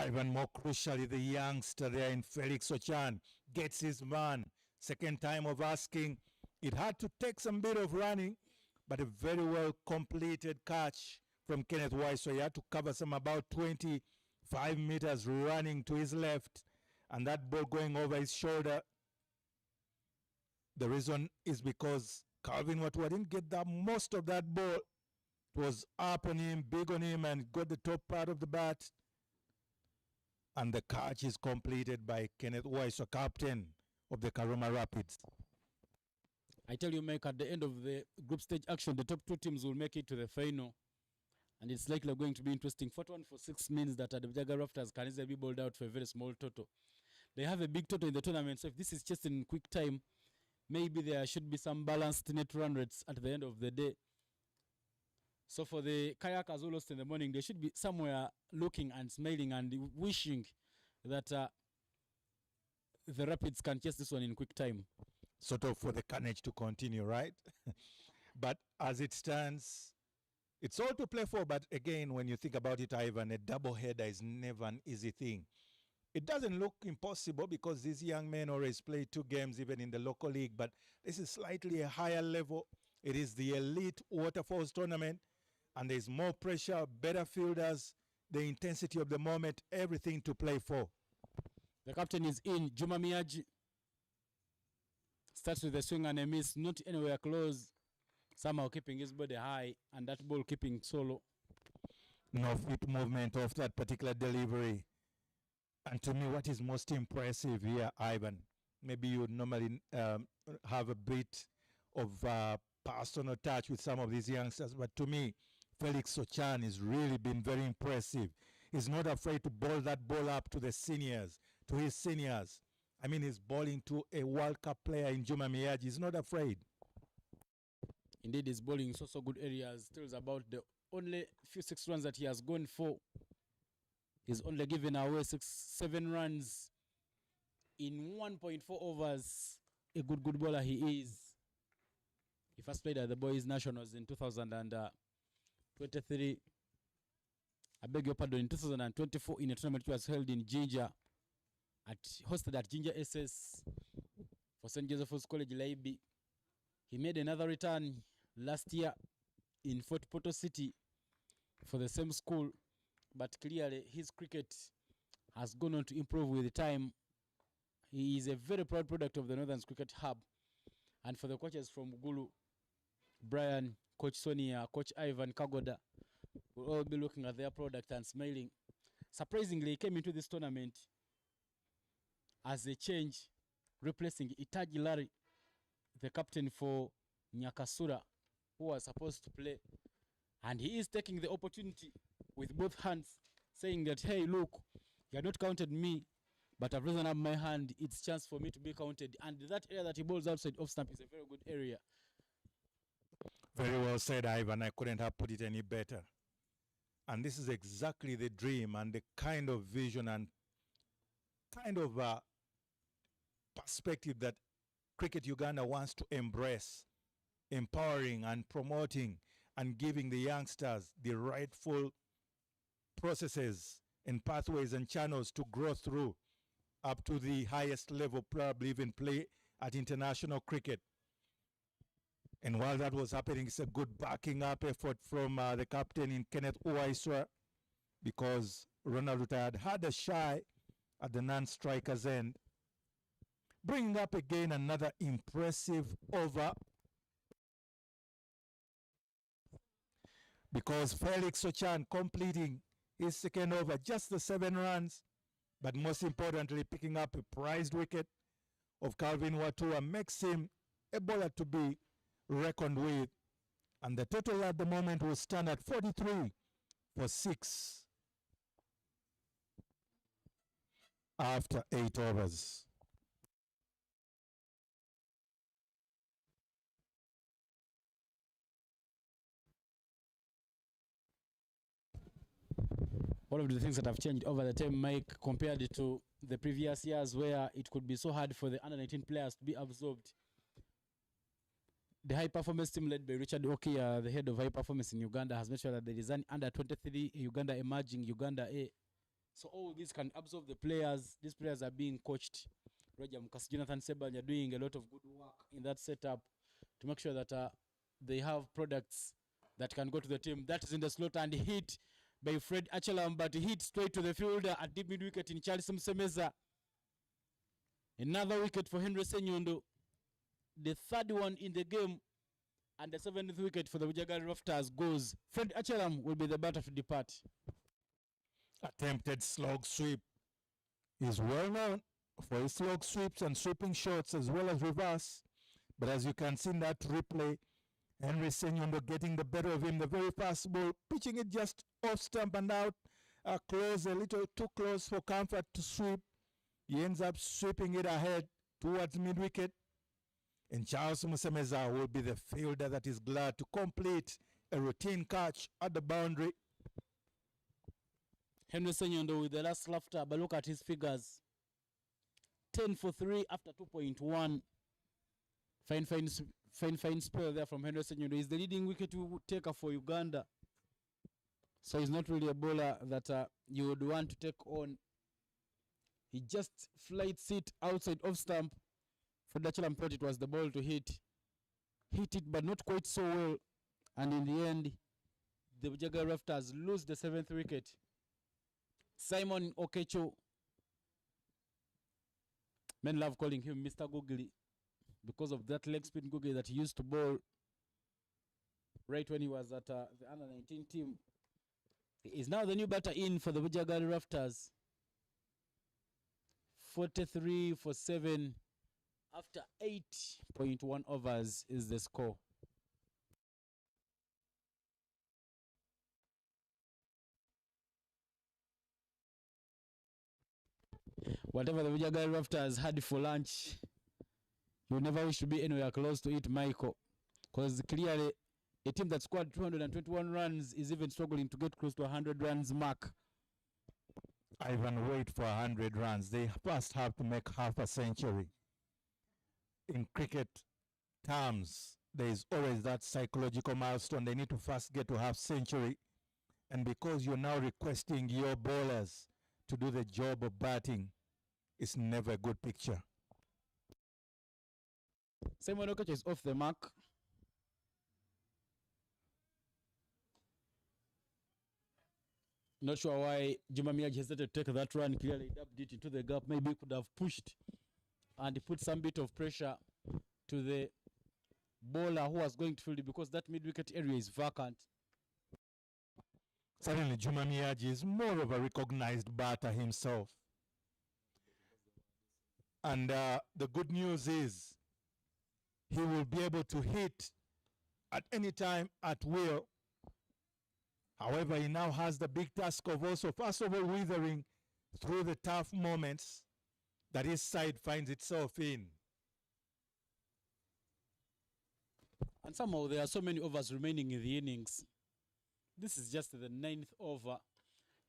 [SPEAKER 6] Even more crucially, the youngster there in Felix Ochan gets his man. Second time of asking. It had to take some bit of running, but a very well completed catch from Kenneth White. So he had to cover some about 25 meters running to his left, and that ball going over his shoulder. The reason is because Calvin Watua didn't get the most of that ball. It was up on him, big on him, and got the top part of the bat. And the catch is completed by Kenneth Waiso, captain of the Karuma Rapids.
[SPEAKER 3] I tell you, Mike, at the end of the group stage action, the top 2 teams will make it to the final. And it's likely going to be interesting. 41 for 6 means that the Bujjagali Rafters can easily be bowled out for a very small total. They have a big total in the tournament, so if this is just in quick time, maybe there should be some balanced net run rates at the end of the day. So for the kayakers who lost in the morning, they should be somewhere looking and smiling and wishing that the Rapids can chase this one in quick time.
[SPEAKER 6] Sort of for the carnage to continue, right? But as it stands, it's all to play for. But again, when you think about it, Ivan, a double header is never an easy thing. It doesn't look impossible because these young men always play 2 games even in the local league, but this is slightly a higher level. It is the elite Waterfalls tournament, and there's more pressure, better fielders, the intensity of the moment, everything to play for.
[SPEAKER 3] The captain is in. Juma Miyaji starts with a swing and a miss, not anywhere close, somehow keeping his body high, and that ball keeping solo.
[SPEAKER 6] No fit movement of that particular delivery. And to me, what is most impressive here, Ivan, maybe you would normally have a bit of personal touch with some of these youngsters, but to me, Felix Ochan has really been very impressive. He's not afraid to bowl that ball up to the seniors, to his seniors. I mean, he's bowling to a World Cup player in Juma Miyaji. He's not afraid.
[SPEAKER 3] Indeed, his bowling is also good areas. Tells about the only few 6 runs that he has gone for. He's only given away 7 runs in 1.4 overs. A good bowler he is. He first played at the Boys Nationals in 2023. I beg your pardon, in 2024 in a tournament which was held in Jinja, hosted at Jinja SS for St. Joseph's College Laibi. He made another return last year in Fort Portal City for the same school, but clearly his cricket has gone on to improve with the time. He is a very proud product of the Northern Cricket Hub. And for the coaches from Gulu, Brian, Coach Sonia, Coach Ivan, Kagoda, will all be looking at their product and smiling. Surprisingly, he came into this tournament as a change, replacing Itaji Larry, the captain for Nyakasura, who was supposed to play. And he is taking the opportunity with both hands, saying that, hey, look, you have not counted me, but I've risen up my hand. It's a chance for me to be counted. And that area that he bowls outside off stump is a very good area.
[SPEAKER 6] Very well said, Ivan. I couldn't have put it any better. And this is exactly the dream and the kind of vision and kind of perspective that Cricket Uganda wants to embrace, empowering and promoting and giving the youngsters the rightful processes and pathways and channels to grow through up to the highest level, probably even play at international cricket. And while that was happening, it's a good backing up effort from the captain in Kenneth Uwaiswa, because Ronald Retired had a shy at the non-striker's end. Bringing up again another impressive over, because Felix Ochan completing his second over, just the 7 runs, but most importantly picking up a prized wicket of Calvin Watua makes him a bowler to be reckoned with. And the total at the moment will stand at 43 for 6 after 8 overs.
[SPEAKER 3] One of the things that have changed over the time, Mike, compared to the previous years where it could be so hard for the under-19 players to be absorbed. The high performance team led by Richard Okia, the head of high performance in Uganda, has made sure that there is an under-23 Uganda emerging, Uganda A. So all these can absorb the players. These players are being coached. Roger Mukasi, Jonathan Sebanya are doing a lot of good work in that setup to make sure that they have products that can go to the team. That is in the slot and hit by Fred Achelam, but hit straight to the fielder at deep mid wicket in Charles Msemeza. Another wicket for Henry Senyondo. The third one in the game, and the 7th wicket for the Bujjagali Rafters goes. Fred Achelam will be the batter to depart.
[SPEAKER 6] Attempted slog sweep. Is well known for his slog sweeps and sweeping shots as well as reverse. But as you can see in that replay, Henry Senyondo getting the better of him. The very fast ball, pitching it just off stump and out, close, a little too close for Comfort to sweep. He ends up sweeping it ahead towards mid-wicket. And Charles Musemeza will be the fielder that is glad to complete a routine catch at the boundary.
[SPEAKER 3] Henry Senyondo with the last laughter, but look at his figures. 10 for 3 after 2.1. Fine spell there from Henry Senyondo. He's the leading wicket taker for Uganda. So he's not really a bowler that you would want to take on. He just flights it outside off stump. Fred Achelam thought it was the ball to hit. Hit it, but not quite so well. And in the end, the Bujjagali Rafters lose the 7th wicket. Simon Okecho. Men love calling him Mr. Googly because of that leg spin googly that he used to bowl right when he was at the under-19 team. He is now the new batter in for the Bujjagali Rafters. 43 for 7 after 8.1 overs is the score. Whatever the Bujjagali Rafters had for lunch, you never wish to be anywhere close to it, Michael. Because clearly, a team that scored 221 runs is even struggling to get close to 100 runs mark.
[SPEAKER 6] Ivan, wait for 100 runs. They first have to make half a century. In cricket terms, there is always that psychological milestone. They need to first get to half century. And because you're now requesting your bowlers to do the job of batting, it's never a good picture.
[SPEAKER 3] Simon Okecho is off the mark. Not sure why Juma Miyaji hesitated to take that run. Clearly dubbed it into the gap. Maybe he could have pushed and put some bit of pressure to the bowler who was going to field it, because that mid-wicket area is vacant.
[SPEAKER 6] Certainly, Juma Miyaji is more of a recognized batter himself. And the good news is he will be able to hit at any time at will. However, he now has the big task of also, first of all, weathering through the tough moments that his side finds itself in.
[SPEAKER 3] And somehow there are so many overs remaining in the innings. This is just the 9th over.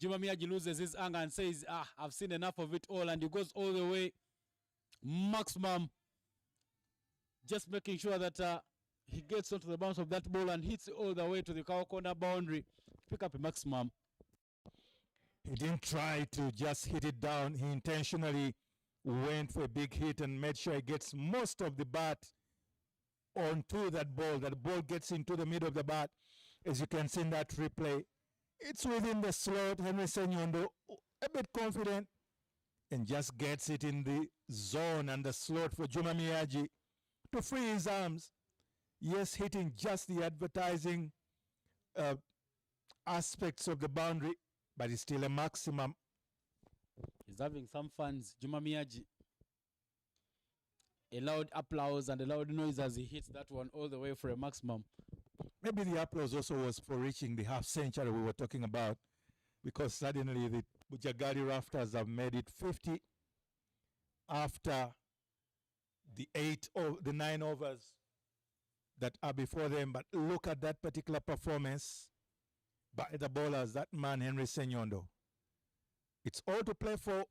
[SPEAKER 3] Juma Miyaji loses his anger and says, I've seen enough of it all, and he goes all the way maximum, just making sure that he gets onto the bounce of that ball and hits all the way to the cow corner boundary to pick up a maximum.
[SPEAKER 6] He didn't try to just hit it down. He intentionally went for a big hit and made sure he gets most of the bat onto that ball. That ball gets into the middle of the bat. As you can see in that replay, it's within the slot. Henry Senyondo, a bit confident, and just gets it in the zone and the slot for Juma Miyaji to free his arms. Yes, hitting just the advertising aspects of the boundary, but it's still a maximum.
[SPEAKER 3] He's having some fans. Juma Miyaji, a loud applause and a loud noise as he hits that one all the way for a maximum.
[SPEAKER 6] Maybe the applause also was for reaching the half century we were talking about, because suddenly the Bujjagali Rafters have made it 50 after the 9 overs that are before them. But look at that particular performance by the bowlers, that man Henry Senyondo. It's all to play for,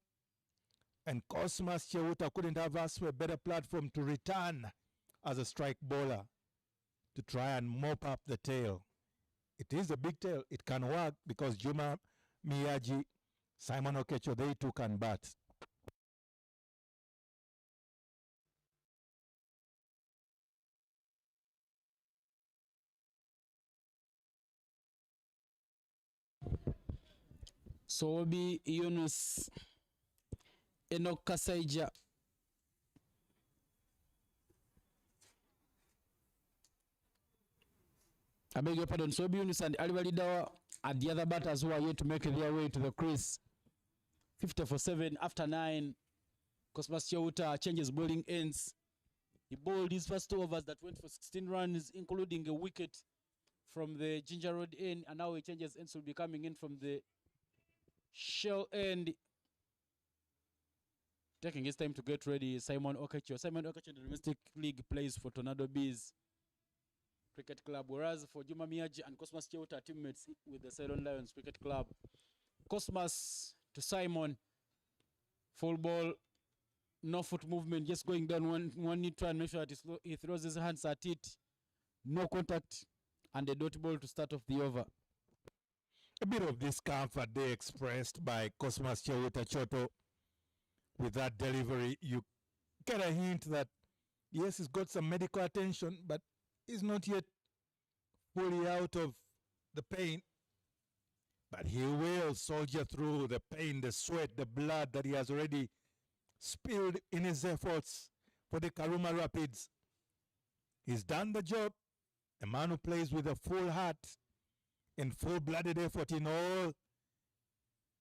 [SPEAKER 6] and Cosmas Cheuta couldn't have asked for a better platform to return as a strike bowler to try and mop up the tail. It is a big tail. It can work because Juma Miyaji, Simon Okecho, they too can bat.
[SPEAKER 3] Sobi Yunus, Enoch Kasaija, I beg your pardon, Sobi Yunus and Ali Dawa are the other batters who are yet to make their way to the crease. 50 for 7 after 9. Cosmas Cheuta changes bowling ends. He bowled his first 2 overs that went for 16 runs, including a wicket from the Ginger Road end, and now he changes ends, will be coming in from the Shell end. Taking his time to get ready, Simon Okecho. Simon Okecho in the domestic league plays for Tornado Bees Cricket Club, whereas for Juma Miyaji and Cosmas Cheuta, teammates with the Ceylon Lions Cricket Club. Cosmas to Simon, full ball, no foot movement, just going down one need to make sure that he throws his hands at it, no contact, and a dot ball to start off the over.
[SPEAKER 6] A bit of discomfort they expressed by Cosmas Cheuta Choto with that delivery. You get a hint that yes, he's got some medical attention, but he's not yet fully out of the pain. But he will soldier through the pain, the sweat, the blood that he has already spilled in his efforts for the Karuma Rapids. He's done the job. A man who plays with a full heart and full-blooded effort in all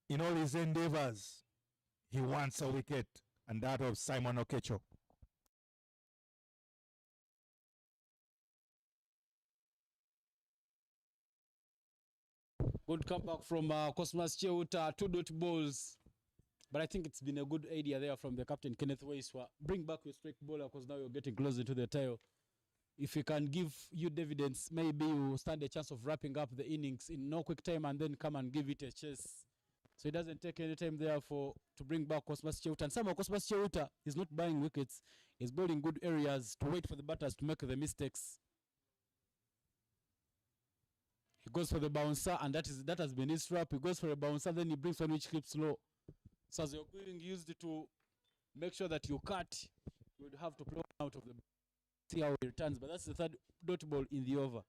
[SPEAKER 6] his endeavors. He wants a wicket, and that of Simon Okecho.
[SPEAKER 3] Good comeback from Cosmas Cheuta, 2 dot balls. But I think it's been a good idea there from the captain, Kenneth Waiswa. Bring back your strike bowler, because now you're getting closer to the tail. If he can give you dividends, maybe you stand a chance of wrapping up the innings in no quick time and then come and give it a chase. So it doesn't take any time there to bring back Cosmas Cheuta. And somehow Cosmas Cheuta is not buying wickets. He's bowling good areas to wait for the batters to make the mistakes. He goes for the bouncer, and that has been his trap. He goes for a bouncer, then he brings one which clips low. So as you're being used to make sure that you cut, you would have to play out of the see how he returns. But that's the 3rd dot ball in the over.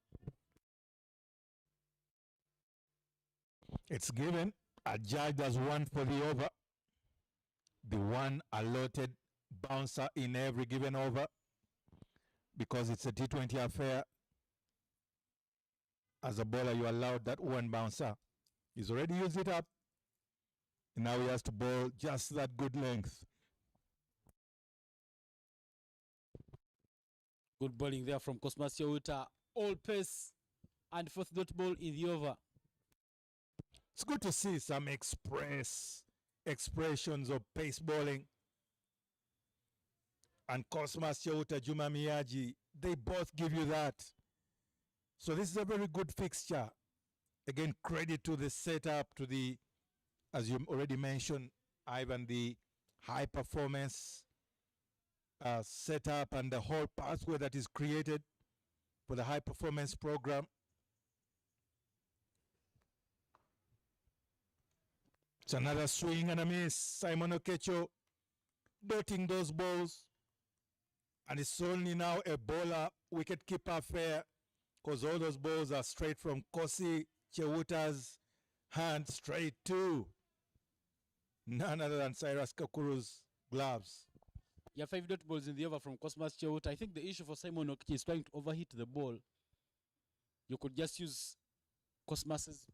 [SPEAKER 6] It's given. adjudged as one for the over. The one allotted bouncer in every given over, because it's a T20 affair. As a bowler, you allowed that one bouncer. He's already used it up. And now he has to bowl just that good length.
[SPEAKER 3] Good bowling there from Cosmas Cheuta. All pace and fourth dot ball in the over.
[SPEAKER 6] It's good to see some expressions of pace bowling. And Cosmas Cheuta, Juma Miyaji, they both give you that. So this is a very good fixture. Again, credit to the setup, to the, as you already mentioned, Ivan, the high performance setup and the whole pathway that is created for the high performance program. It's another swing and a miss. Simon Okecho dotting those balls. And it's only now a bowler wicket-keeper affair, because all those balls are straight from Kosi Cheuta's hand straight to none other than Cyrus Kakuru's gloves.
[SPEAKER 3] Yeah, 5 dot balls in the over from Cosmas Cheuta. I think the issue for Simon Okecho is trying to overhit the ball. You could just use Cosmas's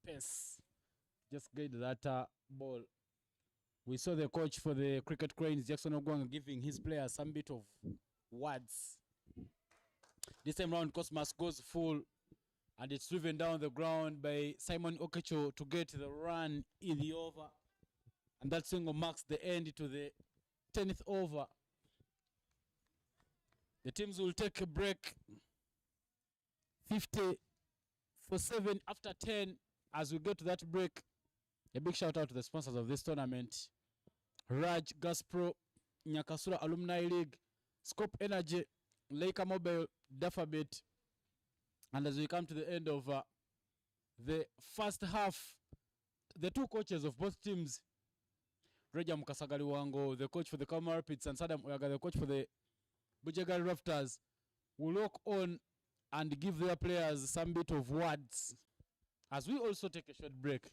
[SPEAKER 3] pace. Just get that ball. We saw the coach for the Cricket Cranes, Jackson Ogwanga, giving his players some bit of words. This time round, Cosmas goes full, and it's driven down the ground by Simon Okecho to get the run in the over. And that single marks the end to the 10th over. The teams will take a break. 50 for 7 after 10 as we go to that break. A big shout out to the sponsors of this tournament: Raj Gaspro, Nyakasura Alumni League, Scope Energy, Leica Mobile, Dafabit. And as we come to the end of the first half, the two coaches of both teams, Reja Mukasagali Wango, the coach for the Karuma Rapids, and Sadam Oyaga, the coach for the Bujjagali Rafters, will look on and give their players some bit of words as we also take a short break.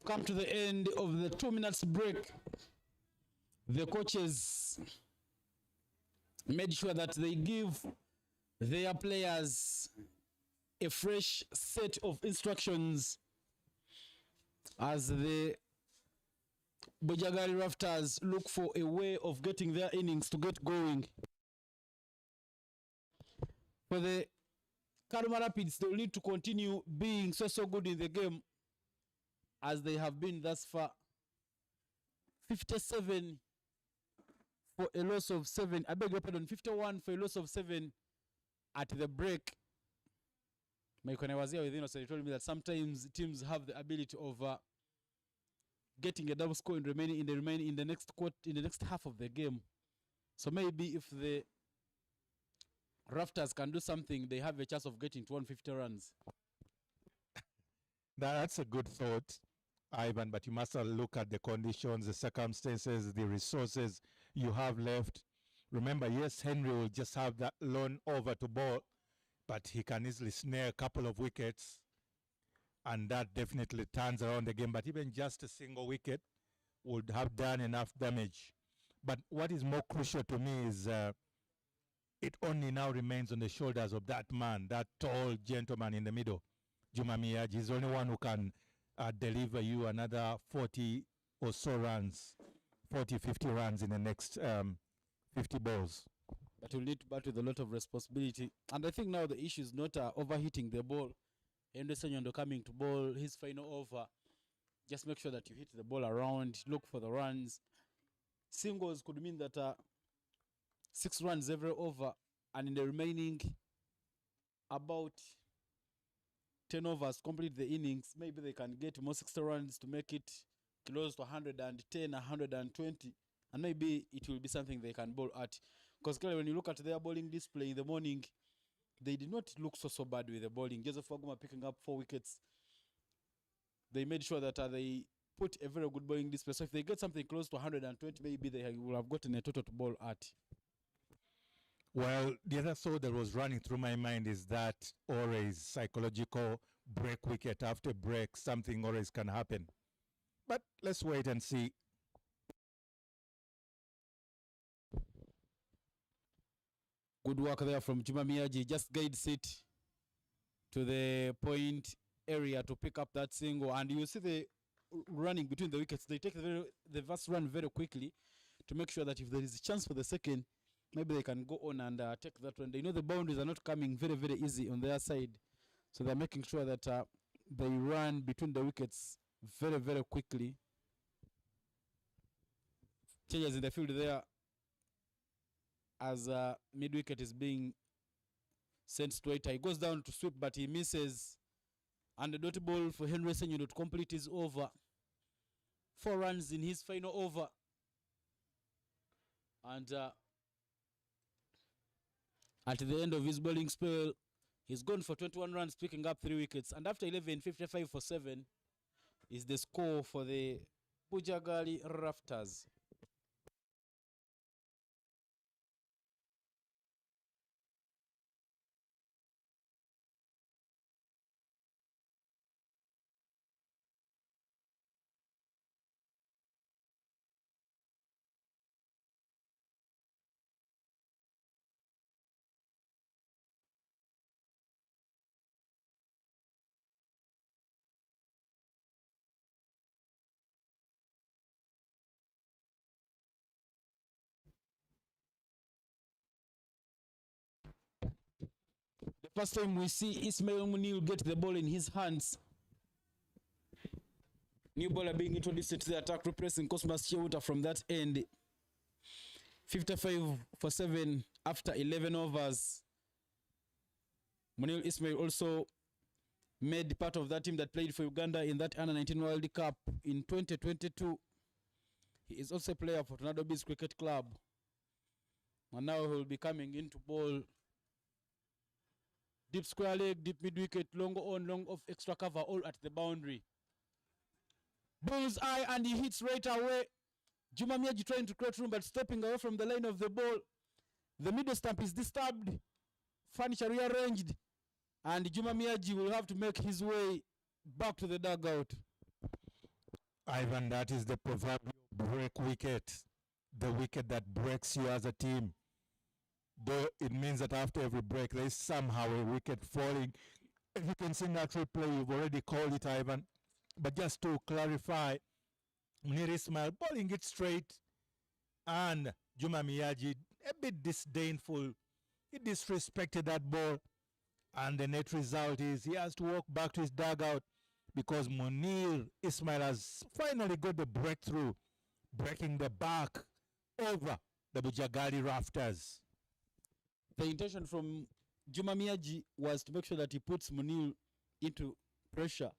[SPEAKER 3] come to the end of the 2 minutes break. The coaches made sure that they give their players a fresh set of instructions as the Bujjagali Rafters look for a way of getting their innings to get going. For the Karuma Rapids, they will need to continue being so good in the game as they have been thus far. 57 for a loss of 7. I beg your pardon, 51 for a loss of 7 at the break. When I was here with Innocent, he told me that sometimes teams have the ability of getting a double score in the next half of the game. So maybe if the Rafters can do something, they have a chance of getting to 150 runs.
[SPEAKER 6] That's a good thought, Ivan, but you must look at the conditions, the circumstances, the resources you have left. Remember, yes, Henry will just have that lone over to ball, but he can easily snare a couple of wickets, and that definitely turns around the game. But even just a single wicket would have done enough damage. But what is more crucial to me is it only now remains on the shoulders of that man, that tall gentleman in the middle, Juma Miyaji. He's the only one who can deliver you another 40 or so runs, 40, 50 runs in the next 50 balls.
[SPEAKER 3] But you'll need to bat with a lot of responsibility. And I think now the issue is not overhitting the ball. Henry Senyondo coming to bowl his final over. Just make sure that you hit the ball around, look for the runs. Singles could mean that 6 runs every over, and in the remaining about 10 overs, complete the innings. Maybe they can get more 60 runs to make it close to 110, 120, and maybe it will be something they can bowl at. Because clearly when you look at their bowling display in the morning, they did not look so bad with the bowling. Joseph Waguma picking up 4 wickets. They made sure that they put a very good bowling display. So if they get something close to 120, maybe they will have gotten a total to bowl at.
[SPEAKER 6] Well, the other thought that was running through my mind is that always psychological break wicket after break, something always can happen. But let's wait and see.
[SPEAKER 3] Good work there from Juma Miyaji. Just guides it to the point area to pick up that single. And you see the running between the wickets. They take the first run very quickly to make sure that if there is a chance for the second, maybe they can go on and take that one. They know the boundaries are not coming very easy on their side. So they're making sure that they run between the wickets very quickly. Changes in the field there as mid wicket is being sent straight. He goes down to sweep, but he misses. And the dot ball for Henry Senyondo to complete his over. 4 runs in his final over. And at the end of his bowling spell, he's gone for 21 runs, picking up 3 wickets. And after 11, 55 for 7 is the score for the Bujjagali Rafters. The first time we see Ismail Munil get the ball in his hands. New bowler being introduced to the attack, replacing Cosmas Chewuta from that end. 55 for 7 after 11 overs. Munil Ismail also made part of that team that played for Uganda in that Under-19 World Cup in 2022. He is also a player for Tornado Bees Cricket Club. And now he will be coming into ball. Deep square leg, deep mid wicket, long on, long off, extra cover, all at the boundary. Bullseye, and he hits right away. Juma Miyaji trying to create room, but stepping away from the line of the ball. The middle stump is disturbed, furniture rearranged, and Juma Miyaji will have to make his way back to the dugout.
[SPEAKER 6] Ivan, that is the proverbial break wicket, the wicket that breaks you as a team. Though it means that after every break, there is somehow a wicket falling. If you can see natural play, you've already called it, Ivan. But just to clarify, Munir Ismail bowling it straight, and Juma Miyaji a bit disdainful. He disrespected that ball, and the net result is he has to walk back to his dugout because Munir Ismail has finally got the breakthrough, breaking the back over the Bujjagali Rafters.
[SPEAKER 3] The intention from Juma Miyaji was to make sure that he puts Munir into pressure,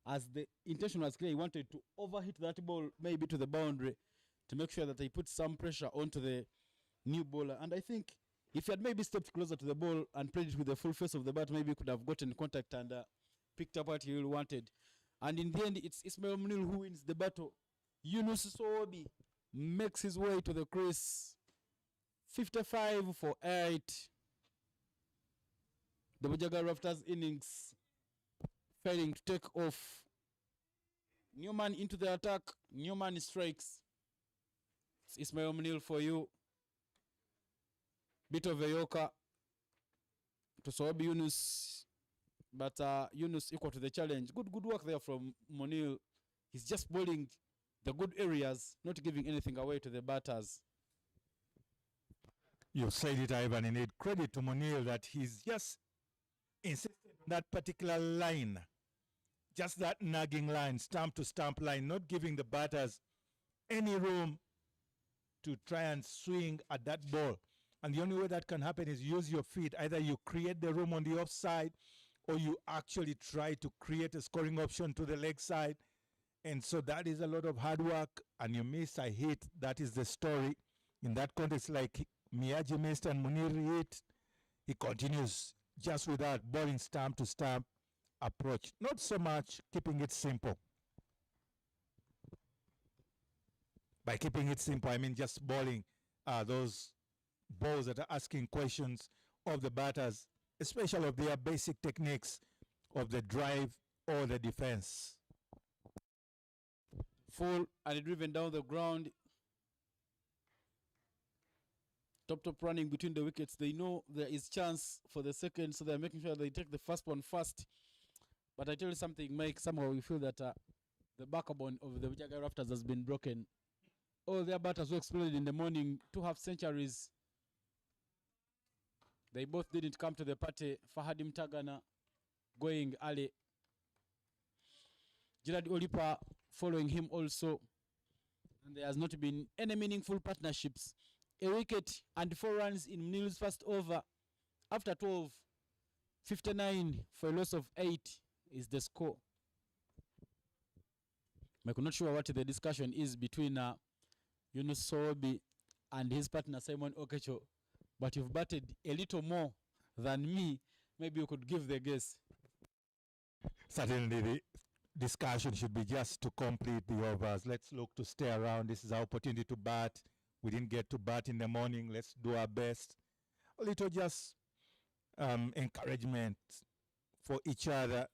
[SPEAKER 3] as the intention was clear. He wanted to overhit that ball maybe to the boundary to make sure that he puts some pressure onto the new bowler. And I think if he had maybe stepped closer to the ball and played it with the full face of the bat, maybe he could have gotten contact and picked up what he really wanted. And in the end, it's Ismail Munir who wins the battle. Yunus Sobi makes his way to the crease. 55 for 8. The Bujjagali Rafters innings failing to take off. Newman into the attack. Newman strikes. It's Ismail Munir for you. Bit of a yoker to Sobi Yunus, but Yunus equal to the challenge. Good work there from Munir. He's just bowling the good areas, not giving anything away to the batters.
[SPEAKER 6] You said it, Ivan. Indeed, credit to Munir that he's just insisted on that particular line, just that nagging line, stump to stump line, not giving the batters any room to try and swing at that ball. And the only way that can happen is use your feet. Either you create the room on the offside, or you actually try to create a scoring option to the leg side. And so that is a lot of hard work, and you miss a hit. That is the story. In that context, like Miyaji missed and Munir hit, he continues just with that bowling stamp to stamp approach. Not so much keeping it simple. By keeping it simple, I mean just bowling those balls that are asking questions of the batters, especially of their basic techniques of the drive or the defense.
[SPEAKER 3] Full and driven down the ground. Top running between the wickets. They know there is chance for the second, so they're making sure they take the first one first. But I tell you something, Mike, somehow we feel that the backbone of the Bujjagali Rafters has been broken. All their batters who exploded in the morning, 2 half centuries. They both didn't come to the party. Fahadi Mtagana going early. Gerard Olipa following him also. And there has not been any meaningful partnerships. A wicket and 4 runs in Munir's first over. After 12, 59 for a loss of 8 is the score. I'm not sure what the discussion is between Yunus Sobi and his partner Simon Okecho. But you've batted a little more than me. Maybe you could give the guess.
[SPEAKER 6] Certainly the discussion should be just to complete the overs. Let's look to stay around. This is our opportunity to bat. We didn't get to bat in the morning. Let's do our best. A little just encouragement for each other.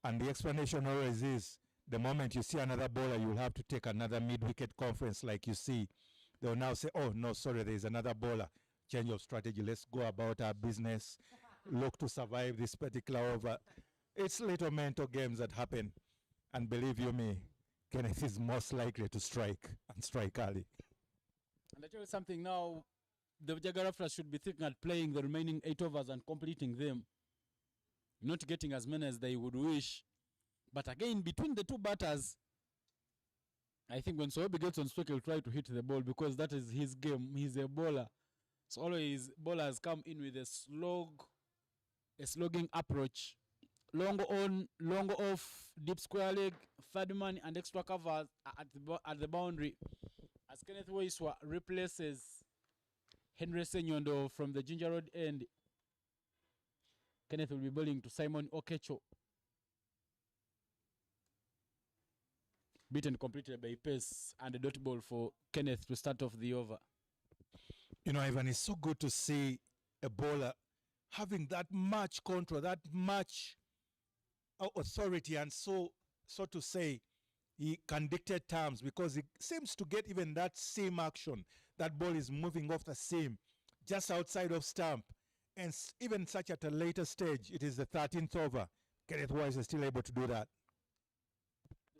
[SPEAKER 6] And the explanation always is, the moment you see another bowler, you'll have to take another mid-wicket conference like you see. They'll now say, oh, no, sorry, there's another bowler. Change of strategy. Let's go about our business. Look to survive this particular over. It's little mental games that happen. And believe you me, Kenneth is most likely to strike and strike early.
[SPEAKER 3] And I tell you something now, the Bujjagali Rafters should be thinking at playing the remaining 8 overs and completing them. Not getting as many as they would wish. But again, between the two batters, I think when Sobi gets on strike, he'll try to hit the ball because that is his game. He's a bowler. So always bowlers come in with a slogging approach. Long on, long off, deep square leg, third man and extra cover at the boundary. As Kenneth Waiswa replaces Henry Senyondo from the Ginger Road end, Kenneth will be bowling to Simon Okecho. Beaten completely by pace and a dot ball for Kenneth to start off the over.
[SPEAKER 6] You know, Ivan, it's so good to see a bowler having that much control, that much authority, and so to say, he can dictate terms because he seems to get even that same action. That ball is moving off the seam, just outside of stump. And even such at a later stage, it is the 13th over. Kenneth Wise is still able to do that.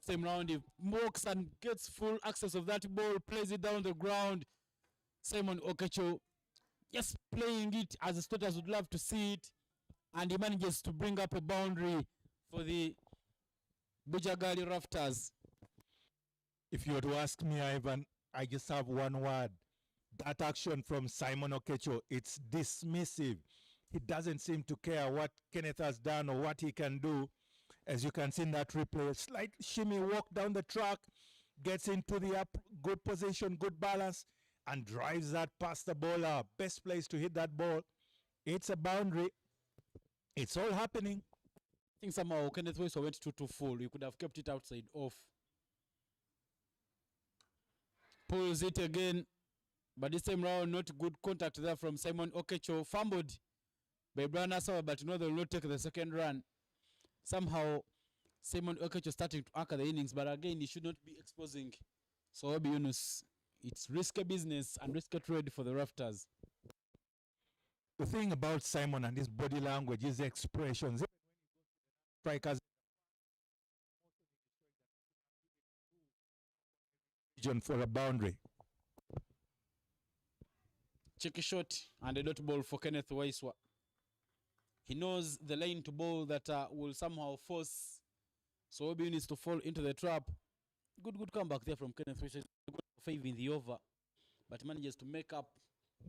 [SPEAKER 3] Same round, he walks and gets full access of that ball, plays it down the ground. Simon Okecho just playing it as the starters would love to see it, and he manages to bring up a boundary for the Bujjagali Rafters.
[SPEAKER 6] If you were to ask me, Ivan, I just have one word. That action from Simon Okecho, it's dismissive. He doesn't seem to care what Kenneth has done or what he can do. As you can see in that replay, slight shimmy walk down the track, gets into the up, good position, good balance, and drives that past the bowler. Best place to hit that ball. It's a boundary. It's all happening.
[SPEAKER 3] I think somehow Kenneth West went too full. You could have kept it outside off. Pulls it again, but this time round, not good contact there from Simon Okecho. Fumbled by Brian Asawa, but no, they will not take the second run. Somehow, Simon Okecho starting to anchor the innings, but again, he should not be exposing Sohobi Yunus. It's risky business and risky trade for the Rafters.
[SPEAKER 6] The thing about Simon and his body language, his expressions, strikers for a boundary.
[SPEAKER 3] Cheeky shot and a dot ball for Kenneth Waiswa. He knows the lane to bowl that will somehow force Sohobi Yunus to fall into the trap. Good comeback there from Kenneth Waiswa. 5 in the over, but manages to make up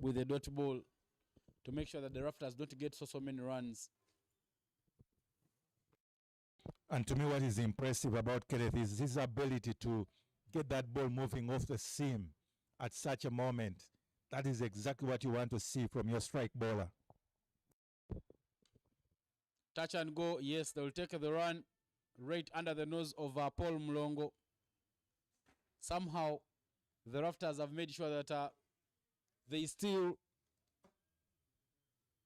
[SPEAKER 3] with a dot ball to make sure that the Rafters don't get so many runs.
[SPEAKER 6] And to me, what is impressive about Kenneth is his ability to get that ball moving off the seam at such a moment. That is exactly what you want to see from your strike bowler.
[SPEAKER 3] Touch and go. Yes, they will take the run right under the nose of Paul Mulongo. Somehow, the Rafters have made sure that they still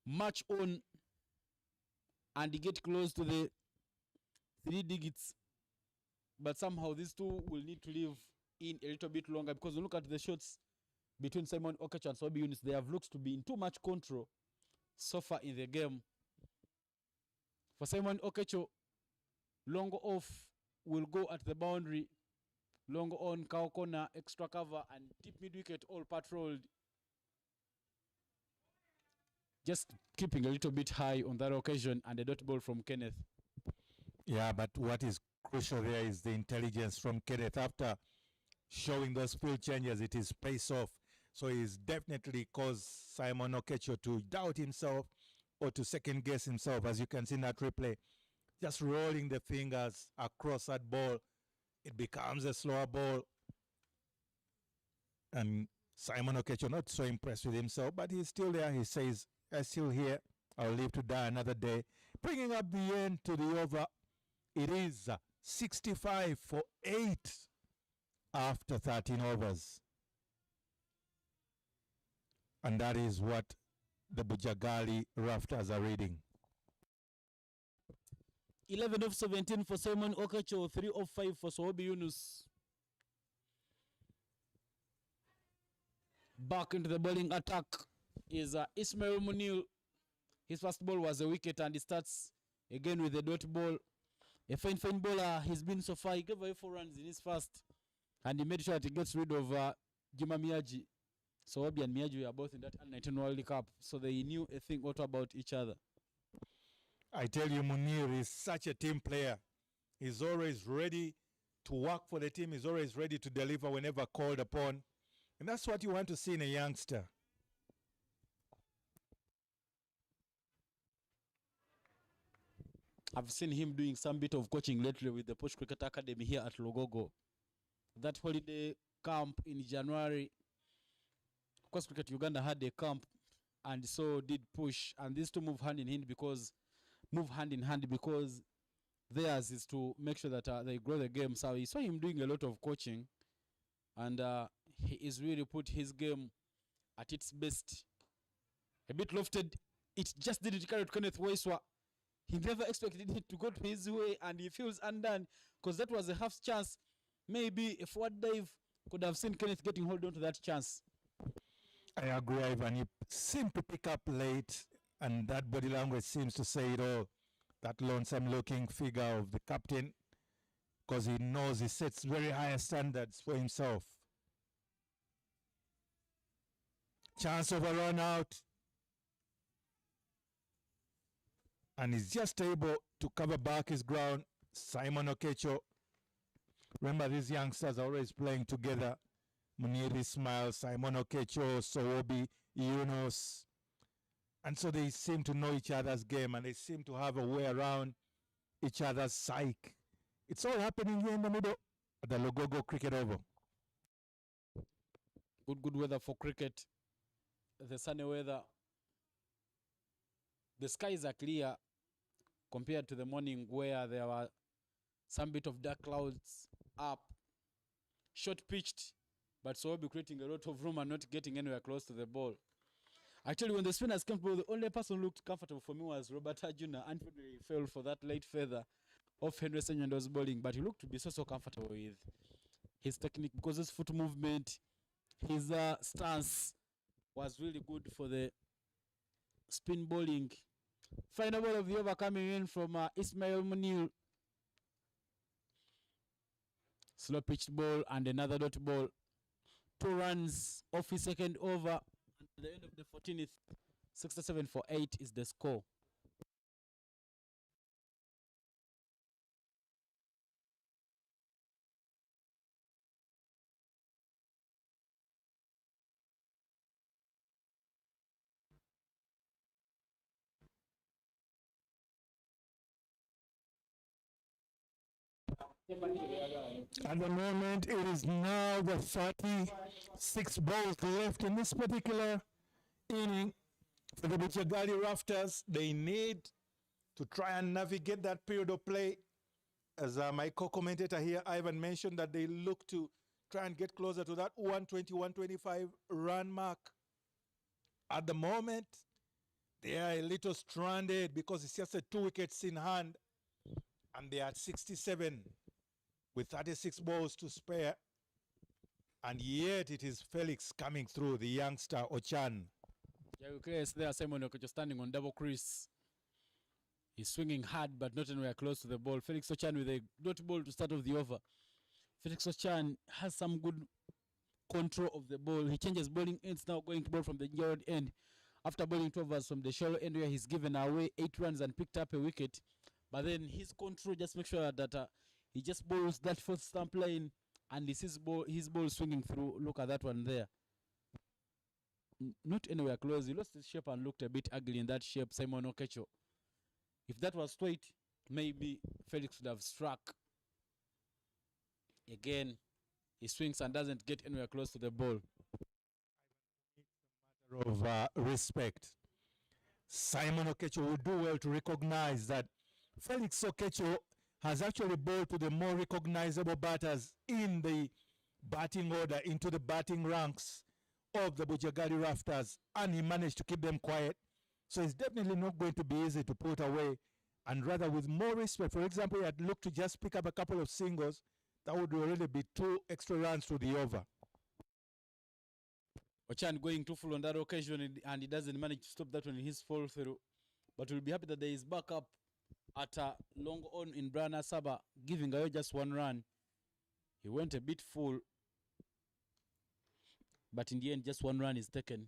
[SPEAKER 3] march on and get close to the 3 digits. But somehow these two will need to live in a little bit longer, because when you look at the shots between Simon Okecho and Sohobi Yunus, they have looked to be in too much control so far in the game. For Simon Okecho, long off will go at the boundary, long on, cow corner, extra cover, and deep mid-wicket all patrolled. Just keeping a little bit high on that occasion, and a dot ball from Kenneth.
[SPEAKER 6] Yeah, but what is crucial there is the intelligence from Kenneth. After showing those field changes, it is pace off. So he's definitely caused Simon Okecho to doubt himself or to second guess himself, as you can see in that replay. Just rolling the fingers across that ball, it becomes a slower ball. And Simon Okecho not so impressed with himself, but he's still there. He says, I'm still here. I'll live to die another day. Bringing up the end to the over. It is 65 for 8 after 13 overs. And that is what the Bujjagali Rafters are reading.
[SPEAKER 3] 11 of 17 for Simon Okecho, 3 of 5 for Sohobi Yunus. Back into the bowling attack is Ismail Munil. His first ball was a wicket, and he starts again with a dot ball. A fine bowler he's been so far. He gave away 4 runs in his first, and he made sure that he gets rid of Juma Miyaji. Sohobi and Miyaji were both in that U19 World Cup, so they knew a thing or two about each other.
[SPEAKER 6] I tell you, Munir is such a team player. He's always ready to work for the team. He's always ready to deliver whenever called upon. And that's what you want to see in a youngster.
[SPEAKER 3] I've seen him doing some bit of coaching lately with the Posh Cricket Academy here at Lugogo. That holiday camp in January, of course, Cricket Uganda had a camp, and so did Push. And these two move hand in hand because theirs is to make sure that they grow the game. So you saw him doing a lot of coaching, and he is really put his game at its best. A bit lofted. It just didn't carry to Kenneth Waiswa. He never expected it to go to his way, and he feels undone because that was a half chance maybe if what Dave could have seen Kenneth getting hold on to that chance.
[SPEAKER 6] I agree, Ivan. He seemed to pick up late, and that body language seems to say it all. That lonesome-looking figure of the captain, because he knows he sets very high standards for himself. Chance of a run out. And he's just able to cover back his ground. Simon Okecho. Remember, these youngsters are always playing together. Munir Ismail, Simon Okecho, Sowobi, Yunus. And so they seem to know each other's game, and they seem to have a way around each other's psyche. It's all happening here in the middle at the Lugogo Cricket Oval.
[SPEAKER 3] Good weather for cricket. The sunny weather. The skies are clear compared to the morning where there were some bit of dark clouds up. Short pitched, but so will be creating a lot of room and not getting anywhere close to the ball. Actually, when the spinners came to the only person who looked comfortable for me was Robert Arjuna. Unfortunately, he fell for that late feather of Henry Senyando's bowling, but he looked to be so comfortable with his technique because his foot movement, his stance was really good for the spin bowling. Final ball of the over coming in from Ismail Munir. Slow pitched ball and another dot ball. 2 runs off his second over. At the end of the 14th, 67 for 8 is the score.
[SPEAKER 6] At the moment, it is now the 36 balls left in this particular inning for the Bujjagali Rafters. They need to try and navigate that period of play. As my co-commentator here, Ivan, mentioned that they look to try and get closer to that 120, 125 run mark. At the moment, they are a little stranded because it's just a 2 wickets in hand, and they are at 67. With 36 balls to spare, and yet it is Felix coming through, the youngster Ochan.
[SPEAKER 3] Yeah, okay, so there Simon Okecho standing on double crease. He's swinging hard, but not anywhere close to the ball. Felix Ochan with a dot ball to start off the over. Felix Ochan has some good control of the ball. He changes bowling ends now, going to bowl from the yard end. After bowling 2 overs from the shallow end where he's given away 8 runs and picked up a wicket. But then his control just makes sure that he just bowls that 4th stump line and his ball swinging through. Look at that one there. Not anywhere close. He lost his shape and looked a bit ugly in that shape, Simon Okecho. If that was straight, maybe Felix would have struck. Again, he swings and doesn't get anywhere close to the ball.
[SPEAKER 6] Of respect. Simon Okecho would do well to recognize that Felix Okecho has actually bowled to the more recognizable batters in the batting order, into the batting ranks of the Bujjagali Rafters, and he managed to keep them quiet. So it's definitely not going to be easy to put away, and rather with more respect. For example, he had looked to just pick up a couple of singles. That would already be 2 extra runs to the over.
[SPEAKER 3] Ochan going too full on that occasion, and he doesn't manage to stop that one in his fall through. But we'll be happy that there is backup at long on in Brana Saba, giving away just 1 run. He went a bit full, but in the end, just 1 run is taken.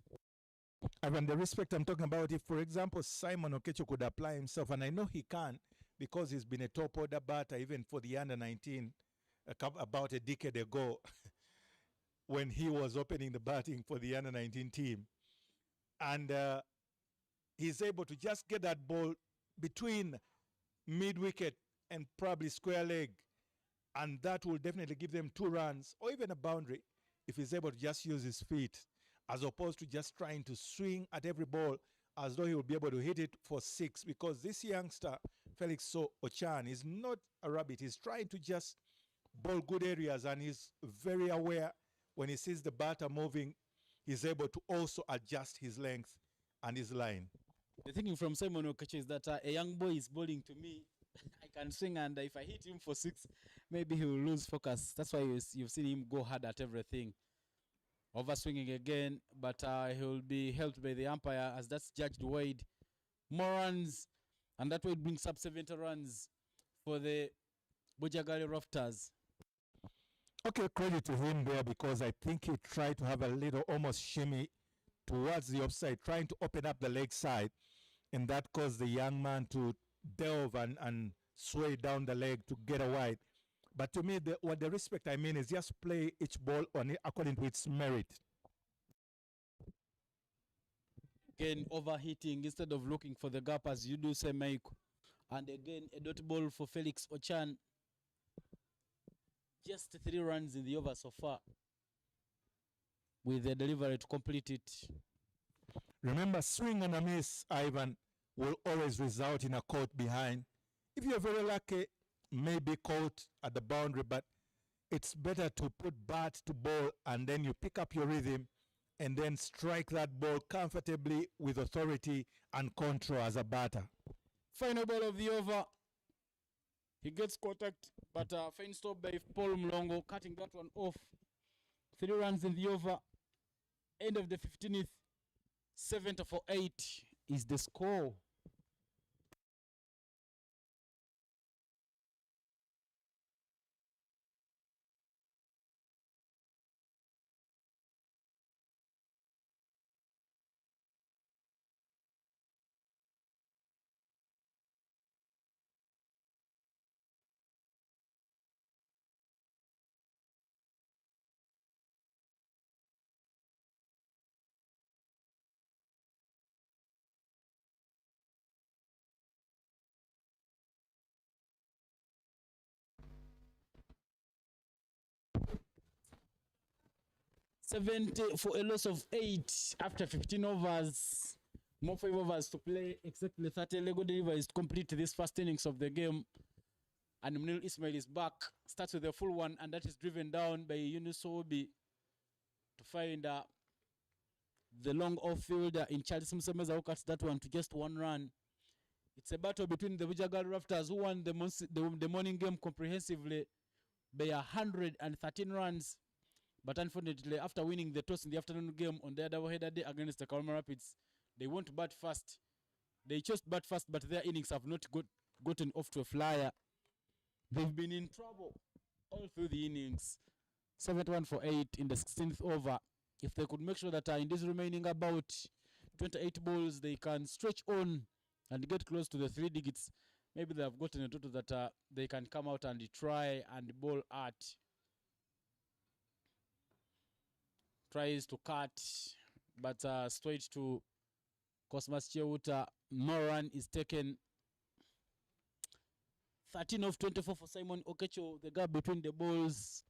[SPEAKER 6] Ivan, the respect I'm talking about, if, for example, Simon Okecho could apply himself, and I know he can because he's been a top order batter even for the under-19 about a decade ago when he was opening the batting for the under-19 team. And he's able to just get that ball between mid-wicket and probably square leg, and that will definitely give them 2 runs or even a boundary if he's able to just use his feet, as opposed to just trying to swing at every ball as though he will be able to hit it for 6, because this youngster, Felix Ochan, is not a rabbit. He's trying to just bowl good areas, and he's very aware when he sees the batter moving, he's able to also adjust his length and his line.
[SPEAKER 3] The thinking from Simon Okecho is that a young boy is bowling to me. I can swing, and if I hit him for 6, maybe he will lose focus. That's why you've seen him go hard at everything. Overswinging again, but he will be helped by the umpire as that's judged Wade. More runs, and that Wade brings up 70 runs for the Bujjagali Rafters.
[SPEAKER 6] Okay, credit to him there because I think he tried to have a little almost shimmy towards the offside, trying to open up the leg side, and that caused the young man to delve and sway down the leg to get a wide. But to me, what the respect I mean is just play each ball on it according to its merit.
[SPEAKER 3] Again, overheating instead of looking for the gap as you do say, Mike. And again, a dot ball for Felix Ochan. Just 3 runs in the over so far, with the delivery to complete it.
[SPEAKER 6] Remember, swing and a miss, Ivan, will always result in a caught behind. If you're very lucky, maybe caught at the boundary, but it's better to put bat to ball and then you pick up your rhythm and then strike that ball comfortably with authority and control as a batter.
[SPEAKER 3] Final ball of the over. He gets contact, but fine stop by Paul Mlongo, cutting that one off. 3 runs in the over. End of the 15th. 70 for 8 is the score. $70 for a loss of 8 after 15 overs. More 5 overs to play. Exactly 30 Lego deliveries to complete this first innings of the game. And Munir Ismail is back. Starts with a full one, and that is driven down by Yunus Obi to find the long off-fielder in Charles Msemeza, who cuts that one to just 1 run. It's a battle between the Bujjagali Rafters, who won the morning game comprehensively by 113 runs. But unfortunately, after winning the toss in the afternoon game on their double-header day against the Karuma Rapids, they went to bat first. They chose bat first, but their innings have not gotten off to a flyer. They've been in trouble all through the innings. 71 for 8 in the 16th over. If they could make sure that in this remaining about 28 balls, they can stretch on and get close to the 3 digits, maybe they have gotten a total that they can come out and try and bowl at. Tries to cut, but straight to Cosmas Cheuta. No run is taken. 13 of 24 for Simon Okecho. The gap between the balls,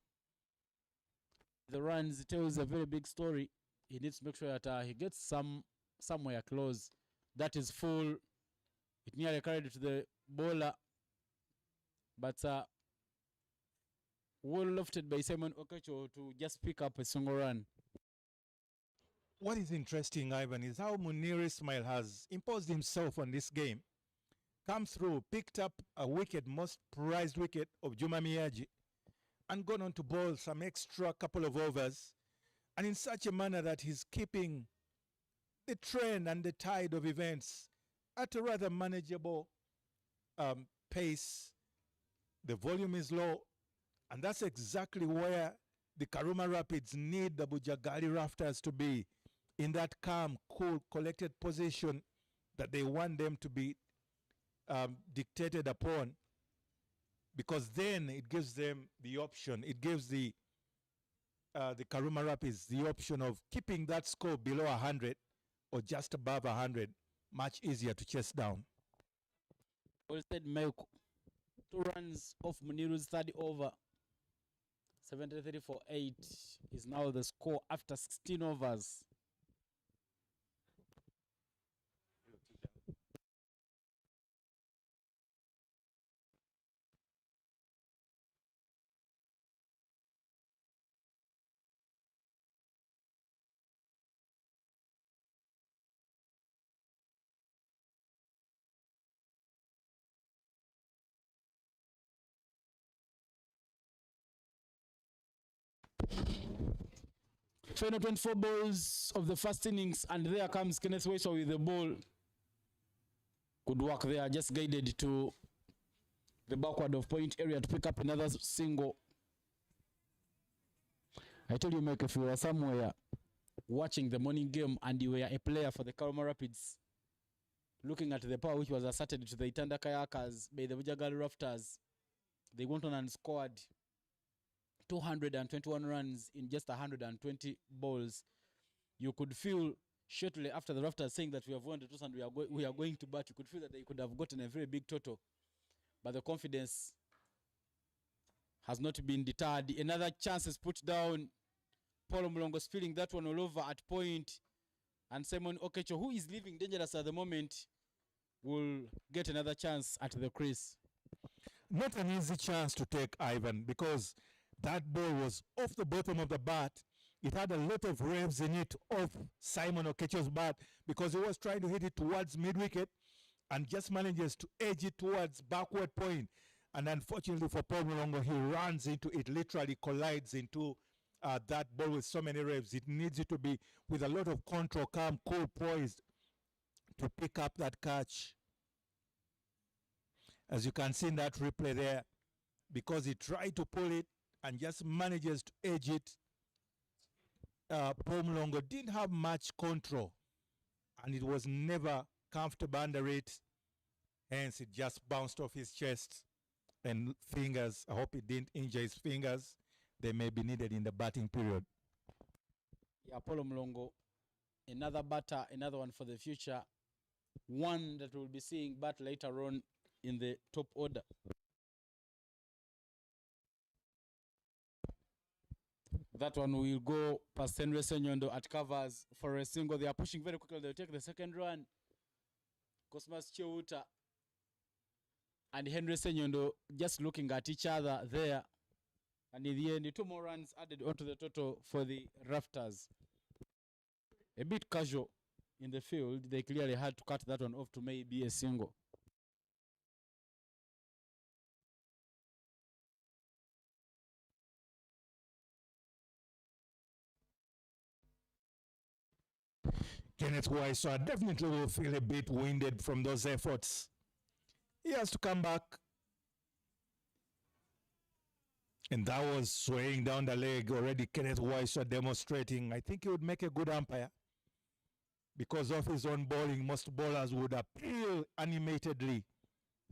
[SPEAKER 3] the runs, tells a very big story. He needs to make sure that he gets somewhere close. That is full. It nearly carried it to the bowler, but well lofted by Simon Okecho to just pick up a single run.
[SPEAKER 6] What is interesting, Ivan, is how Munir Ismail has imposed himself on this game. Come through, picked up a wicket, most prized wicket of Juma Miyaji, and gone on to bowl some extra couple of overs, and in such a manner that he's keeping the trend and the tide of events at a rather manageable pace. The volume is low, and that's exactly where the Karuma Rapids need the Bujjagali Rafters to be, in that calm, cool, collected position that they want them to be dictated upon, because then it gives them the option, it gives the Karuma Rapids the option of keeping that score below 100 or just above 100, much easier to chase down.
[SPEAKER 3] Well said, Mike. 2 runs off Muniru's 3rd over. 73 for 8 is now the score after 16 overs. Final 24 balls of the first innings, and there comes Kenneth Waiswa with the ball. Good work there, just guided to the backward of point area to pick up another single. I told you, Mike, if you were somewhere watching the morning game and you were a player for the Karuma Rapids, looking at the power which was asserted to the Itanda Kayakers by the Bujjagali Rafters, they went on and scored 221 runs in just 120 balls. You could feel shortly after the Rafters saying that we have won the toss and we are going to bat, you could feel that they could have gotten a very big total. But the confidence has not been deterred. Another chance is put down. Paul Mulongo spilling that one all over at point. And Simon Okecho, who is living dangerous at the moment, will get another chance at the crease.
[SPEAKER 6] Not an easy chance to take, Ivan, because that ball was off the bottom of the bat. It had a lot of revs in it off Simon Okecho's bat because he was trying to hit it towards mid-wicket and just manages to edge it towards backward point. And unfortunately for Paul Mulongo, he runs into it, literally collides into that ball with so many revs. It needs it to be with a lot of control, calm, cool, poised to pick up that catch. As you can see in that replay there, because he tried to pull it and just manages to edge it, Paul Mulongo didn't have much control and it was never comfortable under it. Hence, it just bounced off his chest and fingers. I hope it didn't injure his fingers. They may be needed in the batting period.
[SPEAKER 3] Yeah, Paul Mulongo, another batter, another one for the future. One that we'll be seeing bat later on in the top order. That one will go past Henry Senyondo at covers for a single. They are pushing very quickly. They'll take the second run. Cosmas Chewuta and Henry Senyondo just looking at each other there. And in the end, 2 more runs added onto the total for the Rafters. A bit casual in the field. They clearly had to cut that one off to maybe a single.
[SPEAKER 6] Kenneth Waiswa definitely will feel a bit winded from those efforts. He has to come back. And that was swaying down the leg already. Kenneth Waiswa demonstrating. I think he would make a good umpire. Because of his own bowling, most bowlers would appeal animatedly,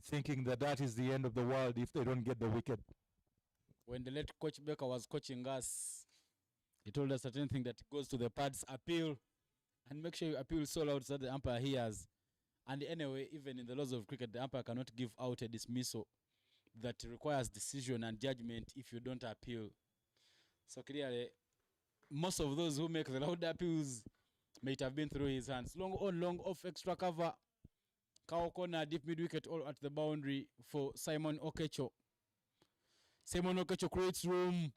[SPEAKER 6] thinking that that is the end of the world if they don't get the wicket.
[SPEAKER 3] When the late Coach Baker was coaching us, he told us certain thing that goes to the pads, appeal, and make sure you appeal so loud so that the umpire hears. And anyway, even in the laws of cricket, the umpire cannot give out a dismissal that requires decision and judgment if you don't appeal. So clearly, most of those who make the loud appeals might have been through his hands. Long on, long off, extra cover. Cow corner, deep mid-wicket, all at the boundary for Simon Okecho. Simon Okecho creates room,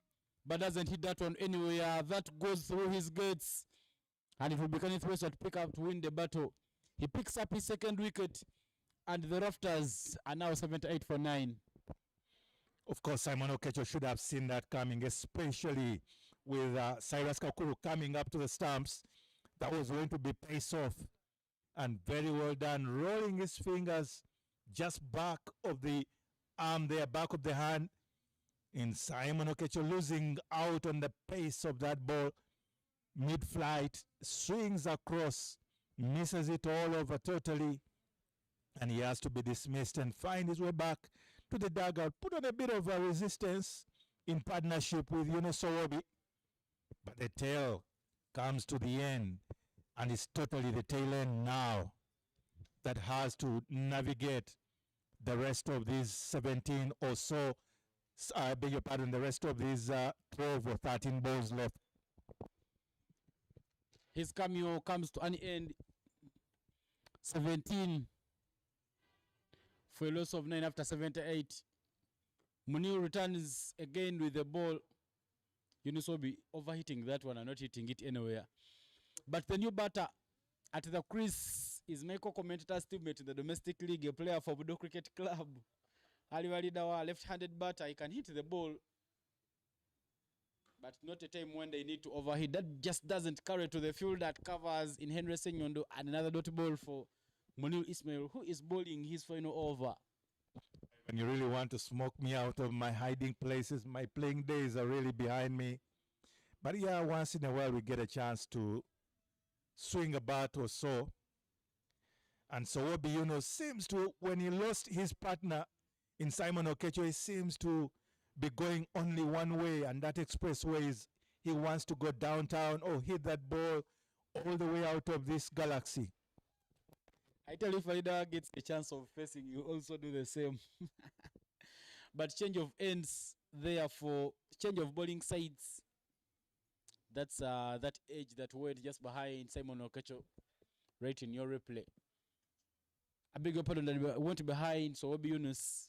[SPEAKER 3] but doesn't hit that one anywhere. That goes through his gates. And it will be Kenneth Waiswa to pick up to win the battle. He picks up his second wicket, and the Rafters are now 78 for 9.
[SPEAKER 6] Of course, Simon Okecho should have seen that coming, especially with Cyrus Kakuru coming up to the stumps. That was going to be pace off. And very well done, rolling his fingers just back of the arm there, back of the hand. And Simon Okecho losing out on the pace of that ball. Mid-flight, swings across, misses it all over totally. And he has to be dismissed and find his way back to the dugout. Put on a bit of a resistance in partnership with Yunus Owobi. But the tail comes to the end. And it's totally the tail end now that has to navigate the rest of these 17 or so, I beg your pardon, the rest of these 12 or 13 balls left.
[SPEAKER 3] His cameo comes to an end. 17 for a loss of 9 after 78. Munir returns again with the ball. Yunus will be overhitting that one and not hitting it anywhere. But the new batter at the crease is Michael Commentator's teammate in the domestic league, a player for Budo Cricket Club. Ali Walidawa, left-handed batter. He can hit the ball but not a time when they need to overheat. That just doesn't carry to the field that covers in Henry Senyondo, and another dot ball for Munir Ismail, who is bowling his final over.
[SPEAKER 6] When you really want to smoke me out of my hiding places, my playing days are really behind me. But yeah, once in a while we get a chance to swing a bat or so. And so Obi Yunus seems to, when he lost his partner in Simon Okecho, he seems to be going only one way, and that expressway is he wants to go downtown or hit that ball all the way out of this galaxy.
[SPEAKER 3] I tell you, if Farida gets a chance of facing, you also do the same. But change of ends there for change of bowling sides. That's that edge that went just behind Simon Okecho, right in your replay. A big opponent that went behind, so Obi Yunus.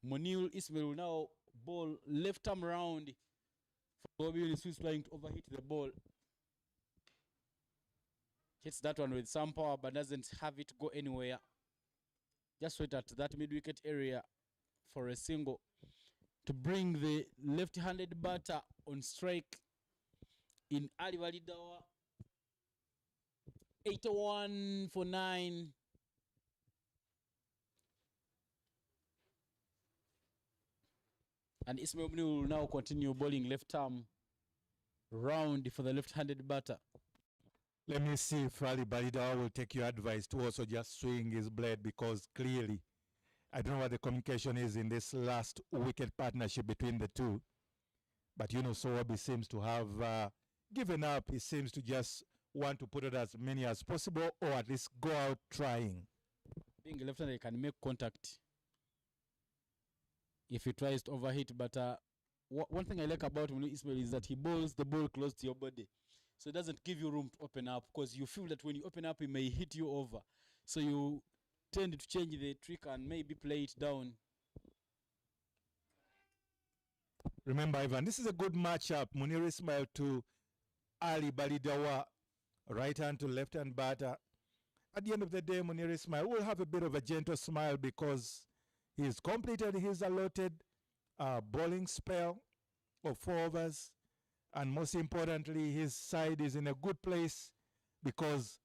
[SPEAKER 3] Munir Ismail will now ball left arm round for Obi Yunus, who is trying to overhit the ball. Hits that one with some power, but doesn't have it go anywhere. Just wait at that mid-wicket area for a single to bring the left-handed batter on strike in Ali Validawa. 81 for 9. And Ismail will now continue bowling left arm round for the left-handed batter.
[SPEAKER 6] Let me see if Ali Balida will take your advice to also just swing his blade, because clearly I don't know what the communication is in this last wicket partnership between the two. But you know, Sowabi seems to have given up. He seems to just want to put it as many as possible, or at least go out trying.
[SPEAKER 3] Being a left-hander, he can make contact if he tries to overhit. But one thing I like about Munir Ismail is that he bowls the ball close to your body. So it doesn't give you room to open up, because you feel that when you open up, it may hit you over. So you tend to change the trick and maybe play it down.
[SPEAKER 6] Remember, Ivan, this is a good matchup. Munir Ismail to Ali Balidawa, right hand to left hand batter. At the end of the day, Munir Ismail will have a bit of a gentle smile because he's completed his allotted bowling spell of 4 overs. And most importantly, his side is in a good place because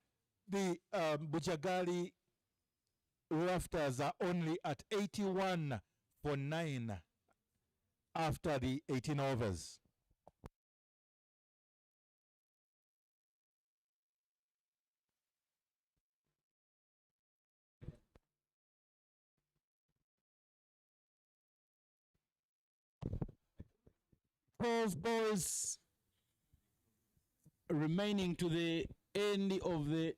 [SPEAKER 6] the Bujjagali Rafters are only at 81 for 9 after the 18 overs.
[SPEAKER 3] Balls remaining to the end of the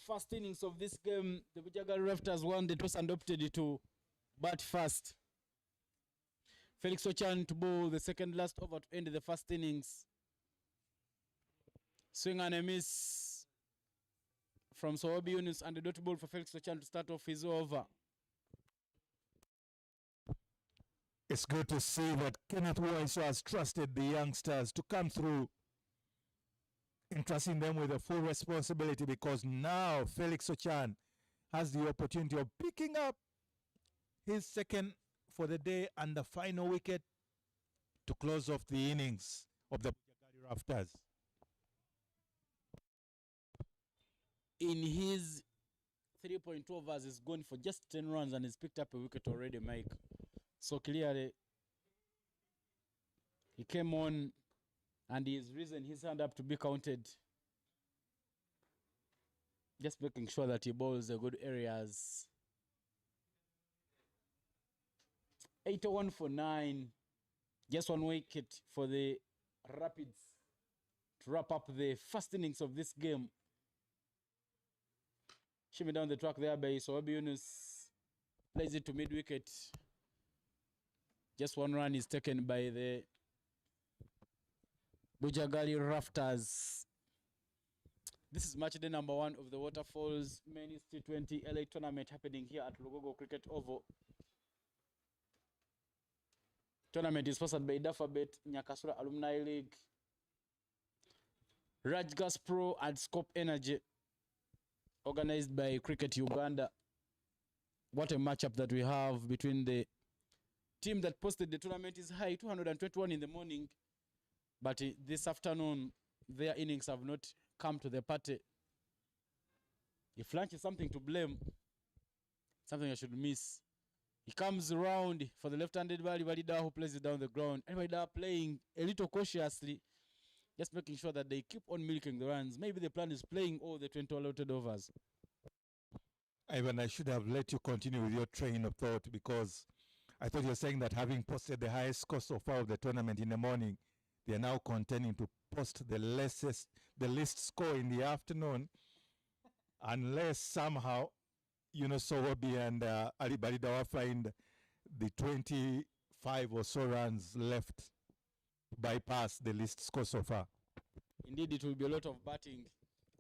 [SPEAKER 3] first innings of this game. The Bujjagali Rafters won the toss and opted to bat first. Felix Ochan to bowl the second last over to end the first innings. Swing and a miss from Sowabi Yunus, and the dot ball for Felix Ochan to start off his over.
[SPEAKER 6] It's good to see that Kenneth Woiso has trusted the youngsters to come through, entrusting them with a full responsibility, because now Felix Ochan has the opportunity of picking up his second for the day and the final wicket to close off the innings of the Bujjagali Rafters.
[SPEAKER 3] In his 3.2 overs, he's gone for just 10 runs and he's picked up a wicket already, Mike. So clearly, he came on and he's risen his hand up to be counted. Just making sure that he bowls the good areas. 81 for 9. Just 1 wicket for the Rapids to wrap up the first innings of this game. Shimmy down the track there by Sowabi Yunus. Plays it to mid-wicket. Just 1 run is taken by the Bujjagali Rafters. This is match day number 1 of the Waterfalls Men's T20 LA tournament happening here at Lugogo Cricket Oval. Tournament is sponsored by Dafabet, Nyakasura Alumni League, Rajgas Pro and Scope Energy, organized by Cricket Uganda. What a matchup that we have between the team that posted the tournament is high, 221 in the morning. But this afternoon, their innings have not come to the party. If lunch is something to blame, something I should miss. He comes around for the left-handed Balida who plays it down the ground. And Balida playing a little cautiously, just making sure that they keep on milking the runs. Maybe the plan is playing all the 20 allotted overs.
[SPEAKER 6] Ivan, I should have let you continue with your train of thought because I thought you were saying that having posted the highest score so far of the tournament in the morning, they are now contending to post the least score in the afternoon, unless somehow, Sowabi and Ali Balidawa find the 25 or so runs left to bypass the least score so far.
[SPEAKER 3] Indeed, it will be a lot of batting,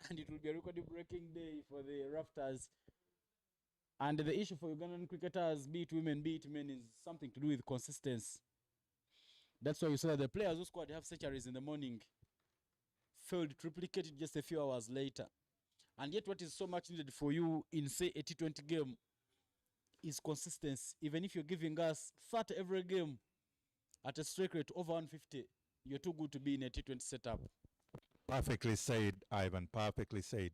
[SPEAKER 3] and it will be a record-breaking day for the Rafters. And the issue for Ugandan cricketers, be it women, be it men, is something to do with consistency. That's why you saw that the players who scored half centuries in the morning failed to replicate it just a few hours later. And yet what is so much needed for you in, say, a T20 game is consistency. Even if you're giving us 30 every game at a strike rate over 150, you're too good to be in a T20 setup.
[SPEAKER 6] Perfectly said, Ivan, perfectly said.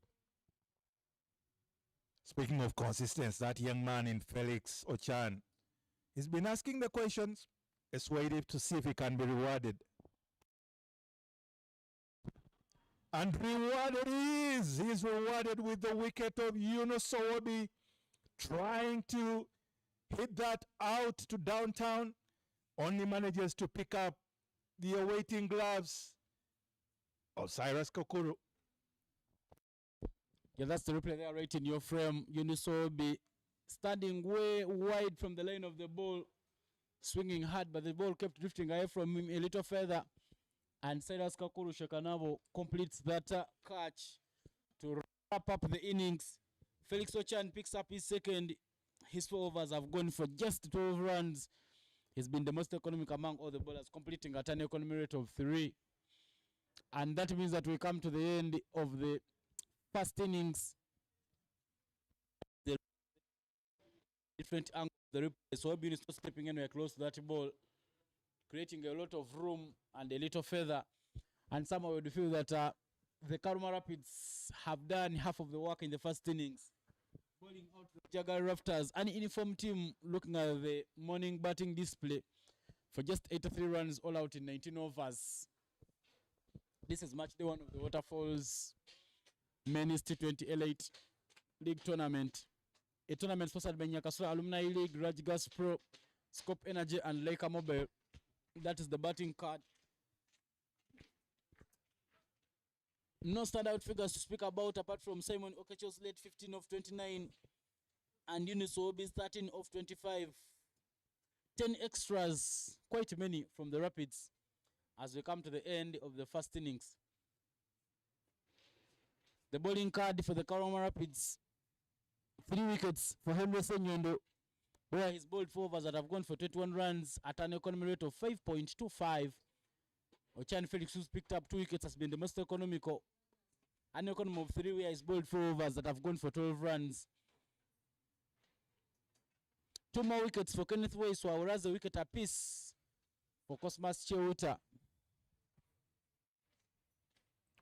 [SPEAKER 6] Speaking of consistency, that young man in Felix Ochan, he's been asking the questions. Let's wait to see if he can be rewarded. And rewarded he is. He's rewarded with the wicket of Yunus Sowabi, trying to hit that out to downtown. Only manages to pick up the awaiting gloves of Cyrus Kokuru.
[SPEAKER 3] Yeah, that's the replay there right in your frame. Yunus Sowabi standing way wide from the line of the ball, swinging hard, but the ball kept drifting away from him a little further. And Cyrus Kakuru Shekanabo completes that catch to wrap up the innings. Felix Ochan picks up his second. His 4 overs have gone for just 12 runs. He's been the most economic among all the bowlers, completing at an economy rate of 3. And that means that we come to the end of the first innings. The different angles, the replay. So Obi is not stepping anywhere close to that ball, creating a lot of room and a little feather. And somehow would feel that the Karuma Rapids have done half of the work in the first innings. Bowling out the Bujjagali Rafters, an uniform team, looking at the morning batting display for just 83 runs all out in 19 overs. This is match day 1 of the Waterfalls Men's T20 Elite League Tournament. A tournament sponsored by Nyakasura Alumni League, Raj Gas Pro, Scope Energy, and Leica Mobile. That is the batting card. No standout figures to speak about apart from Simon Okecho's late 15 of 29 and Yunus Sowabi's 13 of 25. 10 extras, quite many from the Rapids as we come to the end of the first innings. The bowling card for the Karuma Rapids: 3 wickets for Henry Senyondo, where he's bowled 4 overs that have gone for 21 runs at an economy rate of 5.25. Ochan Felix, who's picked up 2 wickets, has been the most economical. An economy of 3, where he's bowled 4 overs that have gone for 12 runs. 2 more wickets for Kenneth Waiswa, whereas a wicket apiece for Cosmas Chewuta.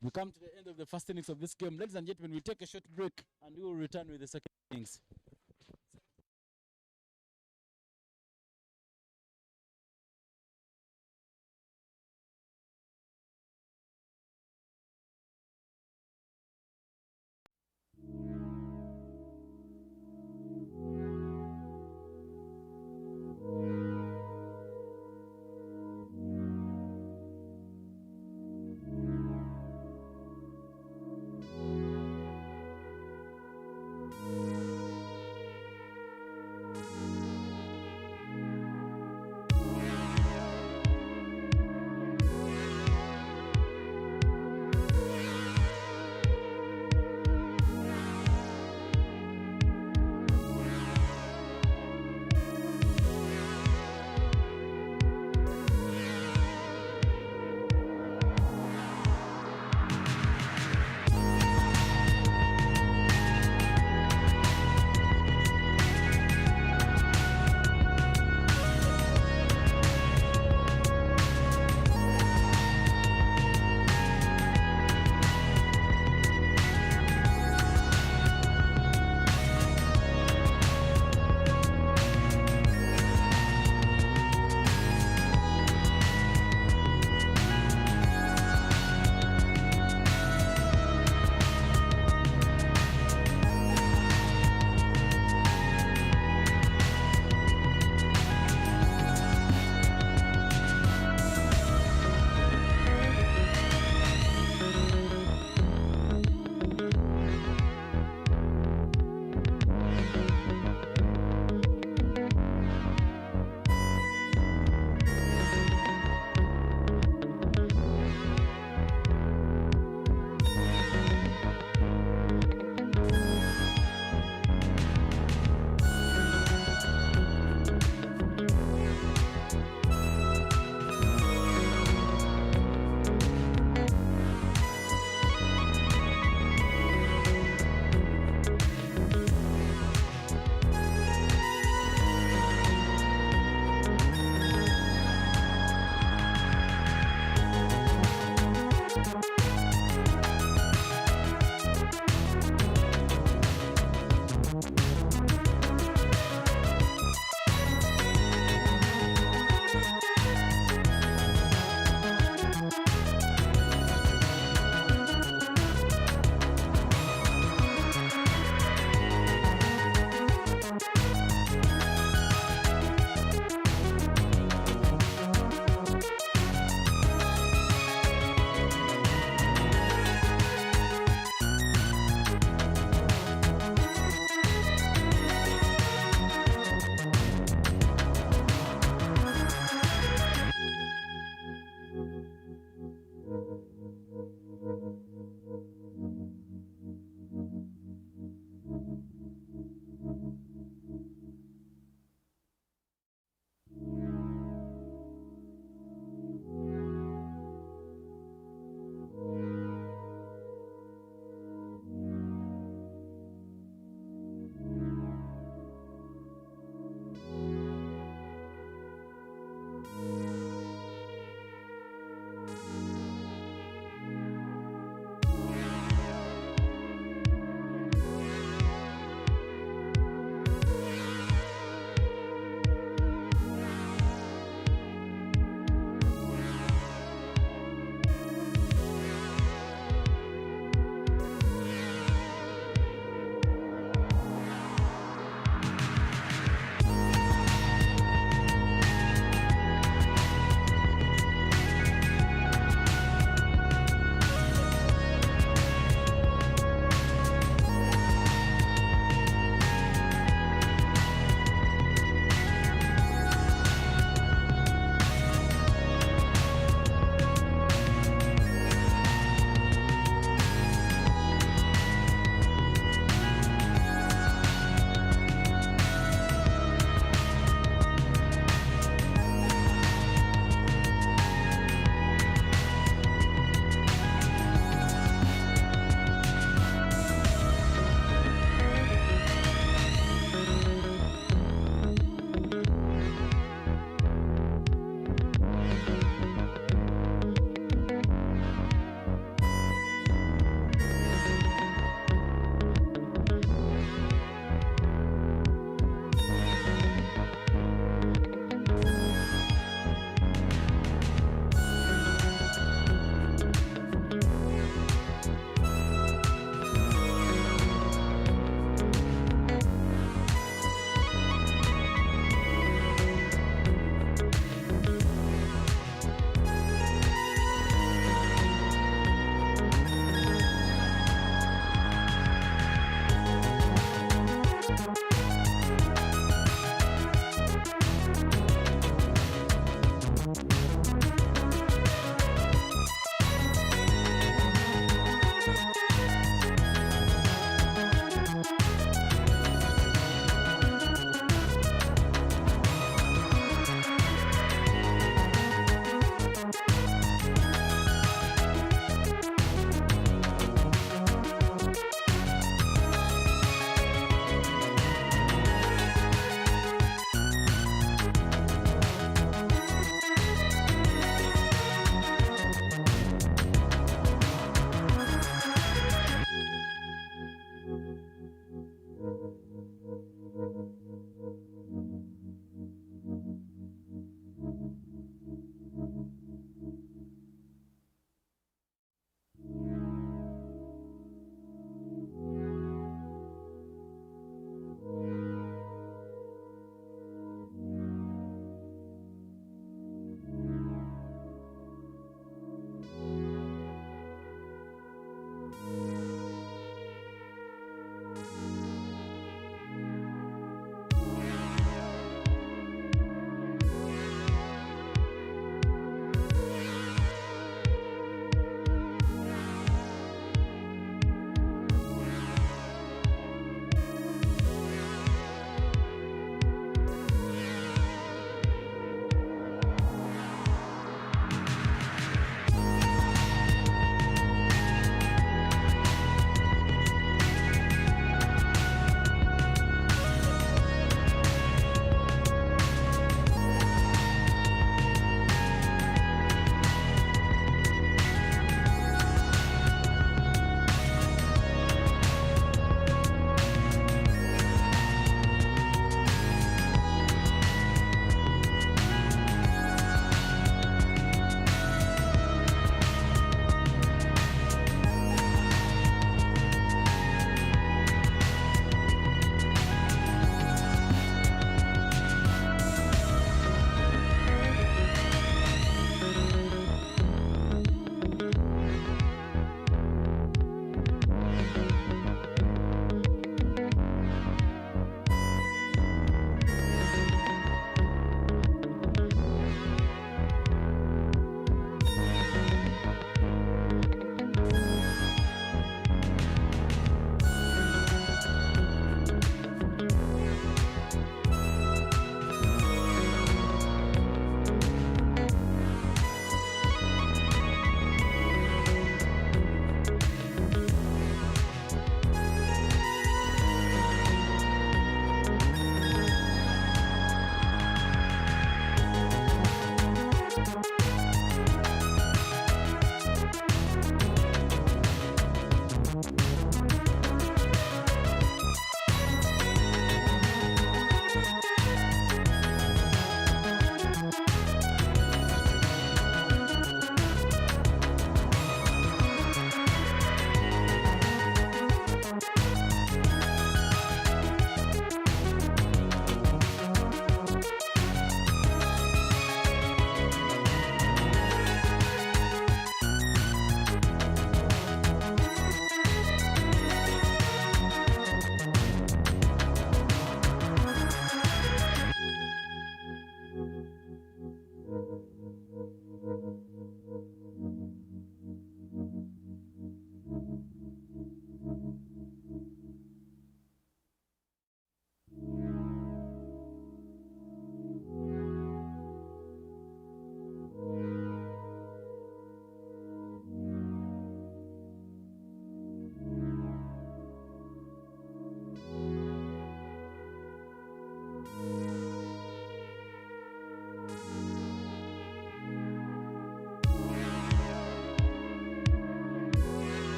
[SPEAKER 3] We come to the end of the first innings of this game. Ladies and gentlemen, we take a short break and we will return with the second innings.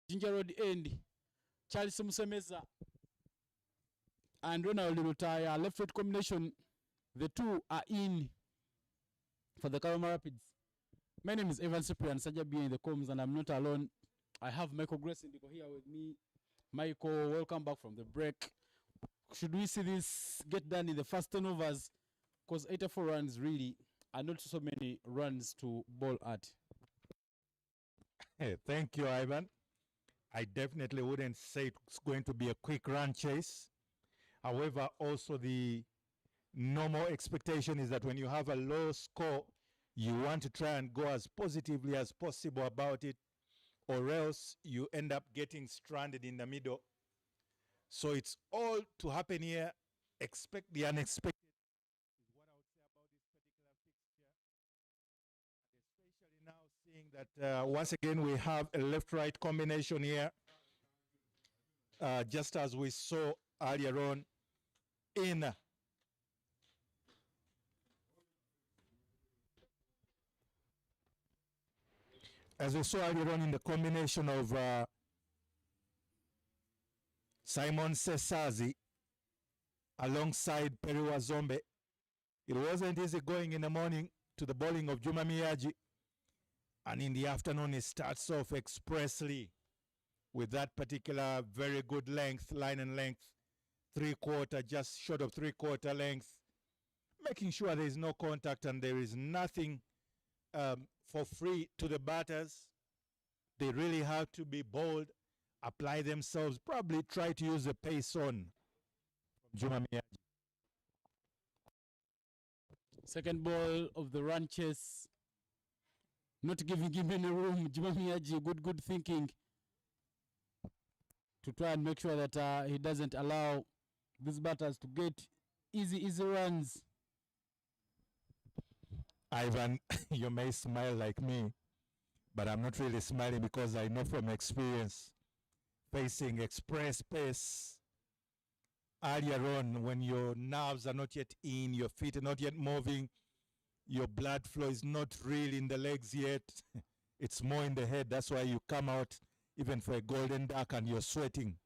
[SPEAKER 3] Ginger Road end. Charles Musemeza and Ronald Lutaya, left right combination. The two are in for the Karuma Rapids. My name is Evan Cyprian Sajabi in the comms, and I'm not alone. I have Michael Grayson here with me. Michael, welcome back from the break. Should we see this get done in the first 10 overs? Because 84 runs really are not so many runs to bowl at.
[SPEAKER 6] Hey, thank you, Ivan. I definitely wouldn't say it's going to be a quick run chase. However, also the normal expectation is that when you have a low score, you want to try and go as positively as possible about it, or else you end up getting stranded in the middle. So it's all to happen here. Expect the unexpected is what I would say about this particular fixture. And especially now seeing that once again we have a left-right combination here, just as we saw earlier on in the combination of Simon Sesazi alongside Periwa Zombe. It wasn't easy going in the morning to the bowling of Juma Miyaji, and in the afternoon it starts off expressly with that particular very good length, line and length, 3/4, just short of 3/4 length, making sure there is no contact and there is nothing for free to the batters. They really have to be bold, apply themselves, probably try to use the pace on from Juma Miyaji.
[SPEAKER 3] Second ball of the run chase. Not giving him any room. Juma Miyaji, good thinking to try and make sure that he doesn't allow these batters to get easy runs.
[SPEAKER 6] Ivan, you may smile like me, but I'm not really smiling because I know from experience facing express pace earlier on, when your nerves are not yet in, your feet are not yet moving, your blood flow is not really in the legs yet. It's more in the head. That's why you come out even for a golden duck and you're sweating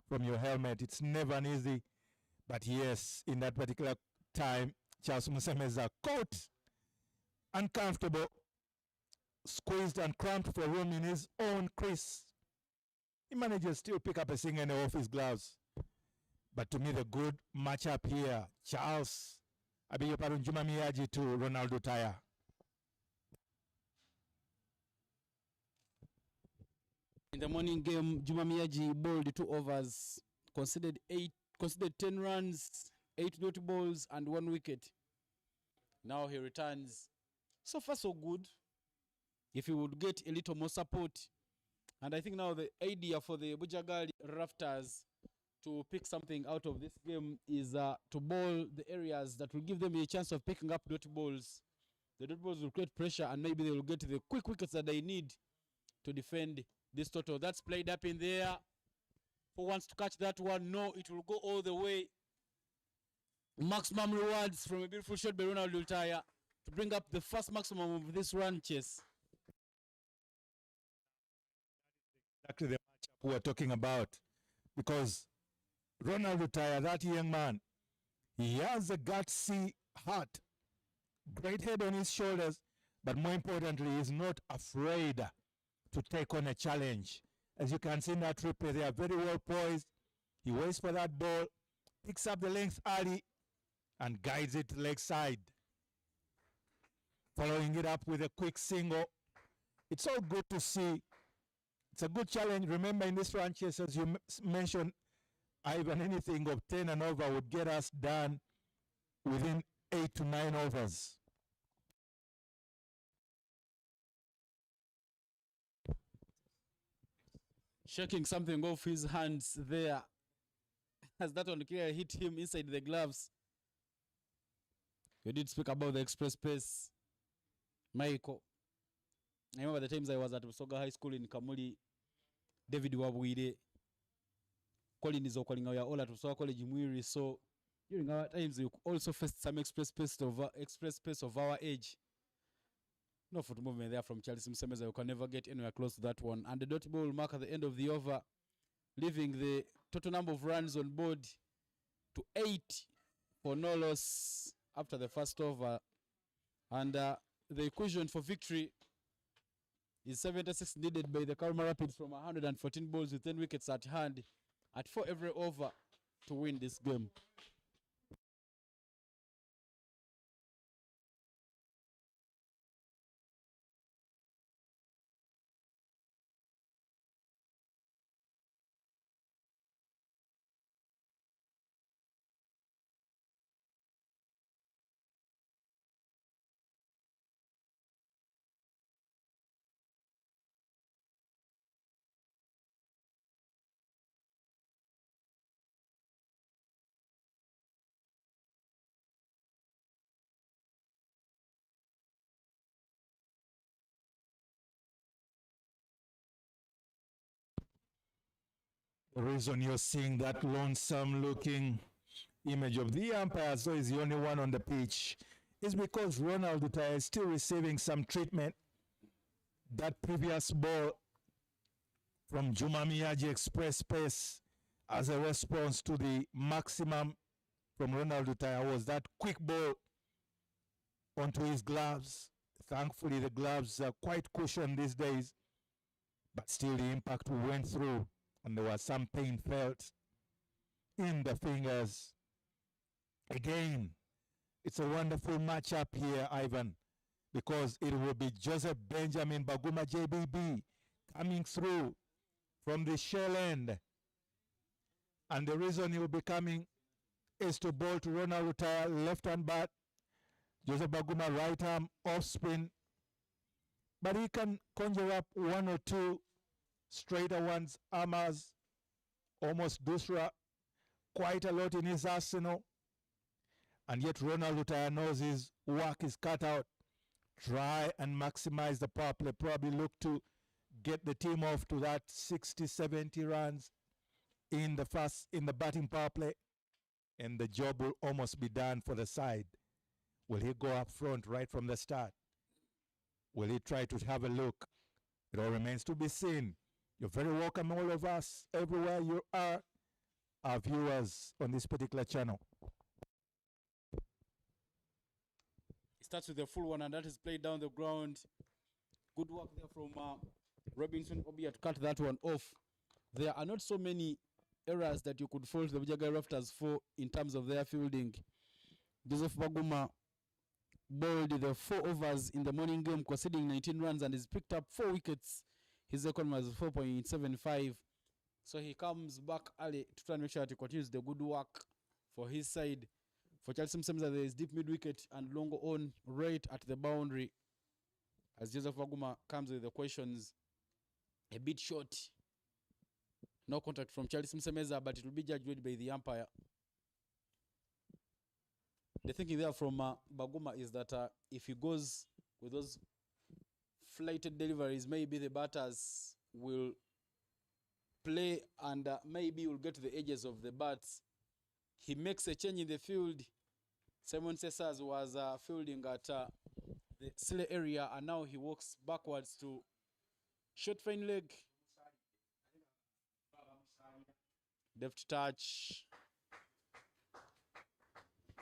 [SPEAKER 6] from your helmet. It's never an easy. But yes, in that particular time, Charles Musemeza caught uncomfortable, squeezed and cramped for room in his own crease. He managed to still pick up a single off his gloves. But to me, the good matchup here, Charles Abiyoparun Juma Miyaji to Ronaldo Taya.
[SPEAKER 3] In the morning game, Juma Miyaji bowled 2 overs, conceded 10 runs, 8 dot balls, and 1 wicket. Now he returns. So far, so good. If he would get a little more support. And I think now the idea for the Bujjagali Rafters to pick something out of this game is to bowl the areas that will give them a chance of picking up dot balls. The dot balls will create pressure and maybe they will get the quick wickets that they need to defend this total. That's played up in there. Who wants to catch that one? No, it will go all the way. Maximum rewards from a beautiful shot by Ronald Lutaya to bring up the first maximum of this run chase.
[SPEAKER 6] Exactly the matchup we are talking about, because Ronald Lutaya, that young man, he has a gutsy heart, great head on his shoulders, but more importantly, he's not afraid to take on a challenge. As you can see in that replay, they are very well poised. He waits for that ball, picks up the length early, and guides it to the leg side. Following it up with a quick single. It's all good to see. It's a good challenge. Remember, in this run chase, as you mentioned, Ivan, anything of 10 and over would get us done within 8 to 9 overs.
[SPEAKER 3] Shaking something off his hands there as that one clearly hit him inside the gloves. You did speak about the express pace, Michael. I remember the times I was at Busoga High School in Kamuli, David Wabwide, Colin is calling our all at Busoga College Mwiri. So during our times, we also faced some express pace of our age. No foot movement there from Charles Msemeza. You can never get anywhere close to that one. And the dot ball will mark at the end of the over, leaving the total number of runs on board to 8 for no loss after the first over. And the equation for victory is 76 needed by the Karuma Rapids from 114 balls with 10 wickets at hand at 4 every over to win this game.
[SPEAKER 6] The reason you're seeing that lonesome looking image of the umpire, so he's the only one on the pitch, is because Ronald Utaya is still receiving some treatment. That previous ball from Juma Miyaji Express Pace as a response to the maximum from Ronald Utaya was that quick ball onto his gloves. Thankfully, the gloves are quite cushioned these days, but still the impact went through and there was some pain felt in the fingers. Again, it's a wonderful matchup here, Ivan, because it will be Joseph Benjamin Baguma JBB coming through from the shell end. And the reason he will be coming is to bowl to Ronald Utaya, left-hand bat, Joseph Baguma right arm, off spin. But he can conjure up one or two straighter ones, armers, almost Dusra, quite a lot in his arsenal. And yet Ronald Utaya knows his work is cut out. Try and maximize the power play, probably look to get the team off to that 60, 70 runs in the batting power play, and the job will almost be done for the side. Will he go up front right from the start? Will he try to have a look? It all remains to be seen. You're very welcome, all of us, everywhere you are, our viewers on this particular channel.
[SPEAKER 3] It starts with the full one, and that is played down the ground. Good work there from Robinson Obia to cut that one off. There are not so many errors that you could fault the Bujjagali Rafters for in terms of their fielding. Joseph Baguma bowled the 4 overs in the morning game, conceding 19 runs, and he's picked up 4 wickets. His record was 4.75. So he comes back early to try and make sure that he continues the good work for his side. For Charles Msemeza, there is deep mid wicket and long on right at the boundary. As Joseph Baguma comes with the questions, a bit short. No contact from Charles Msemeza, but it will be judged by the umpire. The thinking there from Baguma is that if he goes with those flighted deliveries, maybe the batters will play and maybe will get to the edges of the bats. He makes a change in the field. Simon Cesars was fielding at the Sile area, and now he walks backwards to short fine leg. Deft touch.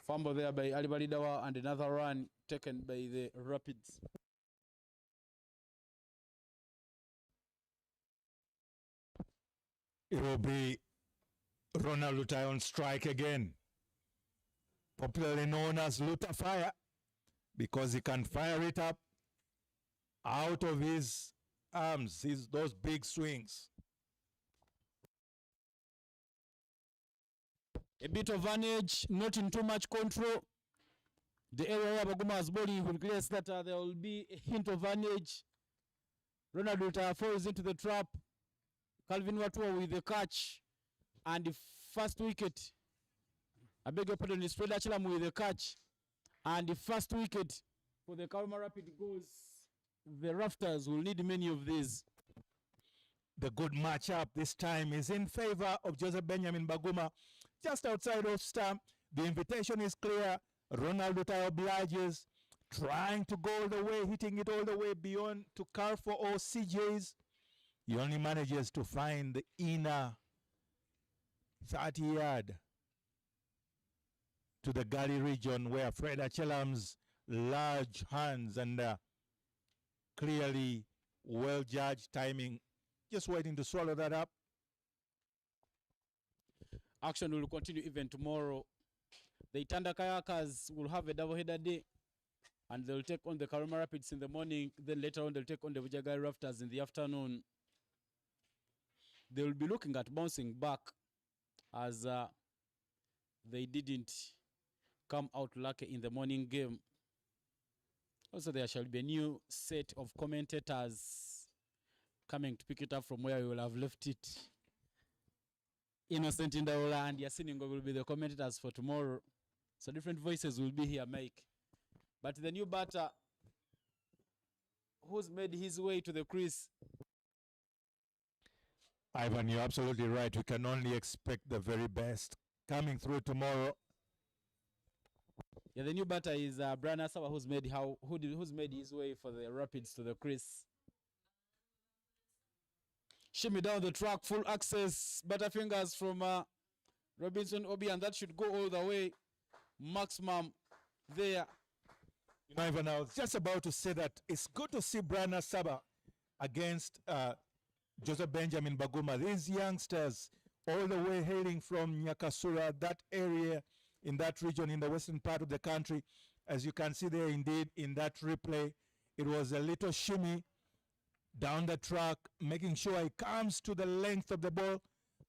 [SPEAKER 3] Fumble there by Ali Balidawa, and another run taken by the Rapids.
[SPEAKER 6] It will be Ronald Utaya on strike again, popularly known as Luta Fire, because he can fire it up out of his arms, those big swings.
[SPEAKER 3] A bit of advantage, not in too much control. The area where Baguma is bowling will guess that there will be a hint of advantage. Ronald Utaya falls into the trap. Calvin Watua with the catch. And the first wicket. I beg your pardon, is Fred Achilam with the catch. And the first wicket for the Karuma Rapid goes. The Rafters will need many of these.
[SPEAKER 6] The good matchup this time is in favor of Joseph Benjamin Baguma. Just outside of stump, the invitation is clear. Ronald Utaya obliges. trying to go all the way, hitting it all the way beyond to Carrefour or CJ's. He only manages to find the inner 30-yard to the gully region where Fred Achelam's large hands and clearly well-judged timing, just waiting to swallow that up.
[SPEAKER 3] Action will continue even tomorrow. The Itanda Kayakers will have a double-header day, and they'll take on the Karuma Rapids in the morning. Then later on, they'll take on the Bujjagali Rafters in the afternoon. They will be looking at bouncing back as they didn't come out lucky in the morning game. Also, there shall be a new set of commentators coming to pick it up from where we will have left it. Innocent Indaola and Yasiningo will be the commentators for tomorrow. So different voices will be here, Mike. But the new batter who's made his way to the crease.
[SPEAKER 6] Ivan, you're absolutely right. We can only expect the very best coming through tomorrow.
[SPEAKER 3] Yeah, the new batter is Brian Asawa, who's made his way for the Rapids to the crease. Shimmy down the track, full access, butterfingers from Robinson Obi, and that should go all the way. Maximum there.
[SPEAKER 6] You know, Ivan, I was just about to say that it's good to see Brian Asawa against Joseph Benjamin Baguma. These youngsters, all the way hailing from Nyakasura, that area in that region in the western part of the country. As you can see there, indeed, in that replay, it was a little shimmy down the track, making sure he comes to the length of the ball,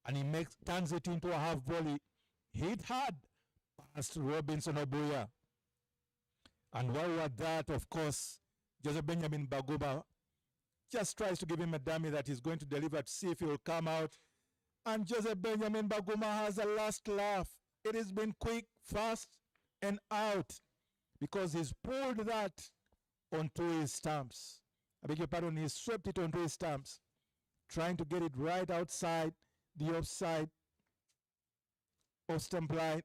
[SPEAKER 6] and he turns it into a half volley. Hit hard past Robinson Obuya. And while we're at that, of course, Joseph Benjamin Baguma just tries to give him a dummy that he's going to deliver to see if he will come out. And Joseph Benjamin Baguma has a last laugh. It has been quick, fast, and out, because he's pulled that onto his stumps. I beg your pardon, he swept it onto his stumps, trying to get it right outside the offside off-stump line.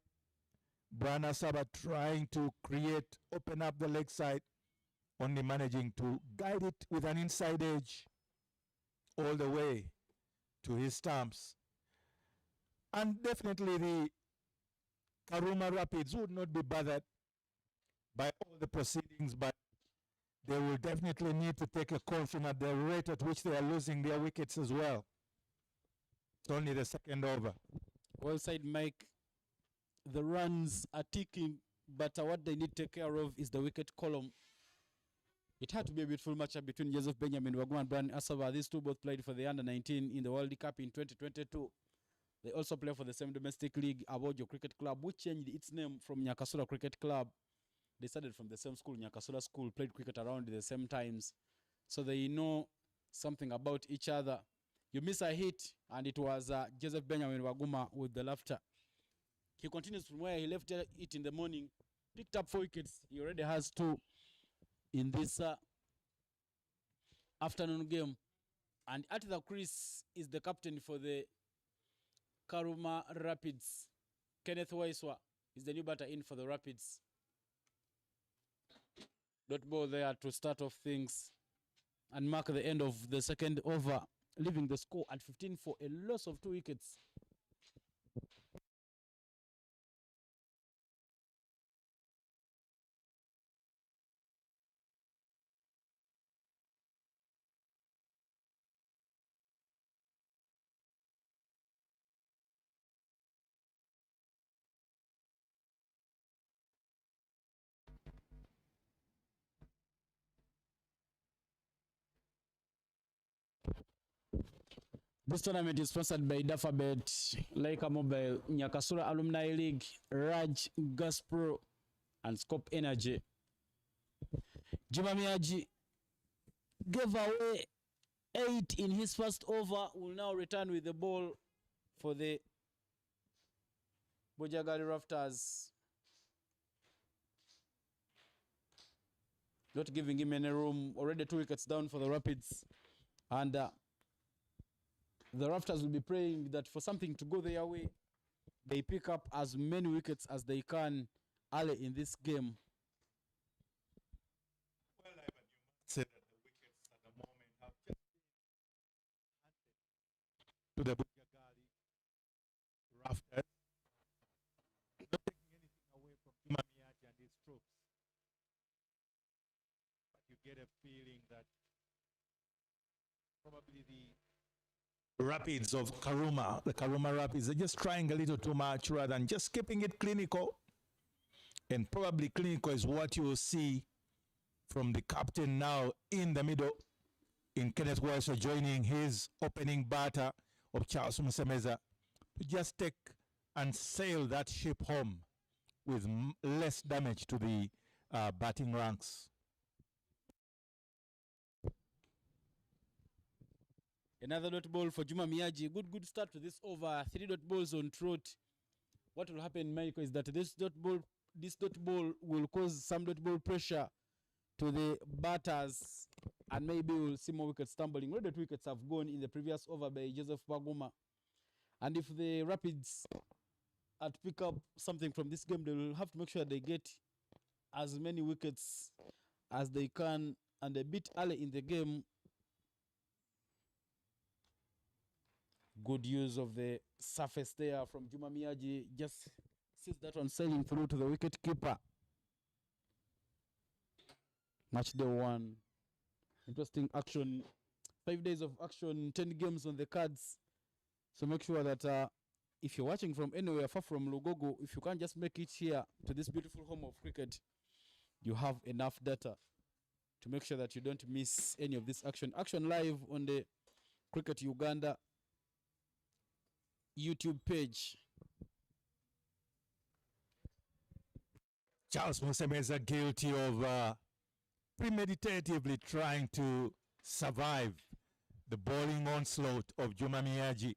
[SPEAKER 6] Brian Asawa trying to open up the leg side, only managing to guide it with an inside edge all the way to his stumps. And definitely the Karuma Rapids would not be bothered by all the proceedings, but they will definitely need to take a caution at the rate at which they are losing their wickets as well. It's only the second over.
[SPEAKER 3] Well said, Mike. The runs are ticking, but what they need to take care of is the wicket column. It had to be a beautiful matchup between Joseph Benjamin Baguma and Brian Asawa. These two both played for the Under-19 in the World Cup in 2022. They also play for the same domestic league, Abojo Cricket Club, which changed its name from Nyakasura Cricket Club. They started from the same school, Nyakasura School, played cricket around the same times. So they know something about each other. You miss a hit, and it was Joseph Benjamin Baguma with the laughter. He continues from where he left it in the morning, picked up 4 wickets. He already has 2 in this afternoon game. And at the crease is the captain for the Karuma Rapids. Kenneth Waiswa is the new batter in for the Rapids. Dot ball there to start off things and mark the end of the second over, leaving the score at 15 for a loss of 2 wickets. This tournament is sponsored by Dafabet, Leica Mobile, Nyakasura Alumni League, Raj, Gaspro, and Scope Energy. Juma Miyaji gave away 8 in his first over, will now return with the ball for the Bujjagali Rafters. Not giving him any room, already 2 wickets down for the Rapids. And the Rafters will be praying that for something to go their way, they pick up as many wickets as they can early in this game.
[SPEAKER 6] to the Bujjagali Rafters. Not taking anything away from Mamiaji and his troops. But you get a feeling that probably the Rapids of Karuma, the Karuma Rapids, are just trying a little too much rather than just keeping it clinical. And probably clinical is what you will see from the captain now in the middle, in Kenneth Weiser joining his opening batter of Charles Musemeza to just take and sail that ship home with less damage to the batting ranks.
[SPEAKER 3] Another dot ball for Juma Miyaji. Good start to this over. 3 dot balls on trot. What will happen, Michael, is that this dot ball will cause some dot ball pressure to the batters, and maybe we'll see more wickets stumbling. All the wickets have gone in the previous over by Joseph Baguma. And if the Rapids are to pick up something from this game, they will have to make sure they get as many wickets as they can, and a bit early in the game. Good use of the surface there from Juma Miyaji. Just sees that one sailing through to the wicket keeper. Match day 1. Interesting action. 5 days of action, 10 games on the cards. So make sure that if you're watching from anywhere far from Lugogo, if you can't just make it here to this beautiful home of cricket, you have enough data to make sure that you don't miss any of this action. Action live on the Cricket Uganda YouTube page.
[SPEAKER 6] Charles Musemeza guilty of premeditatively trying to survive the bowling onslaught of Juma Miyaji,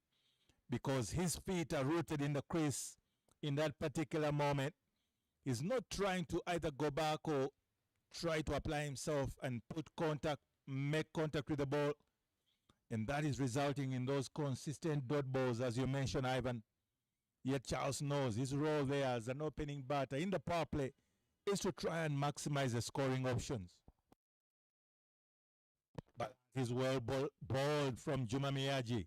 [SPEAKER 6] because his feet are rooted in the crease in that particular moment. He's not trying to either go back or try to apply himself and make contact with the ball. And that is resulting in those consistent dot balls, as you mentioned, Ivan. Yet Charles knows his role there as an opening batter in the power play is to try and maximize the scoring options. But he's well bowled from Juma Miyaji.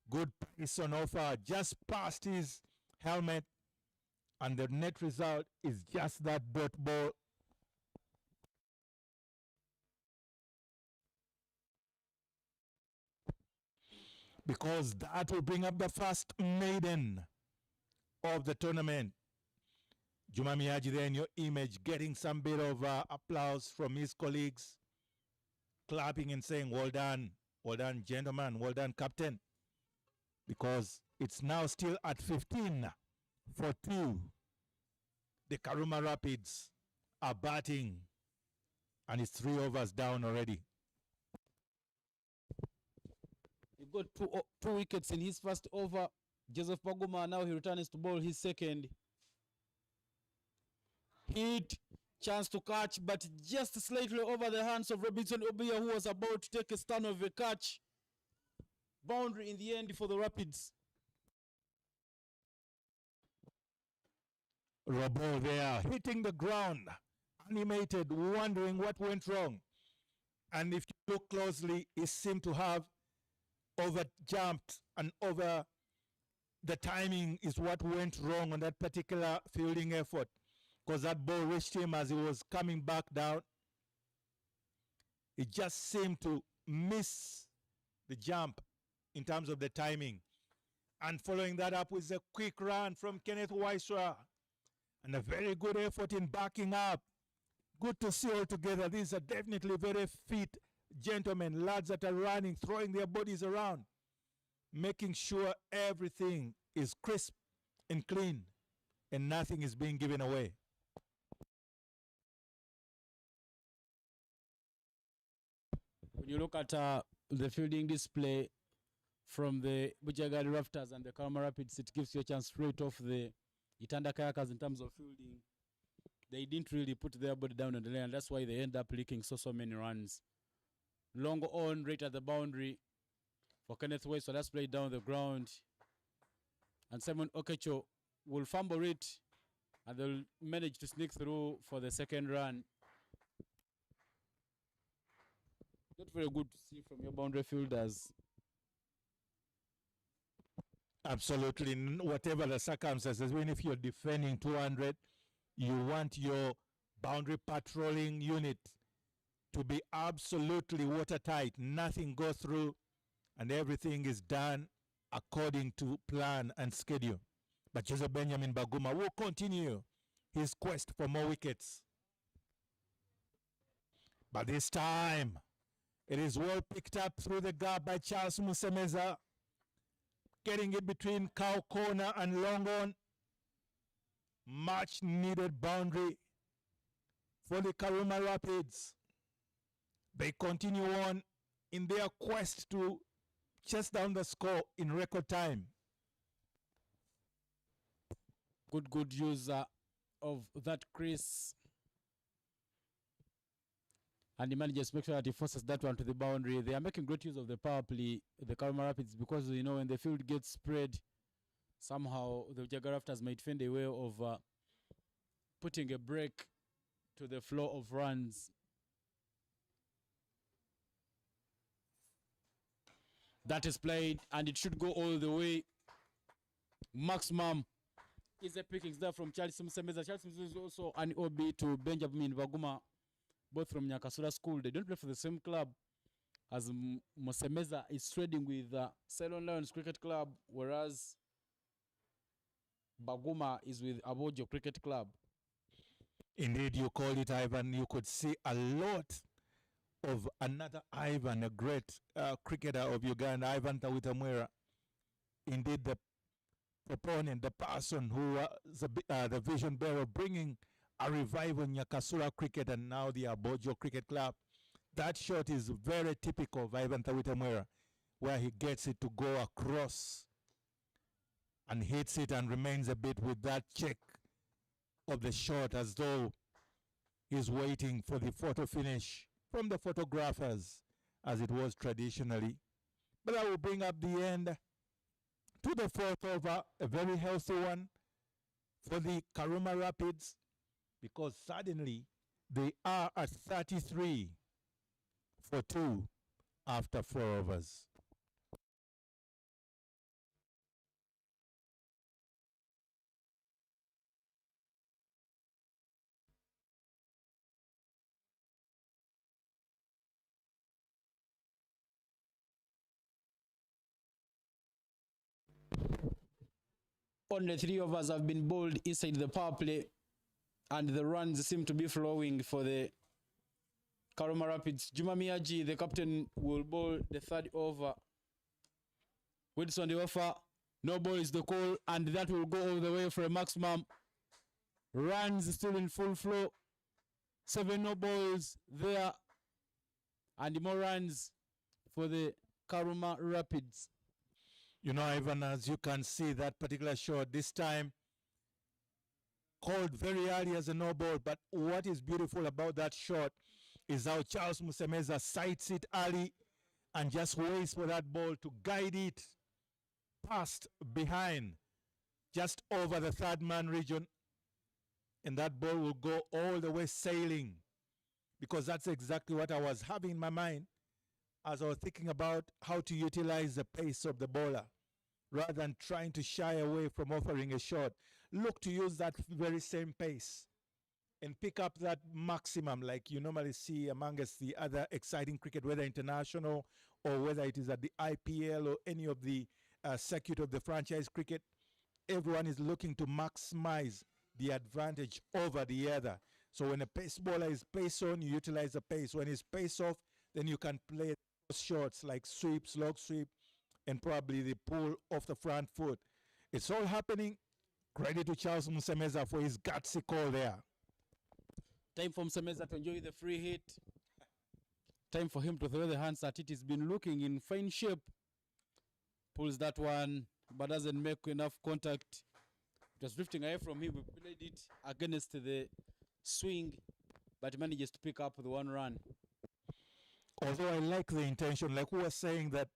[SPEAKER 6] Good pace on offer, just past his helmet. And the net result is just that dot ball. Because that will bring up the first maiden of the tournament. Juma Miyaji there in your image, getting some bit of applause from his colleagues, clapping and saying, well done, gentlemen, well done, captain. Because it's now still at 15 for 2. The Karuma Rapids are batting, and it's 3 overs down already.
[SPEAKER 3] He got two wickets in his first over. Joseph Baguma, now he returns to bowl his second. Hit, chance to catch, but just slightly over the hands of Robinson Obiya, who was about to take a stand of a catch. Boundary in the end for the Rapids.
[SPEAKER 6] Robo there, hitting the ground, animated, wondering what went wrong. And if you look closely, he seemed to have over-jumped and over the timing is what went wrong on that particular fielding effort, because that ball reached him as he was coming back down. He just seemed to miss the jump in terms of the timing. And following that up with a quick run from Kenneth Weiser and a very good effort in backing up. Good to see all together. These are definitely very fit gentlemen, lads that are running, throwing their bodies around, making sure everything is crisp and clean and nothing is being given away.
[SPEAKER 3] When you look at the fielding display from the Bujjagali Rafters and the Karuma Rapids, it gives you a chance straight off the Itanda Kayakas in terms of fielding. They didn't really put their body down on the lane, that's why they end up leaking so many runs. Long on, right at the boundary for Kenneth Weiser, so that's played down the ground. And Simon Okecho will fumble it, and they'll manage to sneak through for the second run. Not very good to see from your boundary fielders.
[SPEAKER 6] Absolutely. Whatever the circumstances, even if you're defending 200, you want your boundary patrolling unit to be absolutely watertight. Nothing goes through, and everything is done according to plan and schedule. But Joseph Benjamin Baguma will continue his quest for more wickets. But this time, it is well picked up through the gap by Charles Musemeza, getting it between Cow Corner and Long On. Much needed boundary for the Karuma Rapids. They continue on in their quest to chase down the score in record time.
[SPEAKER 3] Good user of that crease. And the managers make sure that he forces that one to the boundary. They are making great use of the power play, the Karuma Rapids, because, you know, when the field gets spread, somehow the Bujjagali Rafters might find a way of putting a break to the flow of runs. That is played, and it should go all the way. Maximum is a pickings there from Charles Musemeza. Charles Musemeza is also an OB to Benjamin Baguma, both from Nyakasura School. They don't play for the same club, as Musemeza is trading with Ceylon Lions Cricket Club, whereas Baguma is with Abojo Cricket Club.
[SPEAKER 6] Indeed, you called it, Ivan. You could see a lot of another Ivan, a great cricketer of Uganda, Ivan Tawitamwera. Indeed, the proponent, the person who was the vision bearer, bringing a revival in Nyakasura cricket and now the Abojo Cricket Club. That shot is very typical of Ivan Tawitamwera, where he gets it to go across and hits it and remains a bit with that check of the shot, as though he's waiting for the photo finish from the photographers, as it was traditionally. But that will bring up the end to the fourth over, a very healthy one for the Karuma Rapids, because suddenly they are at 33 for 2 after 4 overs.
[SPEAKER 3] Only 3 overs have been bowled inside the power play, and the runs seem to be flowing for the Karuma Rapids. Juma Miyaji, the captain, will bowl the 3rd over. Wilson the offer, no ball is the call, and that will go all the way for a maximum. Runs still in full flow. 7 no balls there, and more runs for the Karuma Rapids.
[SPEAKER 6] You know, Ivan, as you can see, that particular shot this time called very early as a no ball, but what is beautiful about that shot is how Charles Musemeza sights it early and just waits for that ball to guide it past behind, just over the 3rd man region, and that ball will go all the way sailing, because that's exactly what I was having in my mind as I was thinking about how to utilize the pace of the bowler rather than trying to shy away from offering a shot. Look to use that very same pace and pick up that maximum like you normally see amongst the other exciting cricket, whether international or whether it is at the IPL or any of the circuit of the franchise cricket. Everyone is looking to maximize the advantage over the other. So when a pace bowler is pace on, you utilize the pace. When it's pace off, then you can play shots like sweep, slog sweep, and probably the pull off the front foot. It's all happening. Credit to Charles Musemeza for his gutsy call there.
[SPEAKER 3] Time for Musemeza to enjoy the free hit. Time for him to throw the hands at it. He's been looking in fine shape. Pulls that one, but doesn't make enough contact. It was drifting away from him. We played it against the swing, but manages to pick up the 1 run.
[SPEAKER 6] Although I like the intention, like we were saying, that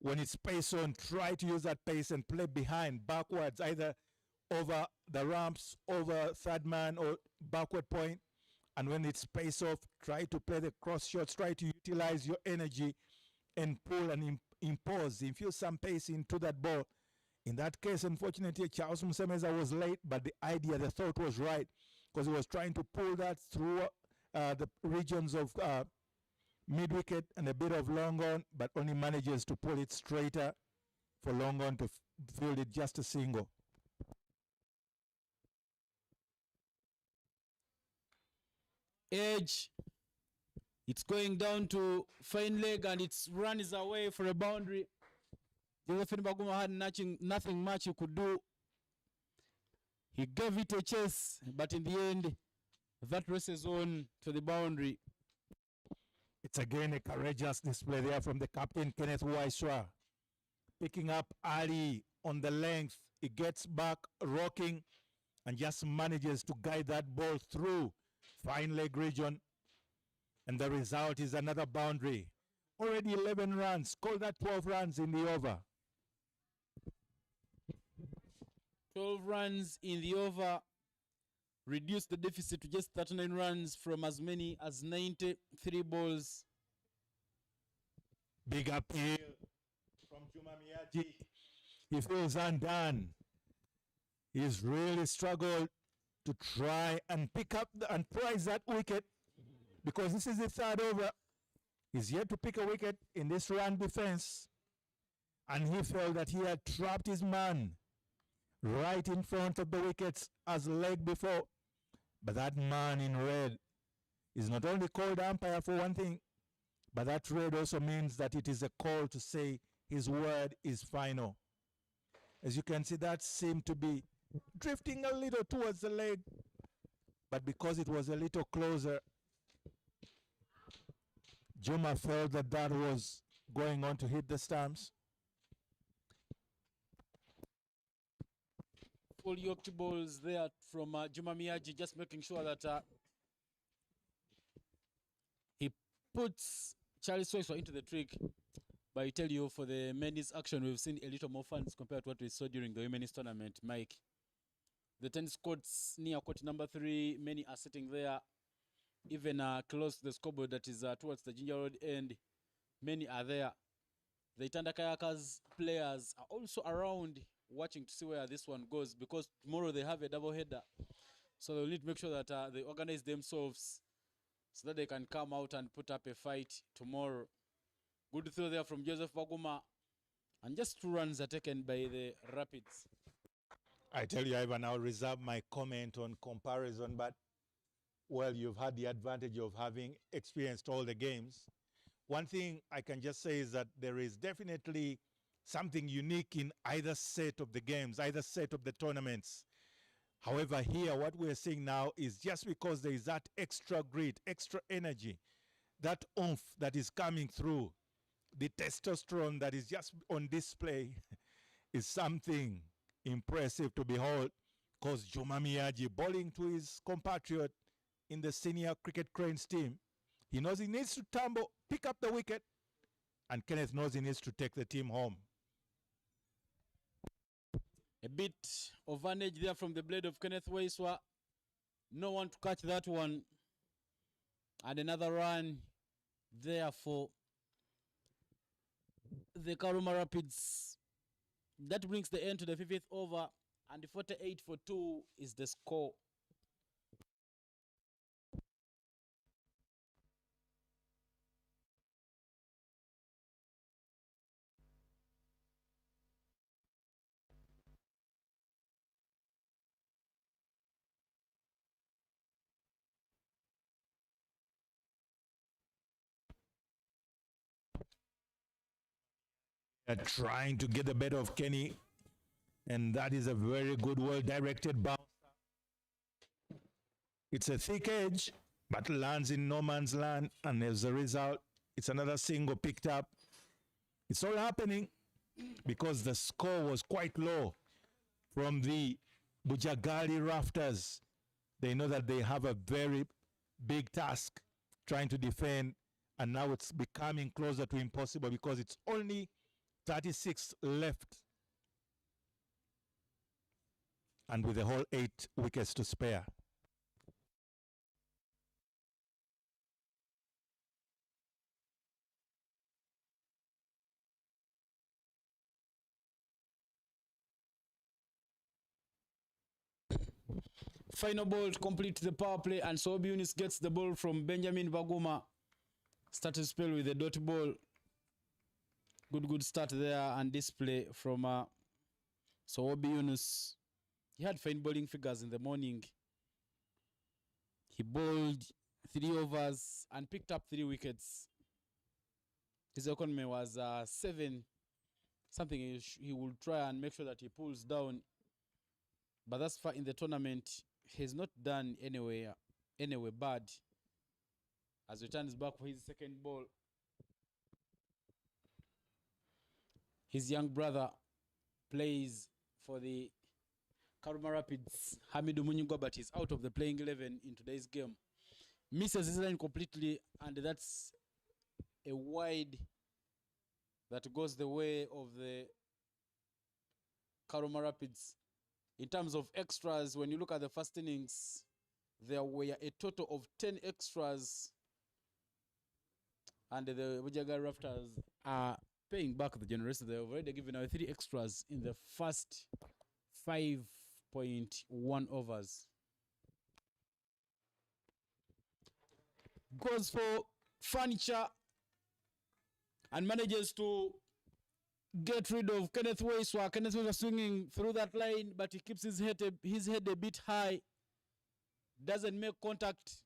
[SPEAKER 6] when it's pace on, try to use that pace and play behind, backwards, either over the ramps, over 3rd man or backward point. And when it's pace off, try to play the cross shots, try to utilize your energy and pull and impose, infuse some pace into that ball In that case, unfortunately, Charles Musemeza was late, but the idea, the thought was right, because he was trying to pull that through the regions of mid-wicket and a bit of long on, but only manages to pull it straighter for long on to field it just a single.
[SPEAKER 3] Edge. It's going down to fine leg and its run is away for a boundary. Josephine Baguma had nothing much he could do. He gave it a chase, but in the end, that races on to the boundary.
[SPEAKER 6] It's again a courageous display there from the captain, Kenneth Waiswa. Picking up Ali on the length. He gets back, rocking, and just manages to guide that ball through fine leg region. And the result is another boundary. Already 11 runs. Call that 12 runs in the over.
[SPEAKER 3] 12 runs in the over. Reduce the deficit to just 39 runs from as many as 93 balls.
[SPEAKER 6] Big appeal from Juma Miyaji. He feels undone. He's really struggled to try and pick up and prize that wicket, because this is the third over. He's yet to pick a wicket in this run defense, and he felt that he had trapped his man right in front of the wickets as leg before. But that man in red is not only called umpire for one thing, but that red also means that it is a call to say his word is final. As you can see, that seemed to be drifting a little towards the leg, but because it was a little closer, Juma felt that that was going on to hit the stumps.
[SPEAKER 3] Full yoked balls there from Juma Miyaji, just making sure that he puts Charlie Swexwa into the trick. But I tell you, for the men's action, we've seen a little more fans compared to what we saw during the women's tournament, Mike. The tennis courts near court number 3, many are sitting there, even close to the scoreboard that is towards the Ginger Road end. Many are there. The Itanda Kayakers players are also around watching to see where this one goes, because tomorrow they have a double header. So they'll need to make sure that they organize themselves so that they can come out and put up a fight tomorrow. Good throw there from Joseph Baguma. And just 2 runs are taken by the Rapids.
[SPEAKER 6] I tell you, Ivan, I'll reserve my comment on comparison, but, well, you've had the advantage of having experienced all the games. One thing I can just say is that there is definitely something unique in either set of the games, either set of the tournaments. However, here, what we're seeing now is just because there is that extra grit, extra energy, that oomph that is coming through, the testosterone that is just on display is something impressive to behold, because Juma Miyaji, bowling to his compatriot in the senior cricket cranes team, he knows he needs to tumble, pick up the wicket, and Kenneth knows he needs to take the team home.
[SPEAKER 3] A bit of an edge there from the blade of Kenneth Waiswa. No one to catch that one. And another run there for the Karuma Rapids. That brings the end to the 50th over, and 48-2 is the score.
[SPEAKER 6] Trying to get the better of Kenny, and that is a very good, well-directed bounce. It's a thick edge, but lands in no man's land, and as a result, it's another single picked up. It's all happening because the score was quite low from the Bujjagali Rafters. They know that they have a very big task trying to defend, and now it's becoming closer to impossible because it's only 36 left, and with the whole 8 wickets to spare.
[SPEAKER 3] final ball to complete the power play, and Sobi Yunis gets the ball from Benjamin Baguma. Started spell with the dot ball. Good start there and display from Sobi Yunis. He had fine bowling figures in the morning. He bowled 3 overs and picked up 3 wickets. His economy was 7. Something he will try and make sure that he pulls down. But thus far in the tournament, he's not done anyway bad. As he returns back for his second ball. His young brother plays for the Karuma Rapids, Hamidu Munyungwa, but he's out of the playing 11 in today's game. Misses his line completely, and that's a wide that goes the way of the Karuma Rapids. In terms of extras, when you look at the first innings, there were a total of 10 extras, and the Bujjagali Rafters are paying back the generosity. They've already given away 3 extras in the first 5.1 overs. Goes for Furniture and manages to get rid of Kenneth Waiswa. Kenneth Waiswa swinging through that line, but he keeps his head a bit high. Doesn't make contact.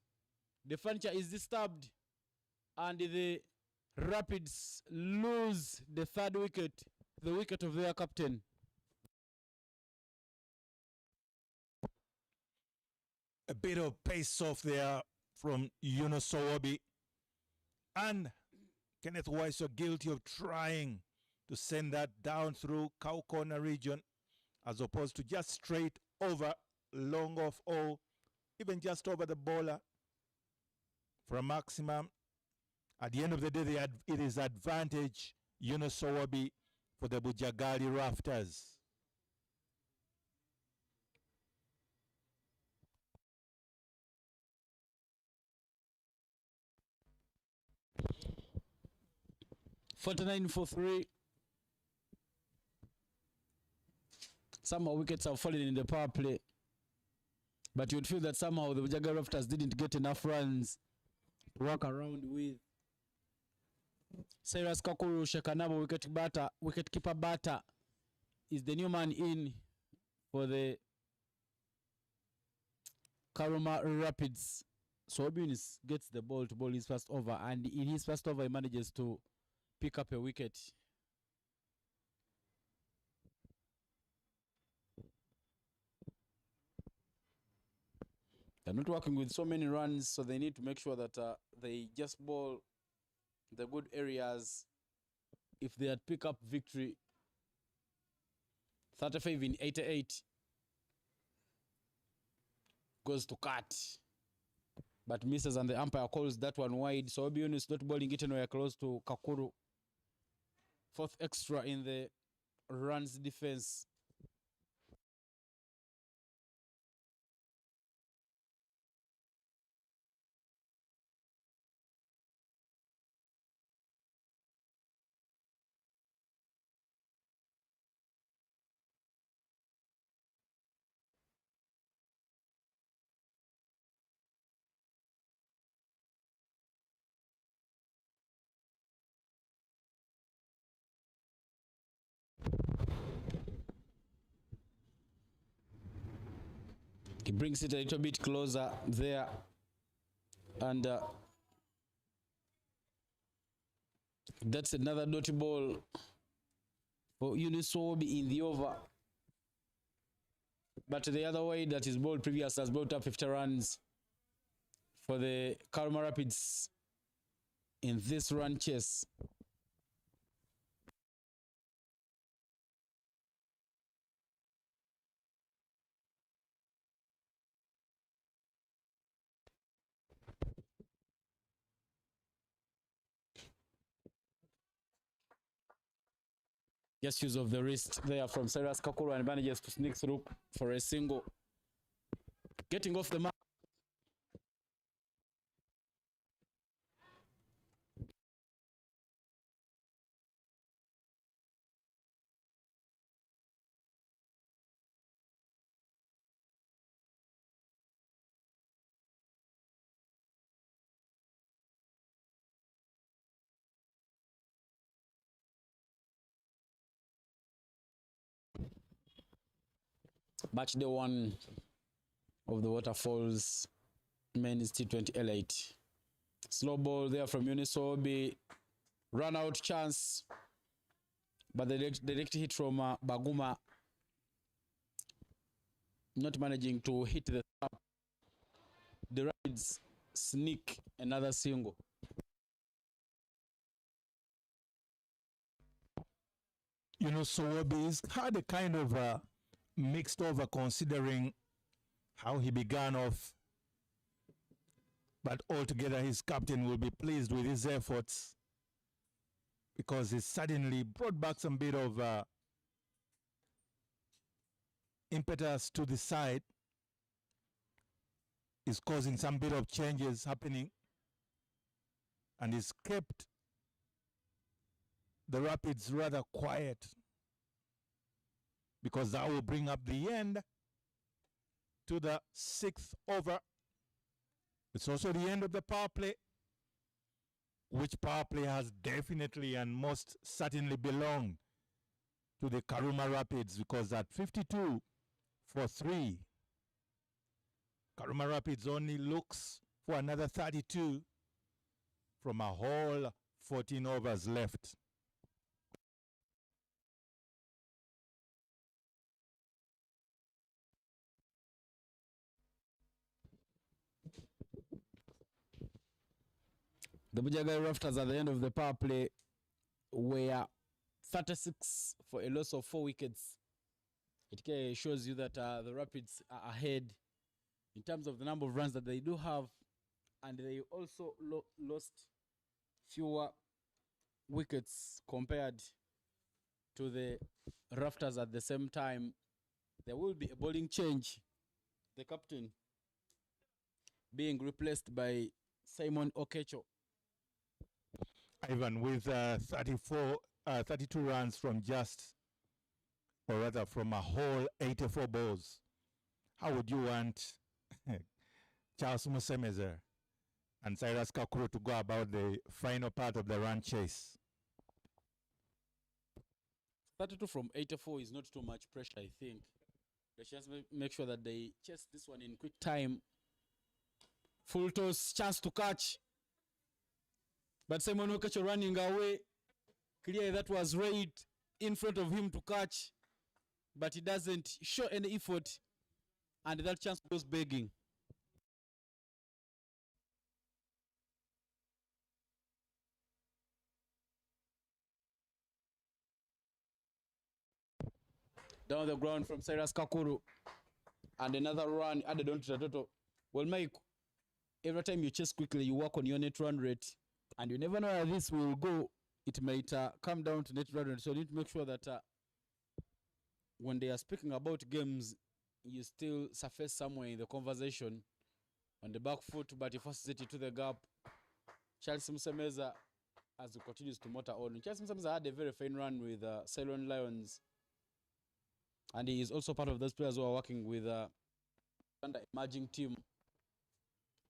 [SPEAKER 3] The Furniture is disturbed, and the Rapids lose the 3rd wicket, the wicket of their captain.
[SPEAKER 6] A bit of pace off there from Yunus Sowobi. And Kenneth Waiswa guilty of trying to send that down through cow corner region, as opposed to just straight over, long off, or even just over the bowler for a maximum. At the end of the day, it is advantage Yunus Sowobi for the Bujjagali Rafters.
[SPEAKER 3] $49 for 3. Somehow wickets have fallen in the power play. But you would feel that somehow the Bujjagali Rafters didn't get enough runs to work around with. Cyrus Kakuru Shekanabo, wicketkeeper batter, is the new man in for the Karuma Rapids. So Obunis gets the ball to bowl his first over, and in his first over he manages to pick up a wicket. They're not working with so many runs, so they need to make sure that they just bowl the good areas. If they had pick up victory, 35 in 88 goes to cut, but misses, and the umpire calls that one wide. So Obion is not bowling it anywhere close to Kakuru. 4th extra in the runs defense. He brings it a little bit closer there, and that's another dot ball for Yunus Sowobi in the over. But the other way that is bowled previous has brought up 50 runs for the Karuma Rapids in this run chase. Just use of the wrist there from Cyrus Kakuru, and manages to sneak through for a single. Getting off the mark. Match day 1 of the Waterfalls men's T20 L8. Slow ball there from Unisobi. Run out chance. But the direct hit from Baguma. Not managing to hit the top. The Rapids sneak another single.
[SPEAKER 6] Sowabi's had a kind of mixed over considering how he began off. But altogether, his captain will be pleased with his efforts because he suddenly brought back some bit of impetus to the side. Is causing some bit of changes happening and he's kept the Rapids rather quiet because that will bring up the end to the 6th over. It's also the end of the power play, which power play has definitely and most certainly belonged to the Karuma Rapids, because at 52-3, Karuma Rapids only looks for another 32 from a whole 14 overs left.
[SPEAKER 3] The Bujjagali Rafters at the end of the power play were 36 for a loss of 4 wickets. It shows you that the Rapids are ahead in terms of the number of runs that they do have, and they also lost fewer wickets compared to the Rafters at the same time. There will be a bowling change. The captain being replaced by Simon Okecho.
[SPEAKER 6] Ivan, with 32 runs from just, or rather from a whole 84 balls, how would you want Charles Musemeze and Cyrus Kakuru to go about the final part of the run chase?
[SPEAKER 3] 32 from 84 is not too much pressure, I think. Let's just make sure that they chase this one in quick time. Full toss, chance to catch. But Simon Okecho running away. Clearly that was right in front of him to catch. But he doesn't show any effort. And that chance goes begging. Down the ground from Cyrus Kakuru. And another run added on to the total. Well, Mike, every time you chase quickly, you work on your net run rate. And you never know where this will go. It might come down to net run rate. So you need to make sure that when they are speaking about games, you still surface somewhere in the conversation on the back foot, but he forces it into the gap. Charles Musemeze, as he continues to motor on. Charles Musemeze had a very fine run with Ceylon Lions. And he is also part of those players who are working with Uganda emerging team.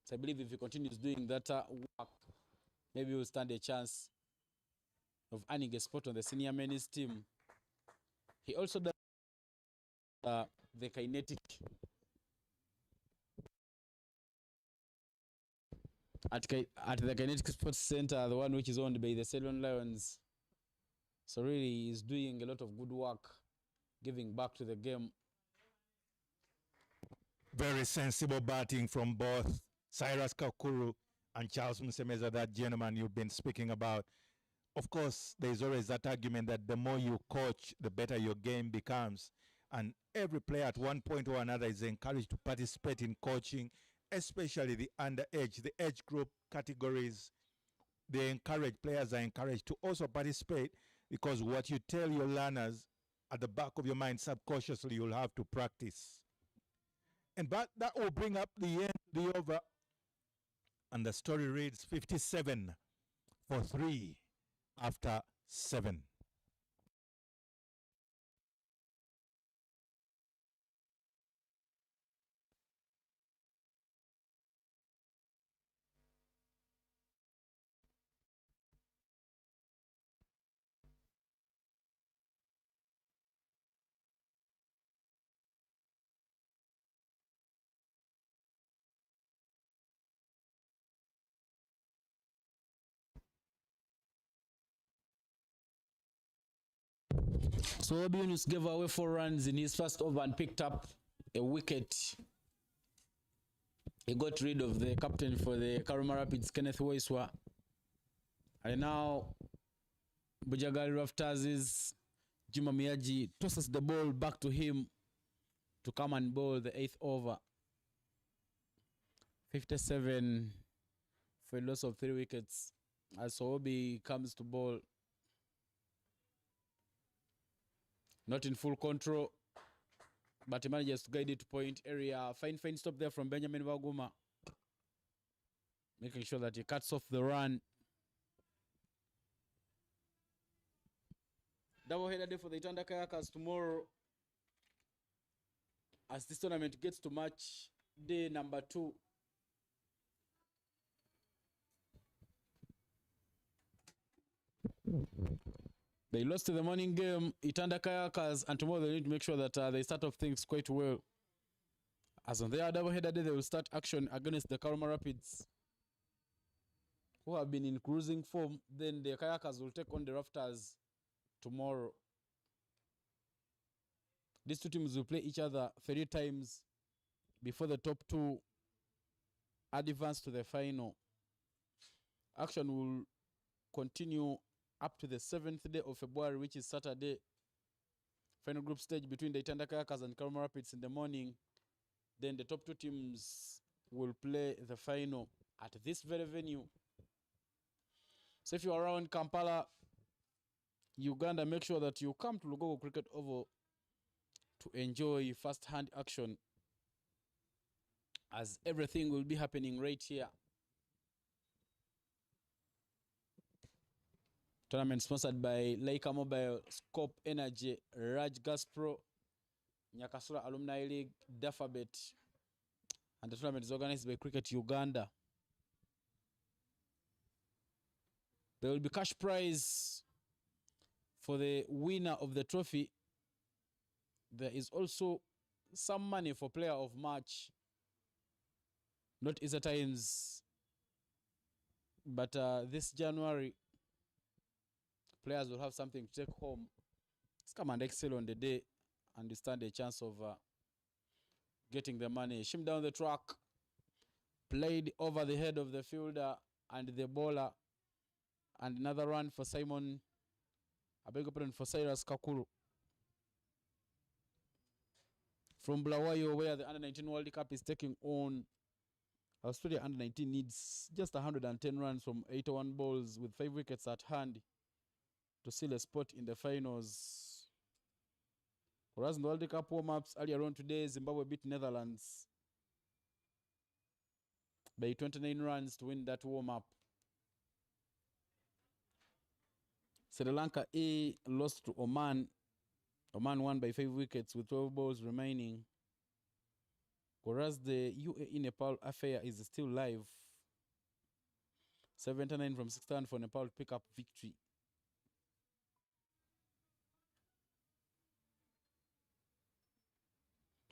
[SPEAKER 3] So I believe if he continues doing that work, maybe we'll stand a chance of earning a spot on the senior men's team. He also does the kinetic. At the Kinetic Sports Center, the one which is owned by the Ceylon Lions. So really, he's doing a lot of good work, giving back to the game.
[SPEAKER 6] Very sensible batting from both Cyrus Kakuru and Charles Musemeze, that gentleman you've been speaking about. Of course, there's always that argument that the more you coach, the better your game becomes. And every player at one point or another is encouraged to participate in coaching, especially the underage, the age group categories. Players are encouraged to also participate, because what you tell your learners at the back of your mind subconsciously, you'll have to practice. And that will bring up the end, the over. And the story reads 57-3 after 7.
[SPEAKER 3] So Obi Yunus gave away 4 runs in his first over and picked up a wicket. He got rid of the captain for the Karuma Rapids, Kenneth Waiswa. And now Bujjagali Rafters' Juma Miyaji tosses the ball back to him to come and bowl the 8th over. 57 for a loss of 3 wickets as Obi comes to bowl. Not in full control, but he manages to guide it to point area. Fine stop there from Benjamin Baguma, making sure that he cuts off the run. Double-header day for the Uganda Kayakers tomorrow as this tournament gets to match day number 2. They lost to the morning game, Uganda Kayakers, and tomorrow they need to make sure that they start off things quite well. As on their double-header day, they will start action against the Karuma Rapids, who have been in cruising form. Then the Kayakers will take on the Rafters tomorrow. These two teams will play each other 3 times before the top 2 advance to the final. Action will continue up to the 7th day of February, which is Saturday. Final group stage between the Uganda Kayakers and Karuma Rapids in the morning. Then the top 2 teams will play the final at this very venue. So if you're around Kampala, Uganda, make sure that you come to Lugogo Cricket Oval to enjoy first-hand action, as everything will be happening right here. Tournament sponsored by Leica Mobile, Scope Energy, Raj Gas Pro, Nyakasura Alumni League, Dafabet, and the tournament is organized by Cricket Uganda. There will be cash prize for the winner of the trophy. There is also some money for player of match. Not Easter times, but this January, players will have something to take home. Let's come and excel on the day and you stand a chance of getting the money. Shim down the track, played over the head of the fielder and the bowler, and another run for Simon, a big opponent for Cyrus Kakuru. From Bulawayo, where the Under-19 World Cup is taking on, Australia Under-19 needs just 110 runs from 81 balls with 5 wickets at hand to seal a spot in the finals. Whereas in the World Cup warm-ups earlier on today, Zimbabwe beat Netherlands by 29 runs to win that warm-up. Sri Lanka A lost to Oman. Oman won by 5 wickets with 12 balls remaining. Whereas the UAE Nepal affair is still live. 79 from 61 for Nepal to pick up victory.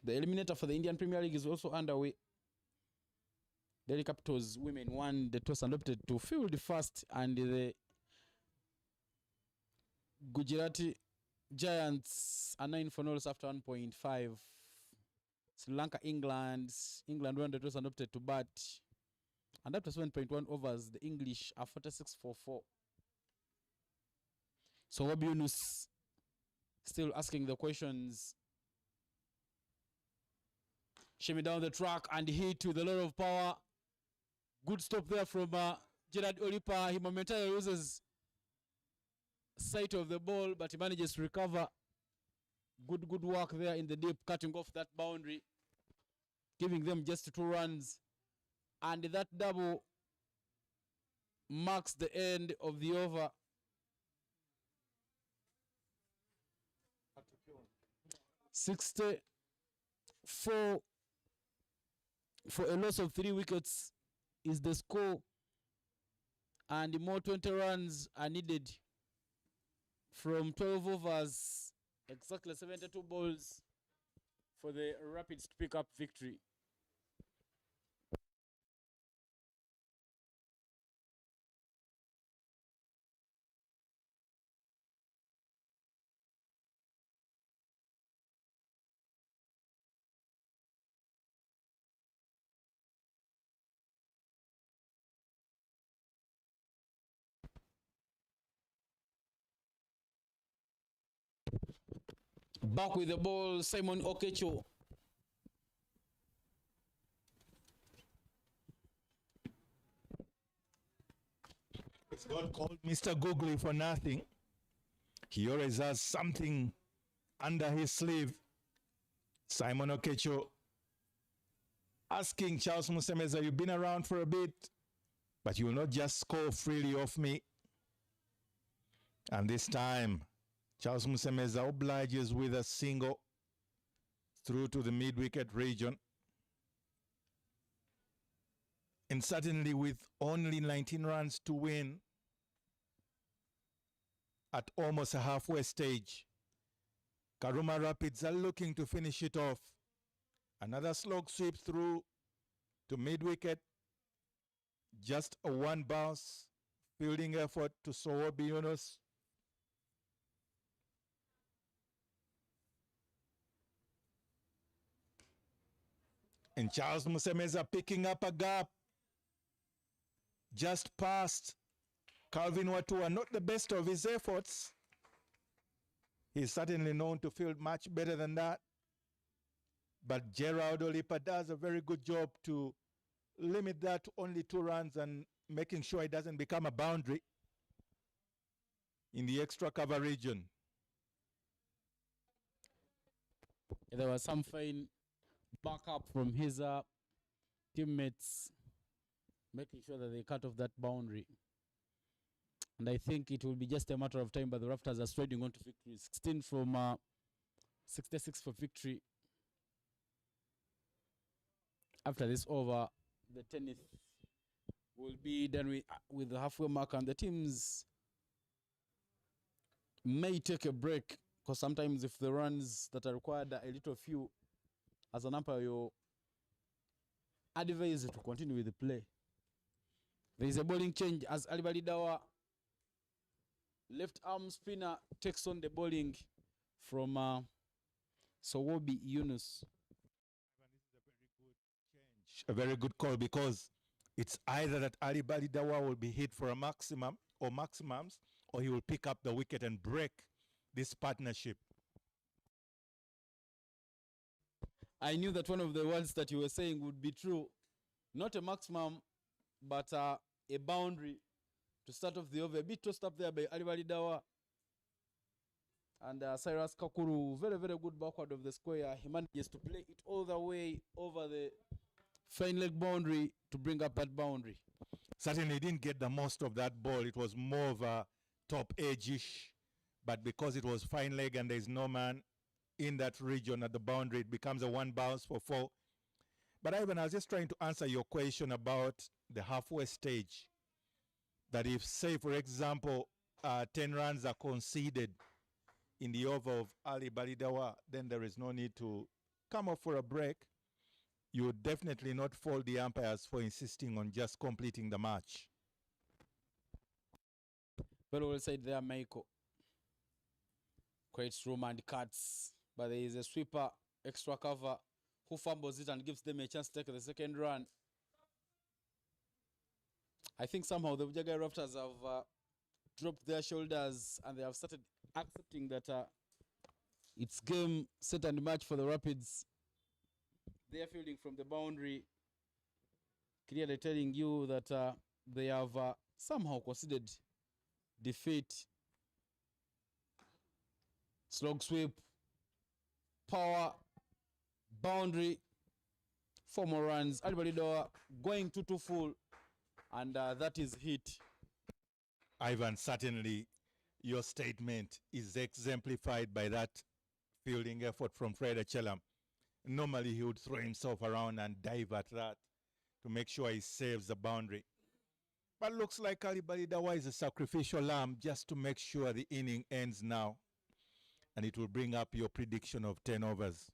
[SPEAKER 3] The eliminator for the Indian Premier League is also underway. Delhi Capitals women won the toss and opted to field first, and the Gujarati Giants are 9-0 after 1.5. Sri Lanka, England won the toss and opted to bat. And after 7.1 overs, the English are 46-4. So Obi Yunus still asking the questions. Shimmy down the track and hit with a lot of power. Good stop there from Gerard Olipa. He momentarily loses sight of the ball, but he manages to recover. Good work there in the deep, cutting off that boundary, giving them just 2 runs. And that double marks the end of the over. $64 for a loss of 3 wickets is the score, and more 20 runs are needed from 12 overs, exactly 72 balls, for the Rapids to pick up victory. Back with the ball, Simon Okecho.
[SPEAKER 6] It's not called Mr. Googly for nothing. He always has something under his sleeve. Simon Okecho asking Charles Musemeza, you've been around for a bit, but you will not just score freely off me. And this time, Charles Musemeza obliges with a single through to the mid-wicket region. And certainly with only 19 runs to win at almost a halfway stage, Karuma Rapids are looking to finish it off. Another slog sweep through to mid-wicket. Just a one bounce fielding effort to Sowobi Yunus. And Charles Musemeza picking up a gap just past Calvin Watua. Not the best of his efforts. He's certainly known to field much better than that. But Gerald Olipa does a very good job to limit that to only 2 runs and making sure it doesn't become a boundary in the extra cover region.
[SPEAKER 3] There was some fine backup from his teammates, making sure that they cut off that boundary. And I think it will be just a matter of time, but the Rafters are striding on to victory. 16 from 66 for victory. After this over, the tennis will be done with the halfway mark, and the teams may take a break, because sometimes if the runs that are required are a little few, as an umpire, you're advised to continue with the play. There is a bowling change as Ali Balidawa, left arm spinner, takes on the bowling from Sowobi Yunus.
[SPEAKER 6] A very good call, because it's either that Ali Balidawa will be hit for a maximum or maximums, or he will pick up the wicket and break this partnership.
[SPEAKER 3] I knew that one of the words that you were saying would be true. Not a maximum, but a boundary to start off the over. A bit tossed up there by Ali Balidawa. And Cyrus Kakuru, very, very good backward of the square. He manages to play it all the way over the fine leg boundary to bring up that boundary.
[SPEAKER 6] Certainly didn't get the most of that ball. It was more of a top edge-ish, but because it was fine leg and there's no man in that region at the boundary, it becomes a one bounce for 4. But Ivan, I was just trying to answer your question about the halfway stage. That if, say, for example, 10 runs are conceded in the over of Ali Balidawa, then there is no need to come off for a break. You would definitely not fault the umpires for insisting on just completing the match.
[SPEAKER 3] Very well said there, Michael. Creates room and cuts, but there is a sweeper, extra cover, who fumbles it and gives them a chance to take the second run. I think somehow the Bujjagali Rafters have dropped their shoulders and they have started accepting that it's game, set and match for the Rapids. They are fielding from the boundary, clearly telling you that they have somehow considered defeat. Slog sweep, power, boundary, 4 more runs. Ali Balidawa going 2-2 full, and that is hit.
[SPEAKER 6] Ivan, certainly your statement is exemplified by that fielding effort from Fred Achelam. Normally he would throw himself around and dive at that to make sure he saves the boundary. But looks like Ali Balidawa is a sacrificial lamb just to make sure the inning ends now. And it will bring up your prediction of 10 overs.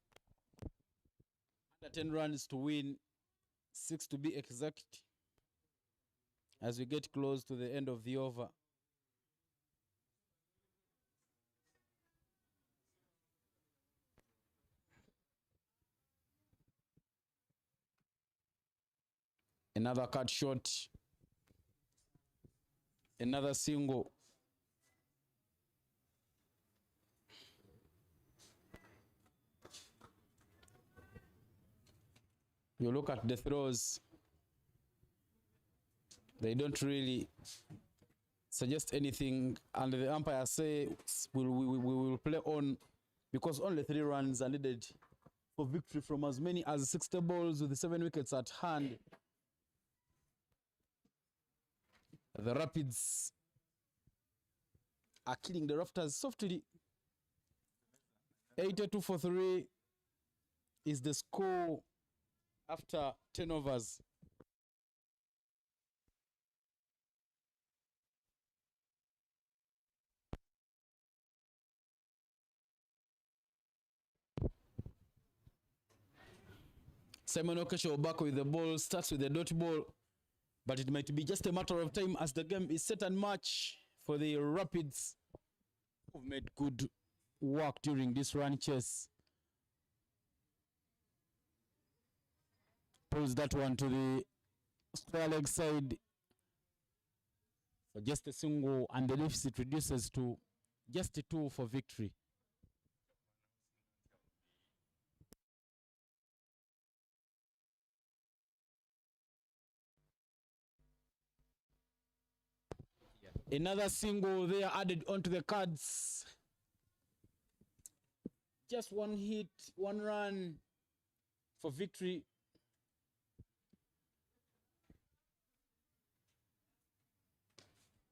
[SPEAKER 3] Under 10 runs to win, 6 to be exact, as we get close to the end of the over. Another cut short. Another single. You look at the throws, they don't really suggest anything, and the umpire say we will play on because only 3 runs are needed for victory from as many as 60 balls with the 7 wickets at hand. The Rapids are killing the Rafters softly. 82 for 3 is the score after 10 overs. Simon Okesho back with the ball, starts with the dot ball, but it might be just a matter of time as the game is set and match for the Rapids, who've made good work during this run chase. Pulls that one to the square leg side for just a single, and the deficit reduces to just a 2 for victory. Another single there added onto the cards. Just 1 hit, 1 run for victory.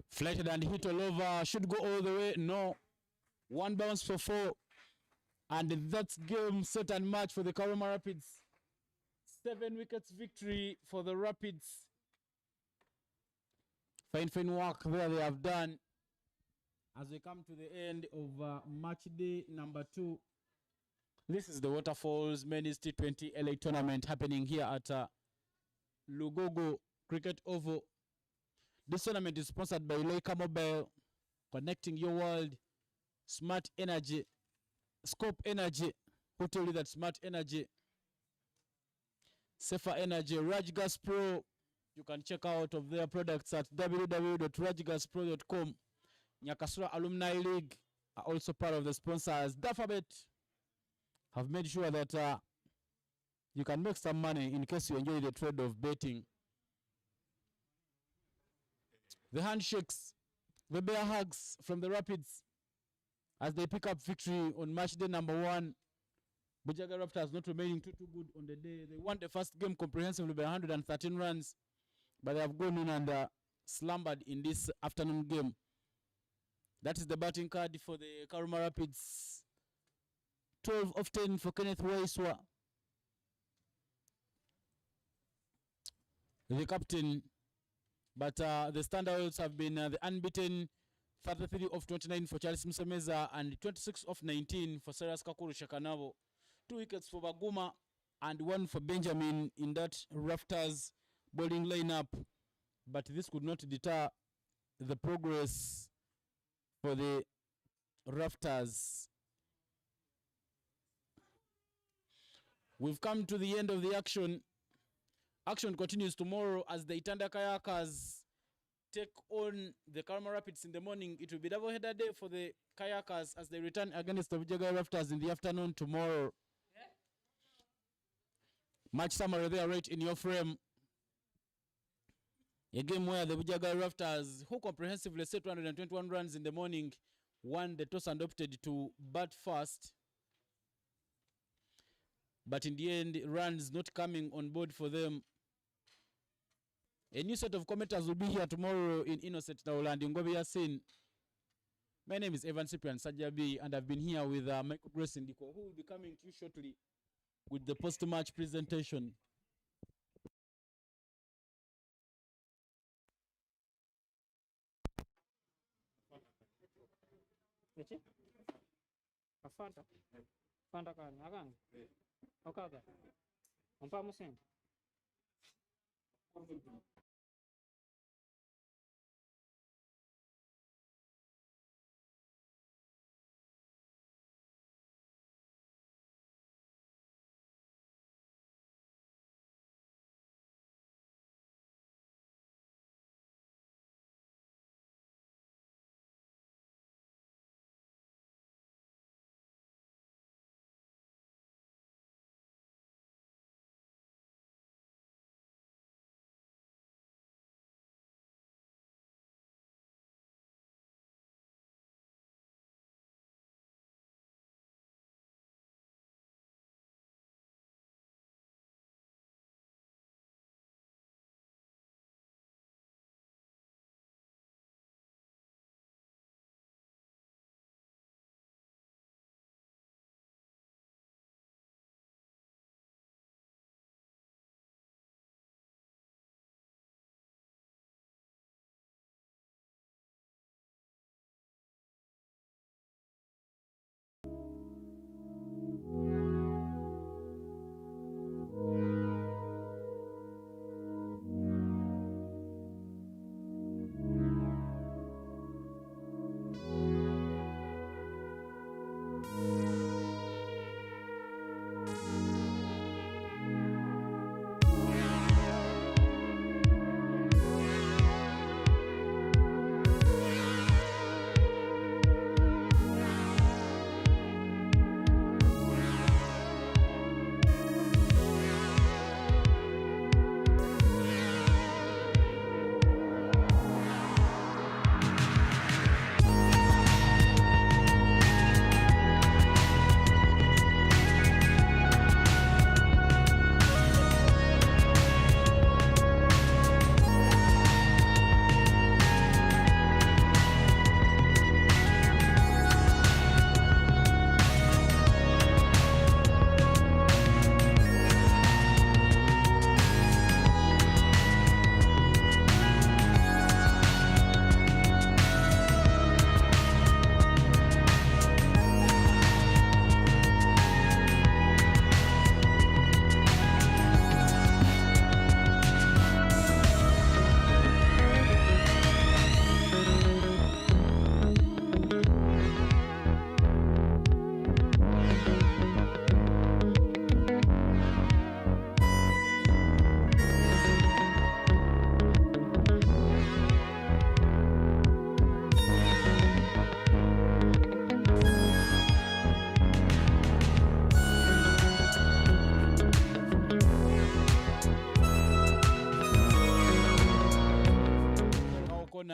[SPEAKER 3] Flighted and hit all over. Should go all the way. No. 1 bounce for 4. And that's game set and match for the Karuma Rapids. 7 wickets victory for the Rapids. Fine work there they have done as we come to the end of match day number 2. This is the Waterfalls Men's T20 LA tournament happening here at Lugogo Cricket Oval. This tournament is sponsored by Leica Mobile, connecting your world, Smart Energy, Scope Energy, who tell you that Smart Energy, Safer Energy, Rajgas Pro. You can check out of their products at www.rajgaspro.com. Nyakasura Alumni League are also part of the sponsors. Dafabet have made sure that you can make some money in case you enjoy the trade of betting. The handshakes, the bear hugs from the Rapids as they pick up victory on match day number 1. Bujjagali Rafters not remaining too good on the day. They won the first game comprehensively by 113 runs, but they have gone in and slumbered in this afternoon game. That is the batting card for the Karuma Rapids. 12 of 10 for Kenneth Waiswa, the captain. But the standouts have been the unbeaten 33 of 29 for Charles Msemeza and 26 of 19 for Cyrus Kakuru Shakanabo. 2 wickets for Baguma and 1 for Benjamin in that Rafters bowling lineup. But this could not deter the progress for the Rafters. We've come to the end of the action. Action continues tomorrow as the Itanda Kayakers take on the Karuma Rapids in the morning. It will be double-header day for the Kayakers as they return against the Bujjagali Rafters in the afternoon tomorrow. Match summary there right in your frame. A game where the Bujjagali Rafters, who comprehensively set 221 runs in the morning, won the toss and opted to bat first. But in the end, runs not coming on board for them. A new set of commenters will be here tomorrow in Innocent Daula and Ngobi Yasin. My name is Evan Cyprian Sajabi, and I've been here with Michael Grace Ndiko, who will be coming to you shortly with the post-match presentation.
[SPEAKER 1] Fanta kan akan. Okaga. Umpa musen.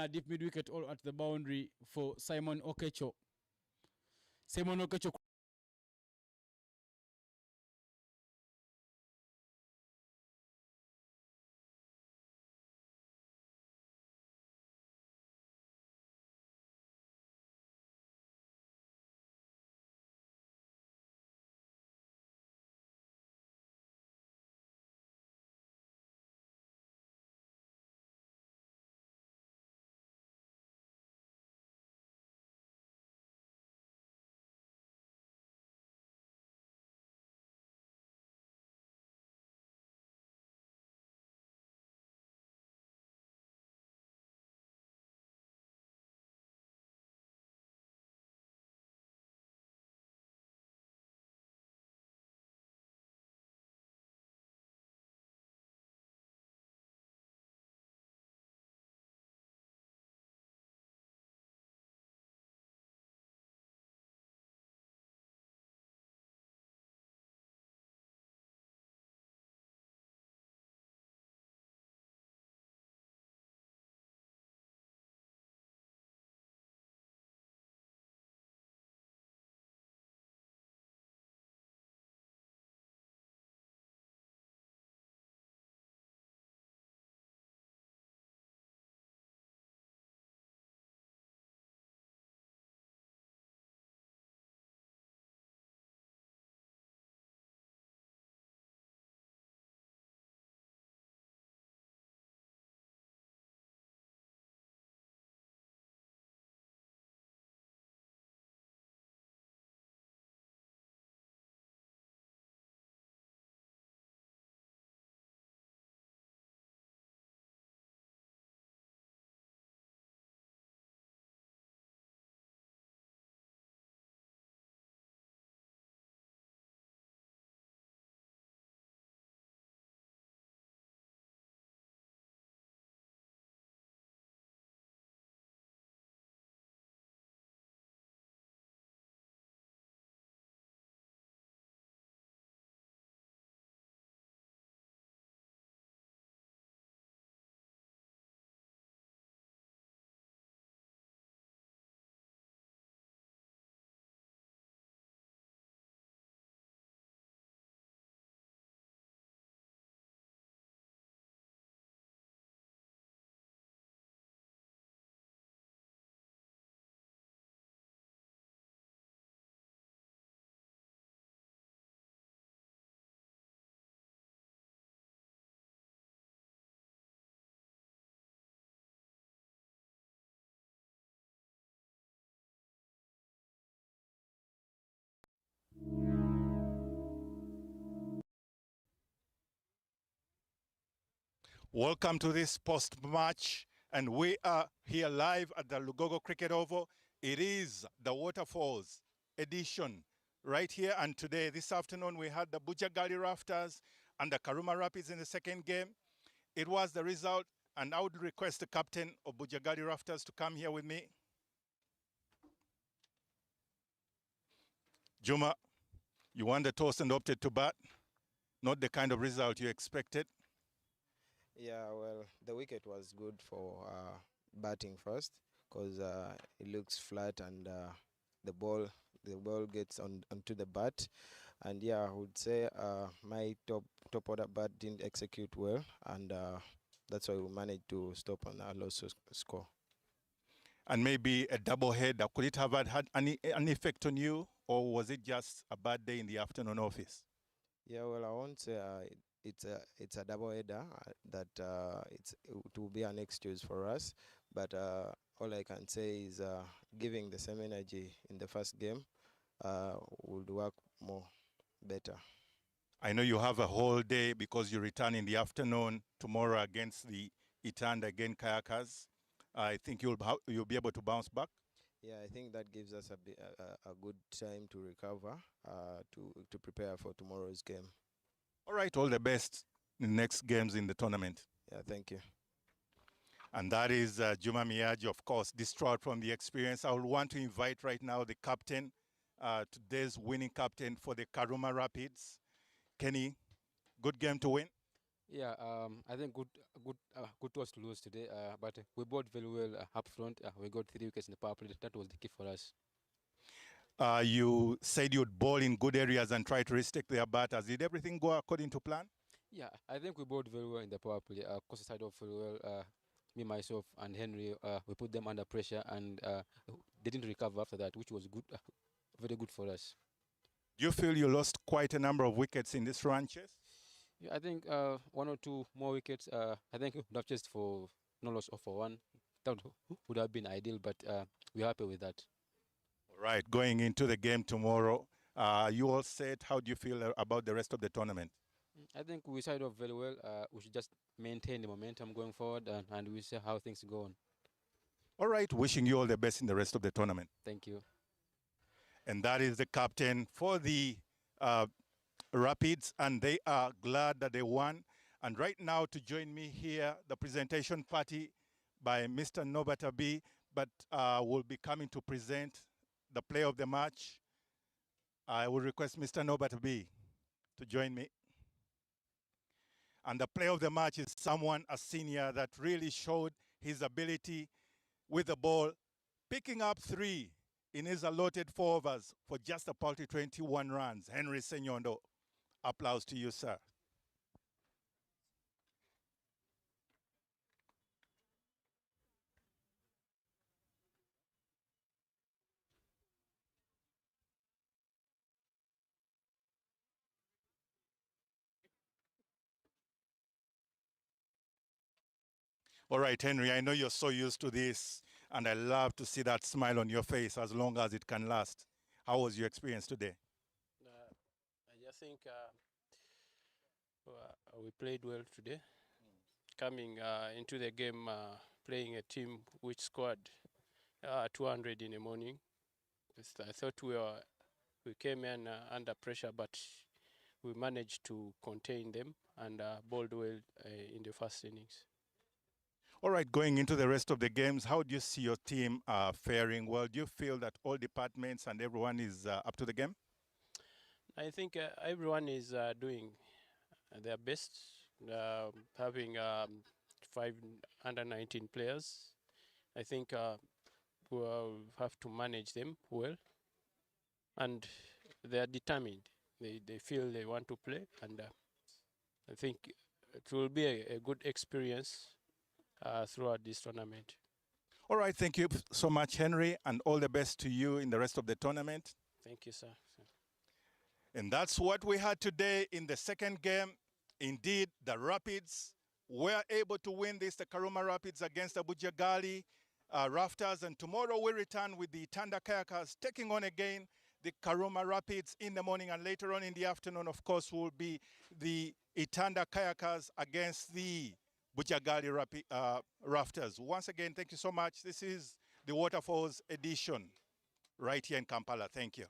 [SPEAKER 3] a deep mid wicket all at the boundary for Simon Okecho. Simon Okecho.
[SPEAKER 8] Welcome to this post-match, and we are here live at the Lugogo Cricket Oval. It is the Waterfalls edition right here, and today, this afternoon, we had the Bujjagali Rafters and the Karuma Rapids in the second game. It was the result, and I would request the captain of Bujjagali Rafters to come here with me. Juma, you won the toss and opted to bat. Not the kind of result you expected.
[SPEAKER 5] Yeah, well, the wicket was good for batting first because it looks flat and the ball gets onto the bat. And yeah, I would say my top order bat didn't execute well, and that's why we managed to stop on a low score.
[SPEAKER 8] And maybe a double header, could it have had any effect on you, or was it just a bad day in the afternoon office?
[SPEAKER 5] Yeah, well, I won't say it's a double header that it will be an excuse for us, but all I can say is giving the same energy in the first game would work more better.
[SPEAKER 8] I know you have a whole day because you return in the afternoon tomorrow against the Itanda again Kayakers. I think you'll be able to bounce back.
[SPEAKER 5] Yeah, I think that gives us a good time to recover, to prepare for tomorrow's game.
[SPEAKER 8] All right, all the best in the next games in the tournament.
[SPEAKER 5] Yeah, thank you.
[SPEAKER 8] And that is Juma Miyaji, of course, distraught from the experience. I would want to invite right now the captain, today's winning captain for the Karuma Rapids. Kenny, good game to win?
[SPEAKER 9] Yeah, I think good was to lose today, but we bowled very well up front. We got 3 wickets in the power play. That was the key for us.
[SPEAKER 8] You said you'd bowl in good areas and try to restrict their batters. Did everything go according to plan?
[SPEAKER 9] Yeah, I think we bowled very well in the power play. Costa started off very well. Me, myself, and Henry, we put them under pressure, and they didn't recover after that, which was good, very good for us.
[SPEAKER 8] Do you feel you lost quite a number of wickets in this run chase?
[SPEAKER 9] Yeah, I think 1 or 2 more wickets. I think we would have chased for no loss of for 1. That would have been ideal, but we're happy with that.
[SPEAKER 8] All right, going into the game tomorrow, you all set. How do you feel about the rest of the tournament?
[SPEAKER 9] I think we started off very well. We should just maintain the momentum going forward, and we'll see how things go on.
[SPEAKER 8] All right, wishing you all the best in the rest of the tournament.
[SPEAKER 9] Thank you.
[SPEAKER 8] And that is the captain for the Rapids, and they are glad that they won. And right now, to join me here, the presentation party by Mr. Nobata B, but will be coming to present the player of the match. I will request Mr. Nobata B to join me. And the player of the match is someone, a senior, that really showed his ability with the ball, picking up 3 in his allotted 4 overs for just a paltry 21 runs. Henry Senyondo, applause to you, sir. All right, Henry, I know you're so used to this, and I love to see that smile on your face as long as it can last. How was your experience today?
[SPEAKER 10] I just think we played well today. Coming into the game, playing a team which scored 200 in the morning. I thought we came in under pressure, but we managed to contain them and bowled well in the first innings.
[SPEAKER 8] All right, going into the rest of the games, how do you see your team faring? Well, do you feel that all departments and everyone is up to the game?
[SPEAKER 10] I think everyone is doing their best, having 5 under 19 players. I think we'll have to manage them well, and they are determined. They feel they want to play, and I think it will be a good experience throughout this tournament.
[SPEAKER 8] All right, thank you so much, Henry, and all the best to you in the rest of the tournament.
[SPEAKER 10] Thank you, sir.
[SPEAKER 8] And that's what we had today in the second game. Indeed, the Rapids were able to win this, the Karuma Rapids against the Bujjagali Rafters. And tomorrow we return with the Tanda Kayakers taking on again the Karuma Rapids in the morning. And later on in the afternoon, of course, will be the Itanda Kayakers against the Bujjagali Rafters. Once again, thank you so much. This is the Waterfalls edition right here in Kampala. Thank you.